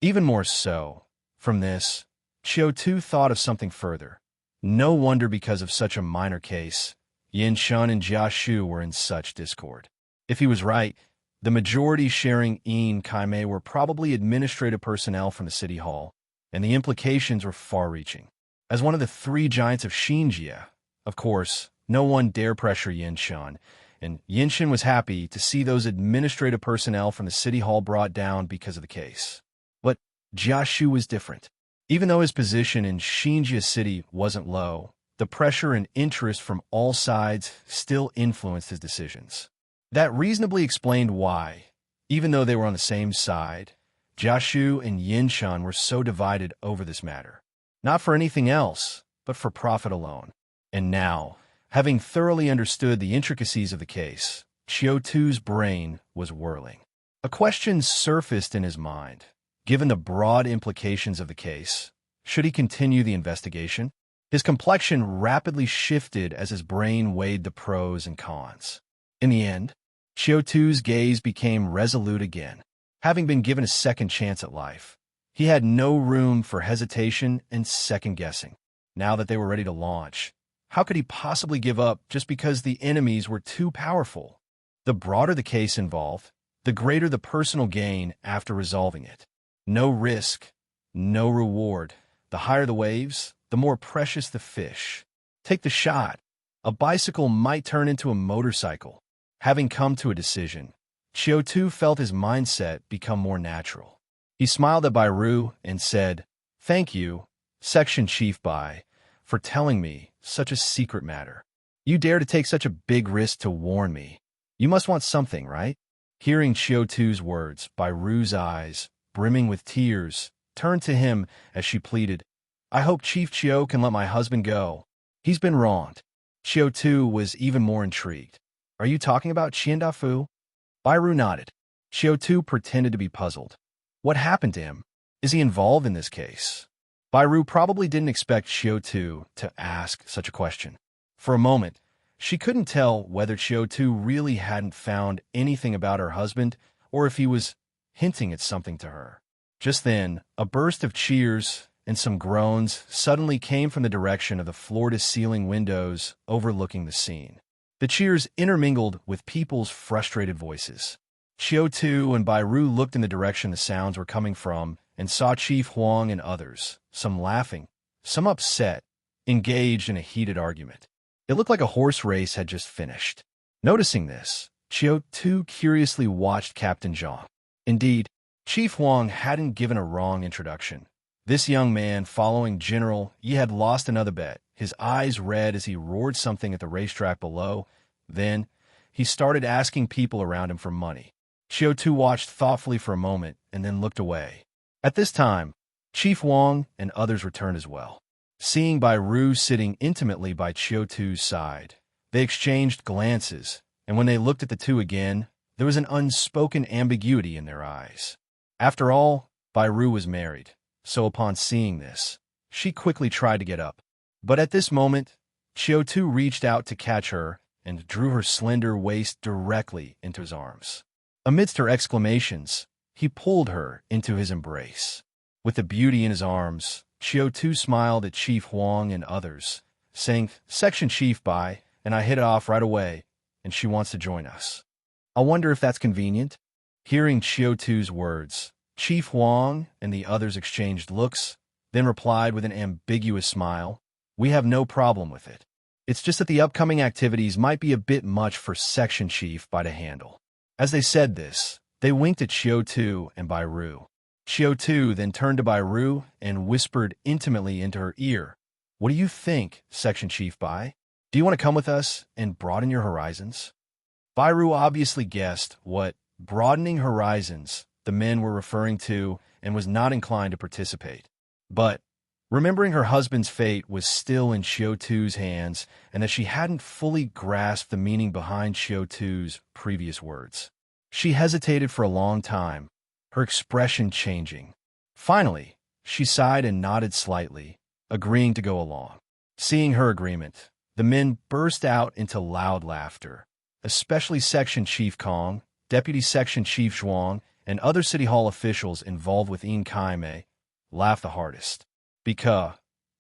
Even more so, from this, Qiu Tu thought of something further. No wonder because of such a minor case, Yin Shun and Jiashu were in such discord. If he was right, the majority sharing Qiu were probably administrative personnel from the city hall, and the implications were far-reaching. As one of the 3 giants of Xinjia, of course, no one dare pressure Yin Shun, and Yin Shun was happy to see those administrative personnel from the city hall brought down because of the case. But Jiashu was different. Even though his position in Xinjia City wasn't low, the pressure and interest from all sides still influenced his decisions. That reasonably explained why, even though they were on the same side, Jiashu and Yin Shun were so divided over this matter. Not for anything else, but for profit alone. And now, having thoroughly understood the intricacies of the case, Qiu Tu's brain was whirling. A question surfaced in his mind. Given the broad implications of the case, should he continue the investigation? His complexion rapidly shifted as his brain weighed the pros and cons. In the end, Qiu Tu's gaze became resolute again. Having been given a second chance at life, he had no room for hesitation and second-guessing. Now that they were ready to launch, how could he possibly give up just because the enemies were too powerful? The broader the case involved, the greater the personal gain after resolving it. No risk, no reward. The higher the waves, the more precious the fish. Take the shot. A bicycle might turn into a motorcycle. Having come to a decision, Qiu Tu felt his mindset become more natural. He smiled at Bairu and said, "Thank you, Section Chief Bai, for telling me such a secret matter. You dare to take such a big risk to warn me. You must want something, right?" Hearing Qiu Tu's words, Bairu's eyes, brimming with tears, turned to him as she pleaded, "I hope Chief Qiu can let my husband go. He's been wronged." Qiu Tu was even more intrigued. "Are you talking about Qiandafu?" Bairu nodded. Qiu Tu pretended to be puzzled. What happened to him? Is he involved in this case? Bairu probably didn't expect Qiu Tu to ask such a question. For a moment, she couldn't tell whether Qiu Tu really hadn't found anything about her husband or if he was hinting at something to her. Just then, a burst of cheers and some groans suddenly came from the direction of the floor-to-ceiling windows overlooking the scene. The cheers intermingled with people's frustrated voices. Qiu Tu and Bairu looked in the direction the sounds were coming from and saw Chief Huang and others, some laughing, some upset, engaged in a heated argument. It looked like a horse race had just finished. Noticing this, Qiu Tu curiously watched Captain Zhang. Indeed, Chief Huang hadn't given a wrong introduction. This young man, following General Yi, had lost another bet, his eyes red as he roared something at the racetrack below. Then, he started asking people around him for money. Qiu Tu watched thoughtfully for a moment and then looked away. At this time, Chief Huang and others returned as well. Seeing Bairu sitting intimately by Qiu Tu's side, they exchanged glances, and when they looked at the two again, there was an unspoken ambiguity in their eyes. After all, Bairu was married, so upon seeing this, she quickly tried to get up. But at this moment, Qiu Tu reached out to catch her and drew her slender waist directly into his arms. Amidst her exclamations, he pulled her into his embrace. With the beauty in his arms, Qiu Tu smiled at Chief Huang and others, saying, "Section Chief Bai, and I hit it off right away, and she wants to join us. I wonder if that's convenient?" Hearing Qiu Tu's words, Chief Huang and the others exchanged looks, then replied with an ambiguous smile, "We have no problem with it. It's just that the upcoming activities might be a bit much for Section Chief Bai to handle." As they said this, they winked at Qiu Tu and Bai Ru. Qiu Tu then turned to Bai Ru and whispered intimately into her ear, "What do you think, Section Chief Bai? Do you want to come with us and broaden your horizons?" Bai Ru obviously guessed what broadening horizons the men were referring to and was not inclined to participate. But, remembering her husband's fate was still in Qiu Tu's hands and that she hadn't fully grasped the meaning behind Qiu Tu's previous words, she hesitated for a long time, her expression changing. Finally, she sighed and nodded slightly, agreeing to go along. Seeing her agreement, the men burst out into loud laughter, especially Section Chief Kong, Deputy Section Chief Zhuang, and other City Hall officials involved with Yin Kaimei laughed the hardest. Because,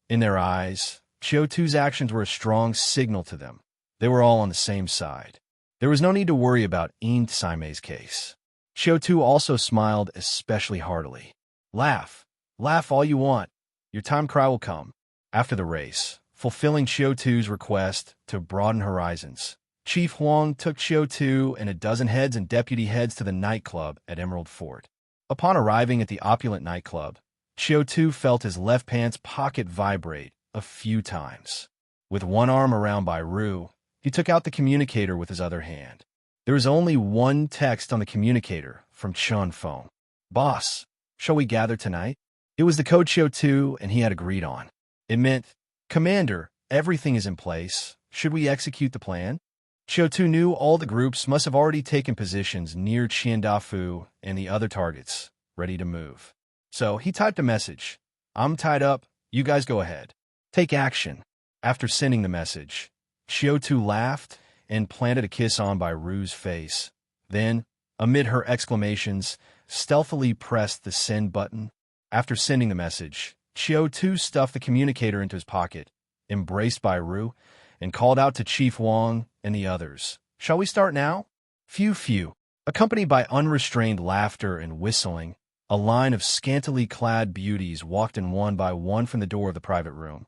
in their eyes, Qiu Tu's actions were a strong signal to them. They were all on the same side. There was no need to worry about Yin Kaimei's case. Qiu Tu also smiled especially heartily. "Laugh. Laugh all you want. Your time cry will come." After the race, fulfilling Qiu Tu's request to broaden horizons, Chief Huang took Qiu Tu and a dozen heads and deputy heads to the nightclub at Emerald Fort. Upon arriving at the opulent nightclub, Qiu Tu felt his left pants pocket vibrate a few times. With one arm around Bai Ru, he took out the communicator with his other hand. There was only one text on the communicator from Chun Feng. "Boss, shall we gather tonight?" It was the code Qiu Tu and he had agreed on. It meant, "Commander, everything is in place. Should we execute the plan?" Qiu Tu knew all the groups must have already taken positions near Qiandafu and the other targets, ready to move. So he typed a message. "I'm tied up. You guys go ahead. Take action." After sending the message, Qiu Tu laughed and planted a kiss on Bai Ru's face. Then, amid her exclamations, stealthily pressed the send button. After sending the message, Qiu Tu stuffed the communicator into his pocket, embraced Bai Ru, and called out to Chief Wang and the others, "Shall we start now?" Phew. Accompanied by unrestrained laughter and whistling, a line of scantily clad beauties walked in one by one from the door of the private room,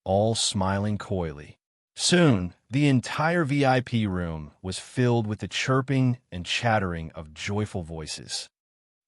all smiling coyly. Soon, the entire VIP room was filled with the chirping and chattering of joyful voices.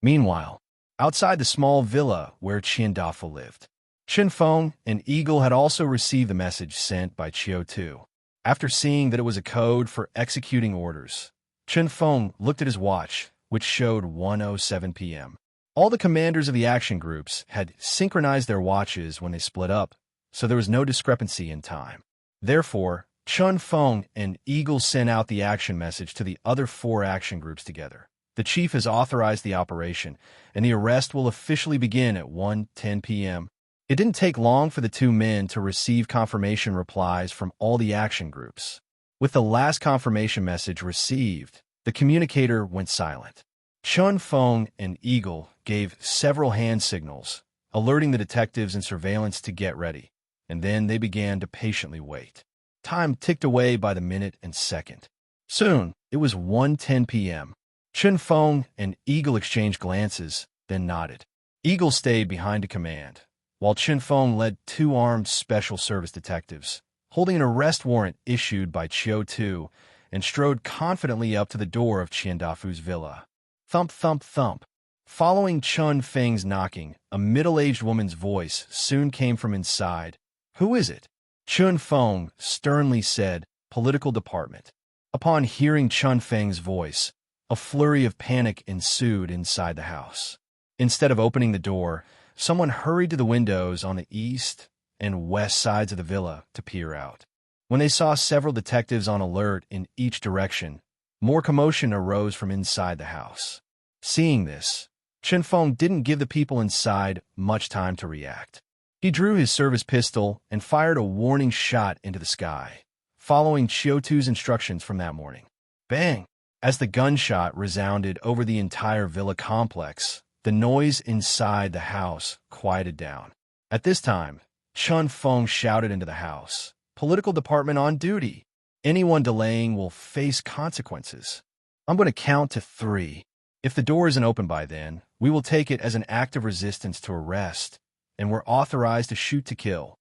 Meanwhile, outside the small villa where Qiandafu lived, Chen Feng and Eagle had also received the message sent by Qiu Tu. After seeing that it was a code for executing orders, Chen Feng looked at his watch, which showed 1:07 p.m. All the commanders of the action groups had synchronized their watches when they split up, so there was no discrepancy in time. Therefore, Chen Feng and Eagle sent out the action message to the other 4 action groups together. The chief has authorized the operation, and the arrest will officially begin at 1:10 p.m. It didn't take long for the 2 men to receive confirmation replies from all the action groups. With the last confirmation message received, the communicator went silent. Chen Feng and Eagle gave several hand signals, alerting the detectives and surveillance to get ready, and then they began to patiently wait. Time ticked away by the minute and second. Soon, it was 1:10 p.m. Chen Feng and Eagle exchanged glances, then nodded. Eagle stayed behind to command, while Chen Feng led 2 armed special service detectives, holding an arrest warrant issued by Qiu Tu, and strode confidently up to the door of Qiandafu's villa. Thump, thump, thump. Following Chun Feng's knocking, a middle-aged woman's voice soon came from inside. "Who is it?" Chun Feng sternly said, "Political Department." Upon hearing Chun Feng's voice, a flurry of panic ensued inside the house. Instead of opening the door, someone hurried to the windows on the east and west sides of the villa to peer out. When they saw several detectives on alert in each direction, more commotion arose from inside the house. Seeing this, Chen Feng didn't give the people inside much time to react. He drew his service pistol and fired a warning shot into the sky, following Qiu Tu's instructions from that morning. Bang! As the gunshot resounded over the entire villa complex, the noise inside the house quieted down. At this time, Chun Feng shouted into the house, "Political Department on duty. Anyone delaying will face consequences. I'm going to count to 3. If the door isn't open by then, we will take it as an act of resistance to arrest, and were authorized to shoot to kill.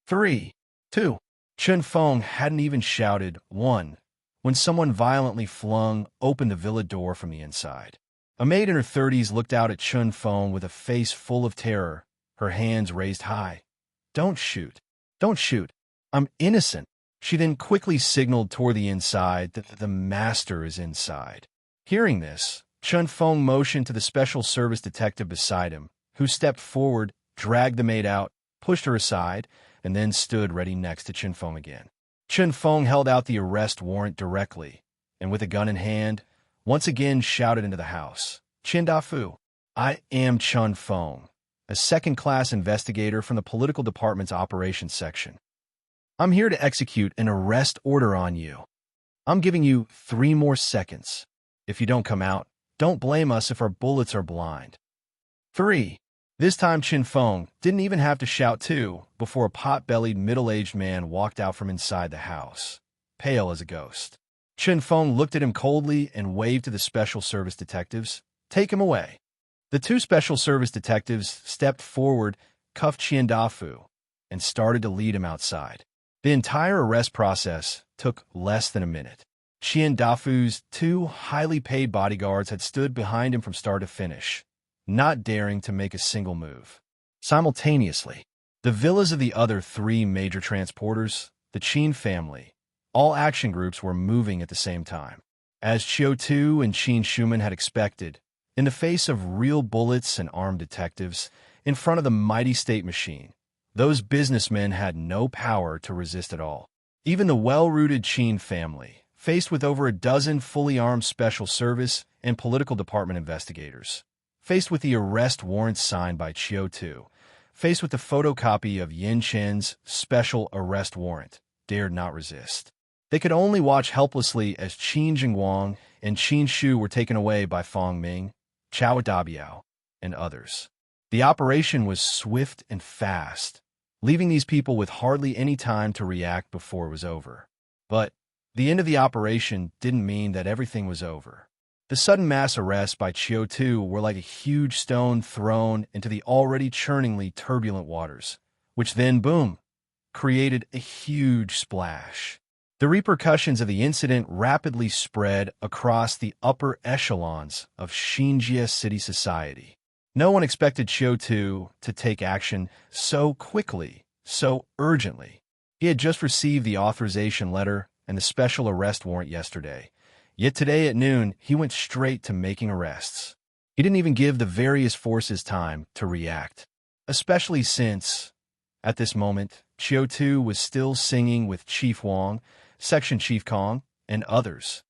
3, 2. Chen Feng hadn't even shouted 1 when someone violently flung open the villa door from the inside. A maid in her 30s looked out at Chen Feng with a face full of terror, her hands raised high. "Don't shoot. Don't shoot. I'm innocent." She then quickly signaled toward the inside that the master is inside. Hearing this, Chen Feng motioned to the special service detective beside him, who stepped forward, dragged the maid out, pushed her aside, and then stood ready next to Chen Feng again. Chen Feng held out the arrest warrant directly, and with a gun in hand, once again shouted into the house, "Qian Dafu, I am Chen Feng, a second-class investigator from the political department's operations section. I'm here to execute an arrest order on you. I'm giving you 3 more seconds. If you don't come out, don't blame us if our bullets are blind." 3. This time Chen Feng didn't even have to shout 2 before a pot-bellied middle-aged man walked out from inside the house, pale as a ghost. Chen Feng looked at him coldly and waved to the special service detectives, "Take him away." The 2 special service detectives stepped forward, cuffed Qian Dafu, and started to lead him outside. The entire arrest process took less than a minute. Qian Dafu's 2 highly paid bodyguards had stood behind him from start to finish, not daring to make a single move. Simultaneously, the villas of the other 3 major transporters, the Qin family, all action groups were moving at the same time. As Qiu Tu and Qin Shuman had expected, in the face of real bullets and armed detectives, in front of the mighty state machine, those businessmen had no power to resist at all. Even the well-rooted Qin family, faced with over a dozen fully armed special service and political department investigators, faced with the arrest warrant signed by Qiu Tu, faced with the photocopy of Yin Chen's special arrest warrant, dared not resist. They could only watch helplessly as Qin Jingguang and Qin Shu were taken away by Fang Ming, Chao Dabiao, and others. The operation was swift and fast, leaving these people with hardly any time to react before it was over. But the end of the operation didn't mean that everything was over. The sudden mass arrests by Qiu Tu were like a huge stone thrown into the already churningly turbulent waters, which then, boom, created a huge splash. The repercussions of the incident rapidly spread across the upper echelons of Xinjie city society. No one expected Qiu Tu to take action so quickly, so urgently. He had just received the authorization letter and the special arrest warrant yesterday. Yet today at noon, he went straight to making arrests. He didn't even give the various forces time to react, especially since, at this moment, Qiu Tu was still singing with Chief Wang, Section Chief Kong, and others.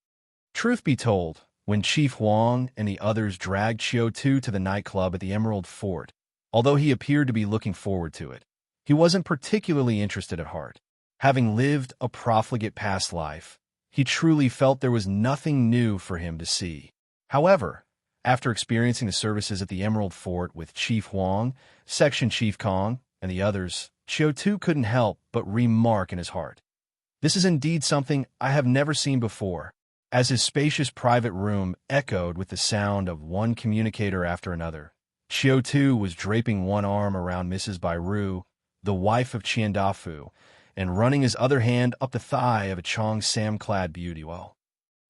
Truth be told, when Chief Wang and the others dragged Qiu Tu to the nightclub at the Emerald Fort, although he appeared to be looking forward to it, he wasn't particularly interested at heart. Having lived a profligate past life, he truly felt there was nothing new for him to see. However, after experiencing the services at the Emerald Fort with Chief Wang, Section Chief Kong, and the others, Qiu Tu couldn't help but remark in his heart, "This is indeed something I have never seen before." As his spacious private room echoed with the sound of one communicator after another, Qiu Tu was draping one arm around Mrs. Bairu, the wife of Qian Dafu, and running his other hand up the thigh of a Cheongsam-clad beauty.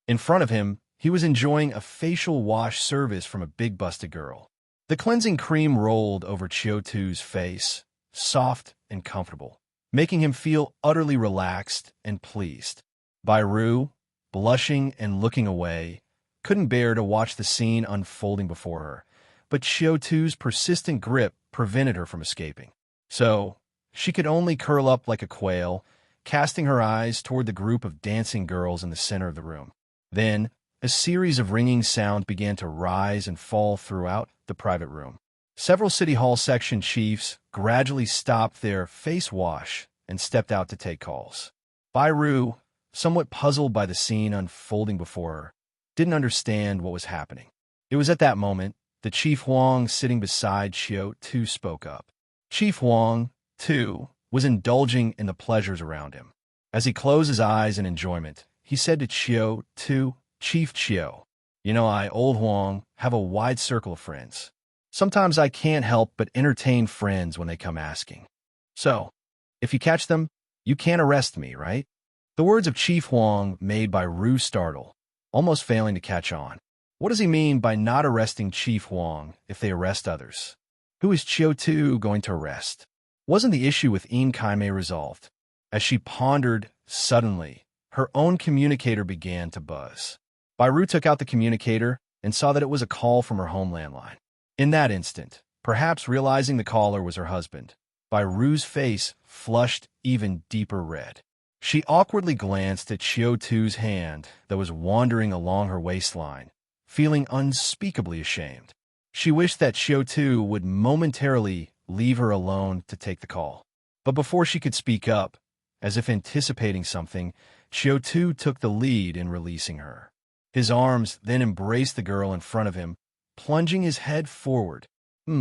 In front of him, he was enjoying a facial wash service from a big-busted girl. The cleansing cream rolled over Qiu Tu's face, soft and comfortable, making him feel utterly relaxed and pleased. Bairu, blushing and looking away, couldn't bear to watch the scene unfolding before her, but Qiu Tu's persistent grip prevented her from escaping. So, she could only curl up like a quail, casting her eyes toward the group of dancing girls in the center of the room. Then, a series of ringing sounds began to rise and fall throughout the private room. Several City Hall section chiefs gradually stopped their face wash and stepped out to take calls. Bairu, somewhat puzzled by the scene unfolding before her, didn't understand what was happening. It was at that moment that Chief Wang, sitting beside Qiu Tu, spoke up. Chief Wang, too, was indulging in the pleasures around him. As he closed his eyes in enjoyment, he said to Qiu Tu, "Chief Qiu, you know I, old Huang, have a wide circle of friends. Sometimes I can't help but entertain friends when they come asking. So, if you catch them, you can't arrest me, right? The words of Chief Huang made by Ru startle, almost failing to catch on. What does he mean by not arresting Chief Huang if they arrest others? Who is Qiu Tu going to arrest? Wasn't the issue with Yin Kaimei resolved? As she pondered, suddenly, her own communicator began to buzz. Ru took out the communicator and saw that it was a call from her home landline. In that instant, perhaps realizing the caller was her husband, Ru's face flushed even deeper red. She awkwardly glanced at Qiu Tu's hand that was wandering along her waistline, feeling unspeakably ashamed. She wished that Qiu Tu would momentarily leave her alone to take the call. But before she could speak up, as if anticipating something, Qiu Tu took the lead in releasing her. His arms then embraced the girl in front of him, plunging his head forward.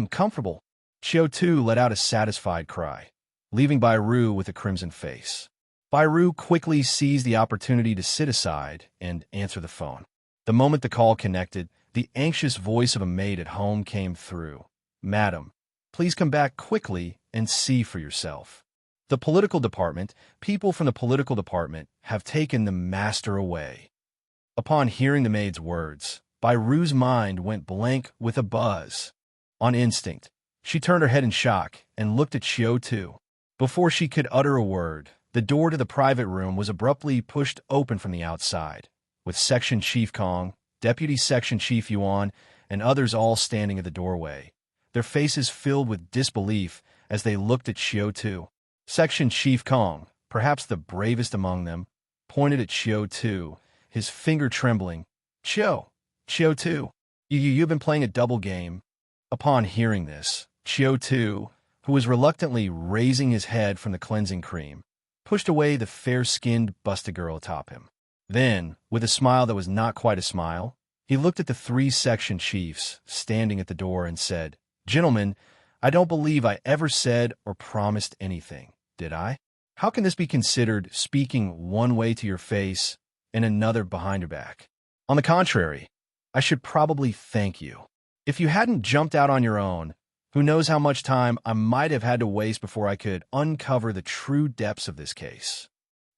Comfortable. Qiu Tu let out a satisfied cry, leaving Ru with a crimson face. Ru quickly seized the opportunity to sit aside and answer the phone. The moment the call connected, the anxious voice of a maid at home came through. "Madam, please come back quickly and see for yourself. The political department, people from the political department have taken the master away." Upon hearing the maid's words, Ru's mind went blank with a buzz. On instinct, she turned her head in shock and looked at Qiu Tu. Before she could utter a word, the door to the private room was abruptly pushed open from the outside, with Section Chief Kong, Deputy Section Chief Yuan, and others all standing at the doorway, their faces filled with disbelief as they looked at Qiu Tu. Section Chief Kong, perhaps the bravest among them, pointed at Qiu Tu, his finger trembling. Qiu Tu, you've been playing a double game." Upon hearing this, Qiu Tu, who was reluctantly raising his head from the cleansing cream, pushed away the fair-skinned, busted girl atop him. Then, with a smile that was not quite a smile, he looked at the three section chiefs standing at the door and said, "Gentlemen, I don't believe I ever said or promised anything, did I? How can this be considered speaking one way to your face and another behind your back? On the contrary, I should probably thank you. If you hadn't jumped out on your own, who knows how much time I might have had to waste before I could uncover the true depths of this case."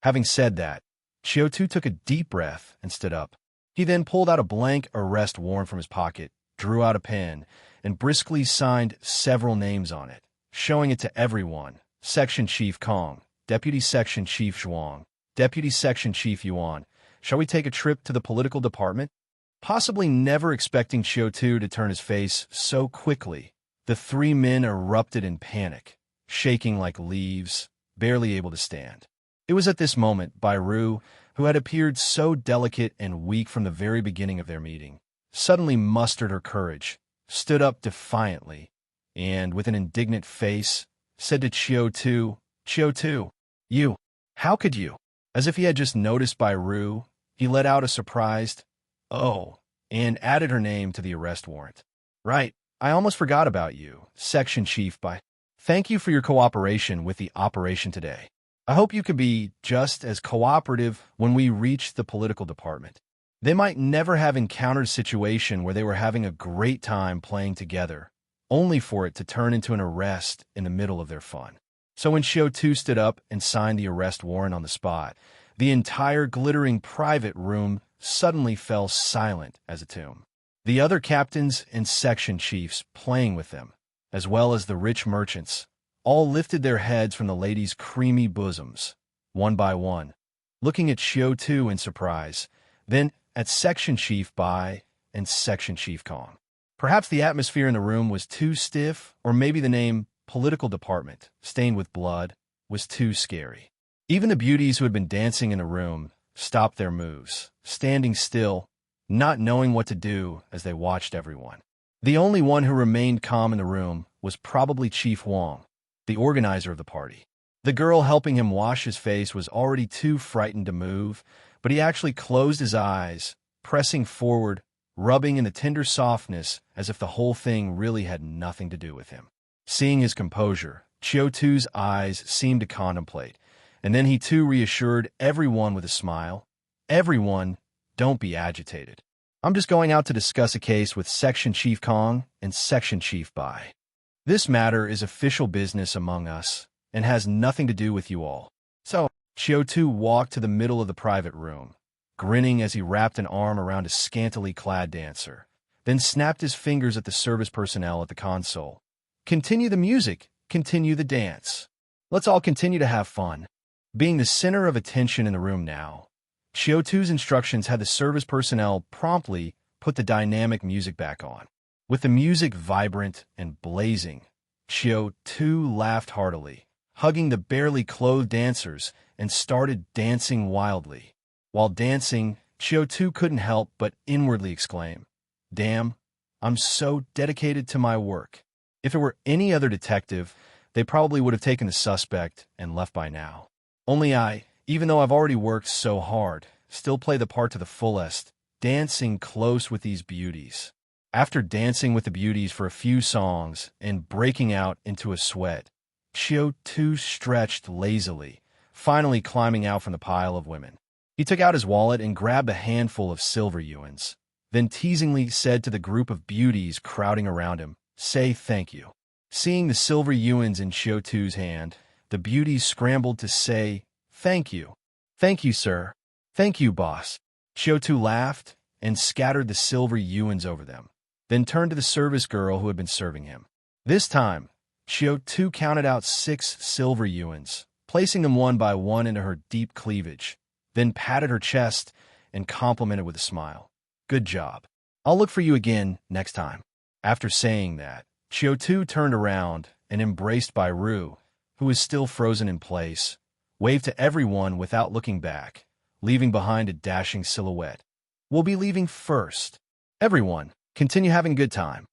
Having said that, Qiu Tu took a deep breath and stood up. He then pulled out a blank arrest warrant from his pocket, drew out a pen, and briskly signed several names on it, showing it to everyone. Section Chief Kong, Deputy Section Chief Zhuang, Deputy Section Chief Yuan. Shall we take a trip to the political department? Possibly never expecting Qiu Tu to turn his face so quickly, the three men erupted in panic, shaking like leaves, barely able to stand. It was at this moment Ru, who had appeared so delicate and weak from the very beginning of their meeting, suddenly mustered her courage, stood up defiantly, and, with an indignant face, said to Qiu Tu, "You, how could you?" As if he had just noticed Ru, he let out a surprised, "Oh," and added her name to the arrest warrant. "Right. I almost forgot about you, Section Chief Thank you for your cooperation with the operation today. I hope you can be just as cooperative when we reach the political department." They might never have encountered a situation where they were having a great time playing together, only for it to turn into an arrest in the middle of their fun. So when Qiu Tu stood up and signed the arrest warrant on the spot, the entire glittering private room suddenly fell silent as a tomb. The other captains and section chiefs playing with them, as well as the rich merchants, all lifted their heads from the ladies' creamy bosoms, one by one, looking at Qiu Tu in surprise, then at Section Chief Bai and Section Chief Kong. Perhaps the atmosphere in the room was too stiff, or maybe the name political department, stained with blood, was too scary. Even the beauties who had been dancing in the room stopped their moves, standing still, not knowing what to do as they watched everyone. The only one who remained calm in the room was probably Chief Huang, the organizer of the party. The girl helping him wash his face was already too frightened to move, but he actually closed his eyes, pressing forward, rubbing in the tender softness as if the whole thing really had nothing to do with him. Seeing his composure, Qiu Tu's eyes seemed to contemplate, and then he too reassured everyone with a smile. "Everyone, don't be agitated. I'm just going out to discuss a case with Section Chief Kong and Section Chief Bai. This matter is official business among us and has nothing to do with you all. So, Qiu Tu walked to the middle of the private room, grinning as he wrapped an arm around a scantily clad dancer, then snapped his fingers at the service personnel at the console. Continue the music, continue the dance. Let's all continue to have fun. Being the center of attention in the room now, Qiu Tu's instructions had the service personnel promptly put the dynamic music back on. With the music vibrant and blazing, Qiu Tu laughed heartily, hugging the barely clothed dancers, and started dancing wildly. While dancing, Qiu Tu couldn't help but inwardly exclaim, "Damn, I'm so dedicated to my work. If it were any other detective, they probably would have taken the suspect and left by now. Only I, even though I've already worked so hard, still play the part to the fullest, dancing close with these beauties." After dancing with the beauties for a few songs and breaking out into a sweat, Qiu Tu stretched lazily, finally climbing out from the pile of women. He took out his wallet and grabbed a handful of silver yuans, then teasingly said to the group of beauties crowding around him, "Say thank you." Seeing the silver yuans in Qiu Tu's hand, the beauties scrambled to say, "Thank you. Thank you, sir. Thank you, boss." Qiu Tu laughed and scattered the silver yuans over them, then turned to the service girl who had been serving him. This time, Qiu Tu counted out 6 silver yuans, placing them one by one into her deep cleavage, then patted her chest and complimented with a smile. "Good job. I'll look for you again next time." After saying that, Qiu Tu turned around and embraced Bai Ru, who was still frozen in place, waved to everyone without looking back, leaving behind a dashing silhouette. "We'll be leaving first. Everyone, continue having a good time.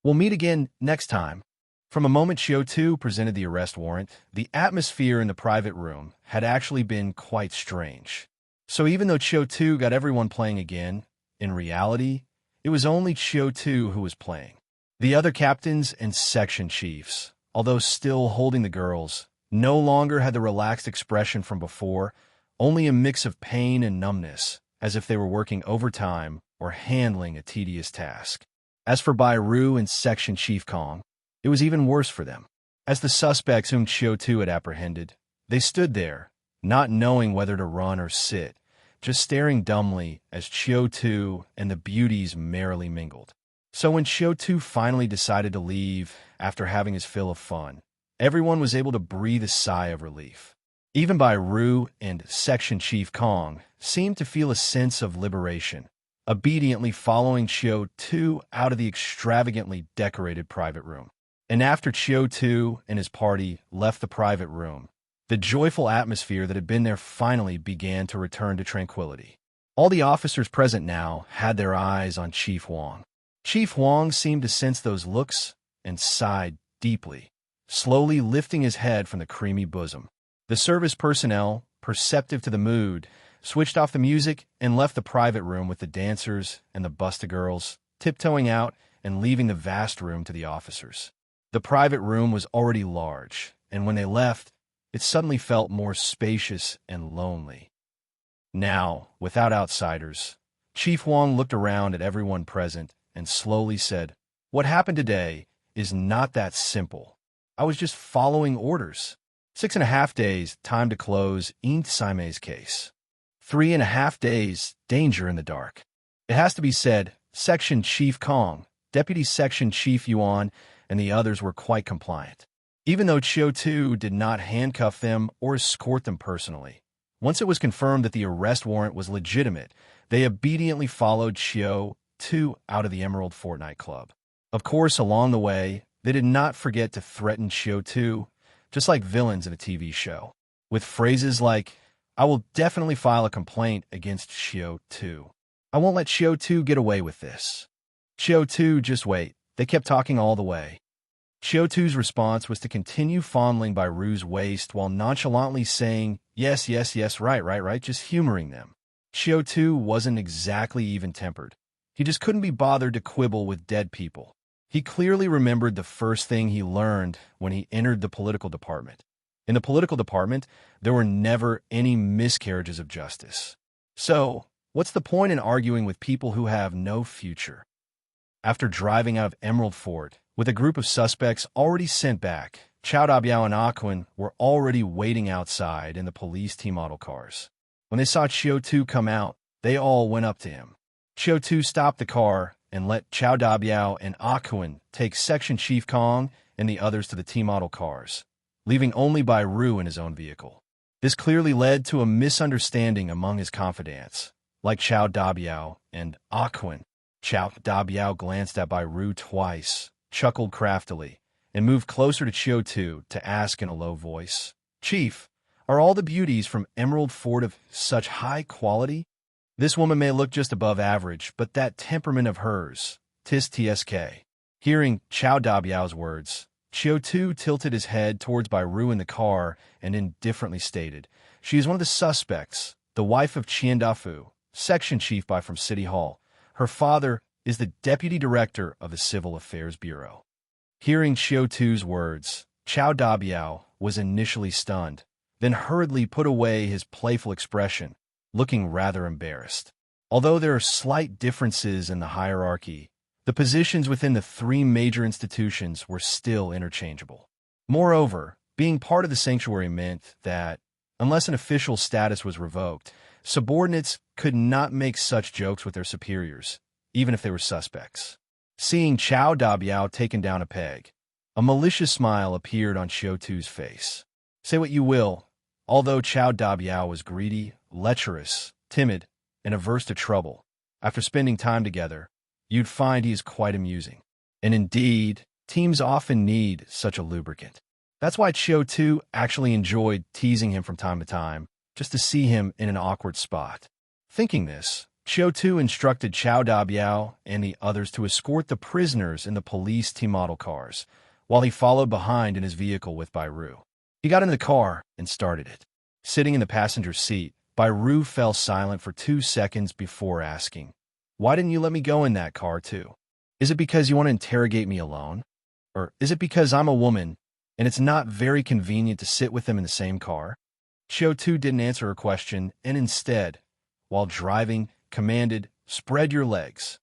We'll meet again next time." From a moment Qiu Tu presented the arrest warrant, the atmosphere in the private room had actually been quite strange. So even though Qiu Tu got everyone playing again, in reality, it was only Qiu Tu who was playing. The other captains and section chiefs, although still holding the girls, no longer had the relaxed expression from before, only a mix of pain and numbness, as if they were working overtime or handling a tedious task. As for Bai Ru and Section Chief Kong, it was even worse for them. As the suspects whom Qiu Tu had apprehended, they stood there, not knowing whether to run or sit, just staring dumbly as Qiu Tu and the beauties merrily mingled. So when Qiu Tu finally decided to leave after having his fill of fun, everyone was able to breathe a sigh of relief. Even Bai Ru and Section Chief Kong seemed to feel a sense of liberation, obediently following Qiu Tu out of the extravagantly decorated private room. And after Qiu Tu and his party left the private room, the joyful atmosphere that had been there finally began to return to tranquility. All the officers present now had their eyes on Chief Wang. Chief Wang seemed to sense those looks and sighed deeply, slowly lifting his head from the creamy bosom. The service personnel, perceptive to the mood, switched off the music and left the private room with the dancers and the busta girls, tiptoeing out and leaving the vast room to the officers. The private room was already large, and when they left, it suddenly felt more spacious and lonely. Now, without outsiders, Chief Wang looked around at everyone present and slowly said, "What happened today is not that simple. I was just following orders. 6.5 days, time to close Int Saime's case. 3.5 days, danger in the dark." It has to be said, Section Chief Kong, Deputy Section Chief Yuan, and the others were quite compliant. Even though Qiu Tu did not handcuff them or escort them personally, once it was confirmed that the arrest warrant was legitimate, they obediently followed Qiu Tu out of the Emerald Fortnite Club. Of course, along the way, they did not forget to threaten Qiu Tu, just like villains in a TV show, with phrases like, "I will definitely file a complaint against Qiu Tu. I won't let Qiu Tu get away with this. Qiu Tu, just wait." They kept talking all the way. Qiu Tu's response was to continue fondling Bai Ru's waist while nonchalantly saying, "Yes, yes, yes, right," just humoring them. Qiu Tu wasn't exactly even-tempered. He just couldn't be bothered to quibble with dead people. He clearly remembered the first thing he learned when he entered the political department. In the political department, there were never any miscarriages of justice. So, What's the point in arguing with people who have no future? After driving out of Emerald Fort, with a group of suspects already sent back, Qiu Tu and Awakens were already waiting outside in the police T-model cars. When they saw Qiu Tu come out, they all went up to him. Qiu Tu stopped the car and let Qiu Tu and Awakens take Section Chief Kong and the others to the T-model cars, leaving only Bai Ru in his own vehicle. This clearly led to a misunderstanding among his confidants, like Qiu Tu and Awakens. Qiu Tu glanced at Bai Ru twice, chuckled craftily, and moved closer to Qiu Tu to ask in a low voice, "Chief, are all the beauties from Emerald Fort of such high quality? This woman may look just above average, but that temperament of hers, tis tsk." Hearing Qiu Tu's words, Qiu Tu tilted his head towards Bai Ru in the car and indifferently stated, "She is one of the suspects, the wife of Tu, section chief from City Hall. Her father is the deputy director of the Civil Affairs Bureau." Hearing Qiu Tu's words, Qiu Tu was initially stunned, then hurriedly put away his playful expression, looking rather embarrassed. Although there are slight differences in the hierarchy, the positions within the three major institutions were still interchangeable. Moreover, being part of the sanctuary meant that, unless an official status was revoked, subordinates could not make such jokes with their superiors, even if they were suspects. Seeing Qiu Tu taken down a peg, a malicious smile appeared on Qiu Tu's face. Say what you will, although Qiu Tu was greedy, lecherous, timid, and averse to trouble, after spending time together, you'd find he is quite amusing. And indeed, teams often need such a lubricant. That's why Qiu Tu actually enjoyed teasing him from time to time, just to see him in an awkward spot. Thinking this, Qiu Tu instructed Qiu Tu and the others to escort the prisoners in the police T-model cars, while he followed behind in his vehicle with Bai Ru. He got into the car and started it. Sitting in the passenger seat, Bai Ru fell silent for 2 seconds before asking, "Why didn't you let me go in that car too? Is it because you want to interrogate me alone? Or is it because I'm a woman and it's not very convenient to sit with them in the same car?" Qiu Tu didn't answer her question and instead, while driving, commanded, "Spread your legs."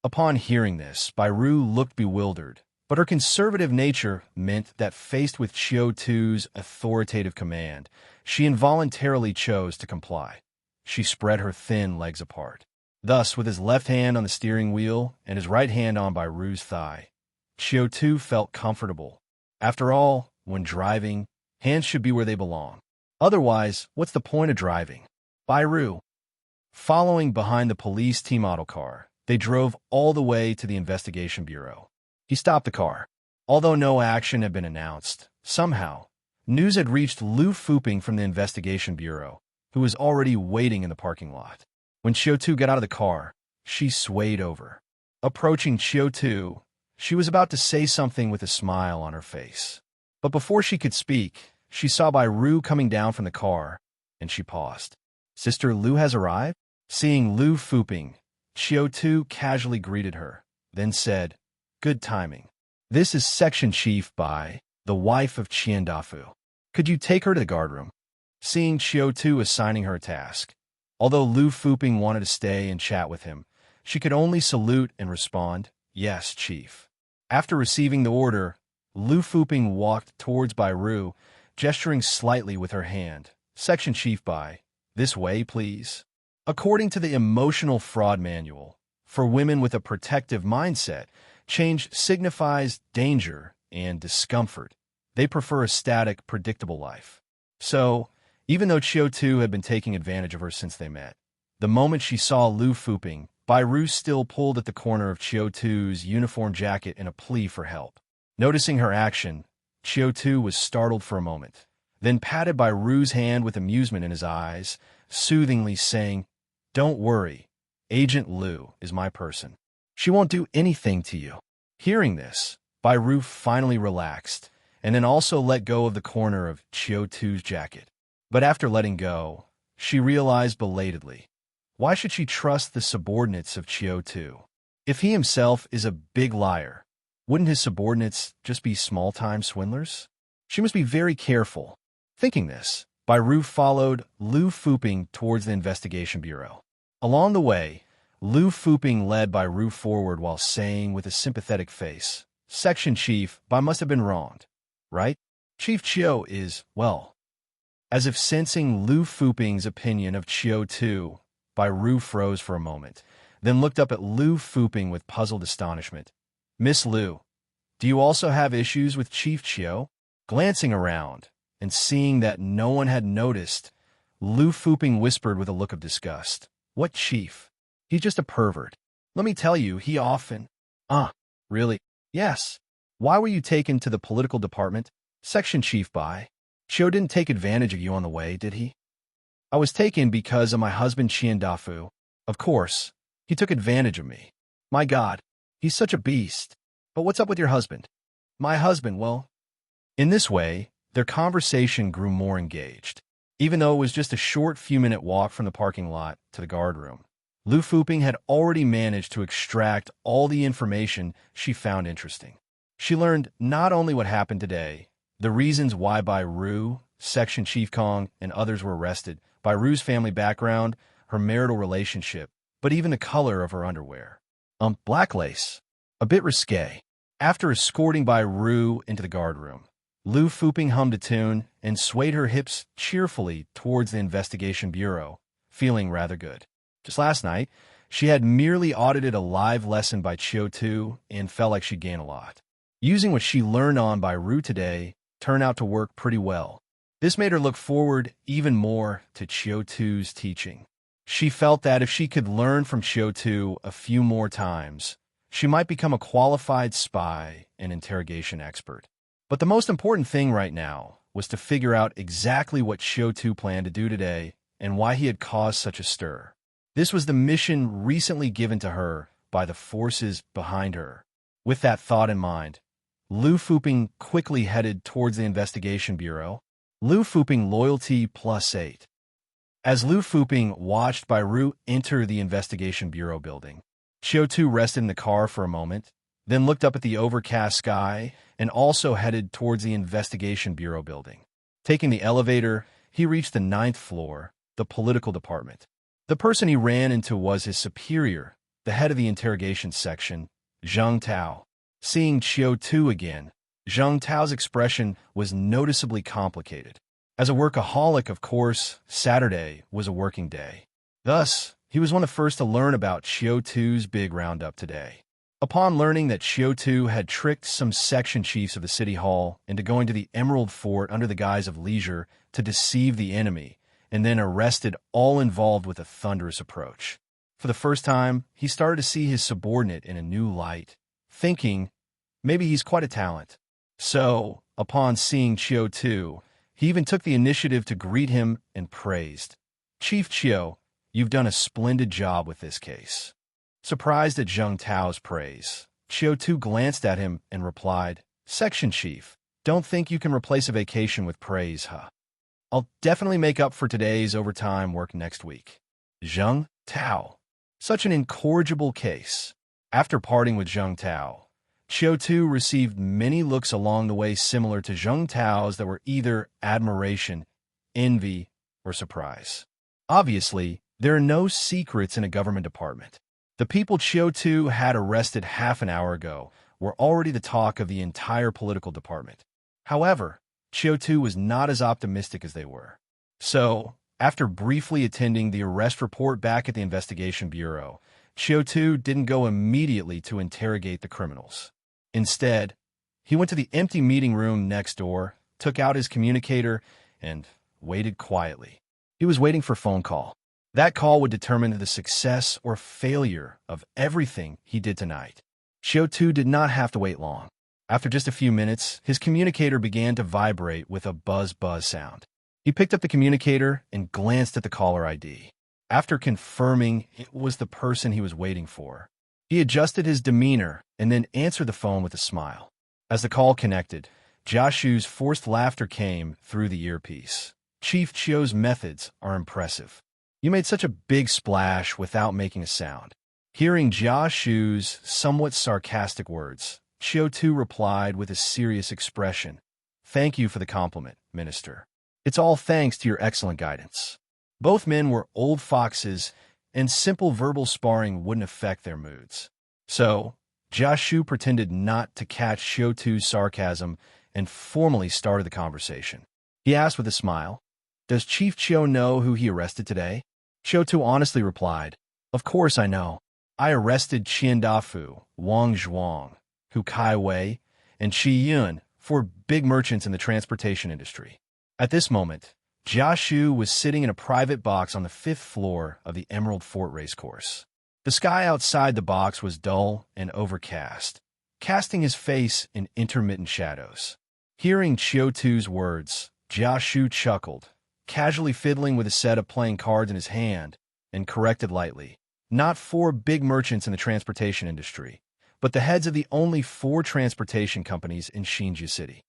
Upon hearing this, Bai Ru looked bewildered, but her conservative nature meant that faced with Qiu Tu's authoritative command, she involuntarily chose to comply. She spread her thin legs apart. Thus, with his left hand on the steering wheel and his right hand on Bai Ru's thigh, Qiu Tu felt comfortable. After all, when driving, hands should be where they belong. Otherwise, what's the point of driving? Bai Ru. Following behind the police T-model car, they drove all the way to the investigation bureau. He stopped the car. Although no action had been announced, somehow, news had reached Lu Fuping from the investigation bureau, who was already waiting in the parking lot. When Qiu Tu got out of the car, she swayed over. Approaching Qiu Tu, she was about to say something with a smile on her face. But before she could speak, she saw Bai Ru coming down from the car, and she paused. "Sister Lu has arrived?" Seeing Lu Fuping, Qiu Tu casually greeted her, then said, "Good timing. This is Section Chief Bai, the wife of Tu. Could you take her to the guardroom?" Seeing Qiu Tu assigning her a task, although Lu Fuping wanted to stay and chat with him, she could only salute and respond, "Yes, Chief." After receiving the order, Lu Fuping walked towards Bai Ru, gesturing slightly with her hand. "Section Chief Bai, this way, please." According to the Emotional Fraud Manual, for women with a protective mindset, change signifies danger and discomfort. They prefer a static, predictable life. So, even though Qiu Tu had been taking advantage of her since they met, the moment she saw Lu Fuping, Bai Ru still pulled at the corner of Qiu Tu's uniform jacket in a plea for help. Noticing her action, Qiu Tu was startled for a moment, then patted Bai Ru's hand with amusement in his eyes, soothingly saying, "Don't worry, Agent Lu is my person. She won't do anything to you." Hearing this, Bai Ru finally relaxed, and then also let go of the corner of Qiu Tu's jacket. But after letting go, she realized belatedly, why should she trust the subordinates of Qiu Tu? If he himself is a big liar, wouldn't his subordinates just be small-time swindlers? She must be very careful. Thinking this, Bai Ru followed Lu Fuping towards the investigation bureau. Along the way, Lu Fuping led by Ru forward while saying with a sympathetic face, "Section Chief, I must have been wronged, right? Chief Qiu is, well." As if sensing Lu Fuping's opinion of Qiu Tu, Ru froze for a moment, then looked up at Lu Fuping with puzzled astonishment. "Miss Lu, do you also have issues with Chief Qiu?" Glancing around and seeing that no one had noticed, Lu Fuping whispered with a look of disgust, "What chief? He's just a pervert. Let me tell you, he often—" Really? Yes. Why were you taken to the political department? Section Chief Qiu didn't take advantage of you on the way, did he? I was taken because of my husband Qian Dafu. Of course, he took advantage of me. My God, he's such a beast. But what's up with your husband? My husband, well... In this way, their conversation grew more engaged. Even though it was just a short few-minute walk from the parking lot to the guard room, Lu Fuping had already managed to extract all the information she found interesting. She learned not only what happened today, the reasons why Ru, Section Chief Kong, and others were arrested, Ru's family background, her marital relationship, but even the color of her underwear. Black lace. A bit risque. After escorting Ru into the guard room, Lu Fuping hummed a tune and swayed her hips cheerfully towards the investigation bureau, feeling rather good. Just last night, she had merely audited a live lesson by Qiu Tu and felt like she'd gained a lot. Using what she learned on Ru today turned out to work pretty well. This made her look forward even more to Qiu Tu's teaching. She felt that if she could learn from Qiu Tu a few more times, she might become a qualified spy and interrogation expert. But the most important thing right now was to figure out exactly what Qiu Tu planned to do today and why he had caused such a stir. This was the mission recently given to her by the forces behind her. With that thought in mind, Lu Fuping quickly headed towards the investigation bureau. Lu Fuping loyalty +8. As Lu Fuping watched Ru enter the investigation bureau building, Qiu Tu rested in the car for a moment, then looked up at the overcast sky and also headed towards the investigation bureau building. Taking the elevator, he reached the 9th floor, the political department. The person he ran into was his superior, the head of the interrogation section, Zheng Tao. Seeing Qiu Tu again, Zheng Tao's expression was noticeably complicated. As a workaholic, of course, Saturday was a working day. Thus, he was one of the first to learn about Qiu Tu's big roundup today. Upon learning that Qiu Tu had tricked some section chiefs of the city hall into going to the Emerald Fort under the guise of leisure to deceive the enemy, and then arrested all involved with a thunderous approach. For the first time, he started to see his subordinate in a new light, thinking, maybe he's quite a talent. So, upon seeing Qiu Tu, he even took the initiative to greet him and praised. "Chief Qiu, you've done a splendid job with this case." Surprised at Zheng Tao's praise, Qiu Tu glanced at him and replied, "Section Chief, don't think you can replace a vacation with praise, huh? I'll definitely make up for today's overtime work next week." Zheng Tao. Such an incorrigible case. After parting with Zheng Tao, Qiu Tu received many looks along the way similar to Zheng Tao's that were either admiration, envy, or surprise. Obviously, there are no secrets in a government department. The people Qiu Tu had arrested half an hour ago were already the talk of the entire political department. However, Qiu Tu was not as optimistic as they were. So, after briefly attending the arrest report back at the investigation bureau, Qiu Tu didn't go immediately to interrogate the criminals. Instead, he went to the empty meeting room next door, took out his communicator, and waited quietly. He was waiting for a phone call. That call would determine the success or failure of everything he did tonight. Qiu Tu did not have to wait long. After just a few minutes, his communicator began to vibrate with a buzz-buzz sound. He picked up the communicator and glanced at the caller ID. After confirming it was the person he was waiting for, he adjusted his demeanor and then answered the phone with a smile. As the call connected, Jiashu's forced laughter came through the earpiece. "Chief Qiu's methods are impressive. You made such a big splash without making a sound." Hearing Jiashu's somewhat sarcastic words, Qiu Tu replied with a serious expression, "Thank you for the compliment, Minister. It's all thanks to your excellent guidance." Both men were old foxes and simple verbal sparring wouldn't affect their moods. So, Jiashu pretended not to catch Qiu Tu's sarcasm and formally started the conversation. He asked with a smile, "Does Chief Qiu know who he arrested today?" Qiu Tu honestly replied, "Of course I know. I arrested Qian Dafu, Wang Zhuang, Hu Kai Wei, and Qi Yun for big merchants in the transportation industry." At this moment, Jiashu was sitting in a private box on the 5th floor of the Emerald Fort racecourse. The sky outside the box was dull and overcast, casting his face in intermittent shadows. Hearing Qiu Tu's words, Jiashu chuckled, casually fiddling with a set of playing cards in his hand, and corrected lightly, "Not 4 big merchants in the transportation industry, but the heads of the only 4 transportation companies in Xinjia City.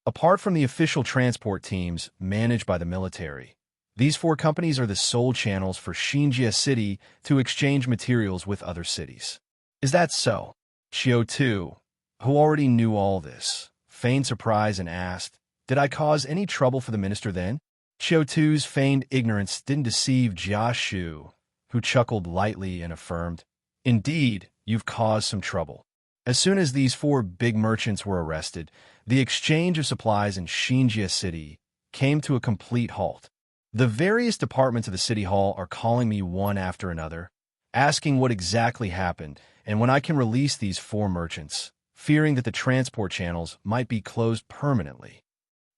Apart from the official transport teams managed by the military, these 4 companies are the sole channels for Xinjia City to exchange materials with other cities." "Is that so?" Qiu Tu, who already knew all this, feigned surprise and asked, "Did I cause any trouble for the minister then?" Qiu Tu's feigned ignorance didn't deceive Jiashu, who chuckled lightly and affirmed, "Indeed, you've caused some trouble. As soon as these 4 big merchants were arrested, the exchange of supplies in Xinjia City came to a complete halt. The various departments of the city hall are calling me one after another, asking what exactly happened and when I can release these 4 merchants, fearing that the transport channels might be closed permanently."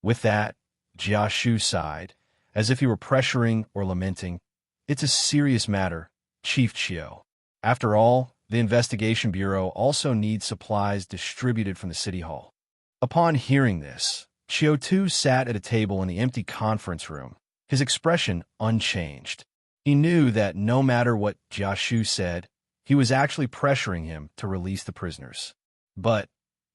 With that, Jiashu sighed, as if he were pressuring or lamenting, "It's a serious matter, Chief Qiu. After all, the investigation bureau also needs supplies distributed from the city hall." Upon hearing this, Qiu Tu sat at a table in the empty conference room, his expression unchanged. He knew that no matter what Jiashu said, he was actually pressuring him to release the prisoners. But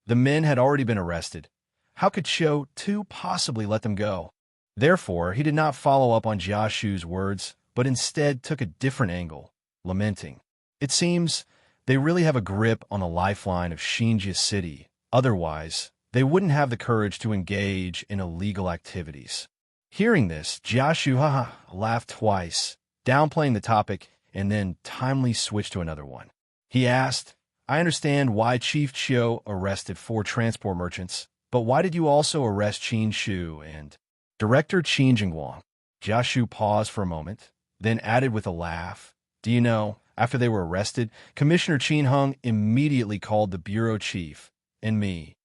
the men had already been arrested. How could Qiu Tu possibly let them go? Therefore, he did not follow up on Jiashu's words, but instead took a different angle, lamenting, "It seems they really have a grip on the lifeline of Xinjia City. Otherwise, they wouldn't have the courage to engage in illegal activities." Hearing this, Jiashu laughed twice, downplaying the topic, and then timely switched to another one. He asked, "I understand why Chief Qiu arrested 4 transport merchants, but why did you also arrest Qin Shu and Director Qin Jingguang?" Jiashu paused for a moment, then added with a laugh, "Do you know, after they were arrested, Commissioner Qin Hung immediately called the bureau chief and me."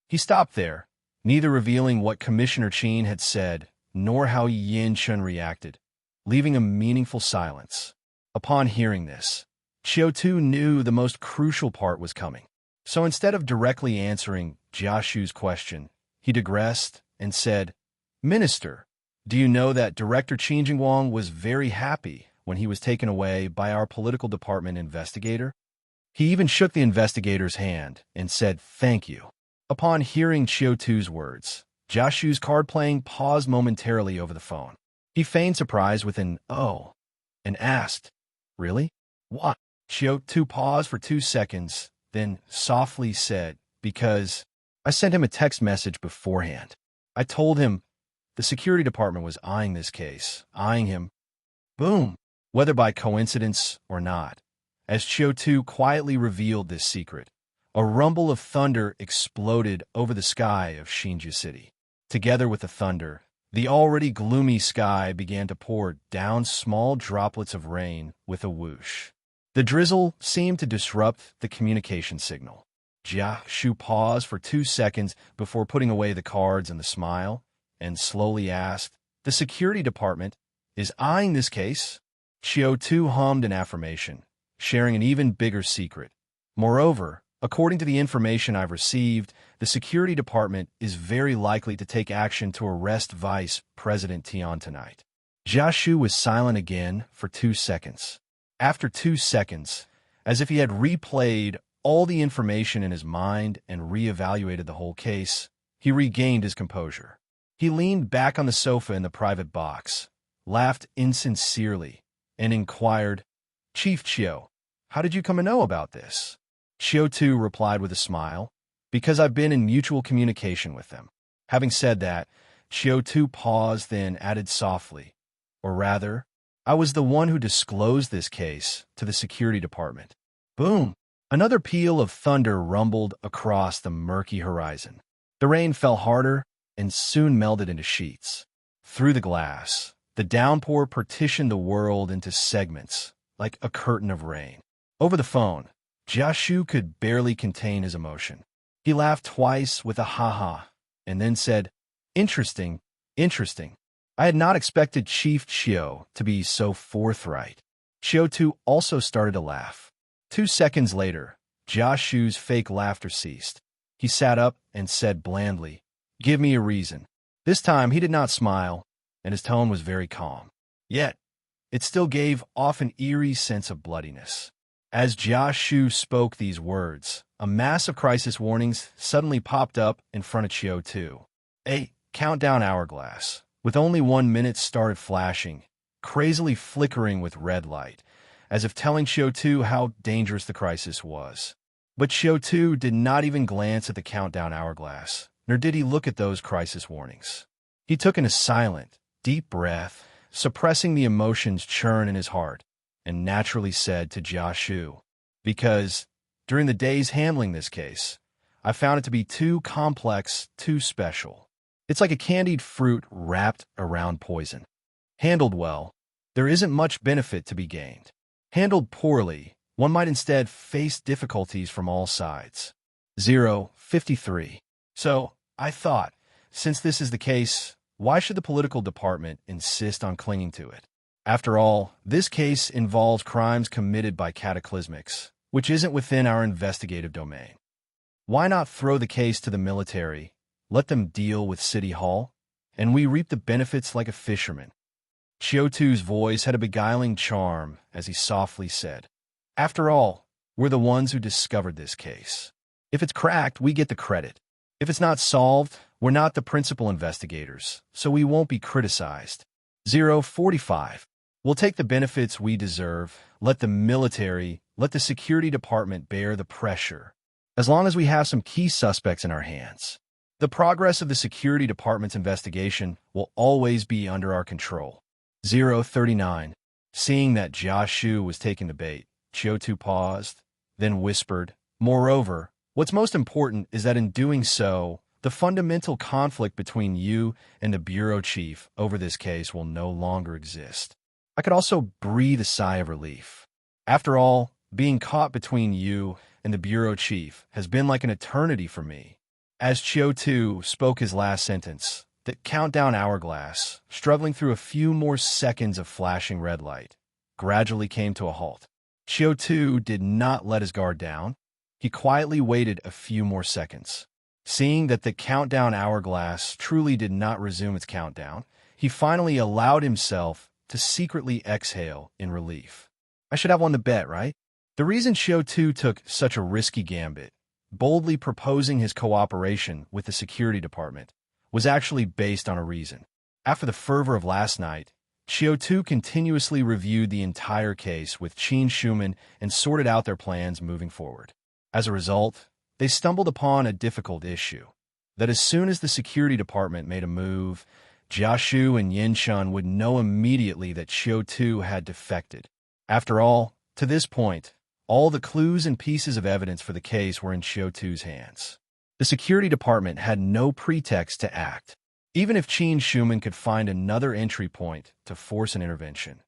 He stopped there, neither revealing what Commissioner Qin had said nor how Yin Chun reacted, leaving a meaningful silence. Upon hearing this, Qiu Tu knew the most crucial part was coming. So instead of directly answering Jiashu's question, he digressed and said, "Minister, do you know that Director Qin Jingguang was very happy when he was taken away by our political department investigator? He even shook the investigator's hand and said thank you." Upon hearing Qiu Tu's words, Jiashu's card playing paused momentarily over the phone. He feigned surprise with an "oh" and asked, "Really? What?" Qiu Tu paused for 2 seconds, then softly said, "Because I sent him a text message beforehand. I told him the security department was eyeing this case, eyeing him." Boom! Whether by coincidence or not, as Qiu Tu quietly revealed this secret, a rumble of thunder exploded over the sky of Xinjia City. Together with the thunder, the already gloomy sky began to pour down small droplets of rain with a whoosh. The drizzle seemed to disrupt the communication signal. Jiashu paused for 2 seconds before putting away the cards and the smile, and slowly asked, "The security department is eyeing this case?" Qiu Tu hummed an affirmation, sharing an even bigger secret. "Moreover, according to the information I've received, the security department is very likely to take action to arrest Vice President Tian tonight." Jiashu was silent again for 2 seconds. After 2 seconds, as if he had replayed all the information in his mind and reevaluated the whole case, he regained his composure. He leaned back on the sofa in the private box, laughed insincerely, and inquired, "Chief Qiu, how did you come to know about this?" Qiu Tu replied with a smile, "Because I've been in mutual communication with them." Having said that, Qiu Tu paused, then added softly, "Or rather, I was the one who disclosed this case to the security department. Boom! Another peal of thunder rumbled across the murky horizon. The rain fell harder and soon melded into sheets. Through the glass, the downpour partitioned the world into segments, like a curtain of rain. Over the phone, Jiashu could barely contain his emotion. He laughed twice with a ha-ha, and then said, "Interesting, interesting. I had not expected Chief Qiu to be so forthright." Qiu Tu also started to laugh. 2 seconds later, Jiashu's fake laughter ceased. He sat up and said blandly, "Give me a reason." This time he did not smile, and his tone was very calm. Yet, it still gave off an eerie sense of bloodiness. As Jiashu spoke these words, a mass of crisis warnings suddenly popped up in front of Qiu Tu. A countdown hourglass, with only 1 minute, started flashing, crazily flickering with red light, as if telling Qiu Tu how dangerous the crisis was. But Qiu Tu did not even glance at the countdown hourglass, nor did he look at those crisis warnings. He took in a silent, deep breath, suppressing the emotions churn in his heart, and naturally said to Jiashu, "Because, during the days handling this case, I found it to be too complex, too special. It's like a candied fruit wrapped around poison. Handled well, there isn't much benefit to be gained. Handled poorly, one might instead face difficulties from all sides." 053. So, I thought, since this is the case, why should the political department insist on clinging to it? After all, this case involves crimes committed by cataclysmics, which isn't within our investigative domain. Why not throw the case to the military, let them deal with City Hall, and we reap the benefits like a fisherman? Qiu Tu's voice had a beguiling charm as he softly said, "After all, we're the ones who discovered this case. If it's cracked, we get the credit. If it's not solved, we're not the principal investigators, so we won't be criticized. 045. We'll take the benefits we deserve, let the military, let the security department bear the pressure. As long as we have some key suspects in our hands, the progress of the security department's investigation will always be under our control." 039. Seeing that Jiashu was taking the bait, Qiu Tu paused, then whispered, "Moreover, what's most important is that in doing so, the fundamental conflict between you and the bureau chief over this case will no longer exist." I could also breathe a sigh of relief. After all, being caught between you and the bureau chief has been like an eternity for me. As Qiu Tu spoke his last sentence, the countdown hourglass, struggling through a few more seconds of flashing red light, gradually came to a halt. Qiu Tu did not let his guard down. He quietly waited a few more seconds. Seeing that the countdown hourglass truly did not resume its countdown, he finally allowed himself to secretly exhale in relief. I should have won the bet, right? The reason Qiu Tu took such a risky gambit, boldly proposing his cooperation with the security department, was actually based on a reason. After the fervor of last night, Qiu Tu continuously reviewed the entire case with Qin Shuman and sorted out their plans moving forward. As a result, they stumbled upon a difficult issue, that as soon as the security department made a move, Jiashu and Yin Shun would know immediately that Qiu Tu had defected. After all, to this point, all the clues and pieces of evidence for the case were in Qiu Tu's hands. The security department had no pretext to act, even if Qin Shuman could find another entry point to force an intervention.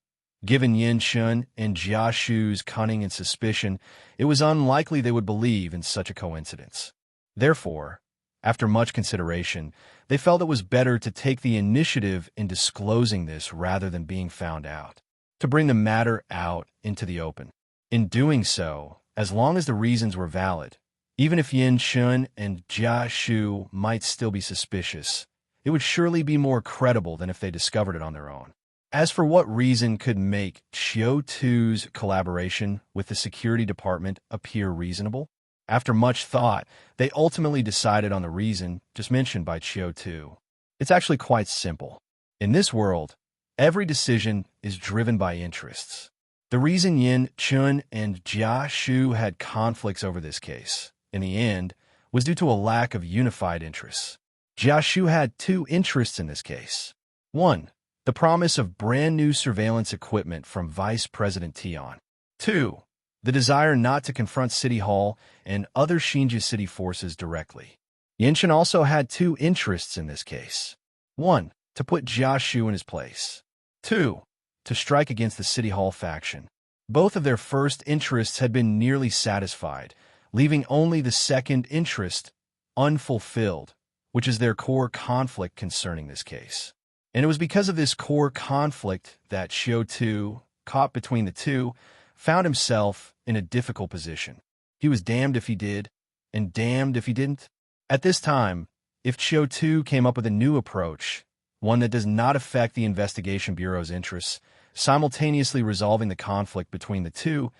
Given Yin Shun and Jiashu's cunning and suspicion, it was unlikely they would believe in such a coincidence. Therefore, after much consideration, they felt it was better to take the initiative in disclosing this rather than being found out, to bring the matter out into the open. In doing so, as long as the reasons were valid, even if Yin Shun and Jiashu might still be suspicious, it would surely be more credible than if they discovered it on their own. As for what reason could make Qiu Tu's collaboration with the security department appear reasonable, after much thought, they ultimately decided on the reason just mentioned by Qiu Tu. It's actually quite simple. In this world, every decision is driven by interests. The reason Yin Shun and Jiashu had conflicts over this case, in the end, was due to a lack of unified interests. Jiashu had two interests in this case. One, the promise of brand new surveillance equipment from Vice President Qiu Tu, the desire not to confront City Hall and other Xinjia city forces directly. Yinshan also had two interests in this case. One, to put Jia Shu in his place. Two, to strike against the City Hall faction. Both of their first interests had been nearly satisfied, leaving only the second interest unfulfilled, which is their core conflict concerning this case. And it was because of this core conflict that Qiu Tu, caught between the two, found himself in a difficult position. He was damned if he did, and damned if he didn't. At this time, if Qiu Tu came up with a new approach, one that does not affect the Investigation Bureau's interests, simultaneously resolving the conflict between the two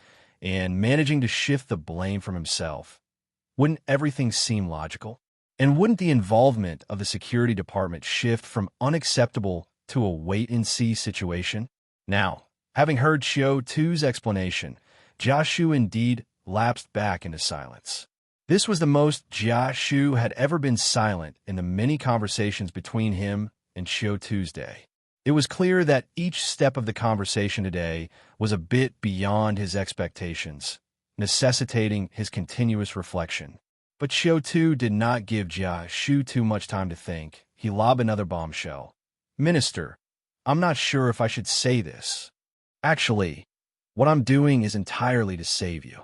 and managing to shift the blame from himself, wouldn't everything seem logical? And wouldn't the involvement of the security department shift from unacceptable to a wait-and-see situation? Now, having heard Qiu Tu's explanation, Jia Shu indeed lapsed back into silence. This was the most Jia Shu had ever been silent in the many conversations between him and Qiu Tu's day. It was clear that each step of the conversation today was a bit beyond his expectations, necessitating his continuous reflection. But Qiu Tu did not give Jia Shu too much time to think. He lobbed another bombshell. Minister, I'm not sure if I should say this. Actually, what I'm doing is entirely to save you.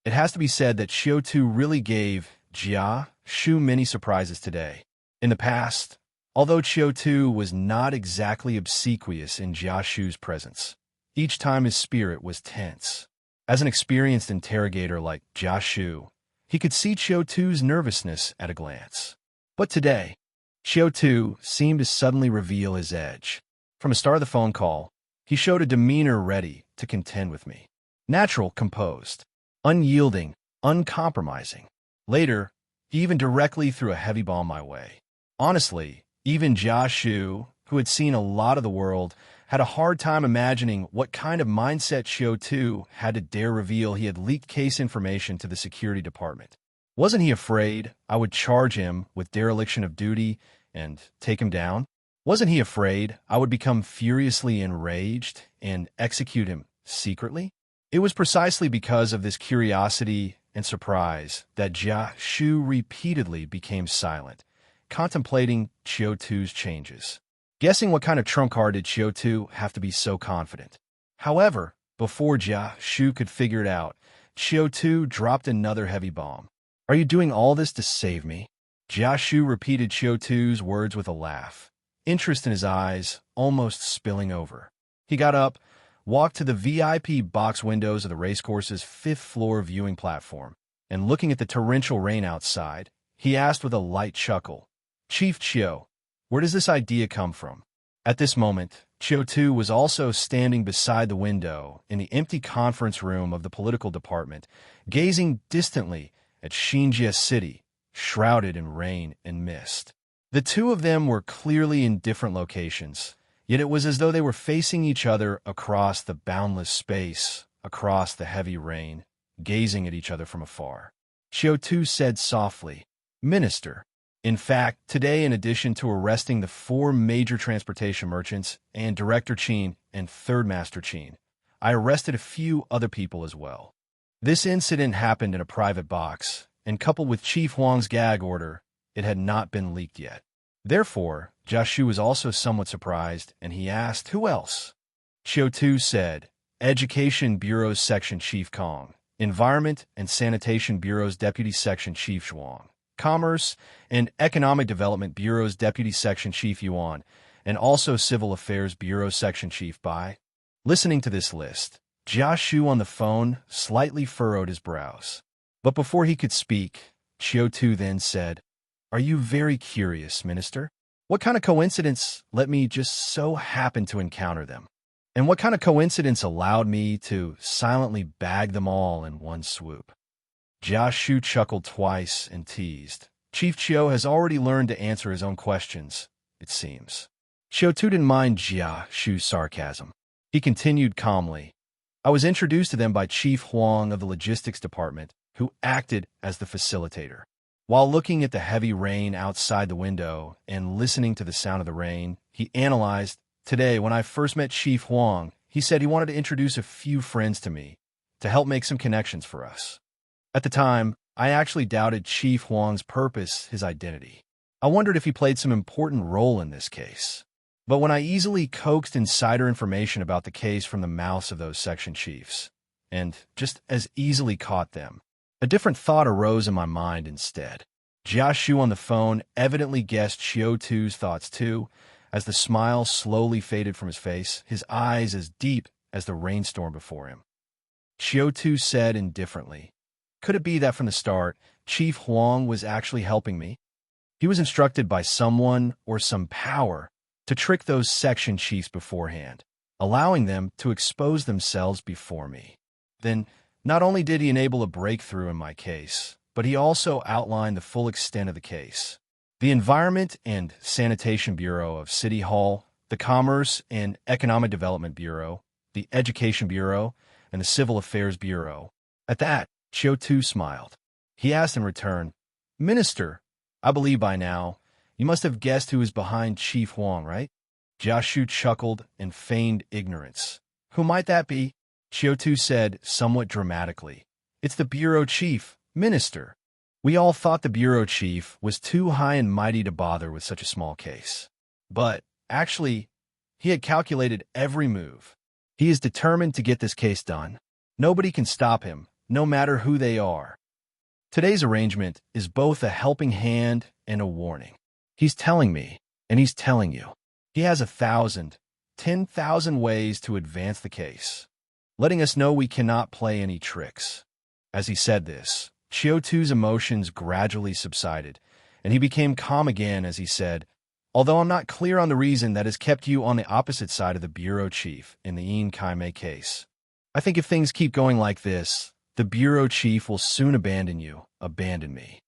It has to be said that Qiu Tu really gave Jia Shu many surprises today. In the past, although Qiu Tu was not exactly obsequious in Jia Shu's presence, each time his spirit was tense. As an experienced interrogator like Jia Shu, he could see Qiu Tu's nervousness at a glance. But today, Qiu Tu seemed to suddenly reveal his edge. From the start of the phone call, he showed a demeanor ready to contend with me. Natural, composed, unyielding, uncompromising. Later, he even directly threw a heavy bomb my way. Honestly, even Jia Shu, who had seen a lot of the world, had a hard time imagining what kind of mindset Qiu Tu had to dare reveal he had leaked case information to the security department. Wasn't he afraid I would charge him with dereliction of duty and take him down? Wasn't he afraid I would become furiously enraged and execute him secretly? It was precisely because of this curiosity and surprise that Jia Shu repeatedly became silent, contemplating Qiu Tu's changes. Guessing what kind of trump card did Qiu Tu have to be so confident. However, before Jia Shu could figure it out, Qiu Tu dropped another heavy bomb. Are you doing all this to save me? Jia Shu repeated Qiu Tu's words with a laugh, interest in his eyes almost spilling over. He got up, walked to the VIP box windows of the racecourse's fifth-floor viewing platform, and looking at the torrential rain outside, he asked with a light chuckle, Chief Qiu, where does this idea come from? At this moment, Qiu Tu was also standing beside the window in the empty conference room of the political department, gazing distantly at Xinjia City, shrouded in rain and mist. The two of them were clearly in different locations, yet it was as though they were facing each other across the boundless space, across the heavy rain, gazing at each other from afar. Qiu Tu said softly, Minister, in fact, today, in addition to arresting the 4 major transportation merchants and Director Qin and Third Master Qin, I arrested a few other people as well. This incident happened in a private box, and coupled with Chief Huang's gag order, it had not been leaked yet. Therefore, Jia Shu was also somewhat surprised, and he asked, who else? Qiu Tu said, Education Bureau's Section Chief Kong, Environment and Sanitation Bureau's Deputy Section Chief Zhuang, Commerce and Economic Development Bureau's Deputy Section Chief Yuan, and also Civil Affairs Bureau Section Chief Bai. Listening to this list, Jia Shu on the phone slightly furrowed his brows. But before he could speak, Qiu Tu then said, Are you very curious, Minister? What kind of coincidence let me just so happen to encounter them? And what kind of coincidence allowed me to silently bag them all in one swoop? Jia Shu chuckled twice and teased. Chief Qiu has already learned to answer his own questions, it seems. Qiu Tu didn't mind Jia Shu's sarcasm. He continued calmly. I was introduced to them by Chief Huang of the Logistics Department, who acted as the facilitator. While looking at the heavy rain outside the window and listening to the sound of the rain, he analyzed Today, when I first met Chief Huang, he said he wanted to introduce a few friends to me to help make some connections for us. At the time, I actually doubted Chief Huang's purpose, his identity. I wondered if he played some important role in this case. But when I easily coaxed insider information about the case from the mouths of those section chiefs, and just as easily caught them, a different thought arose in my mind instead. Jia Shu on the phone evidently guessed Qiu Tu's thoughts too, as the smile slowly faded from his face, his eyes as deep as the rainstorm before him. Qiu Tu said indifferently, "Could it be that from the start, Chief Huang was actually helping me? He was instructed by someone or some power to trick those section chiefs beforehand, allowing them to expose themselves before me. Then, not only did he enable a breakthrough in my case, but he also outlined the full extent of the case. The Environment and Sanitation Bureau of City Hall, the Commerce and Economic Development Bureau, the Education Bureau, and the Civil Affairs Bureau." At that, Qiu Tu smiled. He asked in return, "Minister, I believe by now, you must have guessed who is behind Chief Huang, right?" Jia Shu chuckled and feigned ignorance. "Who might that be?" Qiu Tu said somewhat dramatically, "It's the bureau chief, Minister. We all thought the bureau chief was too high and mighty to bother with such a small case. But, actually, he had calculated every move. He is determined to get this case done. Nobody can stop him, no matter who they are. Today's arrangement is both a helping hand and a warning. He's telling me, and he's telling you, he has 1,000, 10,000 ways to advance the case, letting us know we cannot play any tricks." As he said this, Qiu Tu's emotions gradually subsided, and he became calm again as he said, "Although I'm not clear on the reason that has kept you on the opposite side of the bureau chief in the Yin Kaimei case, I think if things keep going like this, the bureau chief will soon abandon you, abandon me.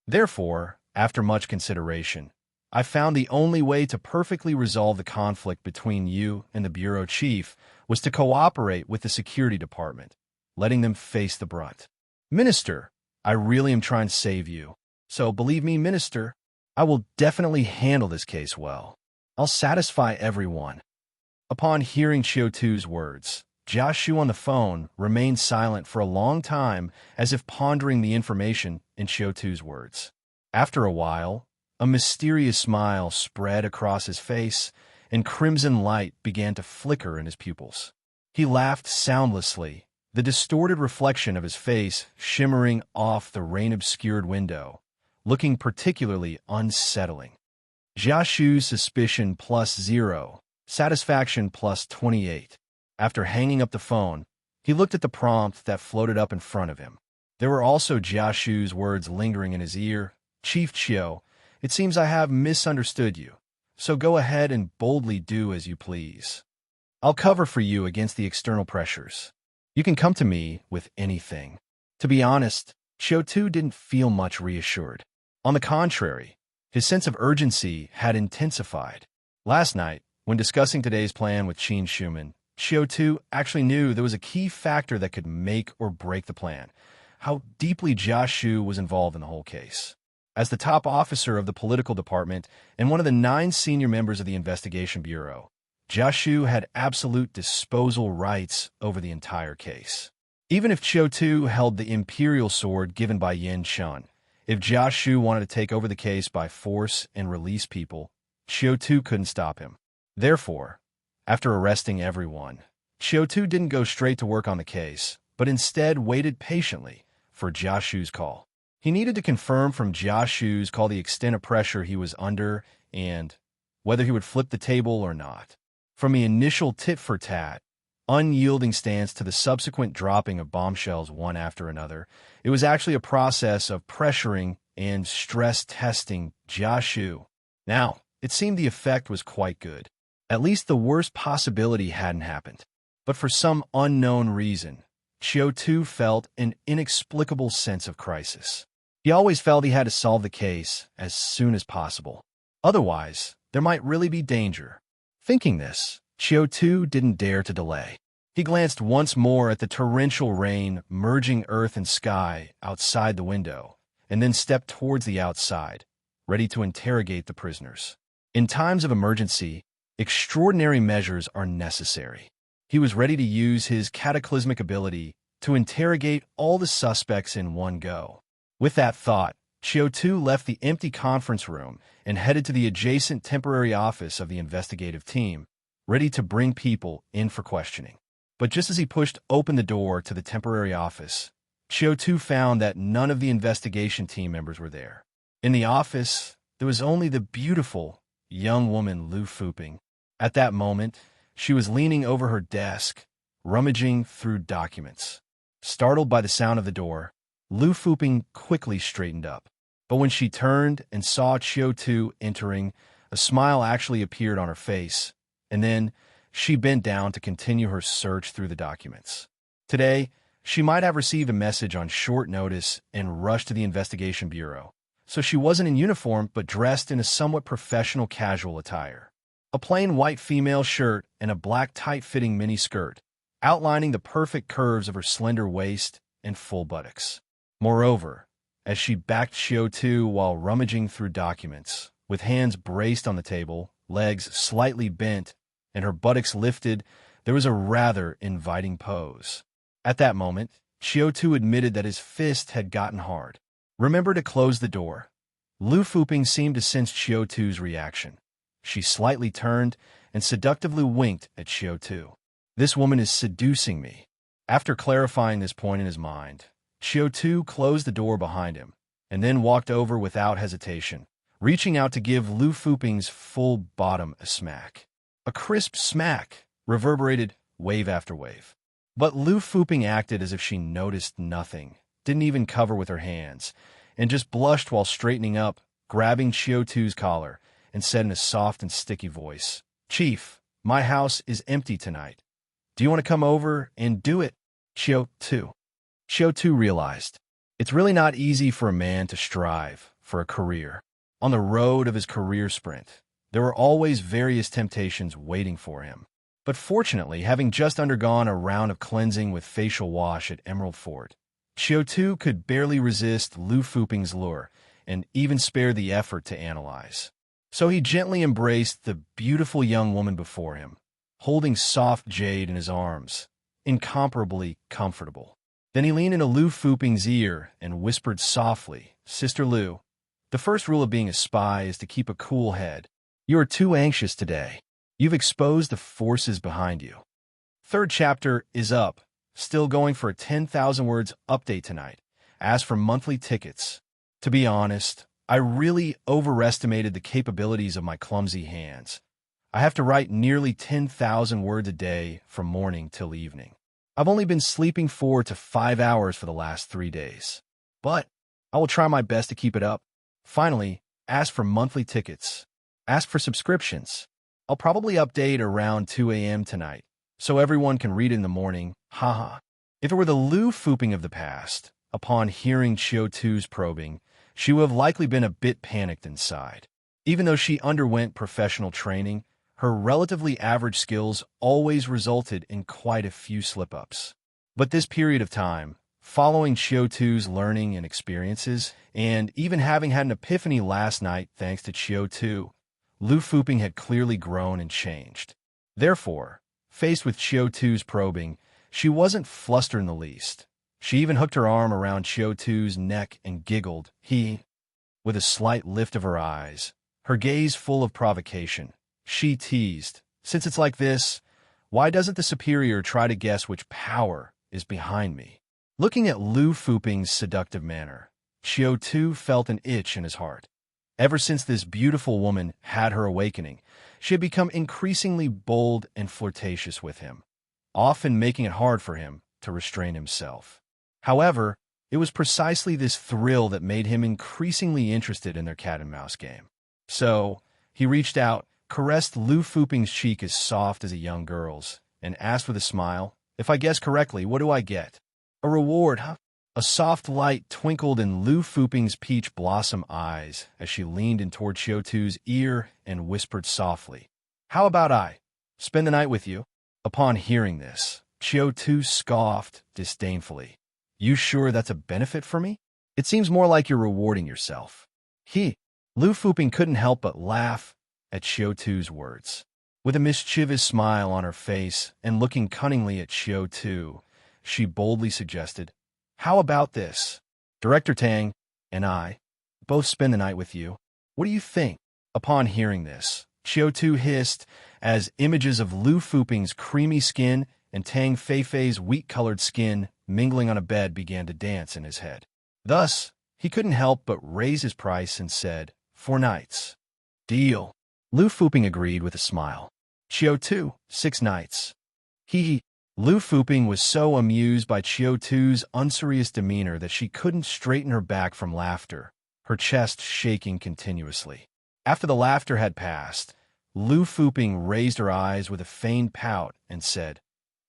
Therefore, after much consideration, I found the only way to perfectly resolve the conflict between you and the bureau chief was to cooperate with the security department, letting them face the brunt. Minister, I really am trying to save you. So believe me, Minister, I will definitely handle this case well. I'll satisfy everyone." Upon hearing Qiu Tu's words, Jia Shu on the phone remained silent for a long time as if pondering the information in Qiu Tu's words. After a while, a mysterious smile spread across his face, and crimson light began to flicker in his pupils. He laughed soundlessly, the distorted reflection of his face shimmering off the rain-obscured window, looking particularly unsettling. Jia Shu's suspicion +0, satisfaction +28. After hanging up the phone, he looked at the prompt that floated up in front of him. There were also Jia Shu's words lingering in his ear. "Chief Qiu, it seems I have misunderstood you, so go ahead and boldly do as you please. I'll cover for you against the external pressures. You can come to me with anything." To be honest, Qiu Tu didn't feel much reassured. On the contrary, his sense of urgency had intensified. Last night, when discussing today's plan with Qin Shuman, Qiu Tu actually knew there was a key factor that could make or break the plan: how deeply Jia Shu was involved in the whole case. As the top officer of the political department and one of the 9 senior members of the investigation bureau, Jia Shu had absolute disposal rights over the entire case. Even if Qiu Tu held the imperial sword given by Yin Chun, if Jia Shu wanted to take over the case by force and release people, Qiu Tu couldn't stop him. Therefore, after arresting everyone, Qiu Tu didn't go straight to work on the case, but instead waited patiently for Jia Shu's call. He needed to confirm from Jia Shu's call the extent of pressure he was under and whether he would flip the table or not. From the initial tit-for-tat, unyielding stance to the subsequent dropping of bombshells one after another, it was actually a process of pressuring and stress testing Jia Shu. Now, it seemed the effect was quite good. At least the worst possibility hadn't happened. But for some unknown reason, Qiu Tu felt an inexplicable sense of crisis. He always felt he had to solve the case as soon as possible. Otherwise, there might really be danger. Thinking this, Qiu Tu didn't dare to delay. He glanced once more at the torrential rain merging earth and sky outside the window, and then stepped towards the outside, ready to interrogate the prisoners. In times of emergency, Extraordinary measures are necessary. He was ready to use his cataclysmic ability to interrogate all the suspects in one go. With that thought, Qiu Tu left the empty conference room and headed to the adjacent temporary office of the investigative team, ready to bring people in for questioning. But just as he pushed open the door to the temporary office, Qiu Tu found that none of the investigation team members were there. In the office, there was only the beautiful, young woman Lu Fuping. At that moment, she was leaning over her desk, rummaging through documents. Startled by the sound of the door, Lu Fuping quickly straightened up. But when she turned and saw Qiu Tu entering, a smile actually appeared on her face, and then she bent down to continue her search through the documents. Today, she might have received a message on short notice and rushed to the investigation bureau, so she wasn't in uniform but dressed in a somewhat professional casual attire. A plain white female shirt and a black tight-fitting mini-skirt, outlining the perfect curves of her slender waist and full buttocks. Moreover, as she backed Qiu Tu while rummaging through documents, with hands braced on the table, legs slightly bent, and her buttocks lifted, there was a rather inviting pose. At that moment, Qiu Tu admitted that his fist had gotten hard. "Remember to close the door." Lu Fuping seemed to sense Qiu Tu's reaction. She slightly turned and seductively winked at Qiu Tu. "This woman is seducing me." After clarifying this point in his mind, Qiu Tu closed the door behind him and then walked over without hesitation, reaching out to give Lu Fuping's full bottom a smack. A crisp smack reverberated wave after wave. But Lu Fuping acted as if she noticed nothing, didn't even cover with her hands, and just blushed while straightening up, grabbing Qiu Tu's collar, and said in a soft and sticky voice, "Chief, my house is empty tonight. Do you want to come over and do it?" Qiu Tu realized it's really not easy for a man to strive for a career. On the road of his career sprint, there were always various temptations waiting for him. But fortunately, having just undergone a round of cleansing with facial wash at Emerald Fort, Qiu Tu could barely resist Lu Fuping's lure and even spare the effort to analyze. So he gently embraced the beautiful young woman before him, holding soft jade in his arms, incomparably comfortable. Then he leaned into Lu Fuping's ear and whispered softly, "Sister Lu, the first rule of being a spy is to keep a cool head. You are too anxious today. You've exposed the forces behind you." Third chapter is up, still going for a 10,000 words update tonight. As for monthly tickets, to be honest, I really overestimated the capabilities of my clumsy hands. I have to write nearly 10,000 words a day from morning till evening. I've only been sleeping 4 to 5 hours for the last 3 days. But I will try my best to keep it up. Finally, as for monthly tickets, ask for subscriptions. I'll probably update around 2 a.m. tonight, so everyone can read it in the morning. Haha. If it were the Lu Fuping of the past, upon hearing Qiu Tu's probing, she would have likely been a bit panicked inside. Even though she underwent professional training, her relatively average skills always resulted in quite a few slip-ups. But this period of time, following Qiu Tu's learning and experiences, and even having had an epiphany last night thanks to Qiu Tu, Lu Fuping had clearly grown and changed. Therefore, faced with Qiu Tu's probing, she wasn't flustered in the least. She even hooked her arm around Qiu Tu's neck and giggled, with a slight lift of her eyes, her gaze full of provocation. She teased, "Since it's like this, why doesn't the superior try to guess which power is behind me?" Looking at Lu Fuping's seductive manner, Qiu Tu felt an itch in his heart. Ever since this beautiful woman had her awakening, she had become increasingly bold and flirtatious with him, often making it hard for him to restrain himself. However, it was precisely this thrill that made him increasingly interested in their cat-and-mouse game. So, he reached out, caressed Lu Fuping's cheek as soft as a young girl's, and asked with a smile, "If I guess correctly, what do I get?" "A reward, huh?" A soft light twinkled in Lu Fuping's peach blossom eyes as she leaned in toward Qiu Tu's ear and whispered softly, "How about I spend the night with you?" Upon hearing this, Qiu Tu scoffed disdainfully. "You sure that's a benefit for me? It seems more like you're rewarding yourself." Lu Fuping couldn't help but laugh at Qiu Tu's words. With a mischievous smile on her face and looking cunningly at Qiu Tu, she boldly suggested, "How about this? Director Tang and I both spend the night with you. What do you think?" Upon hearing this, Qiu Tu hissed as images of Lu Fuping's creamy skin and Tang Feifei's wheat-colored skin mingling on a bed began to dance in his head. Thus, he couldn't help but raise his price and said, "4 nights." "Deal." Lu Fuping agreed with a smile. "Qiu Tu, 6 nights. He. Lu Fuping was so amused by Qiu Tu's unserious demeanor that she couldn't straighten her back from laughter, her chest shaking continuously. After the laughter had passed, Lu Fuping raised her eyes with a feigned pout and said,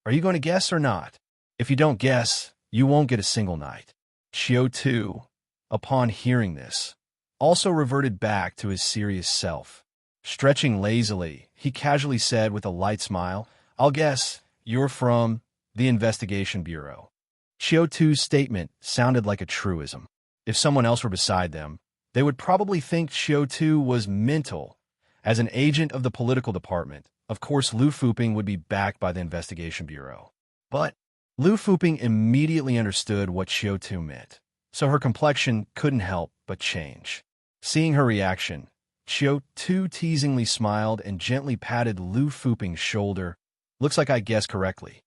"Are you going to guess or not? If you don't guess, you won't get a single night." Qiu Tu, upon hearing this, also reverted back to his serious self. Stretching lazily, he casually said with a light smile, "I'll guess you're from the Investigation Bureau." Qiu Tu's statement sounded like a truism. If someone else were beside them, they would probably think Qiu Tu was mental. As an agent of the political department, of course Lu Fuping would be backed by the Investigation Bureau. But Lu Fuping immediately understood what Qiu Tu meant, so her complexion couldn't help but change. Seeing her reaction, Qiu Tu teasingly smiled and gently patted Lu Fuping's shoulder. "Looks like I guessed correctly.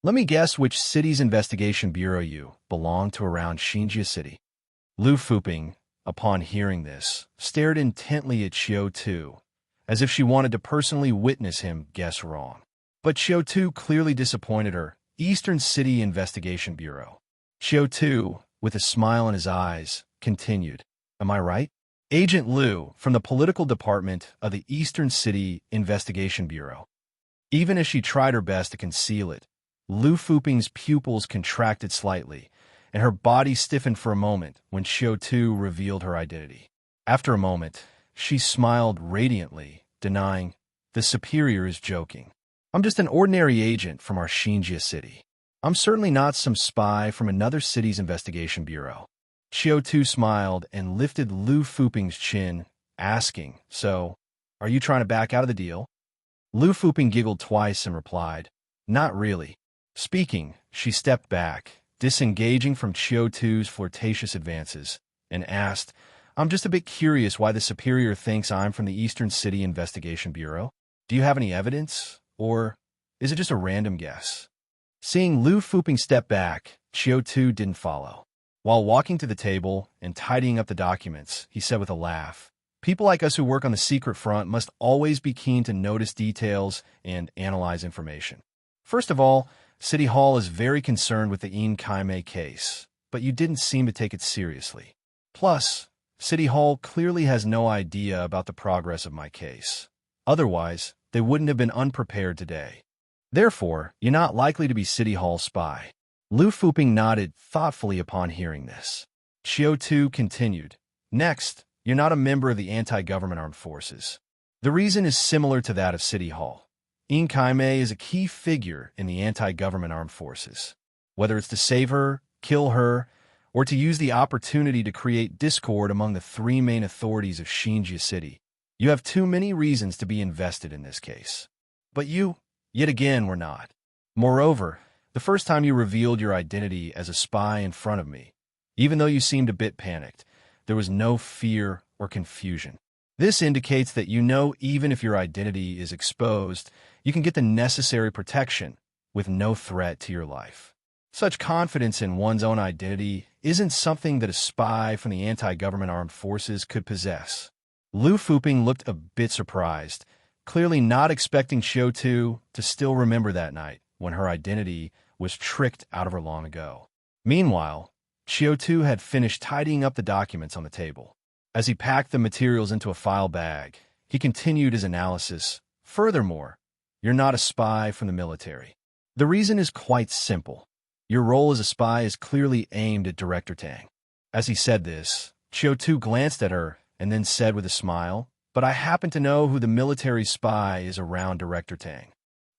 Let me guess which city's investigation bureau you belong to around Xinjia City." Lu Fuping, upon hearing this, stared intently at Qiu Tu, as if she wanted to personally witness him guess wrong. But Qiu Tu clearly disappointed her. "Eastern City Investigation Bureau." Qiu Tu, with a smile in his eyes, continued, "Am I right? Agent Lu from the political department of the Eastern City Investigation Bureau." Even as she tried her best to conceal it, Lu Fuping's pupils contracted slightly, and her body stiffened for a moment when Qiu Tu revealed her identity. After a moment, she smiled radiantly, denying, "The superior is joking. I'm just an ordinary agent from our Xinjia city. I'm certainly not some spy from another city's investigation bureau." Qiu Tu smiled and lifted Lu Fuping's chin, asking, "So, are you trying to back out of the deal?" Lu Fuping giggled twice and replied, "Not really." Speaking, she stepped back, disengaging from Qiu Tu's flirtatious advances, and asked, "I'm just a bit curious why the superior thinks I'm from the Eastern City Investigation Bureau. Do you have any evidence, or is it just a random guess?" Seeing Lu Fuping step back, Qiu Tu didn't follow. While walking to the table and tidying up the documents, he said with a laugh, "People like us who work on the secret front must always be keen to notice details and analyze information. First of all, City Hall is very concerned with the Yin Kaimei case, but you didn't seem to take it seriously. Plus, City Hall clearly has no idea about the progress of my case. Otherwise, they wouldn't have been unprepared today. Therefore, you're not likely to be City Hall spy." Lu Fuping nodded thoughtfully upon hearing this. Qiu Tu continued, "Next, you're not a member of the anti-government armed forces. The reason is similar to that of City Hall. Yin Kaimei is a key figure in the anti-government armed forces. Whether it's to save her, kill her, or to use the opportunity to create discord among the 3 main authorities of Xinjia City, you have too many reasons to be invested in this case. But you, yet again, were not. Moreover, the first time you revealed your identity as a spy in front of me, even though you seemed a bit panicked, there was no fear or confusion. This indicates that you know even if your identity is exposed, you can get the necessary protection with no threat to your life. Such confidence in one's own identity isn't something that a spy from the anti-government armed forces could possess." Lu Fuping looked a bit surprised, clearly not expecting Qiu Tu to still remember that night when her identity was tricked out of her long ago. Meanwhile, Qiu Tu had finished tidying up the documents on the table. As he packed the materials into a file bag, he continued his analysis. "Furthermore, you're not a spy from the military. The reason is quite simple. Your role as a spy is clearly aimed at Director Tang." As he said this, Qiu Tu glanced at her and then said with a smile, "But I happen to know who the military spy is around Director Tang."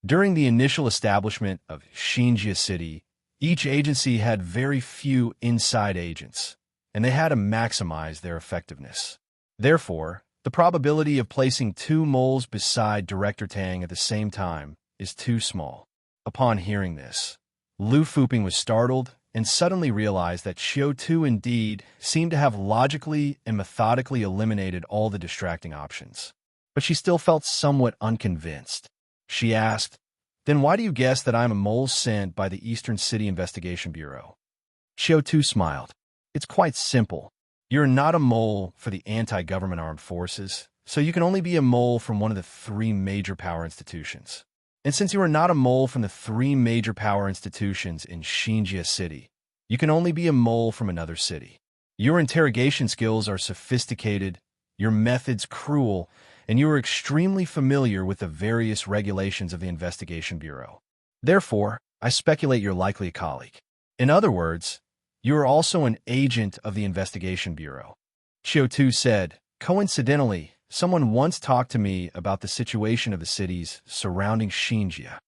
During the initial establishment of Xinjia City, each agency had very few inside agents, and they had to maximize their effectiveness. Therefore, The probability of placing two moles beside Director Tang at the same time is too small. Upon hearing this, Lu Fuping was startled and suddenly realized that Qiu Tu indeed seemed to have logically and methodically eliminated all the distracting options. But she still felt somewhat unconvinced. She asked, "Then why do you guess that I'm a mole sent by the Eastern City Investigation Bureau?" Qiu Tu smiled. "It's quite simple. You're not a mole for the anti-government armed forces, so you can only be a mole from one of the three major power institutions. And since you are not a mole from the three major power institutions in Xinjia City, you can only be a mole from another city. Your interrogation skills are sophisticated, your methods cruel, and you are extremely familiar with the various regulations of the Investigation Bureau. Therefore, I speculate you're likely a colleague. In other words, you are also an agent of the Investigation Bureau." Qiu Tu said, "Coincidentally, someone once talked to me about the situation of the cities surrounding Xinjia.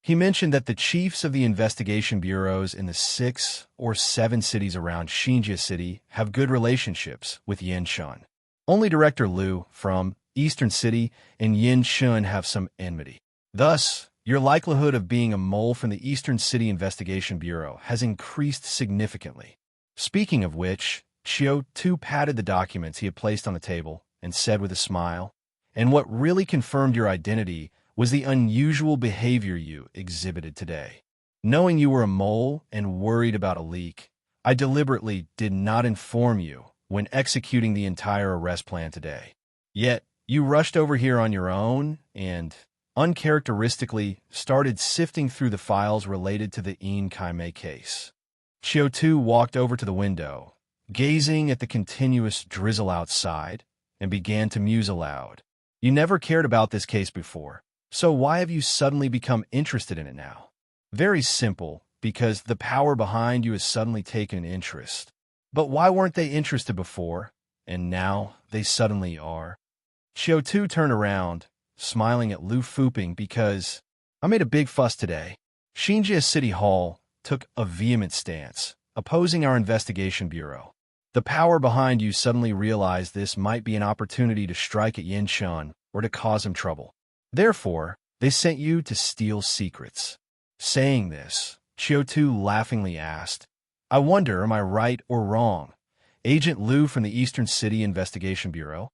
He mentioned that the chiefs of the investigation bureaus in the 6 or 7 cities around Xinjia City have good relationships with Yinshan. Only Director Lu from Eastern City and Yinshan have some enmity. Thus, your likelihood of being a mole from the Eastern City Investigation Bureau has increased significantly." Speaking of which, Qiu Tu patted the documents he had placed on the table and said with a smile, "And what really confirmed your identity was the unusual behavior you exhibited today. Knowing you were a mole and worried about a leak, I deliberately did not inform you when executing the entire arrest plan today. Yet, you rushed over here on your own and, uncharacteristically, started sifting through the files related to the Yin Kai-mei case." Qiu Tu walked over to the window, gazing at the continuous drizzle outside, and began to muse aloud. "You never cared about this case before, so why have you suddenly become interested in it now?" "Very simple, because the power behind you has suddenly taken an interest. But why weren't they interested before, and now they suddenly are?" Qiu Tu turned around, smiling at Lu Fuping because, "I made a big fuss today. Xinjia City Hall took a vehement stance, opposing our investigation bureau. The power behind you suddenly realized this might be an opportunity to strike at Yinshan or to cause him trouble. Therefore, they sent you to steal secrets." Saying this, Qiu Tu laughingly asked, "I wonder, am I right or wrong? Agent Lu from the Eastern City Investigation Bureau?"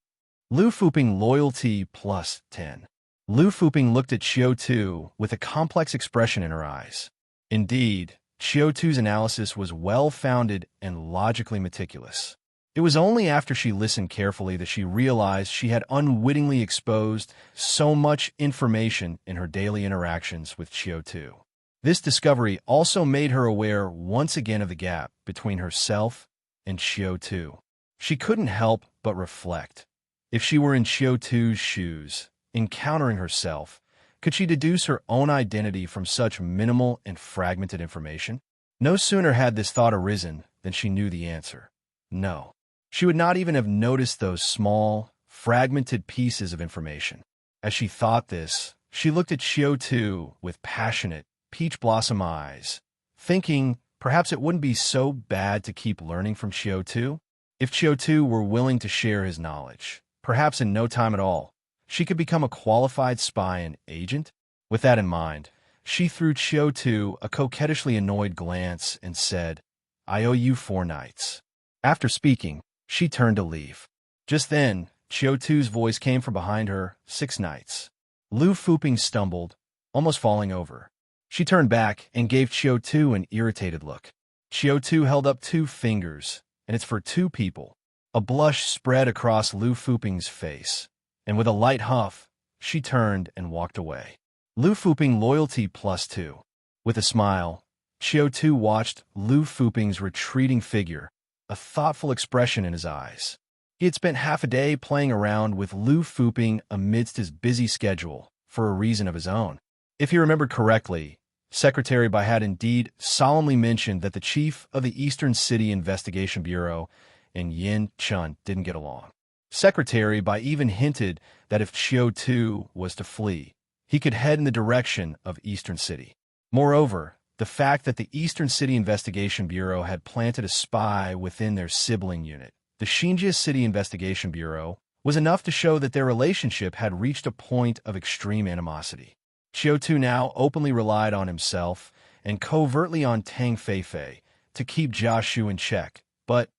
Lu Fuping loyalty plus 10. Lu Fuping looked at Qiu Tu with a complex expression in her eyes. Indeed, Qiu Tu's analysis was well-founded and logically meticulous. It was only after she listened carefully that she realized she had unwittingly exposed so much information in her daily interactions with Qiu Tu. This discovery also made her aware once again of the gap between herself and Qiu Tu. She couldn't help but reflect. If she were in Qiu Tu's shoes, encountering herself, could she deduce her own identity from such minimal and fragmented information? No sooner had this thought arisen than she knew the answer. No. She would not even have noticed those small, fragmented pieces of information. As she thought this, she looked at Qiu Tu with passionate, peach blossom eyes, thinking perhaps it wouldn't be so bad to keep learning from Qiu Tu. If Qiu Tu were willing to share his knowledge, perhaps in no time at all, she could become a qualified spy and agent. With that in mind, she threw Qiu Tu a coquettishly annoyed glance and said, "I owe you 4 nights." After speaking, she turned to leave. Just then, Qiu Tu's voice came from behind her, 6 nights. Lu Fuping stumbled, almost falling over. She turned back and gave Qiu Tu an irritated look. Qiu Tu held up 2 fingers, and it's for 2 people. A blush spread across Lu Fuping's face, and with a light huff, she turned and walked away. Lu Fuping loyalty plus 2. With a smile, Qiu Tu watched Lu Fuping's retreating figure, a thoughtful expression in his eyes. He had spent half a day playing around with Lu Fuping amidst his busy schedule for a reason of his own. If he remembered correctly, Secretary Bai had indeed solemnly mentioned that the chief of the Eastern City Investigation Bureau and Yin Chun didn't get along. Secretary Bai even hinted that if Qiu Tu was to flee, he could head in the direction of Eastern City. Moreover, the fact that the Eastern City Investigation Bureau had planted a spy within their sibling unit, the Xinjia City Investigation Bureau, was enough to show that their relationship had reached a point of extreme animosity. Qiu Tu now openly relied on himself and covertly on Tang Feifei to keep Jiashu in check, but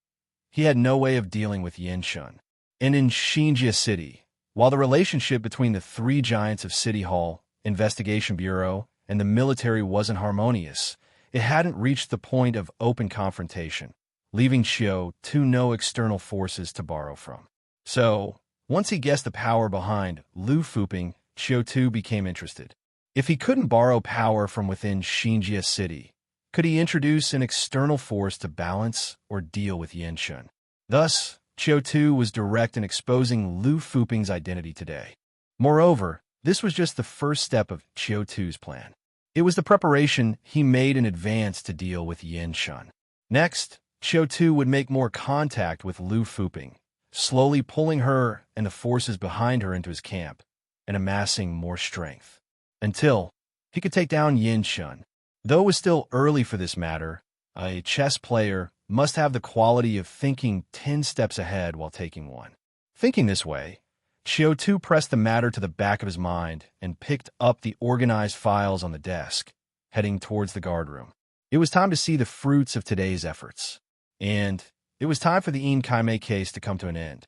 he had no way of dealing with Yanshun. And in Xinjia City, while the relationship between the three giants of City Hall, Investigation Bureau, and the military wasn't harmonious, it hadn't reached the point of open confrontation, leaving Qiu Tu no external forces to borrow from. So, once he guessed the power behind Lu Fuping, Qiu Tu became interested. If he couldn't borrow power from within Xinjia City, could he introduce an external force to balance or deal with Yanshun? Thus, Qiu Tu was direct in exposing Lu Fuping's identity today. Moreover, this was just the first step of Qiu Tu's plan. It was the preparation he made in advance to deal with Yanshun. Next, Qiu Tu would make more contact with Lu Fuping, slowly pulling her and the forces behind her into his camp and amassing more strength, until he could take down Yanshun. Though it was still early for this matter, a chess player must have the quality of thinking 10 steps ahead while taking one. Thinking this way, Qiu Tu pressed the matter to the back of his mind and picked up the organized files on the desk, heading towards the guardroom. It was time to see the fruits of today's efforts, and it was time for the Yin Kaimei case to come to an end.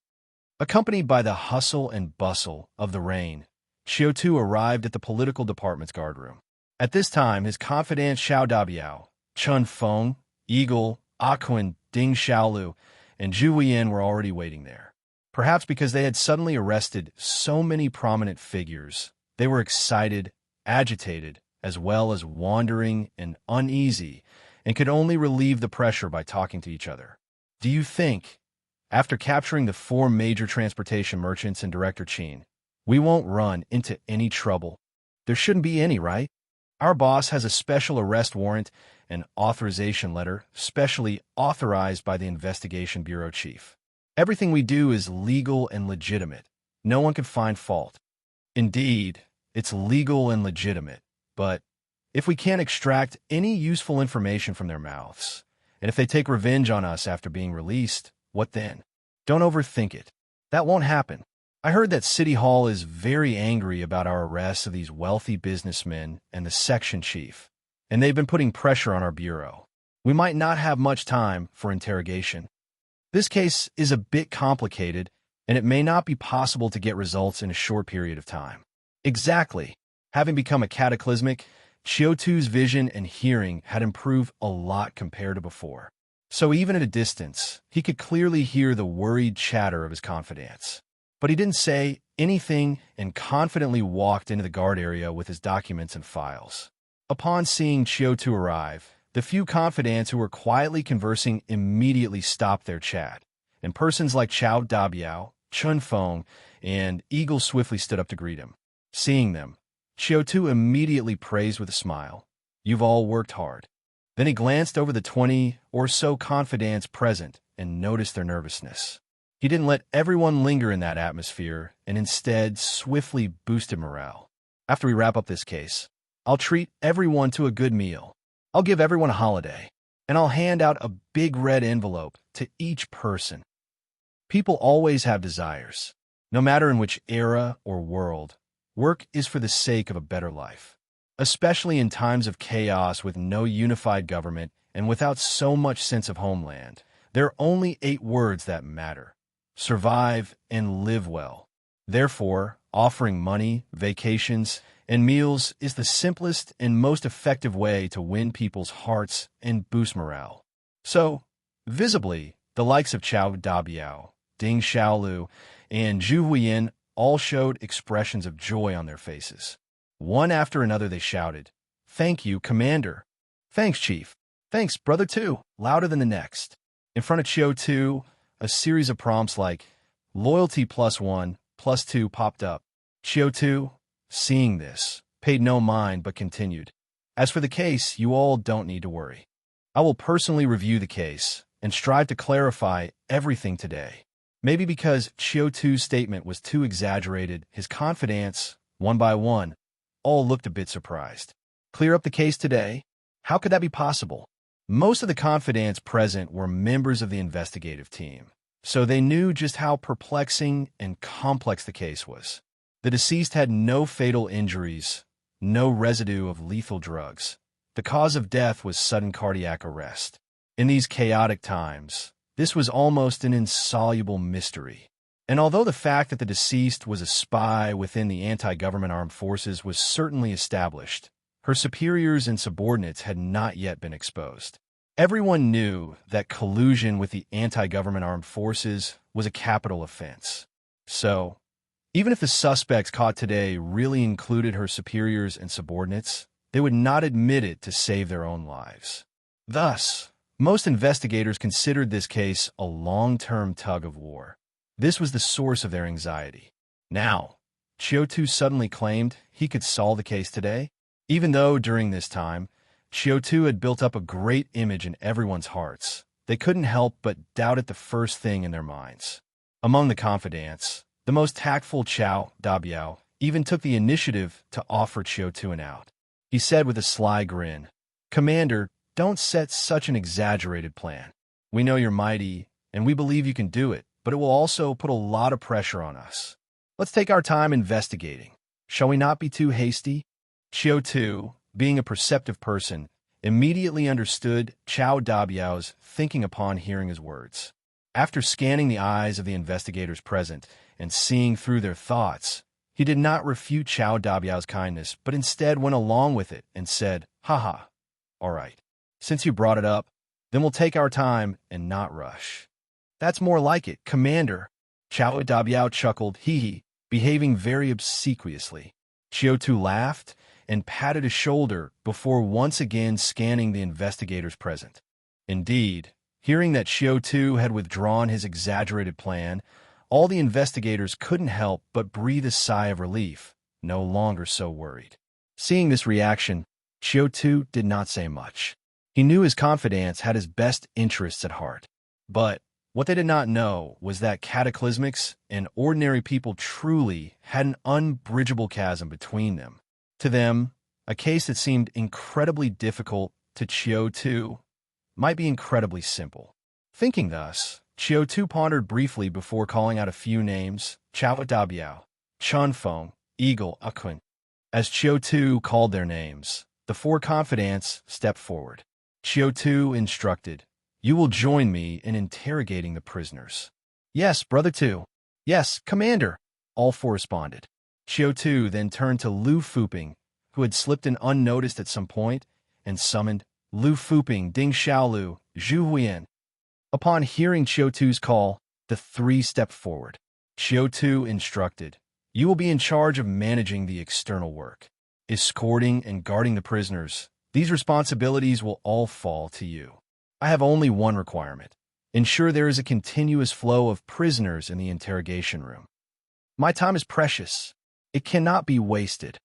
Accompanied by the hustle and bustle of the rain, Qiu Tu arrived at the political department's guardroom. At this time, his confidant Xiao Dabiao, Chun Feng, Eagle, Aquin, Ding Xiaolu, and Zhu Huiyan were already waiting there. Perhaps because they had suddenly arrested so many prominent figures, they were excited, agitated, as well as wandering and uneasy, and could only relieve the pressure by talking to each other. Do you think, after capturing the 4 major transportation merchants and Director Qin, we won't run into any trouble? There shouldn't be any, right? Our boss has a special arrest warrant and authorization letter, specially authorized by the Investigation Bureau chief. Everything we do is legal and legitimate. No one can find fault. Indeed, it's legal and legitimate, but if we can't extract any useful information from their mouths, and if they take revenge on us after being released, what then? Don't overthink it. That won't happen. I heard that City Hall is very angry about our arrests of these wealthy businessmen and the section chief, and they've been putting pressure on our bureau. We might not have much time for interrogation. This case is a bit complicated, and it may not be possible to get results in a short period of time. Exactly. Having become a cataclysmic, Qiu Tu's vision and hearing had improved a lot compared to before. So even at a distance, he could clearly hear the worried chatter of his confidants. But he didn't say anything and confidently walked into the guard area with his documents and files. Upon seeing Qiu Tu arrive, the few confidants who were quietly conversing immediately stopped their chat, and persons like Xiao Dabiao, Chun Feng, and Eagle swiftly stood up to greet him. Seeing them, Qiu Tu immediately praised with a smile. "You've all worked hard." Then he glanced over the 20 or so confidants present and noticed their nervousness. He didn't let everyone linger in that atmosphere and instead swiftly boosted morale. "After we wrap up this case, I'll treat everyone to a good meal. I'll give everyone a holiday, and I'll hand out a big red envelope to each person." People always have desires. No matter in which era or world, work is for the sake of a better life. Especially in times of chaos with no unified government and without so much sense of homeland, there are only 8 words that matter: survive and live well. Therefore, offering money, vacations, and meals is the simplest and most effective way to win people's hearts and boost morale. So, visibly, the likes of Xiao Dabiao, Ding Xiaolu, and Zhu Huiyan all showed expressions of joy on their faces. One after another they shouted, "Thank you, Commander." "Thanks, Chief." "Thanks, Brother too," louder than the next. In front of Qiu Tu, a series of prompts like "Loyalty +1, +2" popped up. Qiu Tu, seeing this, paid no mind but continued. "As for the case, you all don't need to worry. I will personally review the case and strive to clarify everything today." Maybe because Qiu Tu's statement was too exaggerated, his confidants, one by one, all looked a bit surprised. Clear up the case today? How could that be possible? Most of the confidants present were members of the investigative team, so they knew just how perplexing and complex the case was. The deceased had no fatal injuries, no residue of lethal drugs. The cause of death was sudden cardiac arrest. In these chaotic times, this was almost an insoluble mystery. And although the fact that the deceased was a spy within the anti-government armed forces was certainly established, her superiors and subordinates had not yet been exposed. Everyone knew that collusion with the anti-government armed forces was a capital offense. So, even if the suspects caught today really included her superiors and subordinates, they would not admit it to save their own lives. Thus, most investigators considered this case a long-term tug of war. This was the source of their anxiety. Now, Qiu Tu suddenly claimed he could solve the case today, even though during this time, Qiu Tu had built up a great image in everyone's hearts. They couldn't help but doubt it the first thing in their minds. Among the confidants, the most tactful Qiu Tu even took the initiative to offer Qiu Tu an out. He said with a sly grin, "Commander, don't set such an exaggerated plan. We know you're mighty, and we believe you can do it, but it will also put a lot of pressure on us. Let's take our time investigating. Shall we not be too hasty?" Qiu Tu, being a perceptive person, immediately understood Qiu Tu's thinking upon hearing his words. After scanning the eyes of the investigators present and seeing through their thoughts, he did not refute Qiu Tu's kindness, but instead went along with it and said, "Haha, all right. Since you brought it up, then we'll take our time and not rush." "That's more like it, Commander." Qiu Tu chuckled, hee, behaving very obsequiously. Qiu Tu laughed and patted his shoulder before once again scanning the investigators present. Indeed, hearing that Qiu Tu had withdrawn his exaggerated plan, all the investigators couldn't help but breathe a sigh of relief, no longer so worried. Seeing this reaction, Qiu Tu did not say much. He knew his confidants had his best interests at heart. But what they did not know was that cataclysmics and ordinary people truly had an unbridgeable chasm between them. To them, a case that seemed incredibly difficult to Qiu Tu might be incredibly simple. Thinking thus, Qiu Tu pondered briefly before calling out a few names: Qiu Tu, Chunfeng, Eagle, Akun. As Qiu Tu called their names, the four confidants stepped forward. Qiu Tu instructed, "You will join me in interrogating the prisoners." "Yes, Brother Tu." "Yes, Commander," all four responded. Qiu Tu then turned to Lu Fuping, who had slipped in unnoticed at some point, and summoned Lu Fuping, Ding Xiaolu, Zhu Huiyan. Upon hearing Qiu Tu's call, the three stepped forward. Qiu Tu instructed, "You will be in charge of managing the external work, escorting and guarding the prisoners. These responsibilities will all fall to you. I have only one requirement: ensure there is a continuous flow of prisoners in the interrogation room. My time is precious. It cannot be wasted."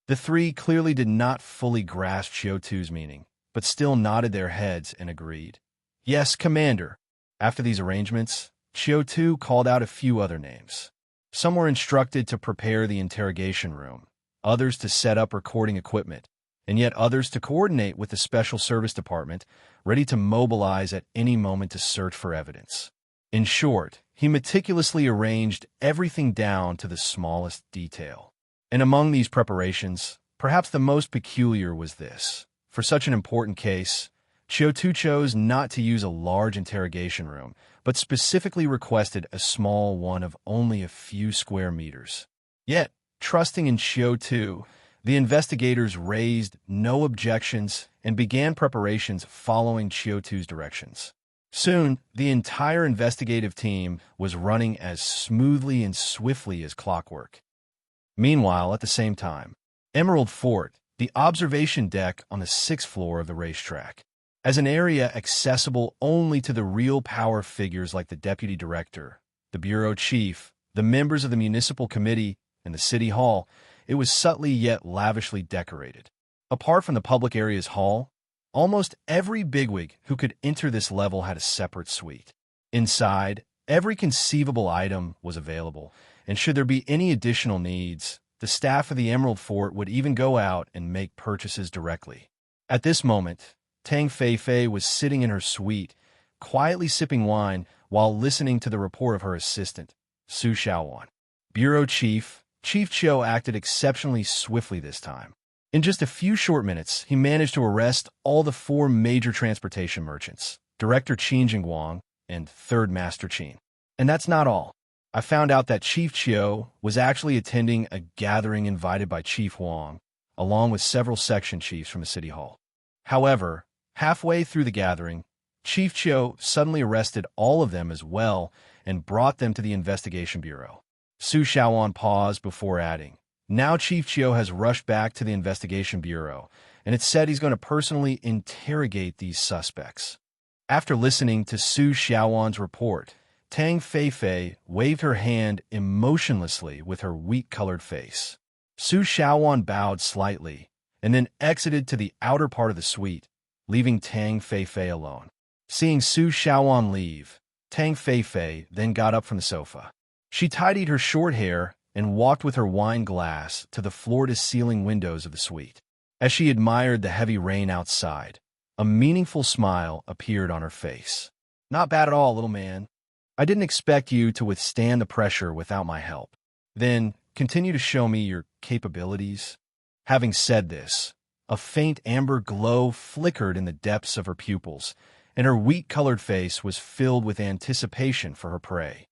The three clearly did not fully grasp Qiu Tu's meaning, but still nodded their heads and agreed. "Yes, Commander." After these arrangements, Qiu Tu called out a few other names. Some were instructed to prepare the interrogation room, others to set up recording equipment, and yet others to coordinate with the Special Service Department, ready to mobilize at any moment to search for evidence. In short, he meticulously arranged everything down to the smallest detail. And among these preparations, perhaps the most peculiar was this. For such an important case, Qiu Tu chose not to use a large interrogation room, but specifically requested a small one of only a few square meters. Yet, trusting in Qiu Tu, the investigators raised no objections and began preparations following Qiu Tu's directions. Soon, the entire investigative team was running as smoothly and swiftly as clockwork. Meanwhile, at the same time, Emerald Fort, the observation deck on the 6th floor of the racetrack, as an area accessible only to the real power figures like the deputy director, the bureau chief, the members of the municipal committee, and the city hall, it was subtly yet lavishly decorated. Apart from the public area's hall, almost every bigwig who could enter this level had a separate suite. Inside, every conceivable item was available, and should there be any additional needs, the staff of the Emerald Fort would even go out and make purchases directly. At this moment, Tang Fei was sitting in her suite, quietly sipping wine while listening to the report of her assistant, Su Xiaowan. Bureau Chief Qiu acted exceptionally swiftly this time. In just a few short minutes, he managed to arrest all the 4 major transportation merchants, Director Qin Jingguang and Third Master Qin. And that's not all. I found out that Chief Qiu was actually attending a gathering invited by Chief Huang, along with several section chiefs from the city hall. However, halfway through the gathering, Chief Qiu suddenly arrested all of them as well and brought them to the investigation bureau. Su Xiaowan paused before adding, "Now Chief Qiu has rushed back to the investigation bureau, and it's said he's going to personally interrogate these suspects." After listening to Su Xiaowan's report, Tang Feifei waved her hand emotionlessly with her wheat-colored face. Su Xiaowan bowed slightly and then exited to the outer part of the suite, leaving Tang Feifei alone. Seeing Su Xiaowan leave, Tang Feifei then got up from the sofa. She tidied her short hair and walked with her wine glass to the floor-to-ceiling windows of the suite. As she admired the heavy rain outside, a meaningful smile appeared on her face. "Not bad at all, little man. I didn't expect you to withstand the pressure without my help. Then continue to show me your capabilities." Having said this, a faint amber glow flickered in the depths of her pupils, and her wheat-colored face was filled with anticipation for her prey.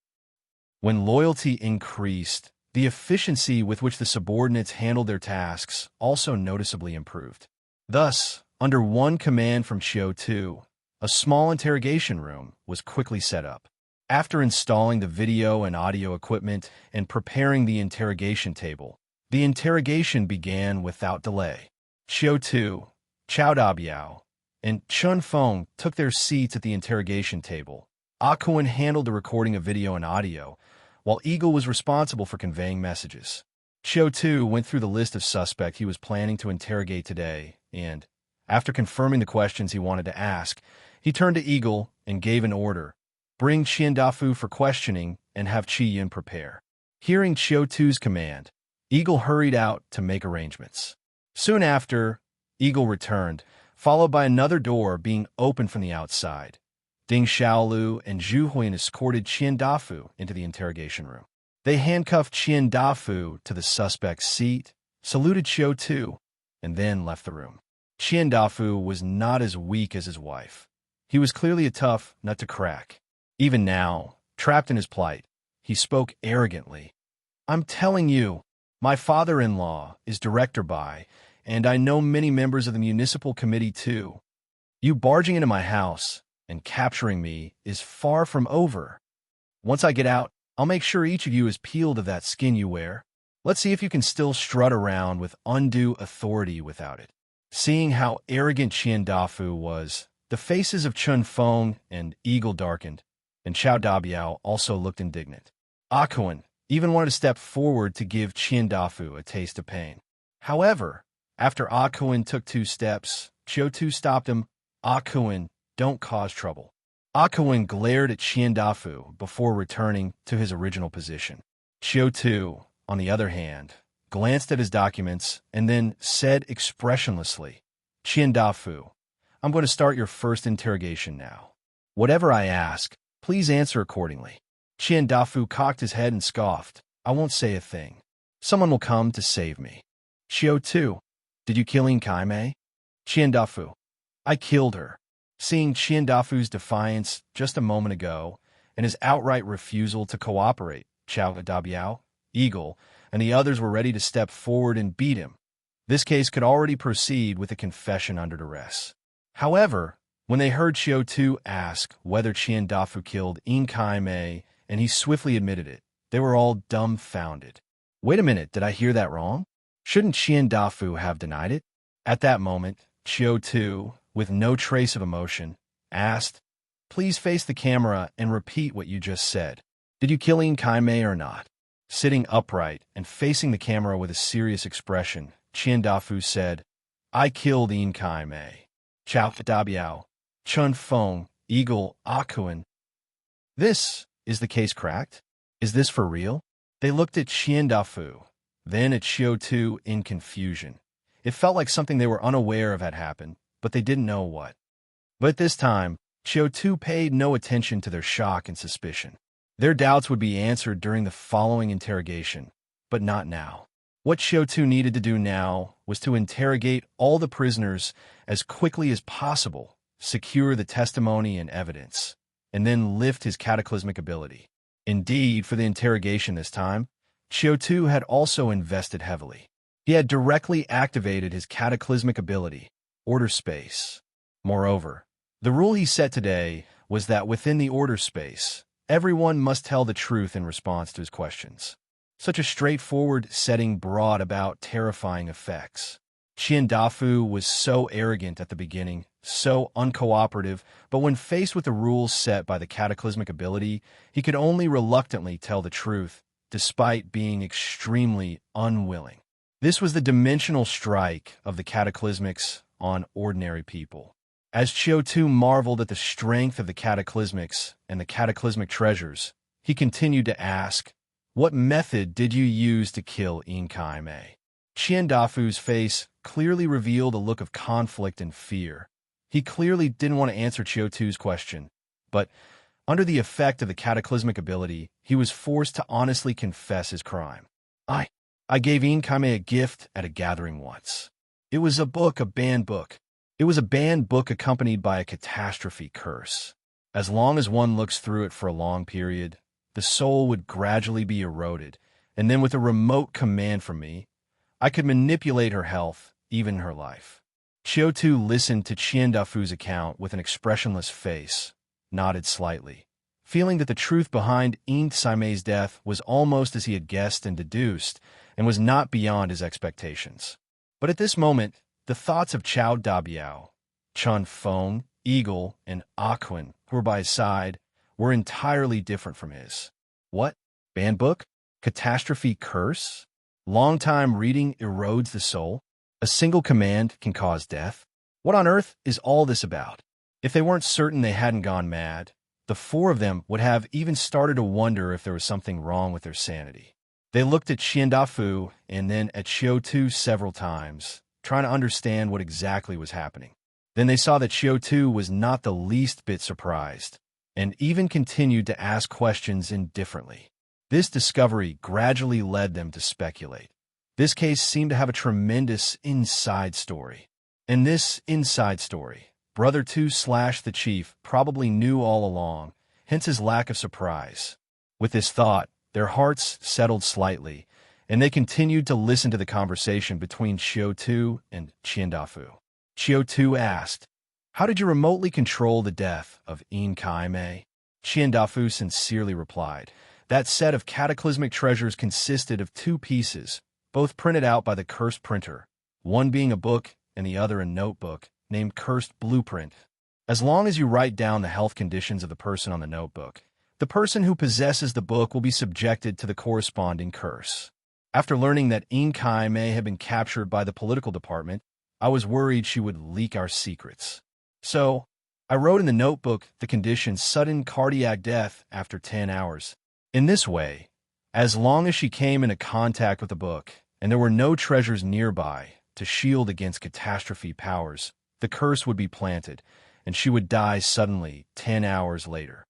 When loyalty increased, the efficiency with which the subordinates handled their tasks also noticeably improved. Thus, under one command from Qiu Tu, a small interrogation room was quickly set up. After installing the video and audio equipment and preparing the interrogation table, the interrogation began without delay. Qiu Tu, Chao Dabiao, and Chun Feng took their seats at the interrogation table. Awakens handled the recording of video and audio, while Eagle was responsible for conveying messages. Qiu Tu went through the list of suspects he was planning to interrogate today, and, after confirming the questions he wanted to ask, he turned to Eagle and gave an order: "Bring Qian Dafu for questioning and have Qi Yin prepare." Hearing Qiu Tu's command, Eagle hurried out to make arrangements. Soon after, Eagle returned, followed by another door being opened from the outside. Ding Xiaolu and Zhu Huiyin escorted Qian Dafu into the interrogation room. They handcuffed Qian Dafu to the suspect's seat, saluted Qiu Tu, and then left the room. Qian Dafu was not as weak as his wife. He was clearly a tough nut to crack. Even now, trapped in his plight, he spoke arrogantly. "I'm telling you, my father-in-law is director by, and I know many members of the municipal committee too. You barging into my house and capturing me is far from over. Once I get out, I'll make sure each of you is peeled of that skin you wear. Let's see if you can still strut around with undue authority without it." Seeing how arrogant Qian Dafu was, the faces of Chun Feng and Eagle darkened, and Chao Dabiao also looked indignant. Awakens even wanted to step forward to give Qian Dafu a taste of pain. However, after Awakens took 2 steps, Qiu Tu stopped him. "Awakens, don't cause trouble." Awakens glared at Qian Dafu before returning to his original position. Qiu Tu, on the other hand, glanced at his documents and then said expressionlessly, "Qian Dafu, I'm going to start your first interrogation now. Whatever I ask, please answer accordingly." Qian Dafu cocked his head and scoffed, "I won't say a thing. Someone will come to save me." "Qiu Tu, did you kill Yin Kai Mei?" "Qian Dafu, I killed her." Seeing Qian Dafu's defiance just a moment ago and his outright refusal to cooperate, Chao Dabiao, Eagle, and the others were ready to step forward and beat him. This case could already proceed with a confession under duress. However, when they heard Qiu Tu ask whether Qian Dafu killed Yin Kai Mei, and he swiftly admitted it, they were all dumbfounded. "Wait a minute, did I hear that wrong? Shouldn't Qian Dafu have denied it?" At that moment, Qiu Tu, with no trace of emotion, asked, "Please face the camera and repeat what you just said. Did you kill Yin Kai Mei or not?" Sitting upright and facing the camera with a serious expression, Qian Dafu said, "I killed Yin Kai Mei." Chao Dabiao, Chun Feng, Eagle, Awakens. "This is the case cracked? Is this for real?" They looked at Qian Dafu, then at Qiu Tu in confusion. It felt like something they were unaware of had happened, but they didn't know what. But at this time, Qiu Tu paid no attention to their shock and suspicion. Their doubts would be answered during the following interrogation, but not now. What Qiu Tu needed to do now was to interrogate all the prisoners as quickly as possible, secure the testimony and evidence, and then lift his cataclysmic ability. Indeed, for the interrogation this time, Qiu Tu had also invested heavily. He had directly activated his cataclysmic ability, order space. Moreover, the rule he set today was that within the order space, everyone must tell the truth in response to his questions. Such a straightforward setting brought about terrifying effects. Qian Dafu was so arrogant at the beginning, so uncooperative, but when faced with the rules set by the cataclysmic ability, he could only reluctantly tell the truth, despite being extremely unwilling. This was the dimensional strike of the cataclysmics on ordinary people. As Qiu Tu marveled at the strength of the cataclysmics and the cataclysmic treasures, he continued to ask, "What method did you use to kill Inkai Mei?" Qian Dafu's face clearly revealed a look of conflict and fear. He clearly didn't want to answer Qiu Tu's question, but under the effect of the cataclysmic ability, he was forced to honestly confess his crime. I gave Inkai Mei a gift at a gathering once. It was a book, a banned book. It was a banned book accompanied by a catastrophe curse. As long as one looks through it for a long period, the soul would gradually be eroded, and then with a remote command from me, I could manipulate her health, even her life. Qiu Tu listened to Qian Dafu's account with an expressionless face, nodded slightly, feeling that the truth behind Inkai Mei's death was almost as he had guessed and deduced, and was not beyond his expectations. But at this moment, the thoughts of Chao Dabiao, Chun Feng, Eagle, and Aquin, who were by his side, were entirely different from his. What? Banned book? Catastrophe curse? Long time reading erodes the soul? A single command can cause death? What on earth is all this about? If they weren't certain they hadn't gone mad, the four of them would have even started to wonder if there was something wrong with their sanity. They looked at Qian Dafu and then at Qiu Tu several times, trying to understand what exactly was happening. Then they saw that Qiu Tu was not the least bit surprised, and even continued to ask questions indifferently. This discovery gradually led them to speculate. This case seemed to have a tremendous inside story. In this inside story, Brother Two/the Chief probably knew all along, hence his lack of surprise. With this thought, their hearts settled slightly, and they continued to listen to the conversation between Qiu Tu and Qian Dafu. Qiu Tu asked, "How did you remotely control the death of Inkai Mei?" Qian Dafu sincerely replied, "That set of cataclysmic treasures consisted of two pieces, both printed out by the cursed printer, one being a book and the other a notebook, named Cursed Blueprint. As long as you write down the health conditions of the person on the notebook, the person who possesses the book will be subjected to the corresponding curse. After learning that Inkai Mei had been captured by the political department, I was worried she would leak our secrets. So, I wrote in the notebook the condition sudden cardiac death after 10 hours. In this way, as long as she came into contact with the book, and there were no treasures nearby to shield against catastrophe powers, the curse would be planted, and she would die suddenly 10 hours later."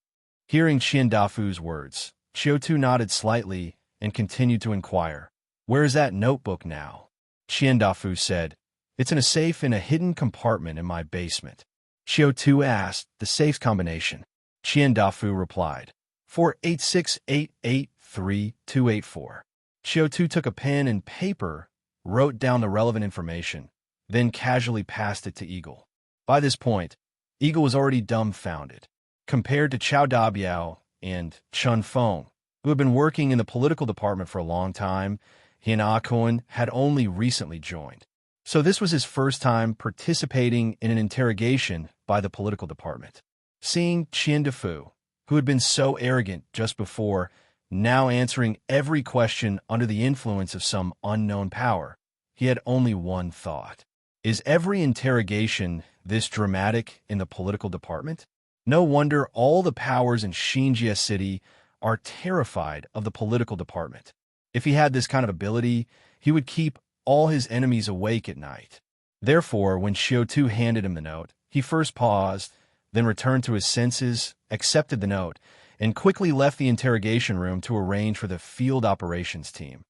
Hearing Qian Dafu's words, Qiu Tu nodded slightly and continued to inquire, "Where is that notebook now?" Qian Dafu said, "It's in a safe in a hidden compartment in my basement." Qiu Tu asked the safe's combination. Qian Dafu replied, 486883284. Qiu Tu took a pen and paper, wrote down the relevant information, then casually passed it to Eagle. By this point, Eagle was already dumbfounded. Compared to Chao Dabiao and Chun Feng, who had been working in the political department for a long time, he and Aquin had only recently joined. So this was his first time participating in an interrogation by the political department. Seeing Qian Dafu, who had been so arrogant just before, now answering every question under the influence of some unknown power, he had only one thought. Is every interrogation this dramatic in the political department? No wonder all the powers in Xinjia City are terrified of the political department. If he had this kind of ability, he would keep all his enemies awake at night. Therefore, when Qiu Tu handed him the note, he first paused, then returned to his senses, accepted the note, and quickly left the interrogation room to arrange for the field operations team,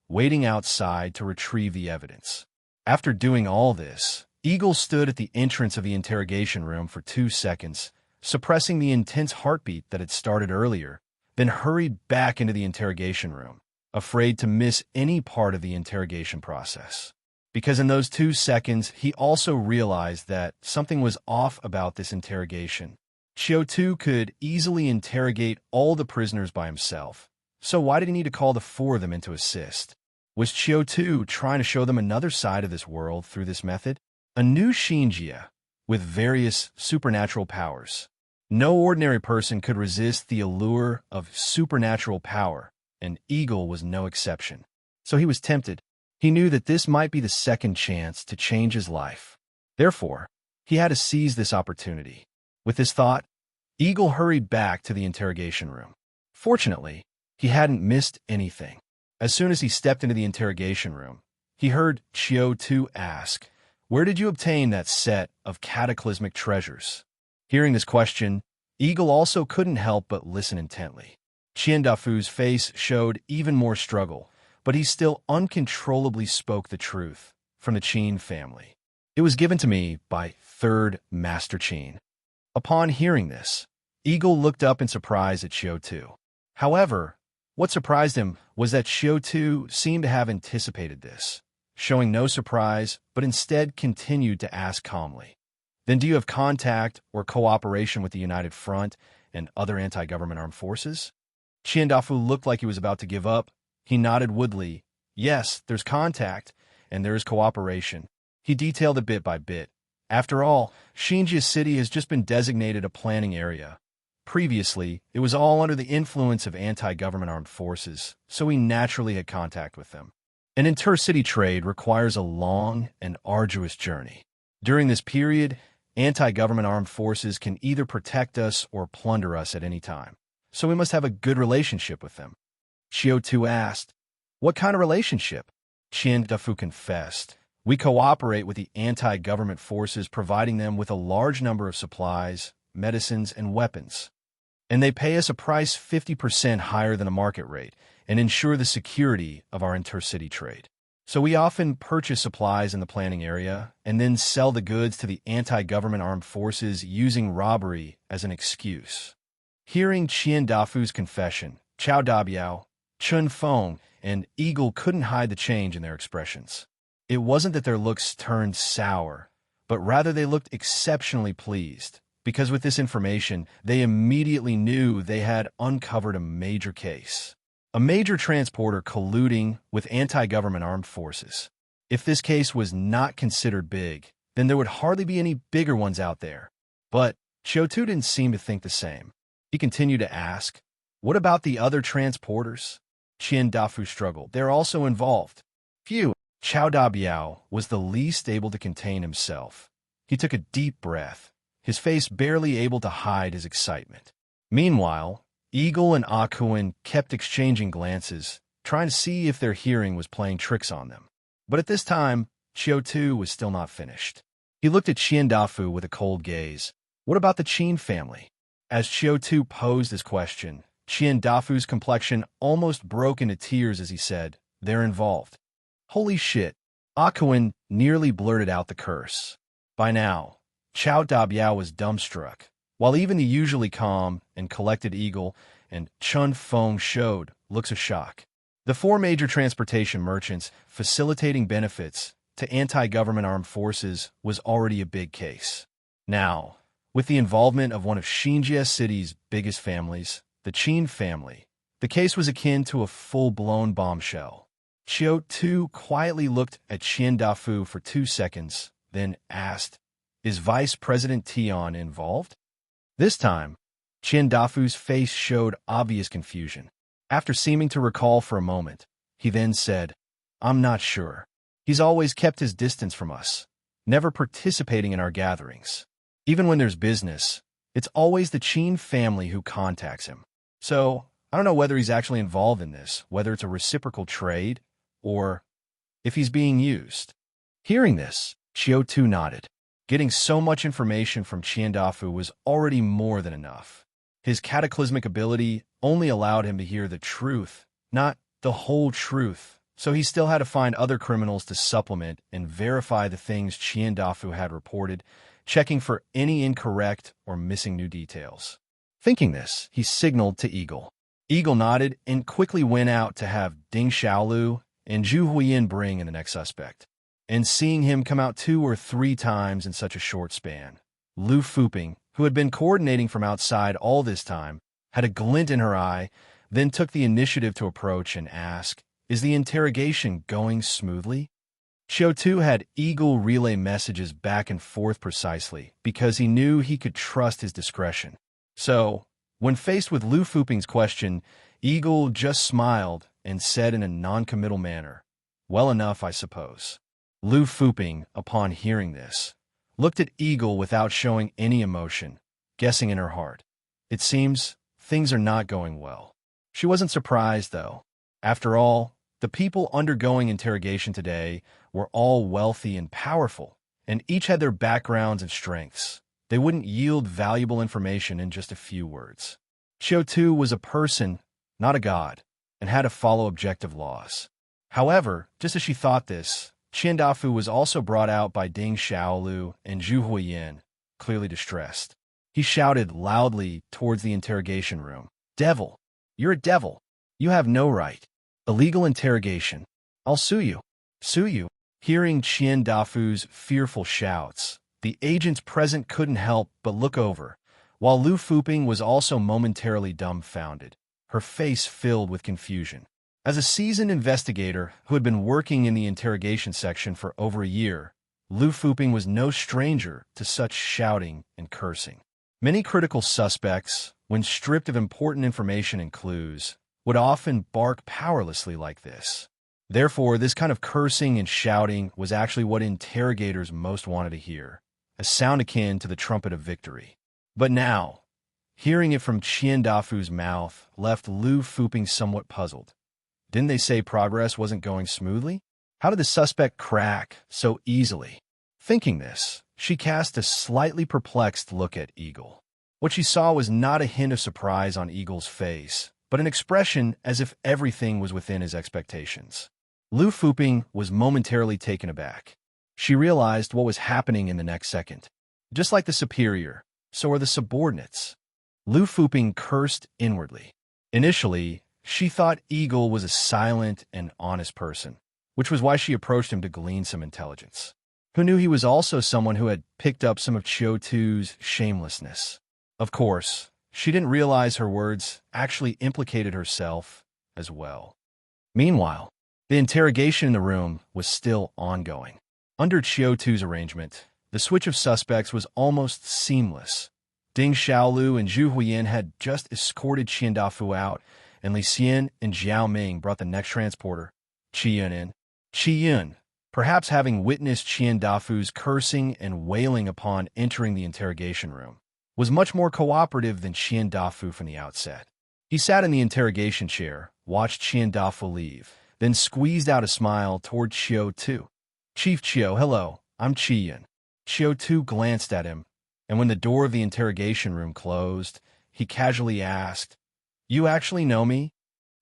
waiting outside to retrieve the evidence. After doing all this, Eagle stood at the entrance of the interrogation room for 2 seconds, suppressing the intense heartbeat that had started earlier, then hurried back into the interrogation room, afraid to miss any part of the interrogation process. Because in those 2 seconds, he also realized that something was off about this interrogation. Qiu Tu could easily interrogate all the prisoners by himself, so why did he need to call the 4 of them in to assist? Was Qiu Tu trying to show them another side of this world through this method? A new Xinjia with various supernatural powers. No ordinary person could resist the allure of supernatural power, and Eagle was no exception. So he was tempted. He knew that this might be the second chance to change his life. Therefore, he had to seize this opportunity. With this thought, Eagle hurried back to the interrogation room. Fortunately, he hadn't missed anything. As soon as he stepped into the interrogation room, he heard Qiu Tu ask, "Where did you obtain that set of cataclysmic treasures?" Hearing this question, Eagle also couldn't help but listen intently. Qian Dafu's face showed even more struggle, but he still uncontrollably spoke the truth from the Qin family. "It was given to me by 3rd Master Qin." Upon hearing this, Eagle looked up in surprise at Qiu Tu. However, what surprised him was that Qiu Tu seemed to have anticipated this, showing no surprise, but instead continued to ask calmly, "Then do you have contact or cooperation with the United Front and other anti-government armed forces?" Qian Dafu looked like he was about to give up. He nodded woodly. "Yes, there's contact, and there is cooperation." He detailed it bit by bit. After all, Xinjia City has just been designated a planning area. Previously, it was all under the influence of anti-government armed forces, so he naturally had contact with them. An inter-city trade requires a long and arduous journey. During this period, anti-government armed forces can either protect us or plunder us at any time, so we must have a good relationship with them. Qiu Tu asked, "What kind of relationship?" Qian Dafu confessed, "We cooperate with the anti-government forces, providing them with a large number of supplies, medicines, and weapons. And they pay us a price 50% higher than the market rate and ensure the security of our intercity trade. So we often purchase supplies in the planning area and then sell the goods to the anti-government armed forces using robbery as an excuse." Hearing Qian Dafu's confession, Chao Dabiao, Chun Feng, and Eagle couldn't hide the change in their expressions. It wasn't that their looks turned sour, but rather they looked exceptionally pleased, because with this information, they immediately knew they had uncovered a major case. A major transporter colluding with anti-government armed forces. If this case was not considered big, then there would hardly be any bigger ones out there. But Qiu Tu didn't seem to think the same. He continued to ask, "What about the other transporters?" Qian Dafu struggled. "They're also involved." Phew! Chao Dabiao was the least able to contain himself. He took a deep breath, his face barely able to hide his excitement. Meanwhile, Eagle and Akuan kept exchanging glances, trying to see if their hearing was playing tricks on them. But at this time, Qiu Tu was still not finished. He looked at Qian Dafu with a cold gaze. "What about the Qin family?" As Qiu Tu posed this question, Qian Dafu's complexion almost broke into tears as he said, "They're involved." Holy shit! Akuan nearly blurted out the curse. By now, Chao Dabiao was dumbstruck, while even the usually calm and collected Eagle and Chun Feng showed looks of shock. The 4 major transportation merchants facilitating benefits to anti-government armed forces was already a big case. Now, with the involvement of one of Xinjia City's biggest families, the Qin family, the case was akin to a full-blown bombshell. Qiu Tu quietly looked at Qian Dafu for 2 seconds, then asked, "Is Vice President Tian involved?" This time, Qian Dafu's face showed obvious confusion. After seeming to recall for a moment, he then said, "I'm not sure. He's always kept his distance from us, never participating in our gatherings. Even when there's business, it's always the Qin family who contacts him. So, I don't know whether he's actually involved in this, whether it's a reciprocal trade, or if he's being used." Hearing this, Qiu Tu nodded. Getting so much information from Dafu was already more than enough. His cataclysmic ability only allowed him to hear the truth, not the whole truth, so he still had to find other criminals to supplement and verify the things Dafu had reported, checking for any incorrect or missing new details. Thinking this, he signaled to Eagle. Eagle nodded and quickly went out to have Ding Xiaolu and Zhu Huiyin bring in the next suspect. And seeing him come out 2 or 3 times in such a short span, Lu Fuping, who had been coordinating from outside all this time, had a glint in her eye, then took the initiative to approach and ask, "Is the interrogation going smoothly?" Qiu Tu had Eagle relay messages back and forth precisely because he knew he could trust his discretion. So, when faced with Lu Fuping's question, Eagle just smiled and said in a non-committal manner, "Well enough, I suppose." Lu Fuping, upon hearing this, looked at Eagle without showing any emotion, guessing in her heart, "It seems things are not going well." She wasn't surprised, though. After all, the people undergoing interrogation today were all wealthy and powerful, and each had their backgrounds and strengths. They wouldn't yield valuable information in just a few words. Qiu Tu was a person, not a god, and had to follow objective laws. However, just as she thought this, Dafu was also brought out by Ding Xiaolu and Zhu Huiyin, clearly distressed. He shouted loudly towards the interrogation room, "Devil! You're a devil! You have no right! Illegal interrogation! I'll sue you! Sue you!" Hearing Dafu's fearful shouts, the agents present couldn't help but look over, while Lu Fuping was also momentarily dumbfounded, her face filled with confusion. As a seasoned investigator who had been working in the interrogation section for over a year, Lu Fuping was no stranger to such shouting and cursing. Many critical suspects, when stripped of important information and clues, would often bark powerlessly like this. Therefore, this kind of cursing and shouting was actually what interrogators most wanted to hear, a sound akin to the trumpet of victory. But now, hearing it from Dafu's mouth left Lu Fuping somewhat puzzled. Didn't they say progress wasn't going smoothly? How did the suspect crack so easily? Thinking this, she cast a slightly perplexed look at Eagle. What she saw was not a hint of surprise on Eagle's face, but an expression as if everything was within his expectations. Lu Fuping was momentarily taken aback. She realized what was happening in the next second. Just like the superior, so are the subordinates. Lu Fuping cursed inwardly. Initially, she thought Eagle was a silent and honest person, which was why she approached him to glean some intelligence. Who knew he was also someone who had picked up some of Qiu Tu's shamelessness? Of course, she didn't realize her words actually implicated herself as well. Meanwhile, the interrogation in the room was still ongoing. Under Qiu Tu's arrangement, the switch of suspects was almost seamless. Ding Xiaolu and Zhu Huiyin had just escorted Dafu out, and Li Xian and Jiao Ming brought the next transporter, Qiyun, in. Qiyun, perhaps having witnessed Dafu's cursing and wailing upon entering the interrogation room, was much more cooperative than Dafu from the outset. He sat in the interrogation chair, watched Dafu leave, then squeezed out a smile toward Qiu Tu. "Chief Qiu, hello, I'm Qiyun." Qiu Tu glanced at him, and when the door of the interrogation room closed, he casually asked, "You actually know me?"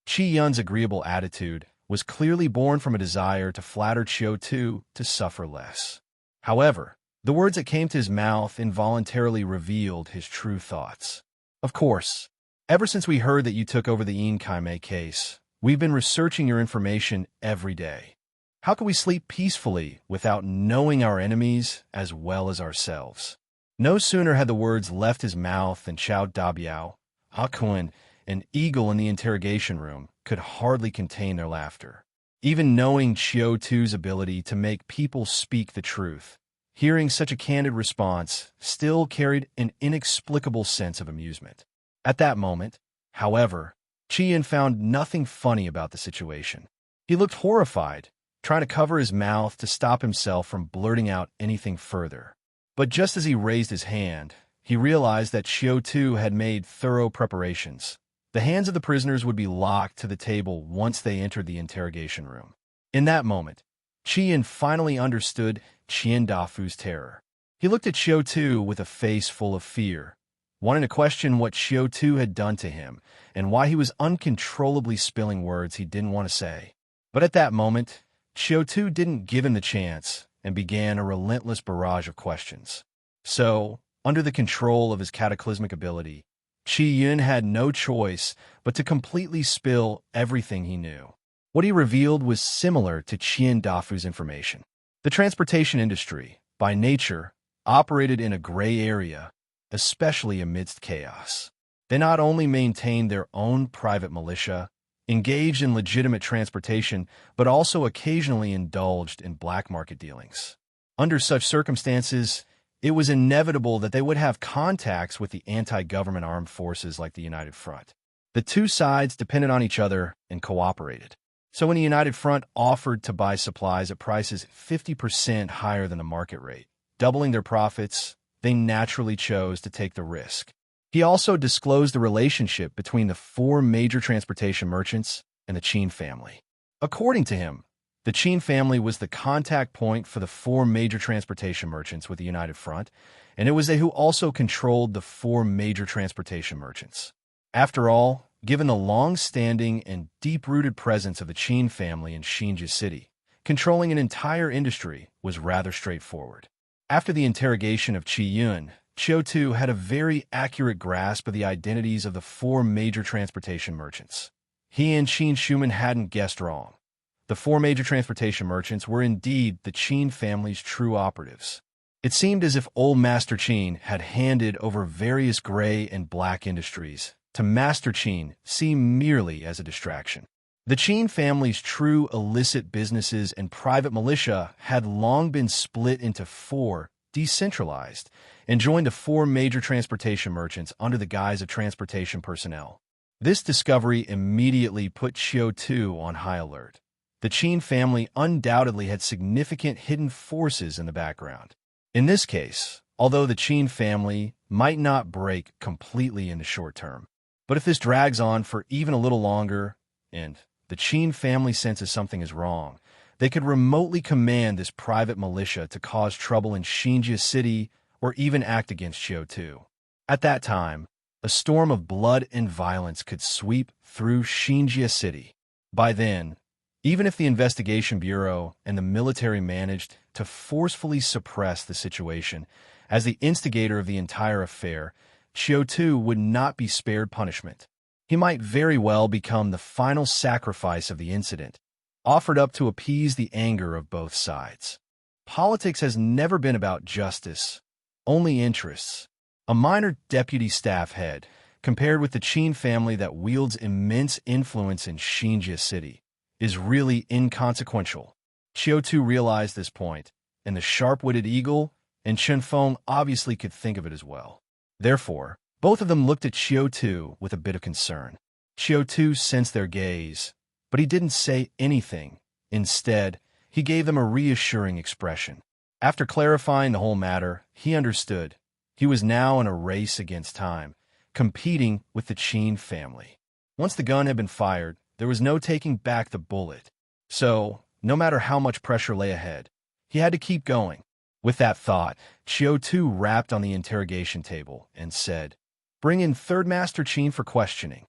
Qiyun's agreeable attitude was clearly born from a desire to flatter Qiu Tu to suffer less. However, the words that came to his mouth involuntarily revealed his true thoughts. "Of course, ever since we heard that you took over the Yin Kaimei case, we've been researching your information every day. How can we sleep peacefully without knowing our enemies as well as ourselves?" No sooner had the words left his mouth than Chao Dabiao, Hakuin, and Eagle in the interrogation room could hardly contain their laughter. Even knowing Qiu Tu's ability to make people speak the truth, hearing such a candid response still carried an inexplicable sense of amusement. At that moment, however, Qian found nothing funny about the situation. He looked horrified, trying to cover his mouth to stop himself from blurting out anything further. But just as he raised his hand, he realized that Qiu Tu had made thorough preparations. The hands of the prisoners would be locked to the table once they entered the interrogation room. In that moment, Qian finally understood Dafu's terror. He looked at Qiu Tu with a face full of fear, wanting to question what Qiu Tu had done to him and why he was uncontrollably spilling words he didn't want to say. But at that moment, Qiu Tu didn't give him the chance and began a relentless barrage of questions. So, under the control of his cataclysmic ability, Qi Yun had no choice but to completely spill everything he knew. What he revealed was similar to Qian Dafu's information. The transportation industry, by nature, operated in a gray area, especially amidst chaos. They not only maintained their own private militia, engaged in legitimate transportation, but also occasionally indulged in black market dealings. Under such circumstances, it was inevitable that they would have contacts with the anti-government armed forces like the United Front. The two sides depended on each other and cooperated. So when the United Front offered to buy supplies at prices 50% higher than the market rate, doubling their profits, they naturally chose to take the risk. He also disclosed the relationship between the four major transportation merchants and the Qin family. According to him, the Qin family was the contact point for the four major transportation merchants with the United Front, and it was they who also controlled the four major transportation merchants. After all, given the long-standing and deep-rooted presence of the Qin family in Xinjia City, controlling an entire industry was rather straightforward. After the interrogation of Qi Yun, Qiu Tu had a very accurate grasp of the identities of the four major transportation merchants. He and Qin Shuman hadn't guessed wrong. The four major transportation merchants were indeed the Qin family's true operatives. It seemed as if old Master Qin had handed over various gray and black industries to Master Qin seem merely as a distraction. The Qin family's true illicit businesses and private militia had long been split into four, decentralized, and joined the four major transportation merchants under the guise of transportation personnel. This discovery immediately put Qiu Tu on high alert. The Qin family undoubtedly had significant hidden forces in the background. In this case, although the Qin family might not break completely in the short term, but if this drags on for even a little longer, and the Qin family senses something is wrong, they could remotely command this private militia to cause trouble in Xinjia City or even act against Qiu Tu. At that time, a storm of blood and violence could sweep through Xinjia City. By then, even if the investigation bureau and the military managed to forcefully suppress the situation, as the instigator of the entire affair, Qiu Tu would not be spared punishment. He might very well become the final sacrifice of the incident, offered up to appease the anger of both sides. Politics has never been about justice, only interests. A minor deputy staff head, compared with the Qin family that wields immense influence in Xinjia City, is really inconsequential. Qiu Tu realized this point, and the sharp-witted eagle and Chen Feng obviously could think of it as well. Therefore, both of them looked at Qiu Tu with a bit of concern. Qiu Tu sensed their gaze, but he didn't say anything. Instead, he gave them a reassuring expression. After clarifying the whole matter, he understood. He was now in a race against time, competing with the Qin family. Once the gun had been fired, there was no taking back the bullet. So, no matter how much pressure lay ahead, he had to keep going. With that thought, Qiu Tu rapped on the interrogation table and said, "Bring in Third Master Qin for questioning."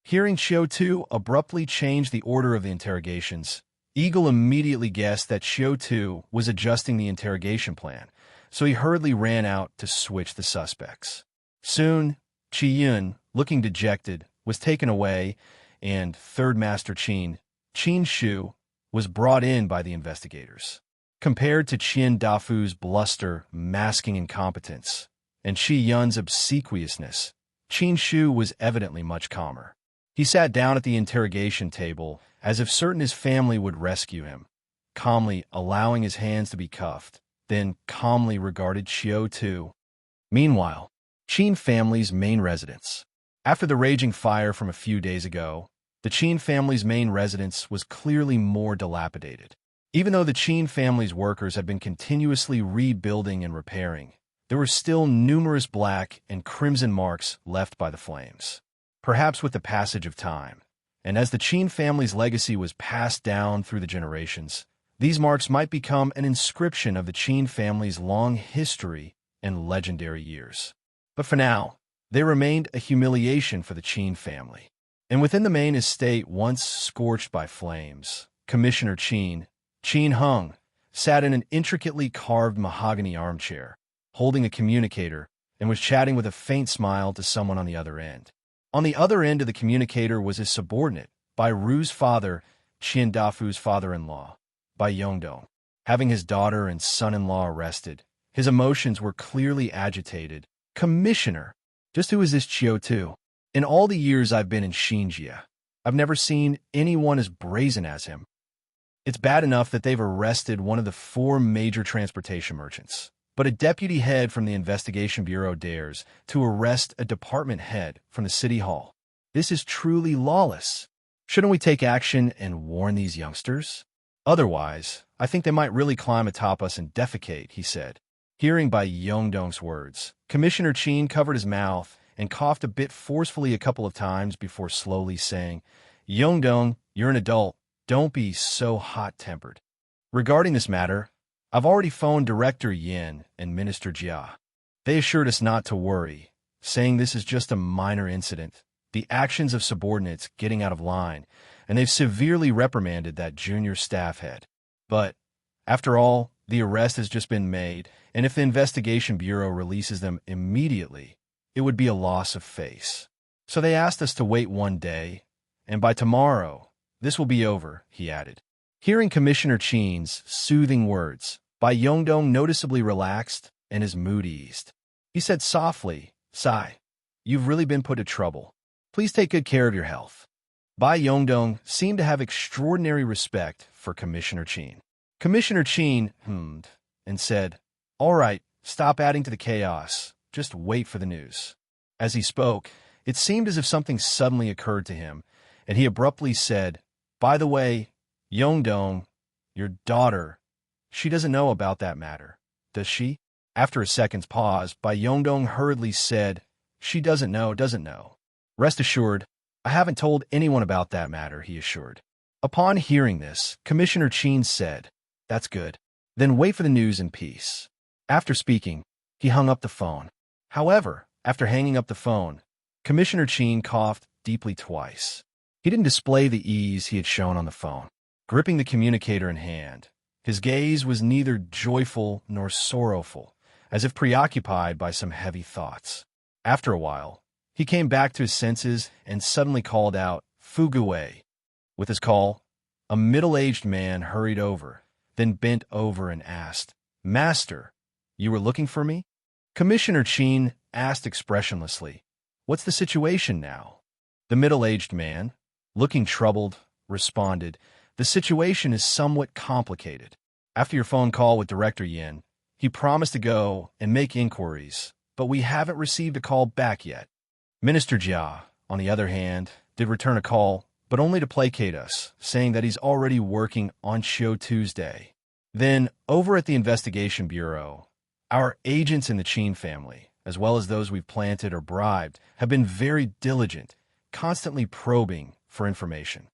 Hearing Qiu Tu abruptly change the order of the interrogations, Eagle immediately guessed that Qiu Tu was adjusting the interrogation plan, so he hurriedly ran out to switch the suspects. Soon, Qi Yun, looking dejected, was taken away, and Third Master Qin, Qin Shu, was brought in by the investigators. Compared to Qian Dafu's bluster masking incompetence and Qi Yun's obsequiousness, Qin Shu was evidently much calmer. He sat down at the interrogation table as if certain his family would rescue him, calmly allowing his hands to be cuffed, then calmly regarded Qiu Tu. Meanwhile, Qin family's main residence. After the raging fire from a few days ago, the Qin family's main residence was clearly more dilapidated. Even though the Qin family's workers had been continuously rebuilding and repairing, there were still numerous black and crimson marks left by the flames. Perhaps with the passage of time, and as the Qin family's legacy was passed down through the generations, These marks might become an inscription of the Qin family's long history and legendary years. But for now, they remained a humiliation for the Qin family. And within the main estate once scorched by flames, Commissioner Qin Hung, sat in an intricately carved mahogany armchair, holding a communicator, and was chatting with a faint smile to someone on the other end. On the other end of the communicator was his subordinate, Bai Ru's father, Qian Dafu's father-in-law, Bai Yongdong. Having his daughter and son-in-law arrested, his emotions were clearly agitated. Commissioner, just who is this Qiu Tu? In all the years I've been in Xinjia, I've never seen anyone as brazen as him. It's bad enough that they've arrested one of the 4 major transportation merchants, but a deputy head from the investigation bureau dares to arrest a department head from the city hall. This is truly lawless. Shouldn't we take action and warn these youngsters? Otherwise, I think they might really climb atop us and defecate, he said. Hearing Bai Yongdong's words, Commissioner Qin covered his mouth and coughed a bit forcefully a couple of times before slowly saying, Yongdong, you're an adult. Don't be so hot-tempered. Regarding this matter, I've already phoned Director Yin and Minister Jia. They assured us not to worry, saying this is just a minor incident, the actions of subordinates getting out of line, and they've severely reprimanded that junior staff head. But, after all, the arrest has just been made, and if the investigation bureau releases them immediately, it would be a loss of face. So they asked us to wait one day, and by tomorrow, this will be over, he added. Hearing Commissioner Qin's soothing words, Bai Yongdong noticeably relaxed and his mood eased. He said softly, Sai, you've really been put to trouble. Please take good care of your health. Bai Yongdong seemed to have extraordinary respect for Commissioner Qin. Commissioner Qin hummed and said, All right, stop adding to the chaos. Just wait for the news. As he spoke, it seemed as if something suddenly occurred to him, and he abruptly said, By the way, Yongdong, your daughter, she doesn't know about that matter, does she? After a second's pause, Bai Yongdong hurriedly said, She doesn't know. Rest assured, I haven't told anyone about that matter, he assured. Upon hearing this, Commissioner Qin said, That's good. Then wait for the news in peace. After speaking, he hung up the phone. However, after hanging up the phone, Commissioner Qin coughed deeply twice. He didn't display the ease he had shown on the phone. Gripping the communicator in hand, his gaze was neither joyful nor sorrowful, as if preoccupied by some heavy thoughts. After a while, he came back to his senses and suddenly called out, Fuguwei. With his call, a middle-aged man hurried over, then bent over and asked, Master, you were looking for me? Commissioner Qin asked expressionlessly, What's the situation now? The middle-aged man, looking troubled, responded, The situation is somewhat complicated. After your phone call with Director Yin, he promised to go and make inquiries, but we haven't received a call back yet. Minister Jia, on the other hand, did return a call, but only to placate us, saying that he's already working on Qiu Tu's day. Then, over at the Investigation Bureau, our agents in the Qin family, as well as those we've planted or bribed, have been very diligent, constantly probing for information.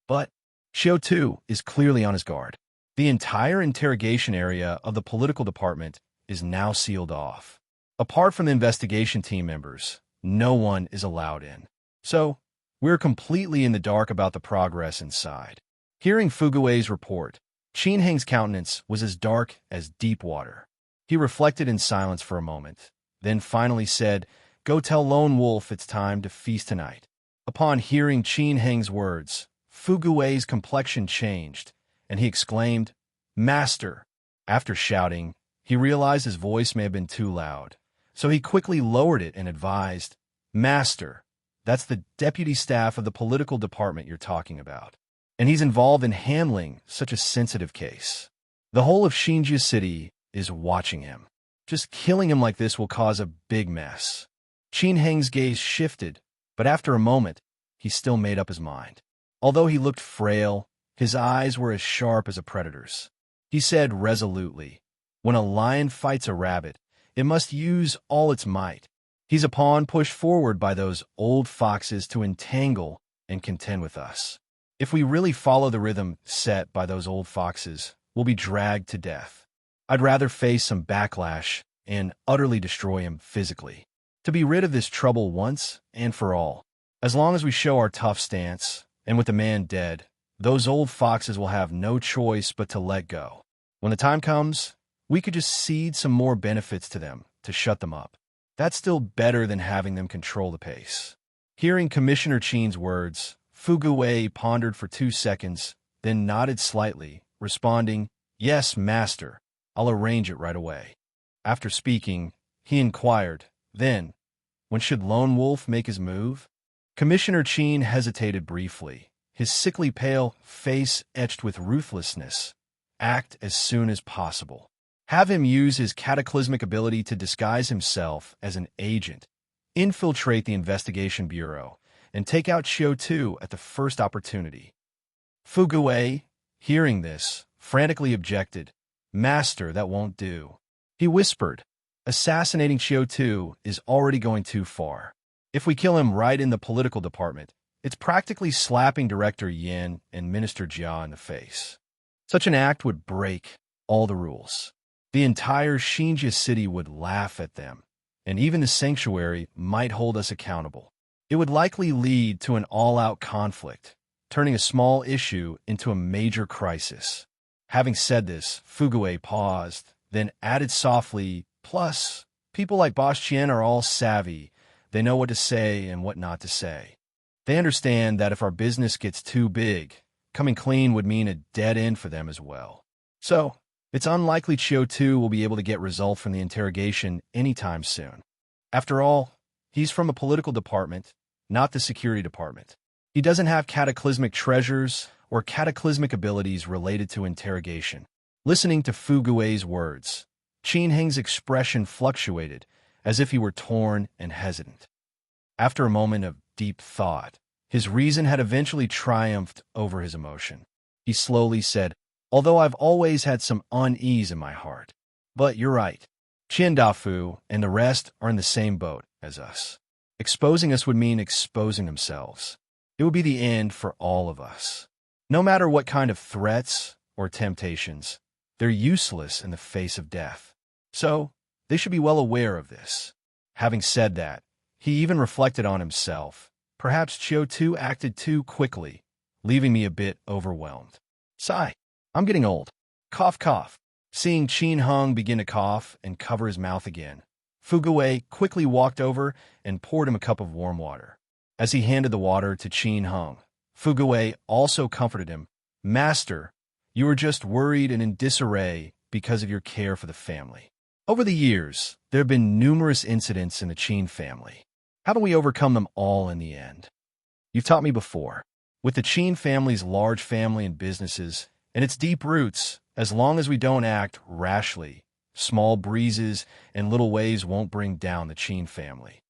But Qiu Tu is clearly on his guard. The entire interrogation area of the political department is now sealed off. Apart from the investigation team members, no one is allowed in. So, we're completely in the dark about the progress inside. Hearing Fuguwei's report, Qin Heng's countenance was as dark as deep water. He reflected in silence for a moment, then finally said, Go tell Lone Wolf it's time to feast tonight. Upon hearing Qin Heng's words, Fuguwei's complexion changed, and he exclaimed, Master! After shouting, he realized his voice may have been too loud, so he quickly lowered it and advised, Master, that's the deputy staff of the political department you're talking about, and he's involved in handling such a sensitive case. The whole of Xinjia City is watching him. Just killing him like this will cause a big mess. Qin Heng's gaze shifted, but after a moment, he still made up his mind. Although he looked frail, his eyes were as sharp as a predator's. He said resolutely, When a lion fights a rabbit, it must use all its might. He's a pawn pushed forward by those old foxes to entangle and contend with us. If we really follow the rhythm set by those old foxes, will be dragged to death. I'd rather face some backlash and utterly destroy him physically, to be rid of this trouble once and for all. As long as we show our tough stance, and with the man dead, those old foxes will have no choice but to let go. When the time comes, we could just cede some more benefits to them to shut them up. That's still better than having them control the pace. Hearing Commissioner Qin's words, Fu Guwei pondered for 2 seconds, then nodded slightly, responding, "Yes, master. I'll arrange it right away." After speaking, he inquired, "Then, when should Lone Wolf make his move?" Commissioner Qin hesitated briefly, his sickly pale face etched with ruthlessness. "Act as soon as possible. Have him use his cataclysmic ability to disguise himself as an agent, infiltrate the investigation bureau, and take out Qiu Tu at the first opportunity." Fu Guwei, hearing this, frantically objected, "Master, that won't do." He whispered, "Assassinating Qiu Tu is already going too far. If we kill him right in the political department, it's practically slapping Director Yin and Minister Jia in the face. Such an act would break all the rules. The entire Xinjia city would laugh at them, and even the sanctuary might hold us accountable. It would likely lead to an all-out conflict, turning a small issue into a major crisis." Having said this, Fu Guwei paused, then added softly, "Plus, people like Boss Qian are all savvy. They know what to say and what not to say. They understand that if our business gets too big, coming clean would mean a dead end for them as well. So, it's unlikely Qiu Tu will be able to get results from the interrogation anytime soon. After all, he's from a political department, not the security department. He doesn't have cataclysmic treasures or cataclysmic abilities related to interrogation." Listening to Fu Guwei's words, Qin Heng's expression fluctuated, as if he were torn and hesitant. After a moment of deep thought, his reason had eventually triumphed over his emotion. He slowly said, "Although I've always had some unease in my heart. But you're right. Qian Dafu and the rest are in the same boat as us. Exposing us would mean exposing themselves. It would be the end for all of us. No matter what kind of threats or temptations, they're useless in the face of death. So, they should be well aware of this." Having said that, he even reflected on himself. Perhaps Qiu Tu acted too quickly, leaving me a bit overwhelmed. Sigh. I'm getting old. Cough, cough. Seeing Qin Heng begin to cough and cover his mouth again, Fu Guwei quickly walked over and poured him a cup of warm water. As he handed the water to Qin Heng, Fu Guwei also comforted him. "Master, you were just worried and in disarray because of your care for the family. Over the years, there have been numerous incidents in the Qin family. How do we overcome them all in the end? You've taught me before. With the Qin family's large family and businesses and its deep roots, as long as we don't act rashly, small breezes and little waves won't bring down the Qin family.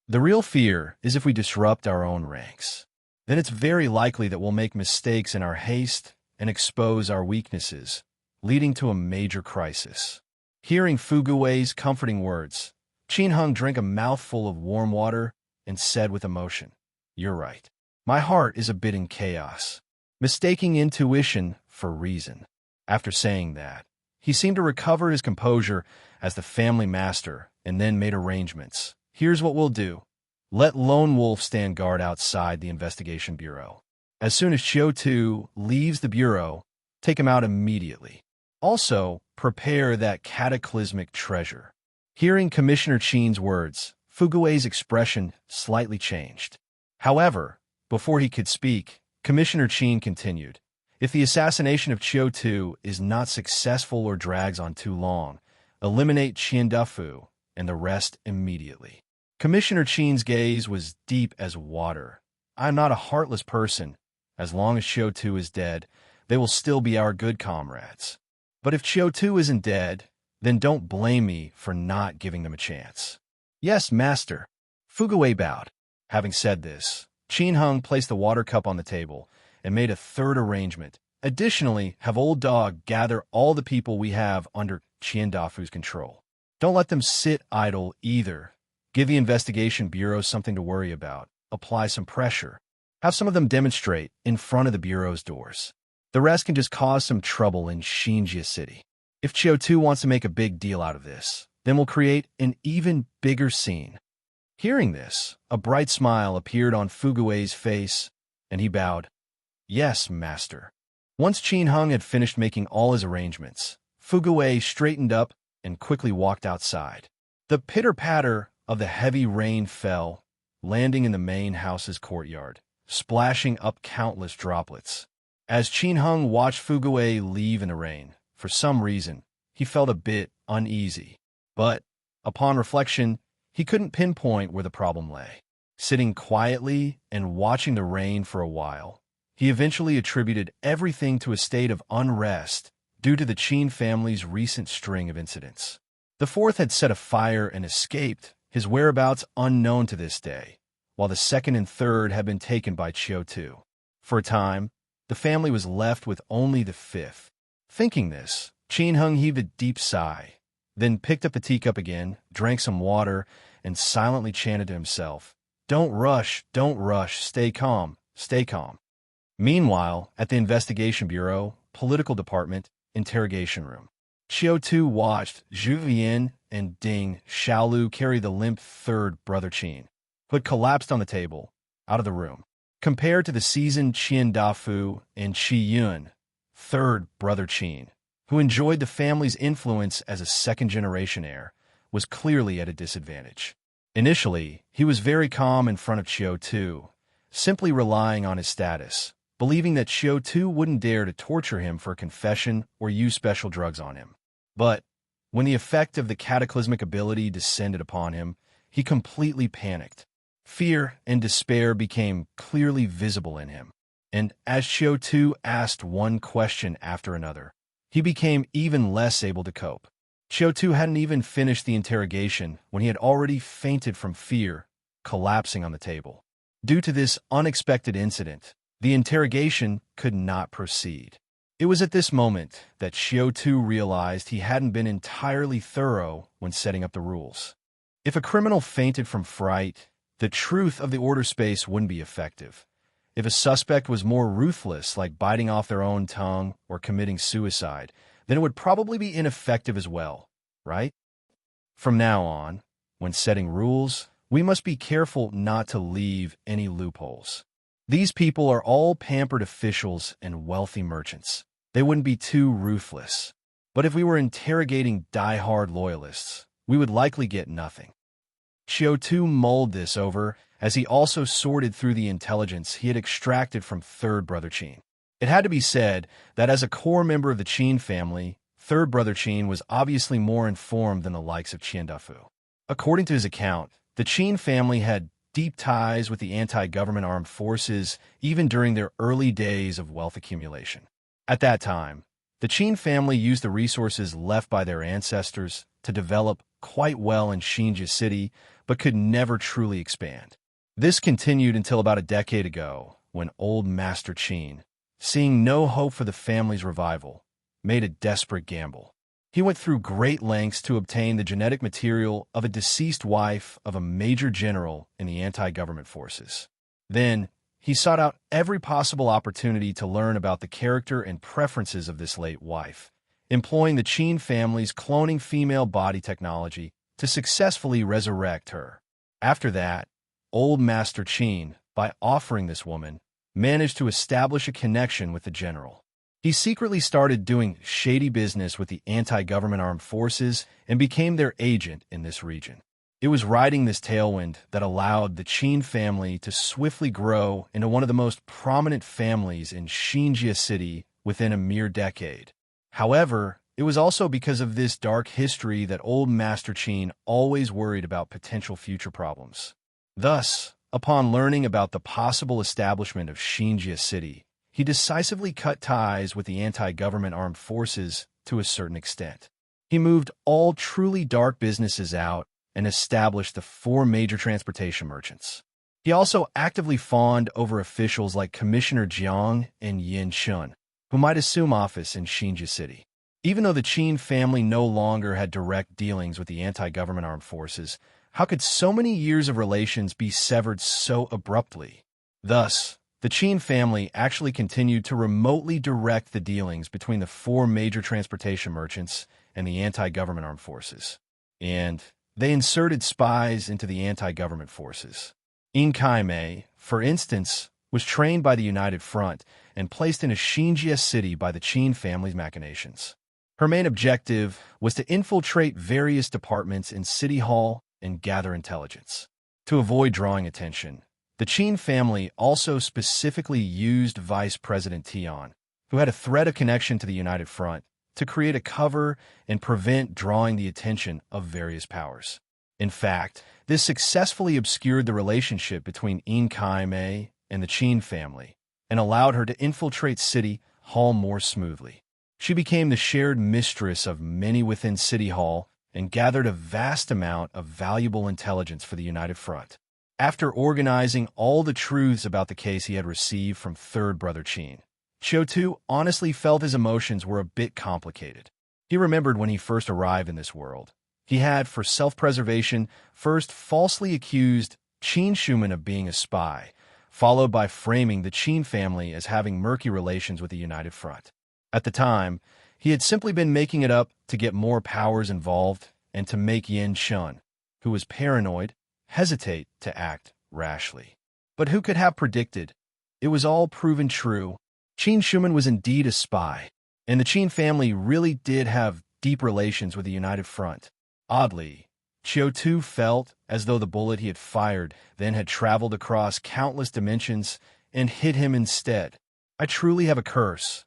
The real fear is if we disrupt our own ranks. Then it's very likely that we'll make mistakes in our haste and expose our weaknesses, leading to a major crisis." Hearing Fu Guwei's comforting words, Qin Heng drank a mouthful of warm water and said with emotion, "You're right. My heart is a bit in chaos, mistaking intuition for reason." After saying that, he seemed to recover his composure as the family master and then made arrangements. "Here's what we'll do. Let Lone Wolf stand guard outside the investigation bureau. As soon as Qiu Tu leaves the bureau, take him out immediately. Also, prepare that cataclysmic treasure." Hearing Commissioner Qin's words, Fu Guwei's expression slightly changed. However, before he could speak, Commissioner Qin continued, "If the assassination of Qiu Tu is not successful or drags on too long, eliminate Qian Dafu and the rest immediately." Commissioner Qin's gaze was deep as water. "I'm not a heartless person. As long as Qiu Tu is dead, they will still be our good comrades. But if Qiu Tu isn't dead, then don't blame me for not giving them a chance." "Yes, master." Fu Guwei bowed. Having said this, Qin Heng placed the water cup on the table and made a third arrangement. "Additionally, have Old Dog gather all the people we have under Qian Dafu's control. Don't let them sit idle either. Give the investigation bureau something to worry about. Apply some pressure. Have some of them demonstrate in front of the bureau's doors. The rest can just cause some trouble in Xinjia City. If Qiu Tu wants to make a big deal out of this, then we'll create an even bigger scene. Hearing this, a bright smile appeared on Fugue's face, and he bowed. Yes, master. Once Qin Hung had finished making all his arrangements, Fugue straightened up and quickly walked outside. The pitter-patter of the heavy rain fell, landing in the main house's courtyard, splashing up countless droplets. As Qin Hung watched Fugue leave in the rain, for some reason, he felt a bit uneasy. But, upon reflection, he couldn't pinpoint where the problem lay. Sitting quietly and watching the rain for a while, he eventually attributed everything to a state of unrest due to the Qin family's recent string of incidents. The fourth had set a fire and escaped, his whereabouts unknown to this day, while the second and third had been taken by Qiu Tu. For a time, the family was left with only the fifth. Thinking this, Qin Hung heaved a deep sigh, then picked up the teacup again, drank some water, and silently chanted to himself, don't rush, stay calm, stay calm." Meanwhile, at the Investigation Bureau, Political Department, Interrogation Room, Qiu Tu watched Zhu Vian and Ding Xiaolu carry the limp third brother Qin, who had collapsed on the table, out of the room. Compared to the seasoned Qian Dafu and Qi Yun, third brother Qin, who enjoyed the family's influence as a second-generation heir, was clearly at a disadvantage. Initially, he was very calm in front of Qiu Tu, simply relying on his status, believing that Qiu Tu wouldn't dare to torture him for a confession or use special drugs on him. But when the effect of the cataclysmic ability descended upon him, he completely panicked. Fear and despair became clearly visible in him, and as Qiu Tu asked one question after another, he became even less able to cope. Qiu Tu hadn't even finished the interrogation when he had already fainted from fear, collapsing on the table. Due to this unexpected incident, the interrogation could not proceed. It was at this moment that Qiu Tu realized he hadn't been entirely thorough when setting up the rules. If a criminal fainted from fright, the truth of the order space wouldn't be effective. If a suspect was more ruthless, like biting off their own tongue or committing suicide, then it would probably be ineffective as well, right? From now on, when setting rules, we must be careful not to leave any loopholes. These people are all pampered officials and wealthy merchants. They wouldn't be too ruthless. But if we were interrogating die-hard loyalists, we would likely get nothing. Qiu Tu mulled this over as he also sorted through the intelligence he had extracted from third brother Qin. It had to be said that as a core member of the Qin family, third brother Qin was obviously more informed than the likes of Qian Dafu. According to his account, the Qin family had deep ties with the anti-government armed forces even during their early days of wealth accumulation. At that time, the Qin family used the resources left by their ancestors to develop quite well in Xinjia City, but could never truly expand. This continued until about a decade ago, when old Master Qin, seeing no hope for the family's revival, made a desperate gamble. He went through great lengths to obtain the genetic material of a deceased wife of a major general in the anti-government forces. Then, he sought out every possible opportunity to learn about the character and preferences of this late wife, employing the Qin family's cloning female body technology to successfully resurrect her. After that, old Master Qin, by offering this woman, managed to establish a connection with the general. He secretly started doing shady business with the anti-government armed forces and became their agent in this region. It was riding this tailwind that allowed the Qin family to swiftly grow into one of the most prominent families in Xinjia City within a mere decade. However, it was also because of this dark history that old Master Qin always worried about potential future problems. Thus, upon learning about the possible establishment of Xinjia City, he decisively cut ties with the anti-government armed forces to a certain extent. He moved all truly dark businesses out and established the 4 major transportation merchants. He also actively fawned over officials like Commissioner Jiang and Yin Shun, who might assume office in Xinjia City. Even though the Qin family no longer had direct dealings with the anti-government armed forces, how could so many years of relations be severed so abruptly? Thus, The Qin family actually continued to remotely direct the dealings between the four major transportation merchants and the anti-government armed forces. And they inserted spies into the anti-government forces. In Kai, for instance, was trained by the United Front and placed in a Xinjie city by the Qin family's machinations. Her main objective was to infiltrate various departments in City Hall and gather intelligence. To avoid drawing attention, the Qin family also specifically used Vice President Tian, who had a threat of connection to the United Front, to create a cover and prevent drawing the attention of various powers. In fact, this successfully obscured the relationship between In Kai and the Qin family and allowed her to infiltrate City Hall more smoothly. She became the shared mistress of many within City Hall and gathered a vast amount of valuable intelligence for the United Front. After organizing all the truths about the case he had received from third brother Qiu Tu honestly felt his emotions were a bit complicated. He remembered when he first arrived in this world. He had, for self-preservation, first falsely accused Qin Shuman of being a spy, followed by framing the Qin family as having murky relations with the United Front. At the time, he had simply been making it up to get more powers involved and to make Yin Shun, who was paranoid, hesitate to act rashly. But who could have predicted? It was all proven true. Qin Shuman was indeed a spy, and the Qin family really did have deep relations with the United Front. Oddly, Qiu Tu felt as though the bullet he had fired then had traveled across countless dimensions and hit him instead. I truly have a curse.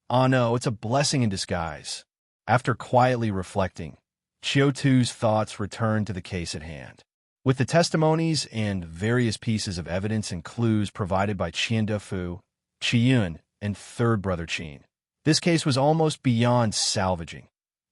Ah no, it's a blessing in disguise. After quietly reflecting, Qiu Tu's thoughts returned to the case at hand. With the testimonies and various pieces of evidence and clues provided by Qian Defu, Qiyun, and third brother Qin, this case was almost beyond salvaging.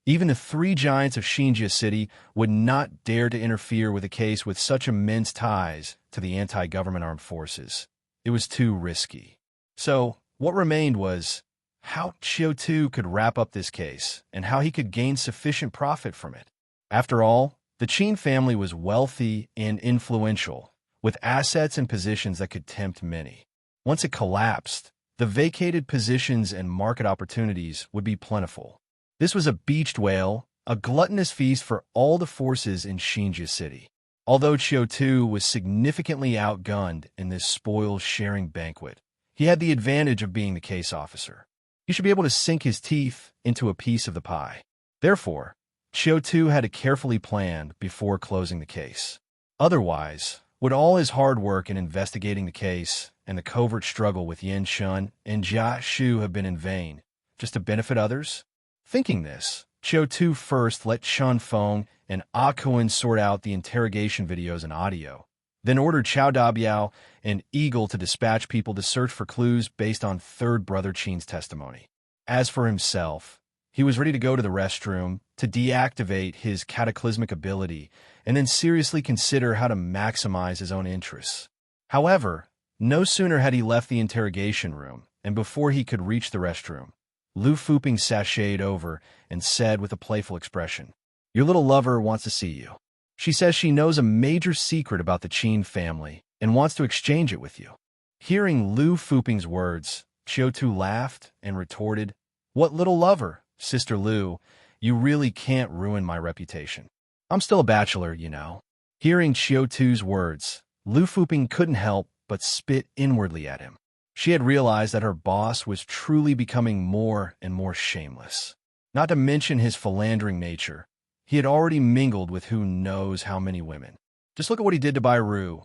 Even the three giants of Xinjie City would not dare to interfere with a case with such immense ties to the anti-government armed forces. It was too risky. So, what remained was how Qiu Tu could wrap up this case and how he could gain sufficient profit from it. After all, the Qin family was wealthy and influential, with assets and positions that could tempt many. Once it collapsed, the vacated positions and market opportunities would be plentiful. This was a beached whale, a gluttonous feast for all the forces in Xinjie City. Although Qiu Tu was significantly outgunned in this spoils-sharing banquet, he had the advantage of being the case officer. He should be able to sink his teeth into a piece of the pie. Therefore, Qiu Tu had to carefully plan before closing the case. Otherwise, would all his hard work in investigating the case and the covert struggle with Yin Shun and Jia Shu have been in vain, just to benefit others? Thinking this, Qiu Tu first let Chun Feng and Ah Kuan sort out the interrogation videos and audio, then ordered Chao Dabiao and Eagle to dispatch people to search for clues based on third brother Qin's testimony. As for himself, he was ready to go to the restroom to deactivate his cataclysmic ability and then seriously consider how to maximize his own interests. However, no sooner had he left the interrogation room, and before he could reach the restroom, Lu Fuping sashayed over and said with a playful expression, "Your little lover wants to see you. She says she knows a major secret about the Qin family and wants to exchange it with you." Hearing Lu Fuping's words, Qiu Tu laughed and retorted, "What little lover, Sister Lu? You really can't ruin my reputation. I'm still a bachelor, you know." Hearing Qiu Tu's words, Lu Fuping couldn't help but spit inwardly at him. She had realized that her boss was truly becoming more and more shameless. Not to mention his philandering nature, he had already mingled with who knows how many women. Just look at what he did to Bai Ru,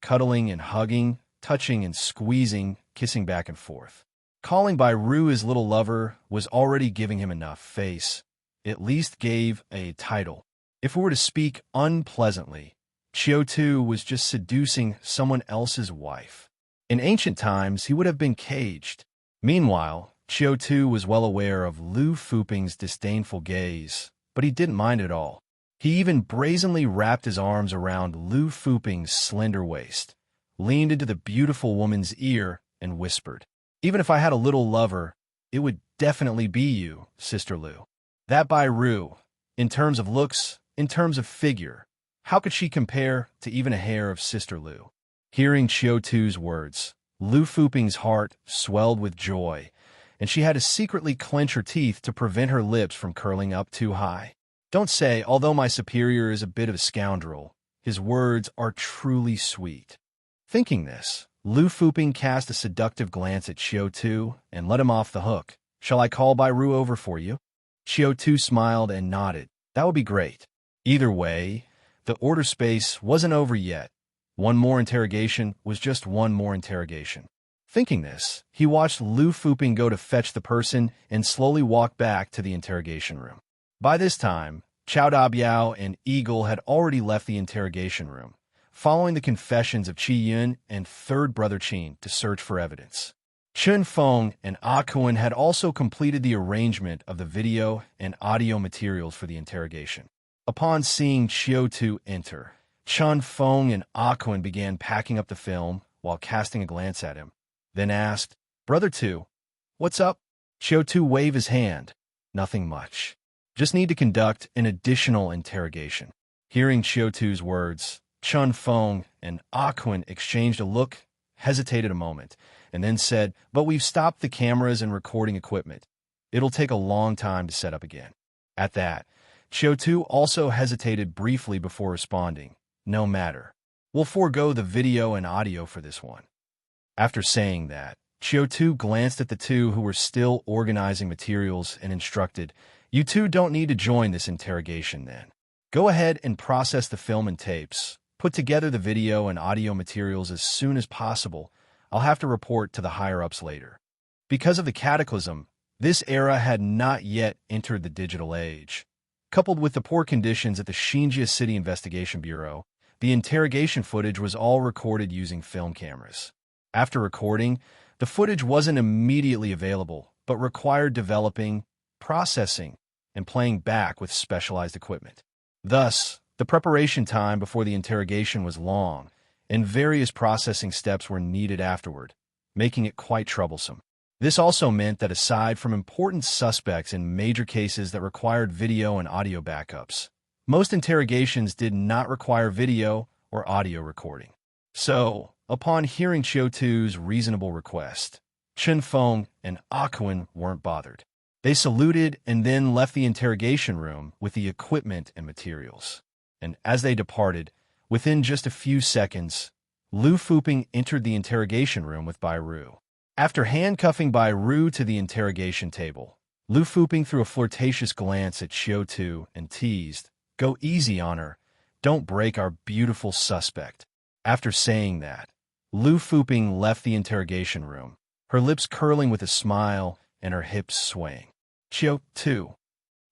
cuddling and hugging, touching and squeezing, kissing back and forth. Calling Bai Ru his little lover was already giving him enough face, at least gave a title. If we were to speak unpleasantly, Qiu Tu was just seducing someone else's wife. In ancient times, he would have been caged. Meanwhile, Qiu Tu was well aware of Lu Fuping's disdainful gaze, but he didn't mind at all. He even brazenly wrapped his arms around Lu Fuping's slender waist, leaned into the beautiful woman's ear, and whispered, "Even if I had a little lover, it would definitely be you, Sister Lu. That Bai Ru, in terms of looks, in terms of figure, how could she compare to even a hair of Sister Lu?" Hearing Qiu Tu's words, Lu Fuping's heart swelled with joy, and she had to secretly clench her teeth to prevent her lips from curling up too high. Don't say, although my superior is a bit of a scoundrel, his words are truly sweet. Thinking this, Lu Fuping cast a seductive glance at Qiu Tu and let him off the hook. Shall I call Bai Ru over for you? Qiu Tu smiled and nodded. That would be great. Either way, the order space wasn't over yet. One more interrogation was just one more interrogation. Thinking this, he watched Lu Fuping go to fetch the person and slowly walk back to the interrogation room. By this time, Chao Dabiao and Eagle had already left the interrogation room, following the confessions of Qi Yun and third brother Qin to search for evidence. Chun Feng and Akuan had also completed the arrangement of the video and audio materials for the interrogation. Upon seeing Qiu Tu enter, Chun Feng and Akuan began packing up the film while casting a glance at him, then asked, Brother Tu, what's up? Qiu Tu waved his hand. Nothing much. Just need to conduct an additional interrogation. Hearing Qiu Tu's words, Chun Feng and Akuan exchanged a look, hesitated a moment, and then said, But we've stopped the cameras and recording equipment. It'll take a long time to set up again. At that, Qiu Tu also hesitated briefly before responding, No matter. We'll forego the video and audio for this one. After saying that, Qiu Tu glanced at the two who were still organizing materials and instructed, You two don't need to join this interrogation then. Go ahead and process the film and tapes. Put together the video and audio materials as soon as possible. I'll have to report to the higher-ups later. Because of the cataclysm, this era had not yet entered the digital age. Coupled with the poor conditions at the Xinjia City Investigation Bureau, the interrogation footage was all recorded using film cameras. After recording, the footage wasn't immediately available, but required developing, processing, and playing back with specialized equipment. Thus, the preparation time before the interrogation was long, and various processing steps were needed afterward, making it quite troublesome. This also meant that aside from important suspects in major cases that required video and audio backups, most interrogations did not require video or audio recording. So, upon hearing Qiu Tu's reasonable request, Chun Feng and Akuan weren't bothered. They saluted and then left the interrogation room with the equipment and materials. And as they departed, within just a few seconds, Lu Fuping entered the interrogation room with Bai Ru. After handcuffing Bai Ru to the interrogation table, Lu Fuping threw a flirtatious glance at Qiu Tu and teased, Go easy on her. Don't break our beautiful suspect. After saying that, Lu Fuping left the interrogation room, her lips curling with a smile and her hips swaying. Qiu Tu.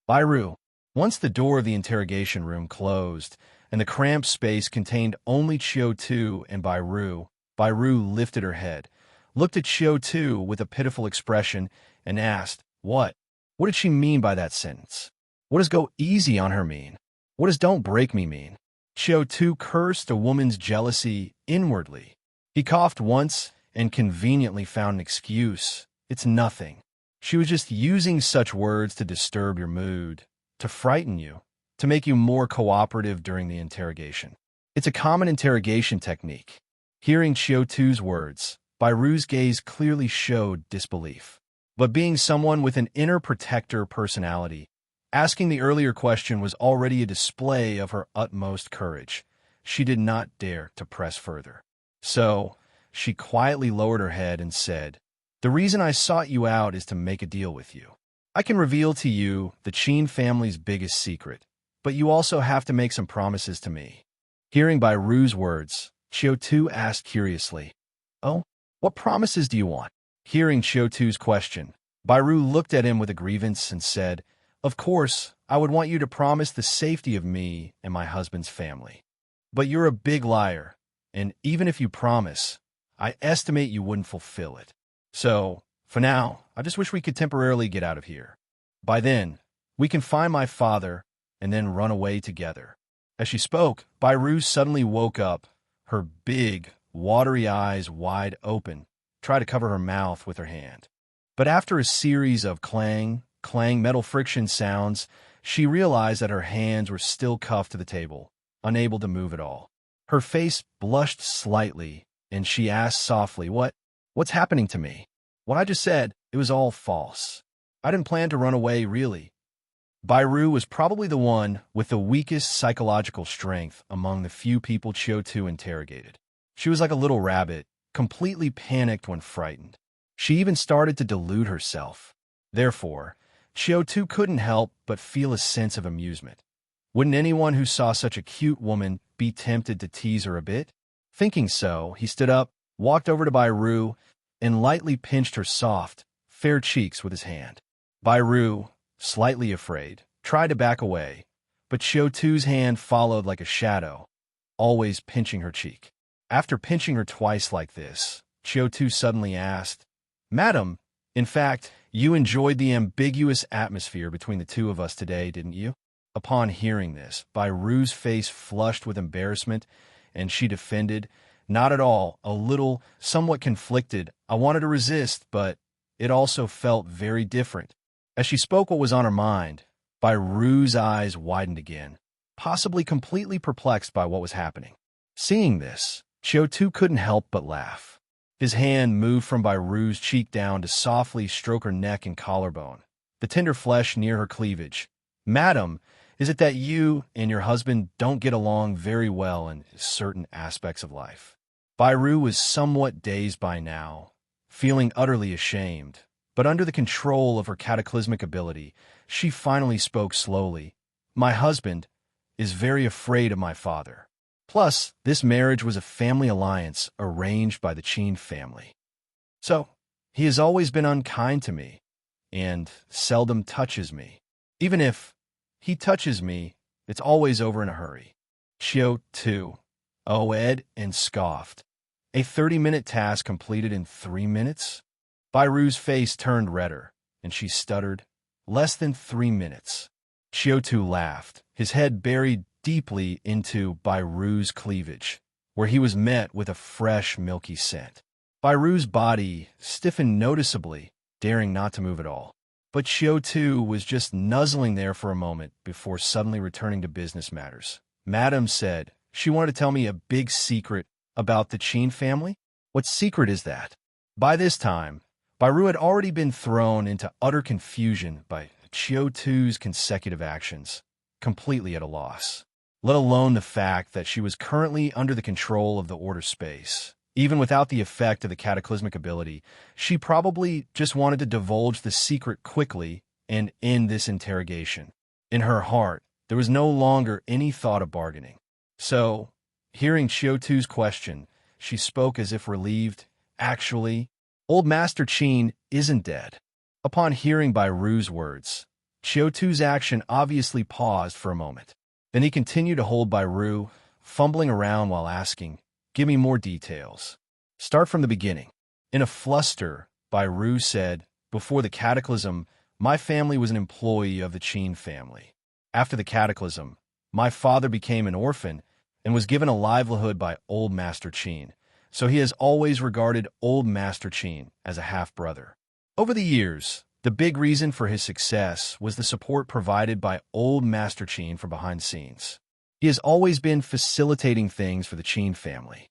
Bai Ru. Once the door of the interrogation room closed, and the cramped space contained only Qiu Tu and Bai Ru lifted her head, looked at Qiu Tu with a pitiful expression, and asked, What? What did she mean by that sentence? What does go easy on her mean? What does don't break me mean? Qiu Tu cursed a woman's jealousy inwardly. He coughed once and conveniently found an excuse. It's nothing. She was just using such words to disturb your mood, to frighten you, to make you more cooperative during the interrogation. It's a common interrogation technique. Hearing Qiu Tu's words, Bai Ru's gaze clearly showed disbelief. But being someone with an inner protector personality, asking the earlier question was already a display of her utmost courage. She did not dare to press further. So, she quietly lowered her head and said, The reason I sought you out is to make a deal with you. I can reveal to you the Qin family's biggest secret, but you also have to make some promises to me. Hearing Bai Ru's words, Qiu Tu asked curiously, Oh, what promises do you want? Hearing Qiu Tu's question, Bai Ru looked at him with a grievance and said, Of course, I would want you to promise the safety of me and my husband's family. But you're a big liar, and even if you promise, I estimate you wouldn't fulfill it. So, for now, I just wish we could temporarily get out of here. By then, we can find my father and then run away together. As she spoke, Bai Ru suddenly woke up, her big, watery eyes wide open, tried to cover her mouth with her hand. But after a series of clang, metal friction sounds, she realized that her hands were still cuffed to the table, unable to move at all. Her face blushed slightly, and she asked softly, What What's happening to me? What I just said, it was all false. I didn't plan to run away, really. Bairu was probably the one with the weakest psychological strength among the few people Qiu Tu interrogated. She was like a little rabbit, completely panicked when frightened. She even started to delude herself. Therefore, Qiu Tu couldn't help but feel a sense of amusement. Wouldn't anyone who saw such a cute woman be tempted to tease her a bit? Thinking so, he stood up, walked over to Bairu, and lightly pinched her soft, fair cheeks with his hand. Bairu, slightly afraid, tried to back away, but Qiu Tu's hand followed like a shadow, always pinching her cheek. After pinching her twice like this, Qiu Tu suddenly asked, "Madam, in fact, you enjoyed the ambiguous atmosphere between the two of us today, didn't you?" Upon hearing this, Bairu's face flushed with embarrassment, and she defended, "Not at all, a little, somewhat conflicted. I wanted to resist, but it also felt very different." As she spoke what was on her mind, Bairu's eyes widened again, possibly completely perplexed by what was happening. Seeing this, Qiu Tu couldn't help but laugh. His hand moved from Bairu's cheek down to softly stroke her neck and collarbone, the tender flesh near her cleavage. "Madam, is it that you and your husband don't get along very well in certain aspects of life?" Bairu was somewhat dazed by now, feeling utterly ashamed, but under the control of her cataclysmic ability, she finally spoke slowly. "My husband is very afraid of my father. Plus, this marriage was a family alliance arranged by the Qin family. So, he has always been unkind to me and seldom touches me. Even if he touches me, it's always over in a hurry." Qiu Tu owed and scoffed. A 30-minute task completed in 3 minutes? Bairu's face turned redder, and she stuttered, "Less than 3 minutes." Qiu Tu laughed, his head buried deeply into Bairu's cleavage, where he was met with a fresh, milky scent. Bairu's body stiffened noticeably, daring not to move at all. But Qiu Tu was just nuzzling there for a moment before suddenly returning to business matters. "Madam said she wanted to tell me a big secret about the Qin family? What secret is that?" By this time, Bairu had already been thrown into utter confusion by Qiu Tu's consecutive actions, completely at a loss, let alone the fact that she was currently under the control of the order space. Even without the effect of the cataclysmic ability, she probably just wanted to divulge the secret quickly and end this interrogation. In her heart, there was no longer any thought of bargaining. So, hearing Qiu Tu's question, she spoke as if relieved. "Actually, old Master Qin isn't dead." Upon hearing Bairu's words, Qiu Tu's action obviously paused for a moment. Then he continued to hold Bairu, fumbling around while asking, "Give me more details. Start from the beginning." In a fluster, Bairu said, "Before the cataclysm, my family was an employee of the Qin family. After the cataclysm, my father became an orphan and was given a livelihood by Old Master Qin, so he has always regarded Old Master Qin as a half-brother. Over the years, the big reason for his success was the support provided by Old Master Qin from behind the scenes. He has always been facilitating things for the Qin family.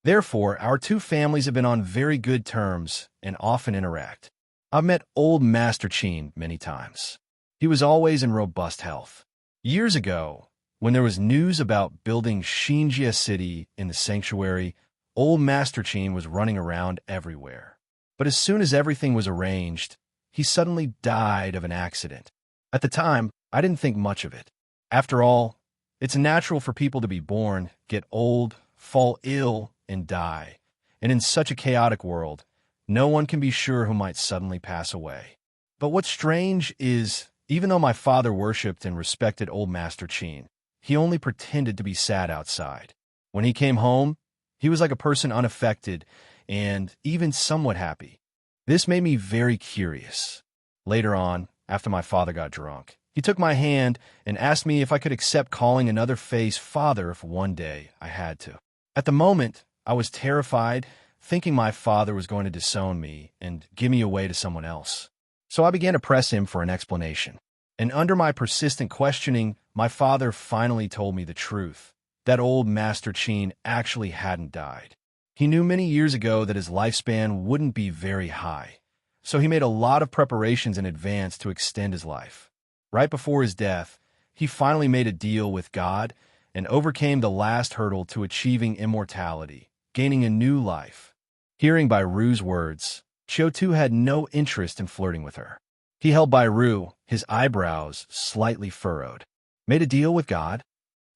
Therefore, our two families have been on very good terms and often interact. I've met Old Master Qin many times. He was always in robust health. Years ago, when there was news about building Xinjia City in the sanctuary, Old Master Qin was running around everywhere. But as soon as everything was arranged, he suddenly died of an accident. At the time, I didn't think much of it. After all, it's natural for people to be born, get old, fall ill, and die. And in such a chaotic world, no one can be sure who might suddenly pass away. But what's strange is, even though my father worshipped and respected Old Master Qin, he only pretended to be sad outside. When he came home, he was like a person unaffected and even somewhat happy. This made me very curious. Later on, after my father got drunk, he took my hand and asked me if I could accept calling another face father if one day I had to. At the moment, I was terrified, thinking my father was going to disown me and give me away to someone else. So I began to press him for an explanation. And under my persistent questioning, my father finally told me the truth, that Old Master Qin actually hadn't died. He knew many years ago that his lifespan wouldn't be very high, so he made a lot of preparations in advance to extend his life. Right before his death, he finally made a deal with God and overcame the last hurdle to achieving immortality, gaining a new life. Hearing Bai Ru's words, Qiu Tu had no interest in flirting with her. He held Bai Ru, his eyebrows slightly furrowed. Made a deal with God?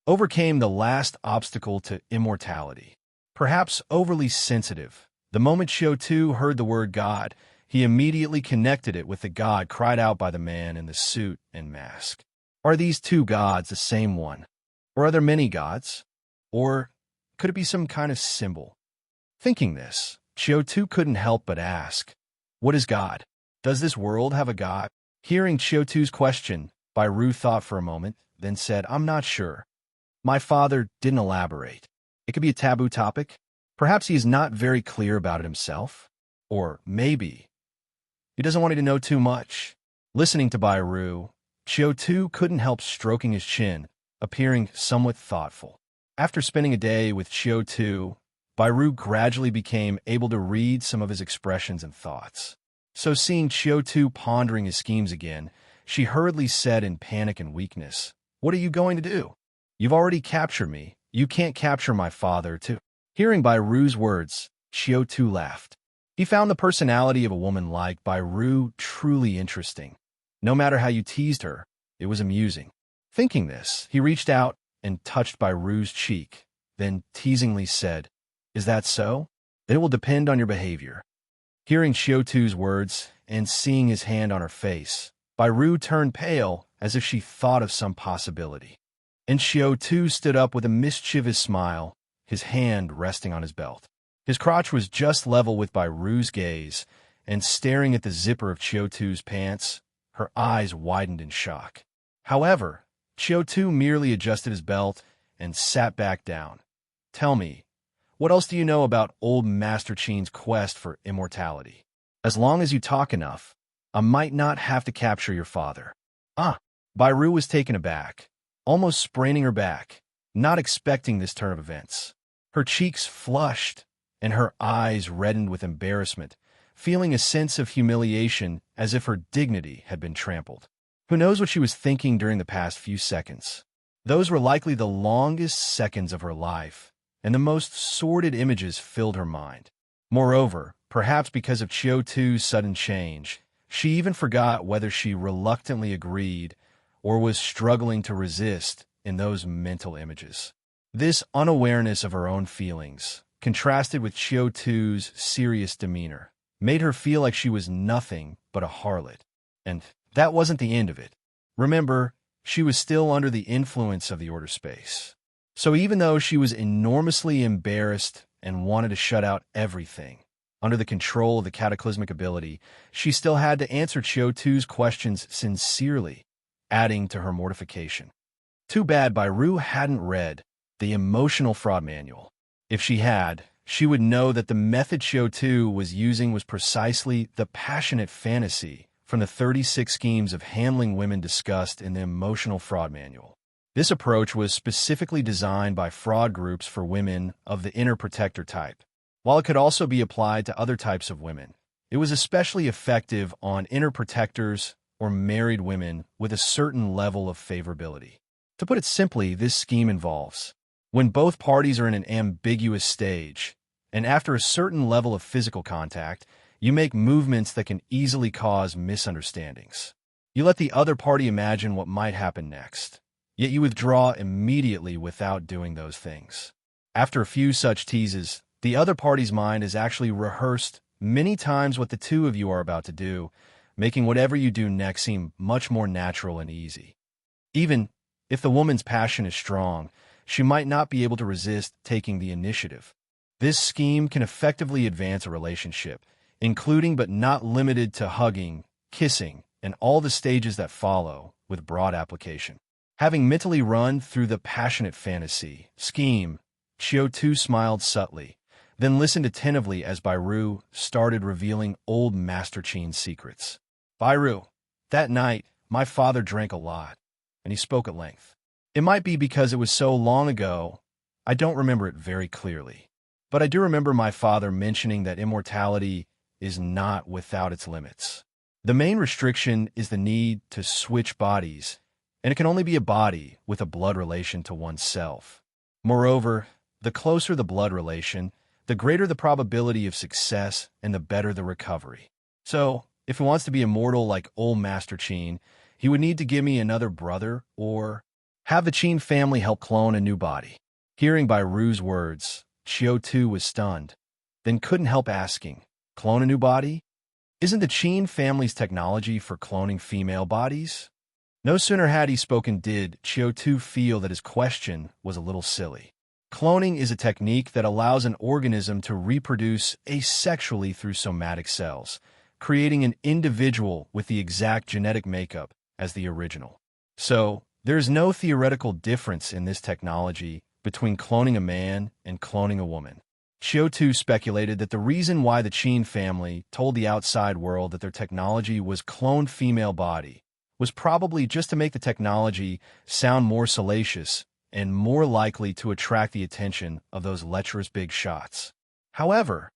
Overcame the last obstacle to immortality. Perhaps overly sensitive, the moment Qiu Tu heard the word God, he immediately connected it with the God cried out by the man in the suit and mask. Are these two gods the same one? Or are there many gods? Or could it be some kind of symbol? Thinking this, Qiu Tu couldn't help but ask, what is God? Does this world have a God? Hearing Qiu Tu's question, Bai Ru thought for a moment, then said, I'm not sure. My father didn't elaborate. It could be a taboo topic. Perhaps he is not very clear about it himself. Or maybe he doesn't want you to know too much. Listening to Bai Ru, Qiu Tu couldn't help stroking his chin, appearing somewhat thoughtful. After spending a day with Qiu Tu, Bai Ru gradually became able to read some of his expressions and thoughts. So seeing Qiu Tu pondering his schemes again, she hurriedly said in panic and weakness, What are you going to do? You've already captured me. You can't capture my father, too. Hearing Bai Ru's words, Qiu Tu laughed. He found the personality of a woman like Bai Ru truly interesting. No matter how you teased her, it was amusing. Thinking this, he reached out and touched Bai Ru's cheek, then teasingly said, Is that so? Then it will depend on your behavior. Hearing Qiu Tu's words and seeing his hand on her face, Bai Ru turned pale as if she thought of some possibility. And Qiu Tu stood up with a mischievous smile, his hand resting on his belt. His crotch was just level with Bai Ru's gaze, and staring at the zipper of Qiu Tu's pants, her eyes widened in shock. However, Qiu Tu merely adjusted his belt and sat back down. Tell me, what else do you know about old Master Qi's quest for immortality? As long as you talk enough, I might not have to capture your father. Bai Ru was taken aback, almost spraining her back, not expecting this turn of events. Her cheeks flushed, and her eyes reddened with embarrassment, feeling a sense of humiliation as if her dignity had been trampled. Who knows what she was thinking during the past few seconds? Those were likely the longest seconds of her life, and the most sordid images filled her mind. Moreover, perhaps because of Qiu Tu's sudden change, she even forgot whether she reluctantly agreed or was struggling to resist in those mental images. This unawareness of her own feelings, contrasted with Qiu Tu's serious demeanor, made her feel like she was nothing but a harlot. And that wasn't the end of it. Remember, she was still under the influence of the order space. So even though she was enormously embarrassed and wanted to shut out everything, under the control of the cataclysmic ability, she still had to answer Qiu Tu's questions sincerely, adding to her mortification. Too bad Bai Ru hadn't read the Emotional Fraud Manual. If she had, she would know that the method Qiu Tu was using was precisely the passionate fantasy from the 36 schemes of handling women discussed in the Emotional Fraud Manual. This approach was specifically designed by fraud groups for women of the inner protector type. While it could also be applied to other types of women, it was especially effective on inner protectors or married women with a certain level of favorability. To put it simply, this scheme involves when both parties are in an ambiguous stage, and after a certain level of physical contact, you make movements that can easily cause misunderstandings. You let the other party imagine what might happen next, yet you withdraw immediately without doing those things. After a few such teases, the other party's mind has actually rehearsed many times what the two of you are about to do, making whatever you do next seem much more natural and easy. Even if the woman's passion is strong, she might not be able to resist taking the initiative. This scheme can effectively advance a relationship, including but not limited to hugging, kissing, and all the stages that follow, with broad application. Having mentally run through the passionate fantasy scheme, Qiu Tu smiled subtly, then listened attentively as Bai Ru started revealing old Master Qi's secrets. Bai Ru, that night, my father drank a lot, and he spoke at length. It might be because it was so long ago, I don't remember it very clearly. but I do remember my father mentioning that immortality is not without its limits. The main restriction is the need to switch bodies, and it can only be a body with a blood relation to oneself. Moreover, the closer the blood relation, the greater the probability of success and the better the recovery. So, if he wants to be immortal like old Master Qin, he would need to give me another brother or have the Qin family help clone a new body. Hearing Bai Ru's words, Qiu Tu was stunned, then couldn't help asking, clone a new body? Isn't the Qin family's technology for cloning female bodies? No sooner had he spoken did Qiu Tu feel that his question was a little silly. Cloning is a technique that allows an organism to reproduce asexually through somatic cells, creating an individual with the exact genetic makeup as the original. So, there is no theoretical difference in this technology between cloning a man and cloning a woman. Qiu Tu speculated that the reason why the Qin family told the outside world that their technology was cloned female body was probably just to make the technology sound more salacious and more likely to attract the attention of those lecherous big shots. However,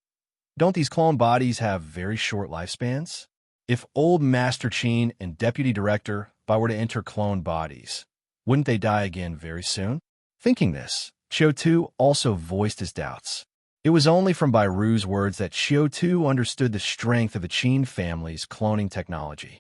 don't these clone bodies have very short lifespans? If old Master Qin and Deputy Director Bai were to enter clone bodies, wouldn't they die again very soon? Thinking this, Qiu Tu also voiced his doubts. It was only from Bai Ru's words that Qiu Tu understood the strength of the Qin family's cloning technology.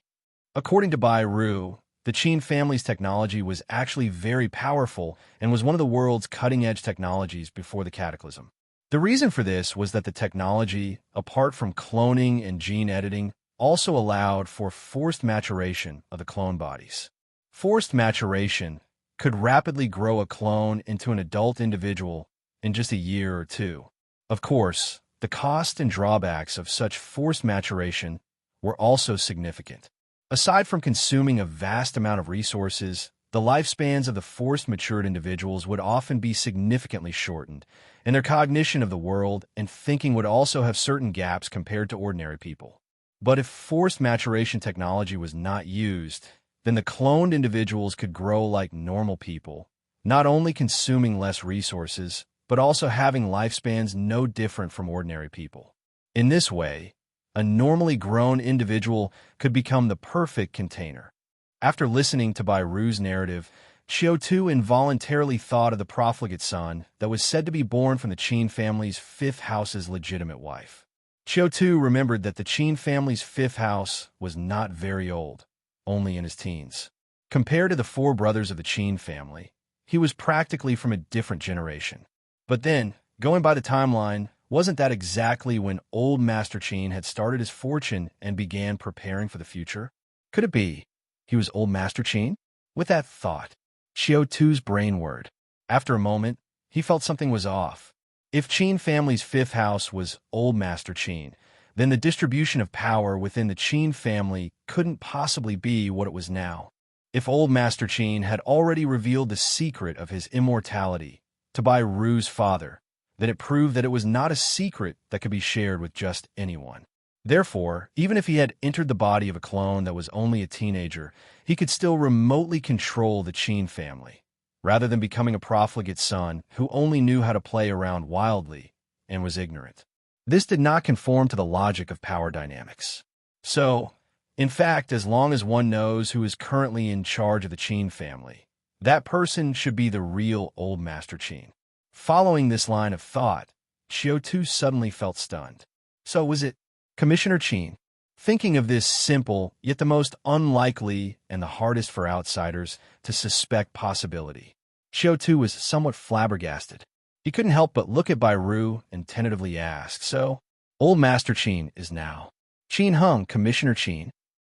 According to Bai Ru, the Qin family's technology was actually very powerful and was one of the world's cutting-edge technologies before the cataclysm. The reason for this was that the technology, apart from cloning and gene editing, also allowed for forced maturation of the clone bodies. Forced maturation could rapidly grow a clone into an adult individual in just a year or two. Of course, the cost and drawbacks of such forced maturation were also significant. Aside from consuming a vast amount of resources, the lifespans of the forced matured individuals would often be significantly shortened, and their cognition of the world and thinking would also have certain gaps compared to ordinary people. But if forced maturation technology was not used, then the cloned individuals could grow like normal people, not only consuming less resources, but also having lifespans no different from ordinary people. In this way, a normally grown individual could become the perfect container. After listening to Bai Ru's narrative, Qiu Tu involuntarily thought of the profligate son that was said to be born from the Qin family's fifth house's legitimate wife. Qiu Tu remembered that the Qin family's fifth house was not very old, only in his teens. Compared to the four brothers of the Qin family, he was practically from a different generation. But then, going by the timeline, wasn't that exactly when old Master Qin had started his fortune and began preparing for the future? Could it be he was old Master Qin? With that thought, Qiu Tu's brain whirred. After a moment, he felt something was off. If Qin family's fifth house was old Master Qin, then the distribution of power within the Qin family couldn't possibly be what it was now. If old Master Qin had already revealed the secret of his immortality to Bai Ru's father, then it proved that it was not a secret that could be shared with just anyone. Therefore, even if he had entered the body of a clone that was only a teenager, he could still remotely control the Qin family, rather than becoming a profligate son who only knew how to play around wildly and was ignorant. This did not conform to the logic of power dynamics. So, in fact, as long as one knows who is currently in charge of the Qin family, that person should be the real old Master Qin. Following this line of thought, Qiu Tu suddenly felt stunned. So was it Commissioner Qin? Thinking of this simple, yet the most unlikely and the hardest for outsiders to suspect possibility, Qiu Tu was somewhat flabbergasted. He couldn't help but look at Bai Ru and tentatively ask, so, old Master Qin is now Qin Hung, Commissioner Qin?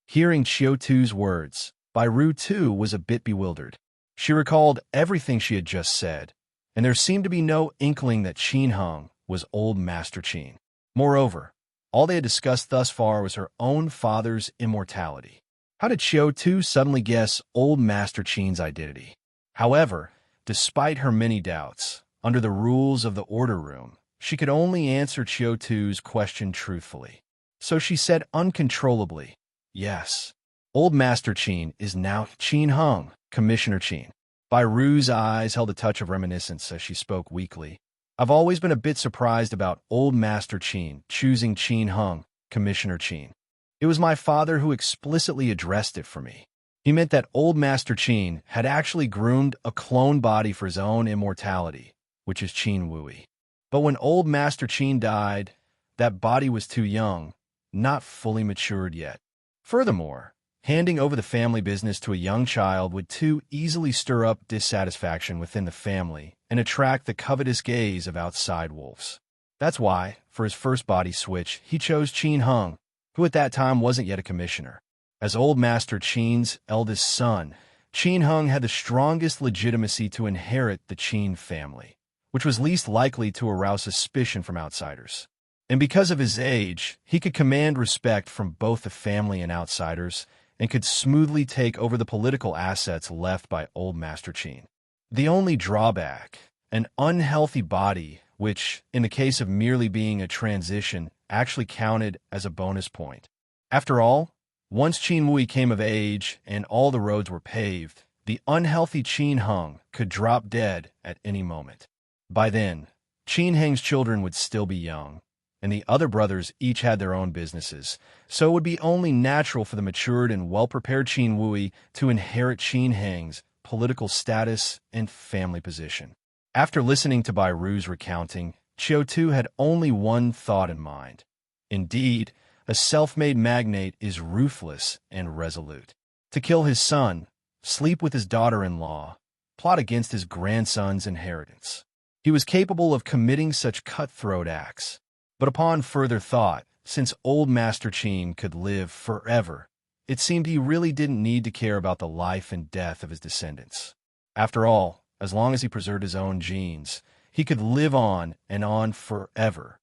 Hearing Qiu Tu's words, Bai Ru too was a bit bewildered. She recalled everything she had just said, and there seemed to be no inkling that Qin Hung was old Master Qin. Moreover, all they had discussed thus far was her own father's immortality. How did Qiu Tu suddenly guess old Master Qin's identity? However, despite her many doubts, under the rules of the Order Room, she could only answer Qiu Tu's question truthfully. So she said uncontrollably, yes, old Master Qin is now Qin Hung, Commissioner Qin. Bai Ru's eyes held a touch of reminiscence as she spoke weakly. I've always been a bit surprised about Old Master Qin choosing Qin Hung, Commissioner Qin. It was my father who explicitly addressed it for me. He meant that Old Master Qin had actually groomed a clone body for his own immortality, which is Qin Wui. But when Old Master Qin died, that body was too young, not fully matured yet. Furthermore, handing over the family business to a young child would too easily stir up dissatisfaction within the family and attract the covetous gaze of outside wolves. That's why, for his first body switch, he chose Qin Hung, who at that time wasn't yet a commissioner. As Old Master Qin's eldest son, Qin Hung had the strongest legitimacy to inherit the Qin family, which was least likely to arouse suspicion from outsiders. And because of his age, he could command respect from both the family and outsiders, and could smoothly take over the political assets left by Old Master Qin. The only drawback, an unhealthy body, which, in the case of merely being a transition, actually counted as a bonus point. After all, once Qin Wui came of age and all the roads were paved, the unhealthy Qin Hung could drop dead at any moment. By then, Qin Heng's children would still be young, and the other brothers each had their own businesses, so it would be only natural for the matured and well-prepared Qin Wui to inherit Qin Heng's political status and family position. After listening to Bai Ru's recounting, Qiu Tu had only one thought in mind. Indeed, a self-made magnate is ruthless and resolute. To kill his son, sleep with his daughter-in-law, plot against his grandson's inheritance. He was capable of committing such cutthroat acts. But upon further thought, since Old Master Qin could live forever, it seemed he really didn't need to care about the life and death of his descendants. After all, as long as he preserved his own genes, he could live on and on forever.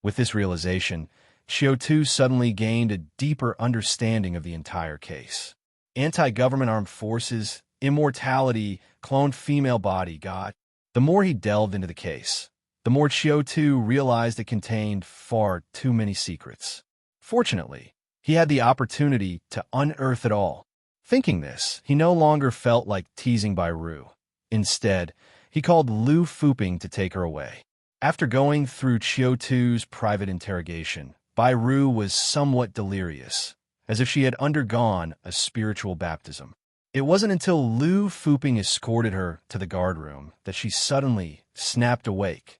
With this realization, Qiu Tu suddenly gained a deeper understanding of the entire case. Anti-government armed forces, immortality, cloned female body, God. The more he delved into the case, the more Qiu Tu realized it contained far too many secrets. Fortunately, he had the opportunity to unearth it all. Thinking this, he no longer felt like teasing Bai Ru. Instead, he called Lu Fuping to take her away. After going through Qiu Tu's private interrogation, Bai Ru was somewhat delirious, as if she had undergone a spiritual baptism. It wasn't until Lu Fuping escorted her to the guardroom that she suddenly snapped awake.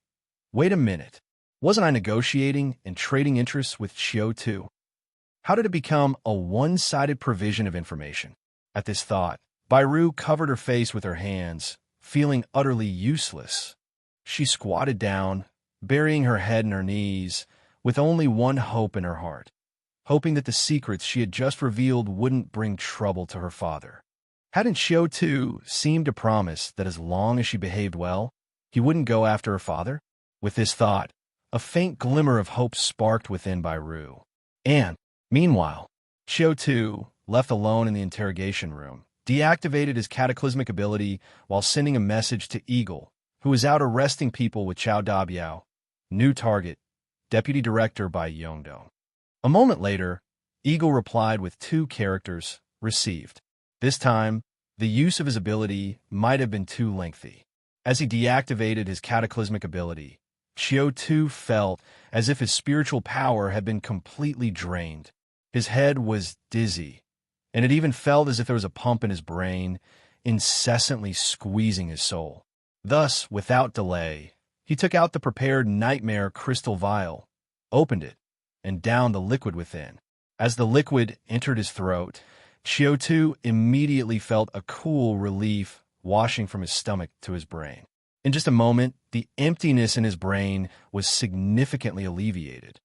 Wait a minute. Wasn't I negotiating and trading interests with Qiu Tu? How did it become a one-sided provision of information? At this thought, Bai Ru covered her face with her hands, feeling utterly useless. She squatted down, burying her head in her knees, with only one hope in her heart, hoping that the secrets she had just revealed wouldn't bring trouble to her father. Hadn't Qiu Tu seemed to promise that as long as she behaved well, he wouldn't go after her father? With this thought, a faint glimmer of hope sparked within Bai Ru. And, meanwhile, Qiu Tu, left alone in the interrogation room, deactivated his cataclysmic ability while sending a message to Eagle, who was out arresting people with Chao Dabiao. New target, Deputy Director Bai Yongdong. A moment later, Eagle replied with 2 characters, received. This time, the use of his ability might have been too lengthy. As he deactivated his cataclysmic ability, Qiu Tu felt as if his spiritual power had been completely drained. His head was dizzy, and it even felt as if there was a pump in his brain, incessantly squeezing his soul. Thus, without delay, he took out the prepared nightmare crystal vial, opened it, and downed the liquid within. As the liquid entered his throat, Qiu Tu immediately felt a cool relief washing from his stomach to his brain. In just a moment, the emptiness in his brain was significantly alleviated.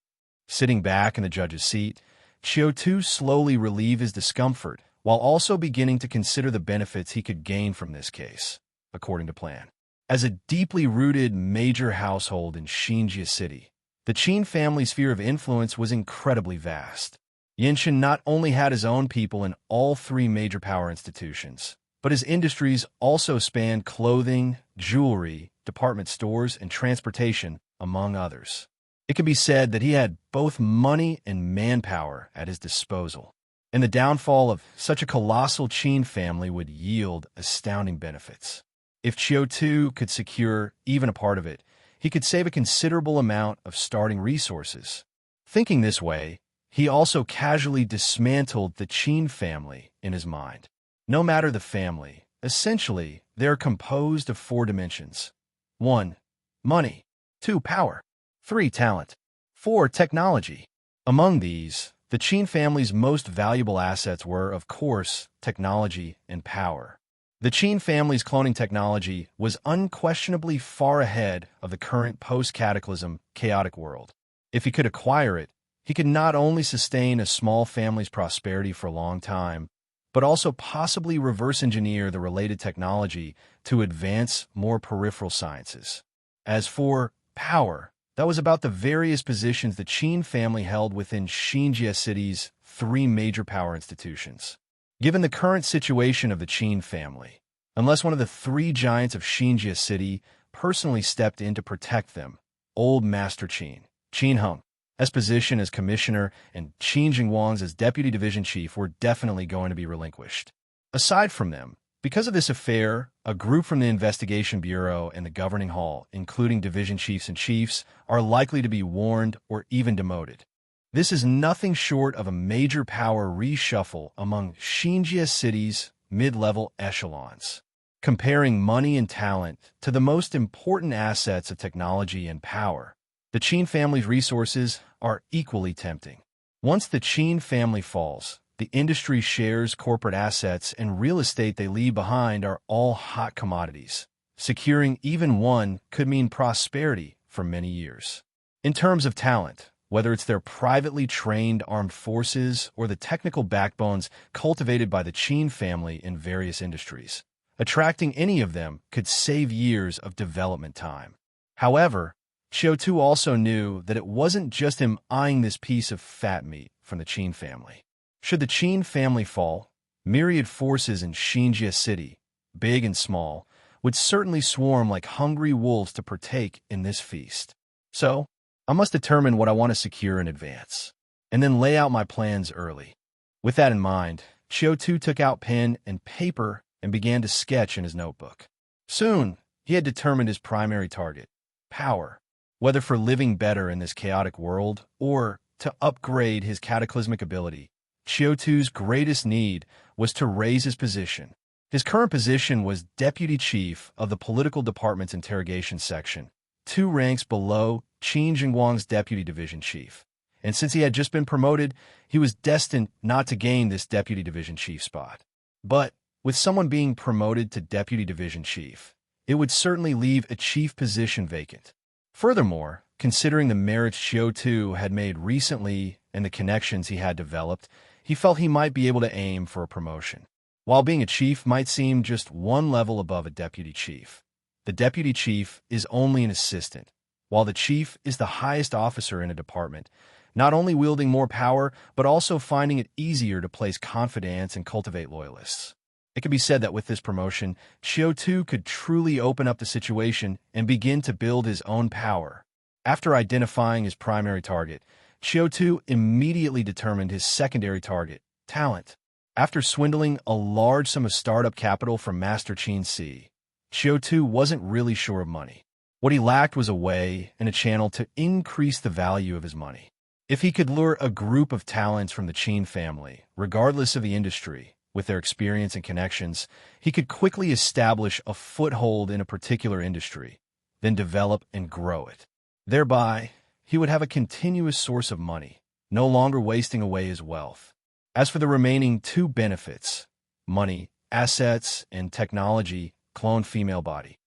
Sitting back in the judge's seat, Qiu Tu slowly relieved his discomfort while also beginning to consider the benefits he could gain from this case, according to plan. As a deeply rooted major household in Xinjia City, the Qin family's sphere of influence was incredibly vast. Yinshin not only had his own people in all 3 major power institutions, but his industries also spanned clothing, jewelry, department stores, and transportation, among others. It can be said that he had both money and manpower at his disposal, and the downfall of such a colossal Qin family would yield astounding benefits. If Qiu Tu could secure even a part of it, he could save a considerable amount of starting resources. Thinking this way, he also casually dismantled the Qin family in his mind. No matter the family, essentially, they're composed of 4 dimensions. 1. Money. 2. Power. 3. Talent. 4. Technology. Among these, the Qin family's most valuable assets were, of course, technology and power. The Qin family's cloning technology was unquestionably far ahead of the current post-cataclysm, chaotic world. If he could acquire it, he could not only sustain a small family's prosperity for a long time, but also possibly reverse engineer the related technology to advance more peripheral sciences. As for power, that was about the various positions the Qin family held within Xinjie City's 3 major power institutions. Given the current situation of the Qin family, unless one of the 3 giants of Xinjie City personally stepped in to protect them, old Master Qin, Qin Heng's position as commissioner and Qin Jingwang's as deputy division chief were definitely going to be relinquished. Aside from them, because of this affair, a group from the Investigation Bureau and the Governing Hall, including division chiefs and chiefs, are likely to be warned or even demoted. This is nothing short of a major power reshuffle among Xinjie City's mid-level echelons. Comparing money and talent to the most important assets of technology and power, the Qin family's resources are equally tempting. Once the Qin family falls, the industry shares, corporate assets, and real estate they leave behind are all hot commodities. Securing even one could mean prosperity for many years. In terms of talent, whether it's their privately trained armed forces or the technical backbones cultivated by the Qin family in various industries, attracting any of them could save years of development time. However, Qiu Tu also knew that it wasn't just him eyeing this piece of fat meat from the Qin family. Should the Qin family fall, myriad forces in Xinjie City, big and small, would certainly swarm like hungry wolves to partake in this feast. So, I must determine what I want to secure in advance, and then lay out my plans early. With that in mind, Qiu Tu took out pen and paper and began to sketch in his notebook. Soon, he had determined his primary target, power. Whether for living better in this chaotic world or to upgrade his cataclysmic ability, Qiu Tu's greatest need was to raise his position. His current position was Deputy Chief of the Political Department's Interrogation Section, 2 ranks below Qin Jingwang's Deputy Division Chief. And since he had just been promoted, he was destined not to gain this Deputy Division Chief spot. But with someone being promoted to Deputy Division Chief, it would certainly leave a chief position vacant. Furthermore, considering the merits Qiu Tu had made recently and the connections he had developed, he felt he might be able to aim for a promotion. While being a chief might seem just one level above a deputy chief, the deputy chief is only an assistant, while the chief is the highest officer in a department, not only wielding more power, but also finding it easier to place confidence and cultivate loyalists. It can be said that with this promotion, Qiu Tu could truly open up the situation and begin to build his own power. After identifying his primary target, Qiu Tu immediately determined his secondary target, talent. After swindling a large sum of startup capital from Master Qin Si, Qiu Tu wasn't really sure of money. What he lacked was a way and a channel to increase the value of his money. If he could lure a group of talents from the Qin family, regardless of the industry, with their experience and connections, he could quickly establish a foothold in a particular industry, then develop and grow it. Thereby, he would have a continuous source of money, no longer wasting away his wealth. As for the remaining 2 benefits, money, assets, and technology, cloned female body,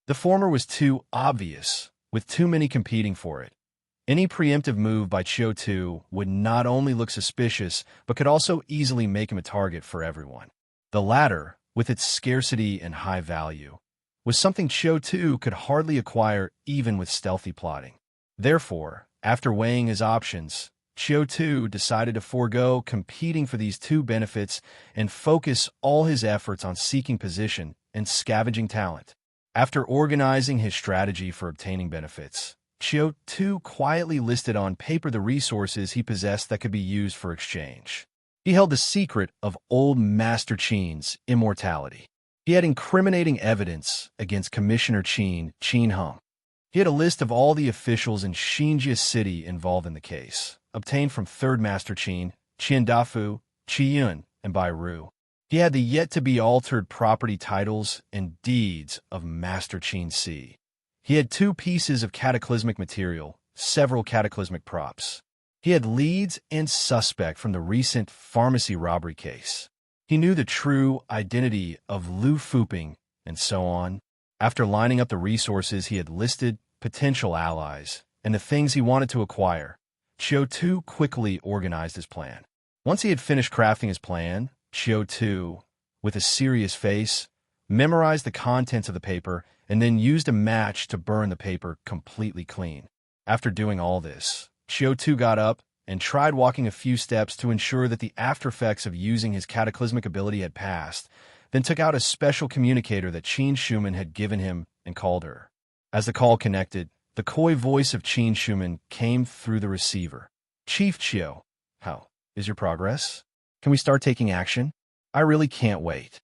the former was too obvious, with too many competing for it. Any preemptive move by Qiu Tu would not only look suspicious, but could also easily make him a target for everyone. The latter, with its scarcity and high value, was something Qiu Tu could hardly acquire even with stealthy plotting. Therefore, after weighing his options, Qiu Tu decided to forego competing for these 2 benefits and focus all his efforts on seeking position and scavenging talent. After organizing his strategy for obtaining benefits, Qiu Tu quietly listed on paper the resources he possessed that could be used for exchange. He held the secret of old Master Qin's immortality. He had incriminating evidence against Commissioner Qin Heng. He had a list of all the officials in Xinjia City involved in the case, obtained from Third Master Qin, Dafu, Qiyun, and Bai Ru. He had the yet-to-be-altered property titles and deeds of Master Qin C. He had 2 pieces of cataclysmic material, several cataclysmic props. He had leads and suspect from the recent pharmacy robbery case. He knew the true identity of Lu Fuping, and so on. After lining up the resources he had listed, potential allies, and the things he wanted to acquire, Qiu Tu quickly organized his plan. Once he had finished crafting his plan, Qiu Tu, with a serious face, memorized the contents of the paper and then used a match to burn the paper completely clean. After doing all this, Qiu Tu got up and tried walking a few steps to ensure that the aftereffects of using his cataclysmic ability had passed, then took out a special communicator that Qin Shuman had given him and called her. As the call connected, the coy voice of Qin Shuman came through the receiver. "Chief Qiu, how is your progress? Can we start taking action? I really can't wait."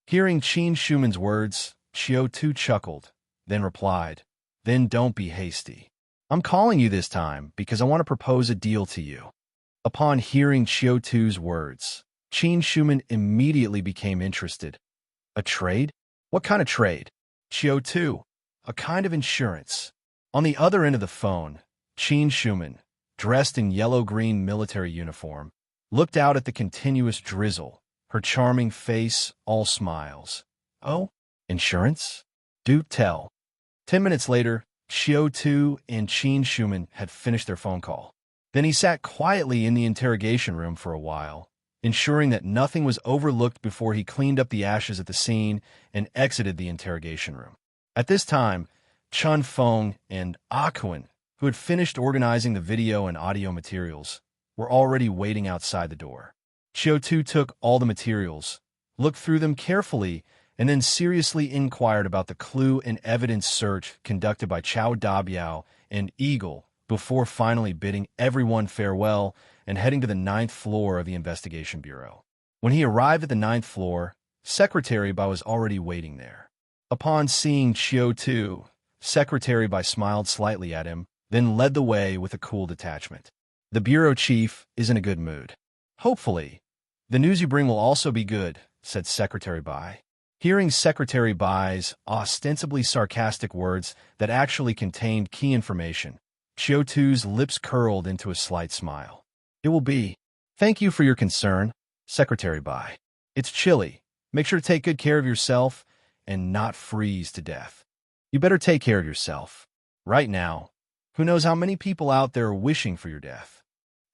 Hearing Qin Shuman's words, Qiu Tu chuckled, then replied, "Then don't be hasty. I'm calling you this time because I want to propose a deal to you." Upon hearing Qiu Tu's words, Qin Shuman immediately became interested. "A trade? What kind of trade?" "Qiu Tu, a kind of insurance." On the other end of the phone, Qin Shuman, dressed in yellow-green military uniform, looked out at the continuous drizzle, her charming face all smiles. "Oh, insurance? Do tell." 10 minutes later, Qiu Tu and Qin Shuman had finished their phone call. Then he sat quietly in the interrogation room for a while, ensuring that nothing was overlooked before he cleaned up the ashes at the scene and exited the interrogation room. At this time, Chun Feng and Akuan, who had finished organizing the video and audio materials, were already waiting outside the door. Qiu Tu took all the materials, looked through them carefully, and then seriously inquired about the clue and evidence search conducted by Chao Dabiao and Eagle before finally bidding everyone farewell and heading to the 9th floor of the Investigation Bureau. When he arrived at the 9th floor, Secretary Bai was already waiting there. Upon seeing Qiu Tu, Secretary Bai smiled slightly at him, then led the way with a cool detachment. "The bureau chief is in a good mood. Hopefully, the news you bring will also be good," said Secretary Bai. Hearing Secretary Bai's ostensibly sarcastic words that actually contained key information, Qiu Tu's lips curled into a slight smile. "It will be. Thank you for your concern, Secretary Bai. It's chilly. Make sure to take good care of yourself and not freeze to death. You better take care of yourself. Right now, who knows how many people out there are wishing for your death.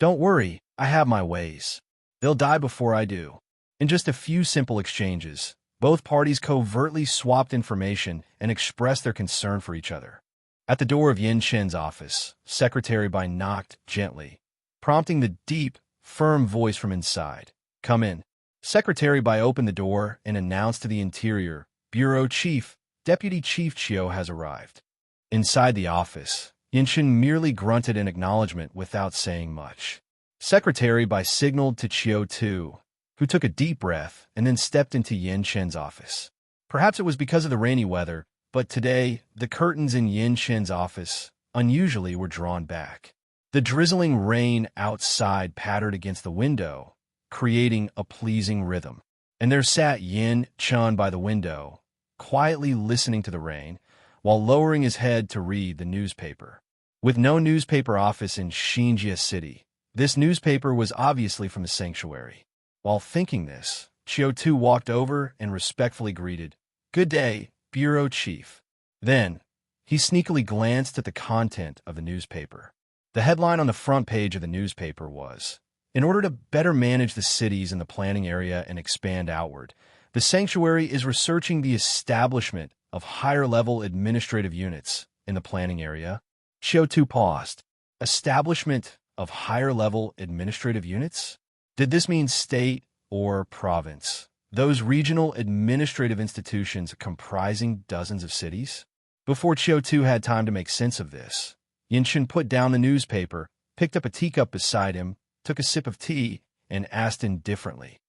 Don't worry, I have my ways. They'll die before I do." In just a few simple exchanges, both parties covertly swapped information and expressed their concern for each other. At the door of Yin Shen's office, Secretary Bai knocked gently, prompting the deep, firm voice from inside. "Come in." Secretary Bai opened the door and announced to the interior, "Bureau Chief, Deputy Chief Qiu has arrived." Inside the office, Yin Shen merely grunted in acknowledgement without saying much. Secretary Bai signaled to Qiu Tu, who took a deep breath and then stepped into Yin Shen's office. Perhaps it was because of the rainy weather, but today, the curtains in Yin Shen's office, unusually, were drawn back. The drizzling rain outside pattered against the window, creating a pleasing rhythm. And there sat Yin Chun by the window, quietly listening to the rain, while lowering his head to read the newspaper. With no newspaper office in Xinjia City, this newspaper was obviously from the sanctuary. While thinking this, Qiu Tu walked over and respectfully greeted, "Good day, Bureau Chief." Then, he sneakily glanced at the content of the newspaper. The headline on the front page of the newspaper was, "In order to better manage the cities in the planning area and expand outward, the sanctuary is researching the establishment of higher-level administrative units in the planning area." Qiu Tu paused. Establishment of higher-level administrative units? Did this mean state or province? Those regional administrative institutions comprising dozens of cities? Before Qiu Tu had time to make sense of this, Yin Shen put down the newspaper, picked up a teacup beside him, took a sip of tea, and asked indifferently,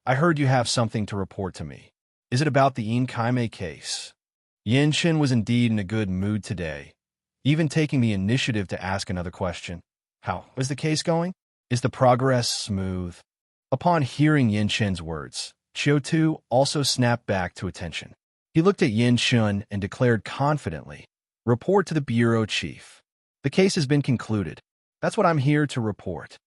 "I heard you have something to report to me. Is it about the Yin Kaimei case?" Yin Shen was indeed in a good mood today, even taking the initiative to ask another question. How is the case going? Is the progress smooth? Upon hearing Yin Chen's words, Qiu Tu also snapped back to attention. He looked at Yin Chen and declared confidently, "Report to the bureau chief. The case has been concluded. That's what I'm here to report."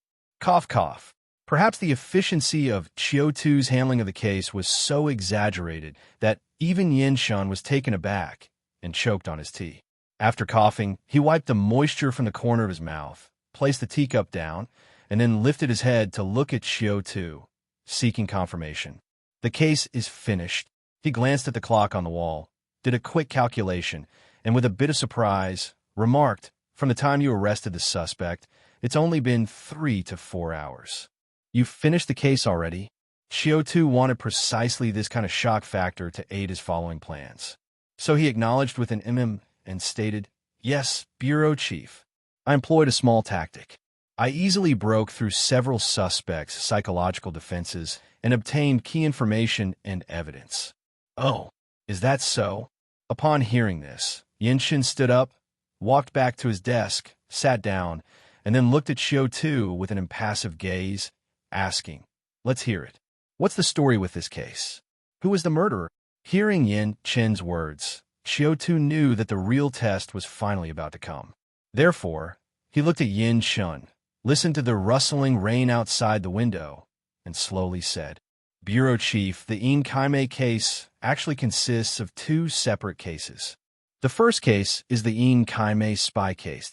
Cough, cough. Perhaps the efficiency of Qiu Tu's handling of the case was so exaggerated that even Yin Chen was taken aback and choked on his tea. After coughing, he wiped the moisture from the corner of his mouth, placed the teacup down, and then lifted his head to look at Qiu Tu, seeking confirmation. "The case is finished." He glanced at the clock on the wall, did a quick calculation, and with a bit of surprise, remarked, "From the time you arrested the suspect, it's only been 3 to 4 hours. You've finished the case already?" Qiu Tu wanted precisely this kind of shock factor to aid his following plans. So he acknowledged with an and stated, "Yes, Bureau Chief. I employed a small tactic. I easily broke through several suspects' psychological defenses and obtained key information and evidence." "Oh, is that so?" Upon hearing this, Yin Chen stood up, walked back to his desk, sat down, and then looked at Qiu Tu with an impassive gaze, asking, "Let's hear it. What's the story with this case? Who was the murderer?" Hearing Yin Chen's words, Qiu Tu knew that the real test was finally about to come. Therefore, he looked at Yin Chen, listened to the rustling rain outside the window, and slowly said, "Bureau Chief, the Yin Kaimei case actually consists of 2 separate cases. The first case is the Yin Kaimei spy case.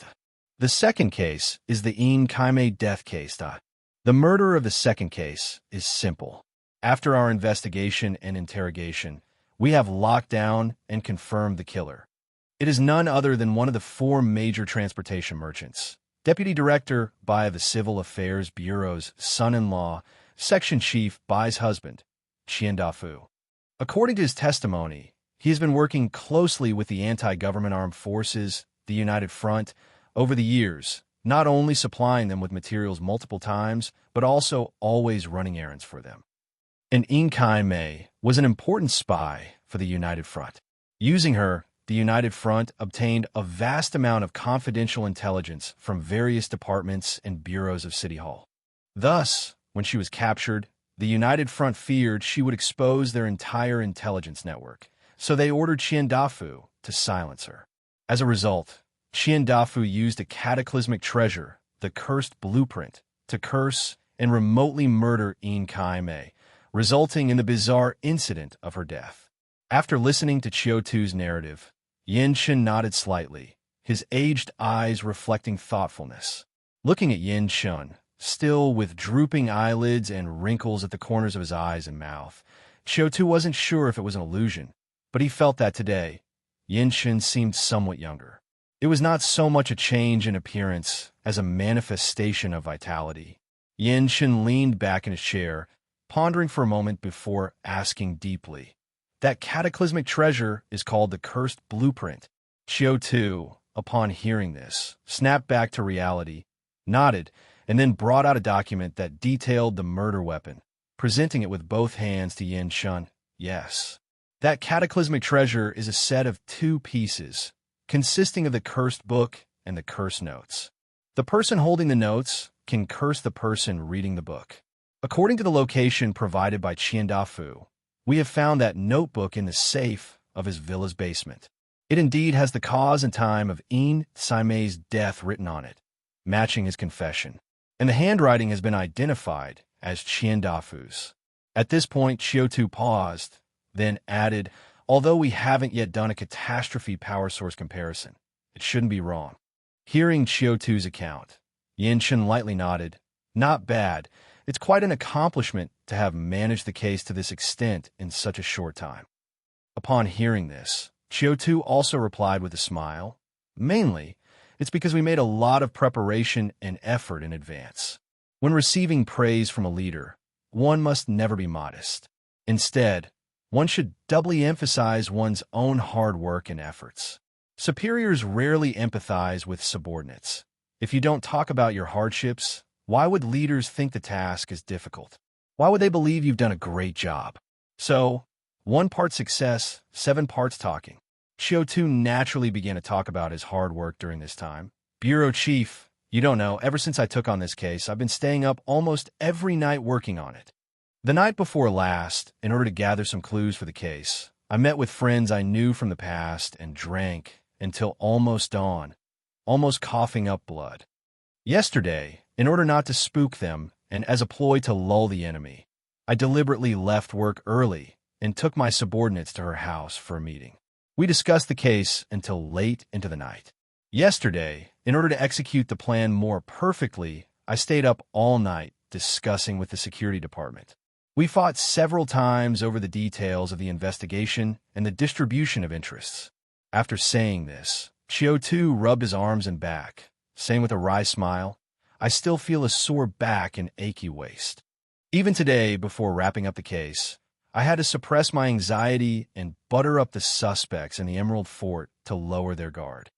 The second case is the Yin Kaimei death case. The murder of the second case is simple. After our investigation and interrogation, we have locked down and confirmed the killer. It is none other than one of the 4 major transportation merchants, Deputy Director Bai of the Civil Affairs Bureau's son-in-law, Section Chief Bai's husband, Qian Fu. According to his testimony, he has been working closely with the anti-government armed forces, the United Front, over the years, not only supplying them with materials multiple times, but also always running errands for them. And Yin Kai-mei was an important spy for the United Front. Using her, the United Front obtained a vast amount of confidential intelligence from various departments and bureaus of City Hall. Thus, when she was captured, the United Front feared she would expose their entire intelligence network, so they ordered Qian Fu to silence her. As a result, Qian Fu used a cataclysmic treasure, the cursed blueprint, to curse and remotely murder Yin Kai-mei, resulting in the bizarre incident of her death. After listening to Qiu Tu's narrative, Yin Chen nodded slightly, his aged eyes reflecting thoughtfulness. Looking at Yin Chen, still with drooping eyelids and wrinkles at the corners of his eyes and mouth, Qiu Tu wasn't sure if it was an illusion, but he felt that today, Yin Chen seemed somewhat younger. It was not so much a change in appearance as a manifestation of vitality. Yin Chen leaned back in his chair, pondering for a moment before asking deeply, "That cataclysmic treasure is called the cursed blueprint." Qiu Tu, upon hearing this, snapped back to reality, nodded, and then brought out a document that detailed the murder weapon, presenting it with both hands to Yin Chen. "Yes. That cataclysmic treasure is a set of 2 pieces, consisting of the cursed book and the cursed notes. The person holding the notes can curse the person reading the book. According to the location provided by Qian Fu, we have found that notebook in the safe of his villa's basement. It indeed has the cause and time of Yin Kaimei's death written on it, matching his confession, and the handwriting has been identified as Qian Fu's." At this point, Qiu Tu paused, then added, "Although we haven't yet done a catastrophe power source comparison, it shouldn't be wrong." Hearing Qiu Tu's account, Yin Chen lightly nodded. "Not bad. It's quite an accomplishment to have managed the case to this extent in such a short time." Upon hearing this, Qiu Tu also replied with a smile, "Mainly, it's because we made a lot of preparation and effort in advance. When receiving praise from a leader, one must never be modest. Instead, one should doubly emphasize one's own hard work and efforts. Superiors rarely empathize with subordinates. If you don't talk about your hardships, why would leaders think the task is difficult? Why would they believe you've done a great job? So, 1 part success, 7 parts talking." Qiu Tu naturally began to talk about his hard work during this time. Bureau Chief, you don't know, ever since I took on this case, I've been staying up almost every night working on it. The night before last, in order to gather some clues for the case, I met with friends I knew from the past and drank until almost dawn, almost coughing up blood. Yesterday, in order not to spook them and as a ploy to lull the enemy, I deliberately left work early and took my subordinates to her house for a meeting. We discussed the case until late into the night. Yesterday, in order to execute the plan more perfectly, I stayed up all night discussing with the security department. We fought several times over the details of the investigation and the distribution of interests. After saying this, Qiu Tu rubbed his arms and back, saying with a wry smile, I still feel a sore back and achy waist. Even today, before wrapping up the case, I had to suppress my anxiety and butter up the suspects in the Emerald Fort to lower their guard.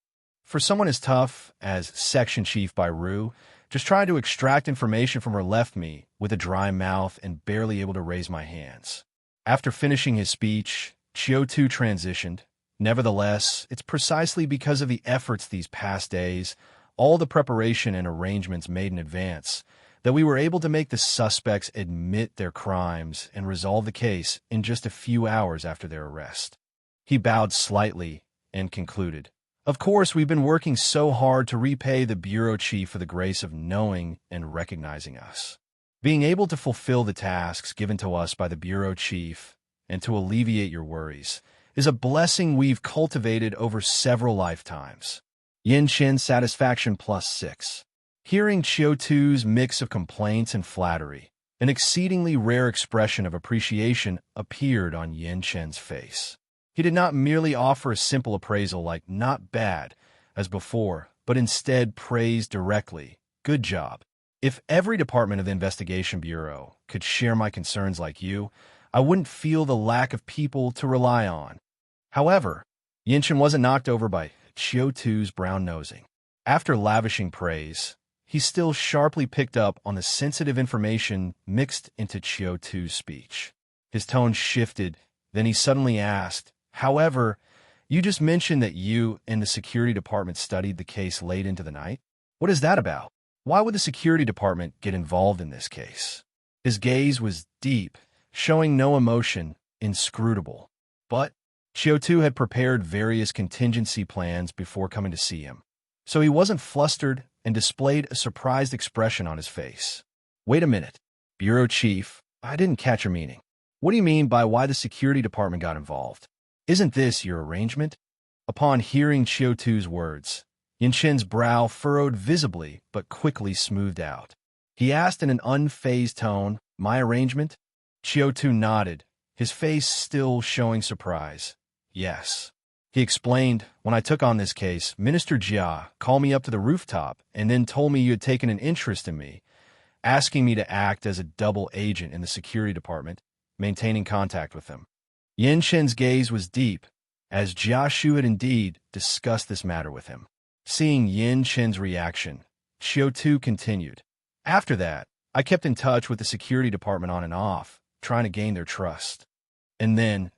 For someone as tough as Section Chief Bairu, just trying to extract information from her left me with a dry mouth and barely able to raise my hands. After finishing his speech, Qiu Tu transitioned. Nevertheless, it's precisely because of the efforts these past days, all the preparation and arrangements made in advance, that we were able to make the suspects admit their crimes and resolve the case in just a few hours after their arrest. He bowed slightly and concluded, Of course, we've been working so hard to repay the bureau chief for the grace of knowing and recognizing us. Being able to fulfill the tasks given to us by the bureau chief and to alleviate your worries is a blessing we've cultivated over several lifetimes. Yin Chen satisfaction +6. Hearing Qiu Tu's mix of complaints and flattery, an exceedingly rare expression of appreciation appeared on Yin Chen's face. He did not merely offer a simple appraisal like not bad as before, but instead praised directly, good job. If every department of the Investigation Bureau could share my concerns like you, I wouldn't feel the lack of people to rely on. However, Yin-Chen wasn't knocked over by Qiu Tu's brown nosing. After lavishing praise, he still sharply picked up on the sensitive information mixed into Qiu Tu's speech. His tone shifted, then he suddenly asked, However, you just mentioned that you and the security department studied the case late into the night? What is that about? Why would the security department get involved in this case? His gaze was deep, showing no emotion, inscrutable. But Qiu Tu had prepared various contingency plans before coming to see him, so he wasn't flustered and displayed a surprised expression on his face. Wait a minute, Bureau Chief, I didn't catch your meaning. What do you mean by why the security department got involved? Isn't this your arrangement? Upon hearing Qiu Tu's words, Yin-Chen's brow furrowed visibly but quickly smoothed out. He asked in an unfazed tone, My arrangement? Qiu Tu nodded, his face still showing surprise. Yes. He explained, when I took on this case, Minister Jia called me up to the rooftop and then told me you had taken an interest in me, asking me to act as a double agent in the security department, maintaining contact with them. Yin Chen's gaze was deep, as Jia Shu had indeed discussed this matter with him. Seeing Yin Chen's reaction, Qiu Tu continued. After that, I kept in touch with the security department on and off, trying to gain their trust. And then,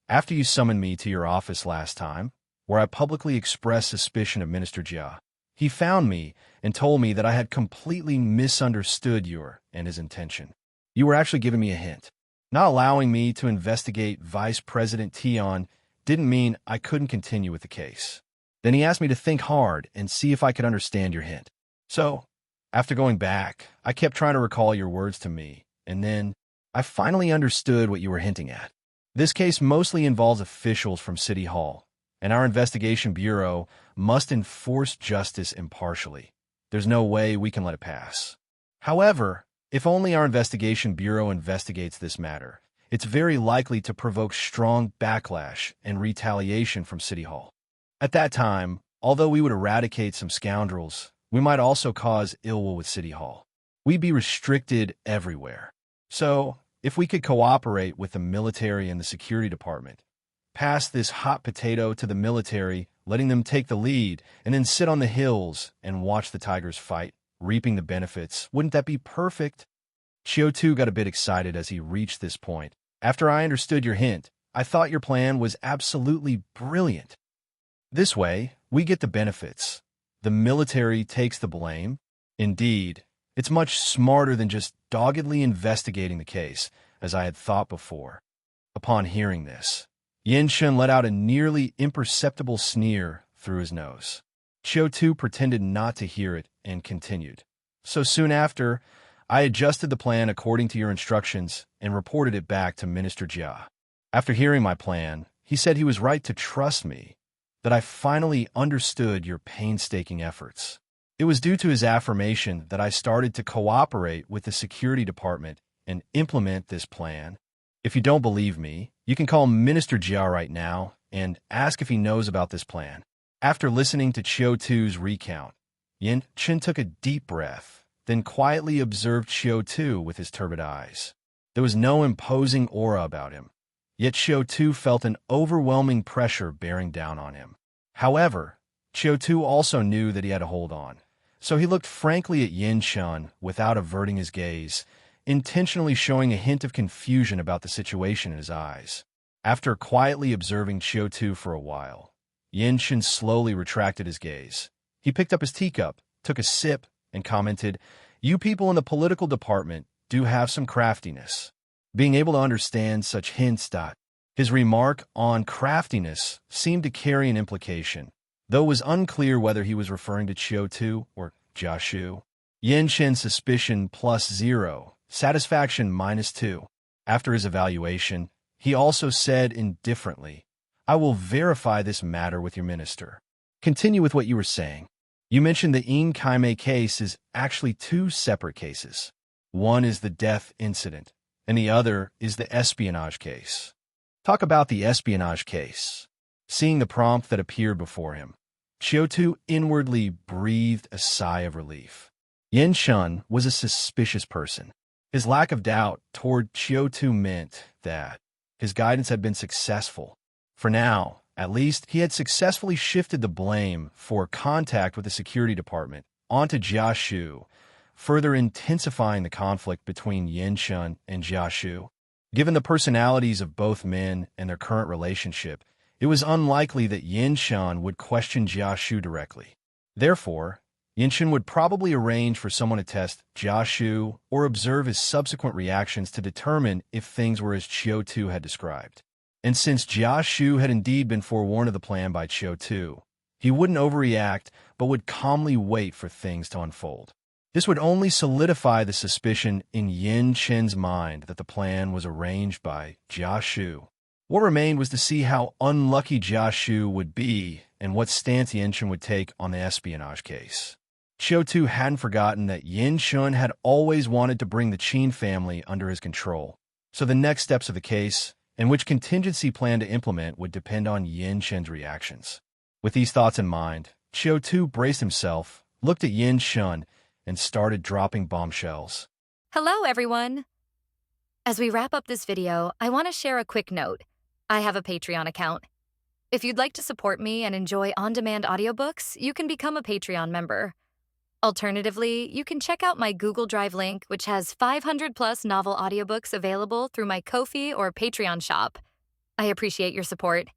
after you summoned me to your office last time, where I publicly expressed suspicion of Minister Jia, he found me and told me that I had completely misunderstood your and his intention. You were actually giving me a hint. Not allowing me to investigate Vice President Tian didn't mean I couldn't continue with the case. Then he asked me to think hard and see if I could understand your hint. So, after going back, I kept trying to recall your words to me, and then I finally understood what you were hinting at. This case mostly involves officials from City Hall, and our investigation bureau must enforce justice impartially. There's no way we can let it pass. However, if only our investigation bureau investigates this matter, it's very likely to provoke strong backlash and retaliation from City Hall. At that time, although we would eradicate some scoundrels, we might also cause ill will with City Hall. We'd be restricted everywhere. So, if we could cooperate with the military and the security department, pass this hot potato to the military, letting them take the lead, and then sit on the hills and watch the tigers fight, reaping the benefits, wouldn't that be perfect? Qiu Tu got a bit excited as he reached this point. After I understood your hint, I thought your plan was absolutely brilliant. This way, we get the benefits. The military takes the blame. Indeed, it's much smarter than just doggedly investigating the case, as I had thought before. Upon hearing this, Yin Shun let out a nearly imperceptible sneer through his nose. Qiu Tu pretended not to hear it and continued. So soon after, I adjusted the plan according to your instructions and reported it back to Minister Jia. After hearing my plan, he said he was right to trust me, that I finally understood your painstaking efforts. It was due to his affirmation that I started to cooperate with the security department and implement this plan. If you don't believe me, you can call Minister Jia right now and ask if he knows about this plan. After listening to Qiu Tu's recount, Yin Chen took a deep breath, then quietly observed Qiu Tu with his turbid eyes. There was no imposing aura about him, yet Qiu Tu felt an overwhelming pressure bearing down on him. However, Qiu Tu also knew that he had to hold on, so he looked frankly at Yin Shun without averting his gaze, intentionally showing a hint of confusion about the situation in his eyes. After quietly observing Qiu Tu for a while, Yin Shun slowly retracted his gaze. He picked up his teacup, took a sip, and commented, "You people in the political department do have some craftiness." Being able to understand such hints. His remark on craftiness seemed to carry an implication, though it was unclear whether he was referring to Qiu Tu or Jia Shu. Yin Shen's suspicion +0, satisfaction -2. After his evaluation, he also said indifferently, "I will verify this matter with your minister." Continue with what you were saying. You mentioned the Yin Kaimei case is actually two separate cases. One is the death incident, and the other is the espionage case. Talk about the espionage case. Seeing the prompt that appeared before him, Qiu Tu inwardly breathed a sigh of relief. Yin Shun was a suspicious person. His lack of doubt toward Qiu Tu meant that his guidance had been successful. For now, at least, he had successfully shifted the blame for contact with the security department onto Jia Shu, further intensifying the conflict between Yin Shun and Jia Shu. Given the personalities of both men and their current relationship, it was unlikely that Yin Shun would question Jia Shu directly. Therefore, Yin Shun would probably arrange for someone to test Jia Shu or observe his subsequent reactions to determine if things were as Qiu Tu had described. And since Jia Shu had indeed been forewarned of the plan by Qiu Tu, he wouldn't overreact but would calmly wait for things to unfold. This would only solidify the suspicion in Yin Chen's mind that the plan was arranged by Jia Shu. What remained was to see how unlucky Jia Shu would be and what stance Yin Chen would take on the espionage case. Qiu Tu hadn't forgotten that Yin Shun had always wanted to bring the Qin family under his control, so the next steps of the case and which contingency plan to implement would depend on Yin Chen's reactions. With these thoughts in mind, Qiu Tu braced himself, looked at Yin Shun, and started dropping bombshells. Hello, everyone! As we wrap up this video, I want to share a quick note. I have a Patreon account. If you'd like to support me and enjoy on-demand audiobooks, you can become a Patreon member. Alternatively, you can check out my Google Drive link, which has 500+ novel audiobooks available through my Ko-fi or Patreon shop. I appreciate your support.